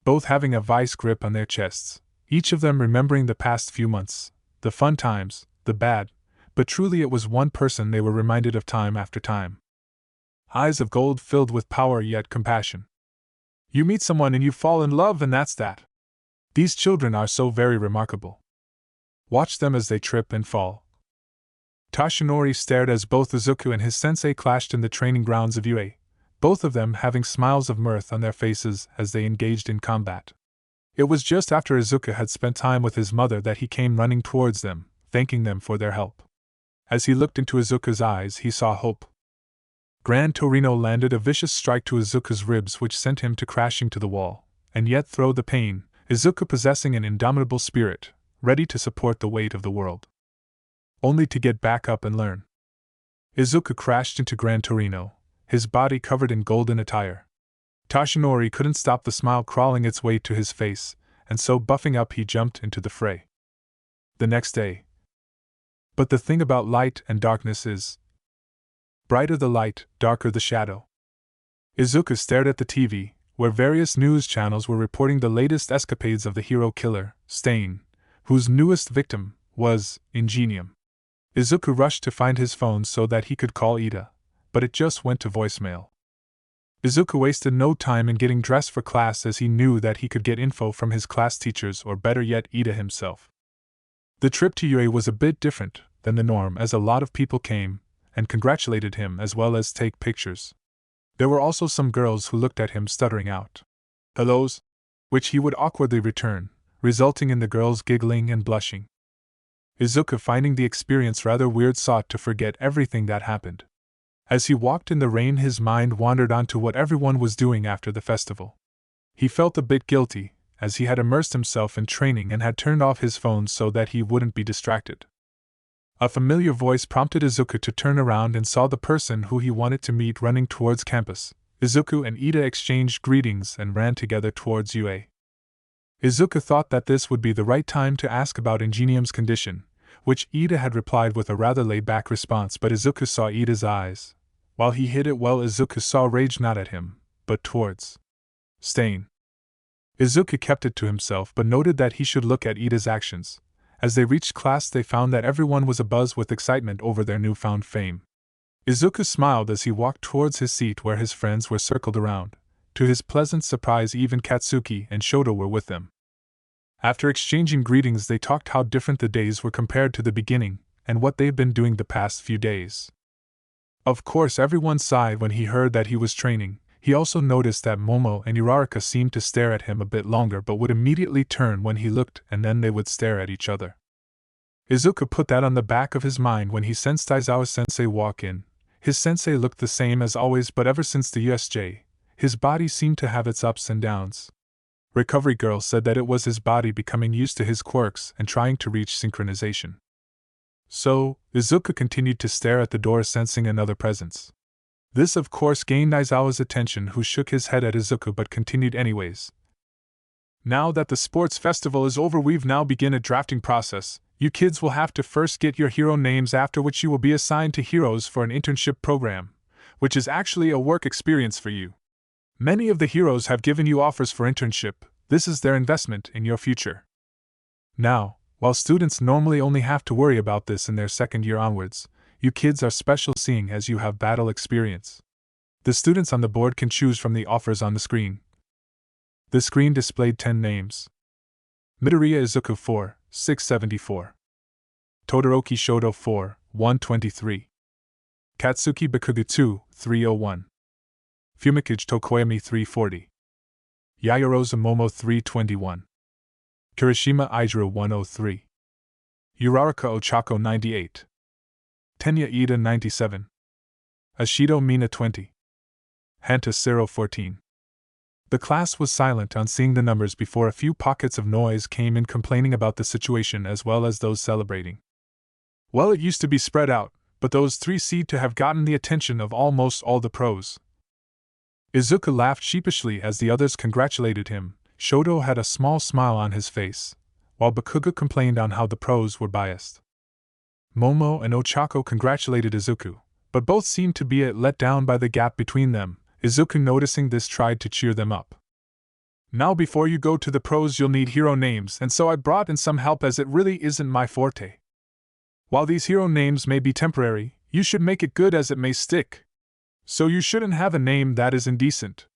Both having a vice grip on their chests, each of them remembering the past few months, the fun times, the bad, but truly it was one person they were reminded of time after time. Eyes of gold filled with power yet compassion. You meet someone and you fall in love, and that's that. These children are so very remarkable. Watch them as they trip and fall. Toshinori stared as both Izuku and his sensei clashed in the training grounds of UA, both of them having smiles of mirth on their faces as they engaged in combat. It was just after Izuku had spent time with his mother that he came running towards them, thanking them for their help. As he looked into Izuku's eyes, he saw hope. Gran Torino landed a vicious strike to Izuku's ribs which sent him to crashing to the wall, and yet through the pain, Izuku possessing an indomitable spirit, ready to support the weight of the world. Only to get back up and learn. Izuku crashed into Gran Torino, his body covered in golden attire. Toshinori couldn't stop the smile crawling its way to his face, and so buffing up he jumped into the fray. The next day. But the thing about light and darkness is, brighter the light, darker the shadow. Izuku stared at the TV, where various news channels were reporting the latest escapades of the hero killer, Stain, whose newest victim was Ingenium. Izuku rushed to find his phone so that he could call Ida, but it just went to voicemail. Izuku wasted no time in getting dressed for class as he knew that he could get info from his class teachers or better yet Ida himself. The trip to UA was a bit different than the norm as a lot of people came and congratulated him as well as take pictures. There were also some girls who looked at him stuttering out hellos, which he would awkwardly return, resulting in the girls giggling and blushing. Izuku, finding the experience rather weird, sought to forget everything that happened. As he walked in the rain, his mind wandered onto what everyone was doing after the festival. He felt a bit guilty, as he had immersed himself in training and had turned off his phone so that he wouldn't be distracted. A familiar voice prompted Izuku to turn around and saw the person who he wanted to meet running towards campus. Izuku and Ida exchanged greetings and ran together towards UA. Izuku thought that this would be the right time to ask about Ingenium's condition, which Ida had replied with a rather laid-back response, but Izuku saw Ida's eyes. While he hid it well, Izuku saw rage not at him, but towards Stain. Izuku kept it to himself but noted that he should look at Ida's actions. As they reached class, they found that everyone was abuzz with excitement over their newfound fame. Izuku smiled as he walked towards his seat where his friends were circled around. To his pleasant surprise, even Katsuki and Shoto were with them. After exchanging greetings, they talked how different the days were compared to the beginning, and what they've been doing the past few days. Of course, everyone sighed when he heard that he was training. He also noticed that Momo and Uraraka seemed to stare at him a bit longer but would immediately turn when he looked, and then they would stare at each other. Izuku put that on the back of his mind when he sensed Aizawa sensei walk in. His sensei looked the same as always, but ever since the USJ, his body seemed to have its ups and downs. Recovery Girl said that it was his body becoming used to his quirks and trying to reach synchronization. So, Izuku continued to stare at the door, sensing another presence. This of course gained Aizawa's attention, who shook his head at Izuku but continued anyways. Now that the sports festival is over, we've now begin a drafting process. You kids will have to first get your hero names, after which you will be assigned to heroes for an internship program, which is actually a work experience for you. Many of the heroes have given you offers for internship. This is their investment in your future. Now, while students normally only have to worry about this in their second year onwards, you kids are special seeing as you have battle experience. The students on the board can choose from the offers on the screen. The screen displayed 10 names. Midoriya Izuku 4, 674. Todoroki Shoto 4, 123. Katsuki Bakugu 2, 301. Fumikage Tokoyami 340. Yayarosa Momo 321. Kirishima Aijiro 103. Uraraka Ochako 98. Tenya Ida 97. Ashido Mina 20. Hanta Sero 14. The class was silent on seeing the numbers before a few pockets of noise came in complaining about the situation as well as those celebrating. Well, it used to be spread out, but those three seemed to have gotten the attention of almost all the pros. Izuku laughed sheepishly as the others congratulated him. Shoto had a small smile on his face, while Bakugo complained on how the pros were biased. Momo and Ochako congratulated Izuku, but both seemed to be let down by the gap between them. Izuku, noticing this, tried to cheer them up. Now before you go to the pros you'll need hero names, and so I brought in some help as it really isn't my forte. While these hero names may be temporary, you should make it good as it may stick. So you shouldn't have a name that is indecent.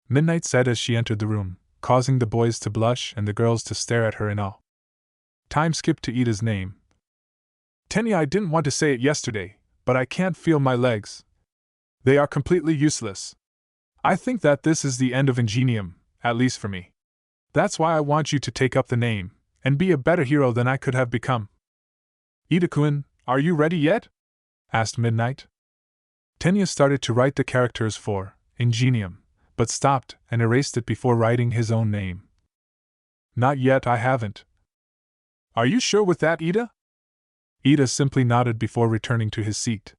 Midnight said as she entered the room, causing the boys to blush and the girls to stare at her in awe. Time skipped to Ida's name. Tenya, I didn't want to say it yesterday, but I can't feel my legs. They are completely useless. I think that this is the end of Ingenium, at least for me. That's why I want you to take up the name, and be a better hero than I could have become. Ida-kun, are you ready yet? Asked Midnight. Tenya started to write the characters for Ingenium, but stopped and erased it before writing his own name. Not yet, I haven't. Are you sure with that, Ida? Ida simply nodded before returning to his seat.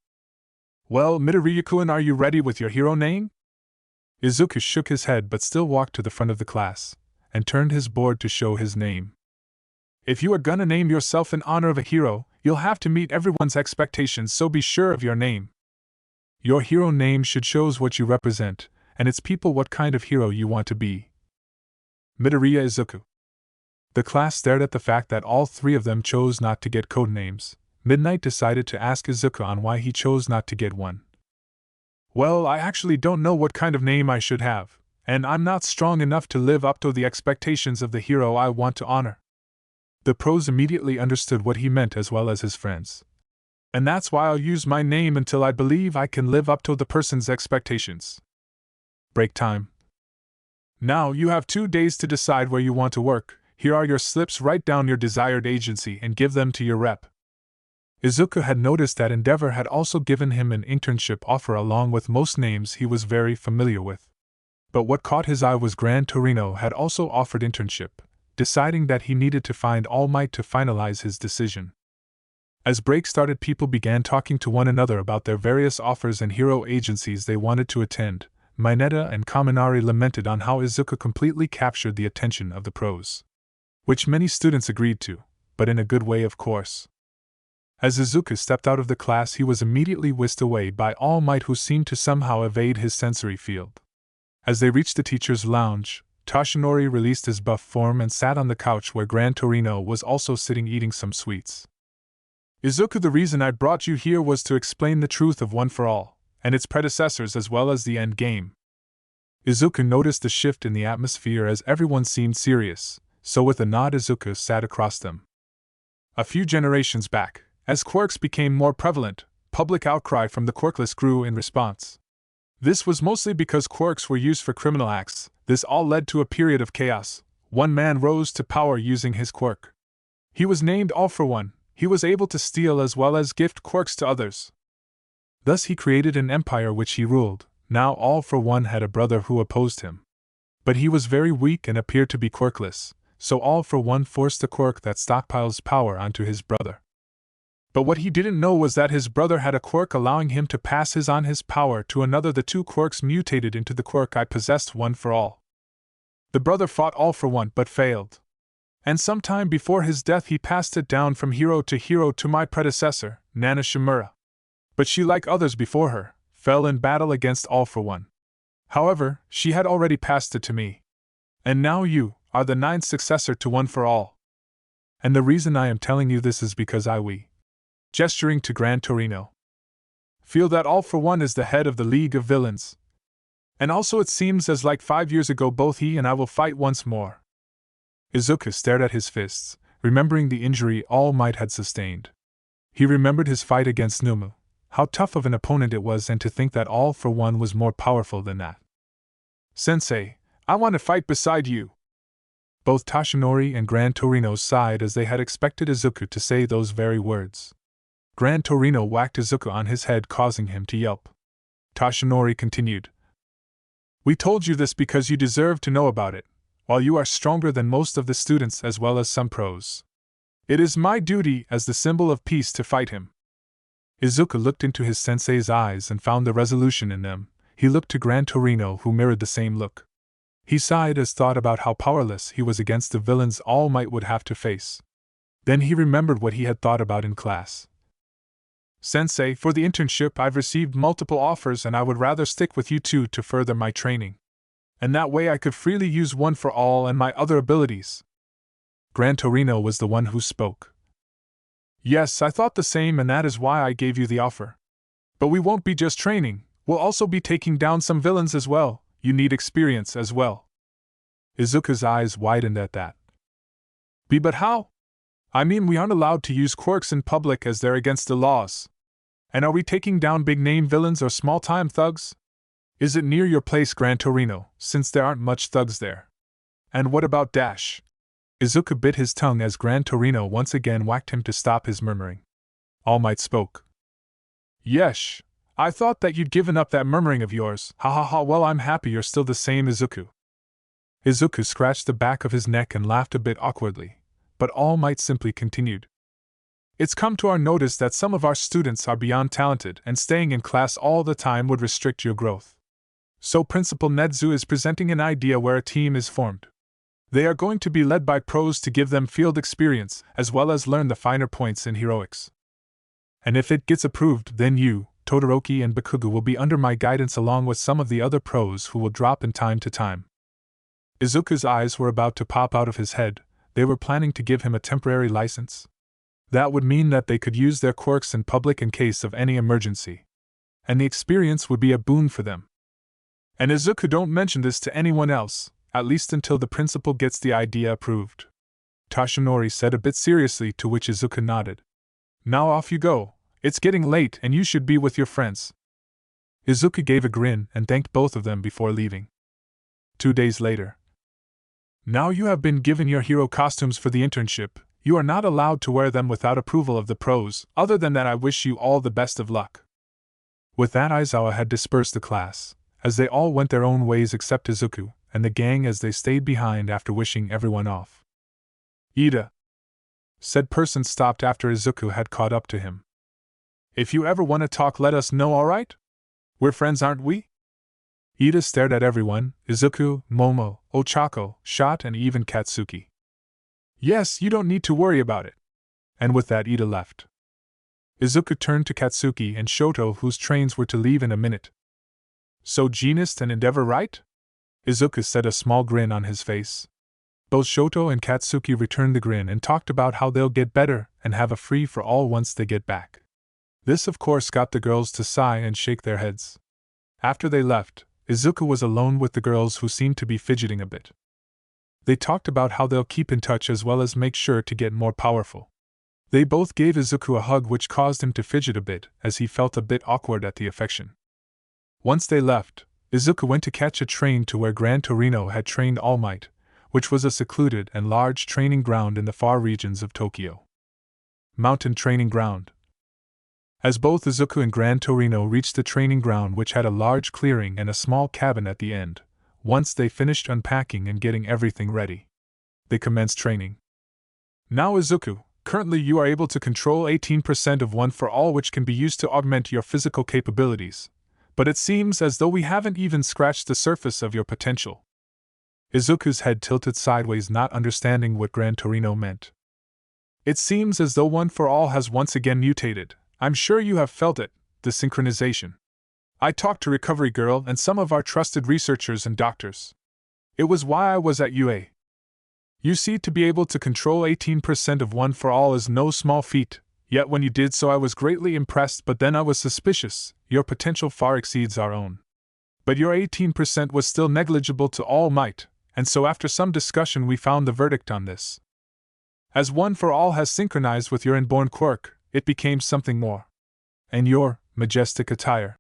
Well, Midoriya-kun, are you ready with your hero name? Izuku shook his head but still walked to the front of the class, and turned his board to show his name. If you are gonna name yourself in honor of a hero, you'll have to meet everyone's expectations, so be sure of your name. Your hero name should show what you represent, and its people what kind of hero you want to be. Midoriya Izuku. The class stared at the fact that all three of them chose not to get code names. Midnight decided to ask Izuku on why he chose not to get one. Well, I actually don't know what kind of name I should have, and I'm not strong enough to live up to the expectations of the hero I want to honor. The pros immediately understood what he meant as well as his friends. And that's why I'll use my name until I believe I can live up to the person's expectations. Break time. Now you have 2 days to decide where you want to work. Here are your slips, write down your desired agency and give them to your rep. Izuku had noticed that Endeavor had also given him an internship offer along with most names he was very familiar with. But what caught his eye was Gran Torino had also offered internship, deciding that he needed to find All Might to finalize his decision. As break started, people began talking to one another about their various offers and hero agencies they wanted to attend. Mineta and Kaminari lamented on how Izuku completely captured the attention of the pros, which many students agreed to, but in a good way, of course. As Izuku stepped out of the class, he was immediately whisked away by All Might, who seemed to somehow evade his sensory field. As they reached the teacher's lounge, Toshinori released his buff form and sat on the couch where Gran Torino was also sitting eating some sweets. Izuku, the reason I brought you here was to explain the truth of One for All, and its predecessors as well as the end game. Izuku noticed the shift in the atmosphere as everyone seemed serious, so with a nod Izuku sat across them. A few generations back, as quirks became more prevalent, public outcry from the quirkless grew in response. This was mostly because quirks were used for criminal acts. This all led to a period of chaos. One man rose to power using his quirk. He was named All for One. He was able to steal as well as gift quirks to others. Thus he created an empire which he ruled. Now All for One had a brother who opposed him. But he was very weak and appeared to be quirkless, so All for One forced a quirk that stockpiles power onto his brother. But what he didn't know was that his brother had a quirk allowing him to pass his power to another. The two quirks mutated into the quirk I possessed, One for All. The brother fought All for One but failed. And sometime before his death he passed it down from hero to my predecessor, Nana Shimura. But she, like others before her, fell in battle against All for One. However, she had already passed it to me. And now you are the 9th successor to One for All. And the reason I am telling you this is because gesturing to Gran Torino, feel that All for One is the head of the League of Villains. And also it seems as like 5 years ago both he and I will fight once more. Izuku stared at his fists, remembering the injury All Might had sustained. He remembered his fight against Numu, how tough of an opponent it was, and to think that All for One was more powerful than that. Sensei, I want to fight beside you. Both Toshinori and Gran Torino sighed as they had expected Izuku to say those very words. Gran Torino whacked Izuku on his head, causing him to yelp. Toshinori continued. We told you this because you deserve to know about it, while you are stronger than most of the students as well as some pros. It is my duty as the symbol of peace to fight him. Izuku looked into his sensei's eyes and found the resolution in them. He looked to Gran Torino, who mirrored the same look. He sighed as thought about how powerless he was against the villains All Might would have to face. Then he remembered what he had thought about in class. Sensei, for the internship I've received multiple offers and I would rather stick with you two to further my training. And that way I could freely use One for All and my other abilities. Gran Torino was the one who spoke. Yes, I thought the same, and that is why I gave you the offer. But we won't be just training, we'll also be taking down some villains as well. You need experience as well. Izuku's eyes widened at that. But how? I mean, we aren't allowed to use quirks in public as they're against the laws. And are we taking down big-name villains or small-time thugs? Is it near your place, Gran Torino, since there aren't much thugs there? And what about Dash? Izuku bit his tongue as Gran Torino once again whacked him to stop his murmuring. All Might spoke. Yesh, I thought that you'd given up that murmuring of yours. Ha ha ha, well, I'm happy you're still the same, Izuku. Izuku scratched the back of his neck and laughed a bit awkwardly, but All Might simply continued. It's come to our notice that some of our students are beyond talented, and staying in class all the time would restrict your growth. So Principal Nedzu is presenting an idea where a team is formed. They are going to be led by pros to give them field experience, as well as learn the finer points in heroics. And if it gets approved, then you, Todoroki and Bakugo will be under my guidance along with some of the other pros who will drop in time to time. Izuku's eyes were about to pop out of his head. They were planning to give him a temporary license. That would mean that they could use their quirks in public in case of any emergency. And the experience would be a boon for them. And Izuku, don't mention this to anyone else, at least until the principal gets the idea approved. Toshinori said a bit seriously, to which Izuku nodded. Now off you go. It's getting late and you should be with your friends. Izuku gave a grin and thanked both of them before leaving. 2 days later. Now you have been given your hero costumes for the internship. You are not allowed to wear them without approval of the pros. Other than that, I wish you all the best of luck. With that, Aizawa had dispersed the class, as they all went their own ways except Izuku and the gang as they stayed behind after wishing everyone off. Ida, said person stopped after Izuku had caught up to him. If you ever want to talk, let us know, alright? We're friends, aren't we? Ida stared at everyone, Izuku, Momo, Ochako, Shot, and even Katsuki. Yes, you don't need to worry about it. And with that, Ida left. Izuku turned to Katsuki and Shoto, whose trains were to leave in a minute. So Genist and Endeavor, right? Izuku said, a small grin on his face. Both Shoto and Katsuki returned the grin and talked about how they'll get better and have a free for all once they get back. This of course got the girls to sigh and shake their heads. After they left, Izuku was alone with the girls, who seemed to be fidgeting a bit. They talked about how they'll keep in touch as well as make sure to get more powerful. They both gave Izuku a hug, which caused him to fidget a bit as he felt a bit awkward at the affection. Once they left, Izuku went to catch a train to where Gran Torino had trained All Might, which was a secluded and large training ground in the far regions of Tokyo. Mountain Training Ground. As both Izuku and Gran Torino reached the training ground, which had a large clearing and a small cabin at the end, once they finished unpacking and getting everything ready, they commenced training. Now Izuku, currently you are able to control 18% of One for All, which can be used to augment your physical capabilities, but it seems as though we haven't even scratched the surface of your potential. Izuku's head tilted sideways, not understanding what Gran Torino meant. It seems as though One for All has once again mutated. I'm sure you have felt it, the synchronization. I talked to Recovery Girl and some of our trusted researchers and doctors. It was why I was at UA. You see, to be able to control 18% of One for All is no small feat, yet when you did so I was greatly impressed, but then I was suspicious. Your potential far exceeds our own. But your 18% was still negligible to All Might, and so after some discussion we found the verdict on this. As One for All has synchronized with your inborn quirk, it became something more. And your majestic attire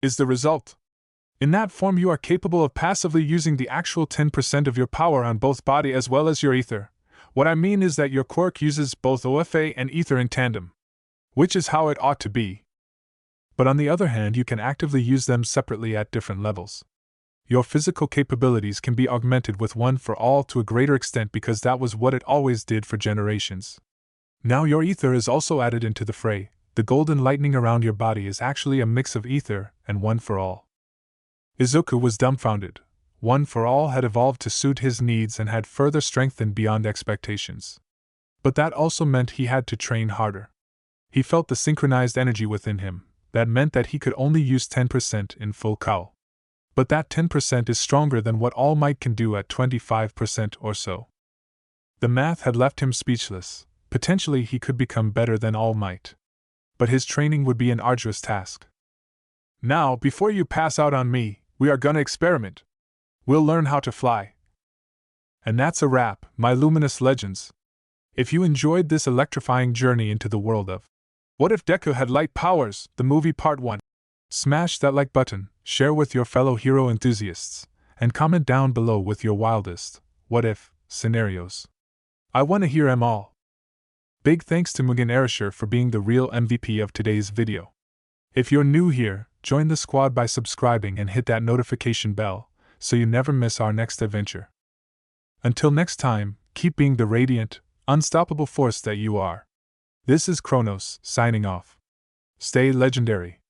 is the result. In that form you are capable of passively using the actual 10% of your power on both body as well as your ether. What I mean is that your quirk uses both OFA and ether in tandem, which is how it ought to be. But on the other hand, you can actively use them separately at different levels. Your physical capabilities can be augmented with one for all to a greater extent because that was what it always did for generations. Now your ether is also added into the fray. The golden lightning around your body is actually a mix of ether and one for all. Izuku was dumbfounded. One for all had evolved to suit his needs and had further strengthened beyond expectations. But that also meant he had to train harder. He felt the synchronized energy within him. That meant that he could only use 10% in full cowl. But that 10% is stronger than what All Might can do at 25% or so. The math had left him speechless. Potentially he could become better than All Might. But his training would be an arduous task. Now, before you pass out on me, we are gonna experiment. We'll learn how to fly. And that's a wrap, my luminous legends. If you enjoyed this electrifying journey into the world of What If Deku Had Light Powers, the movie Part 1, smash that like button, share with your fellow hero enthusiasts, and comment down below with your wildest what if scenarios. I want to hear 'em all. Big thanks to Mugen Erasure for being the real MVP of today's video. If you're new here, join the squad by subscribing and hit that notification bell so you never miss our next adventure. Until next time, keep being the radiant, unstoppable force that you are. This is Chronos, signing off. Stay legendary.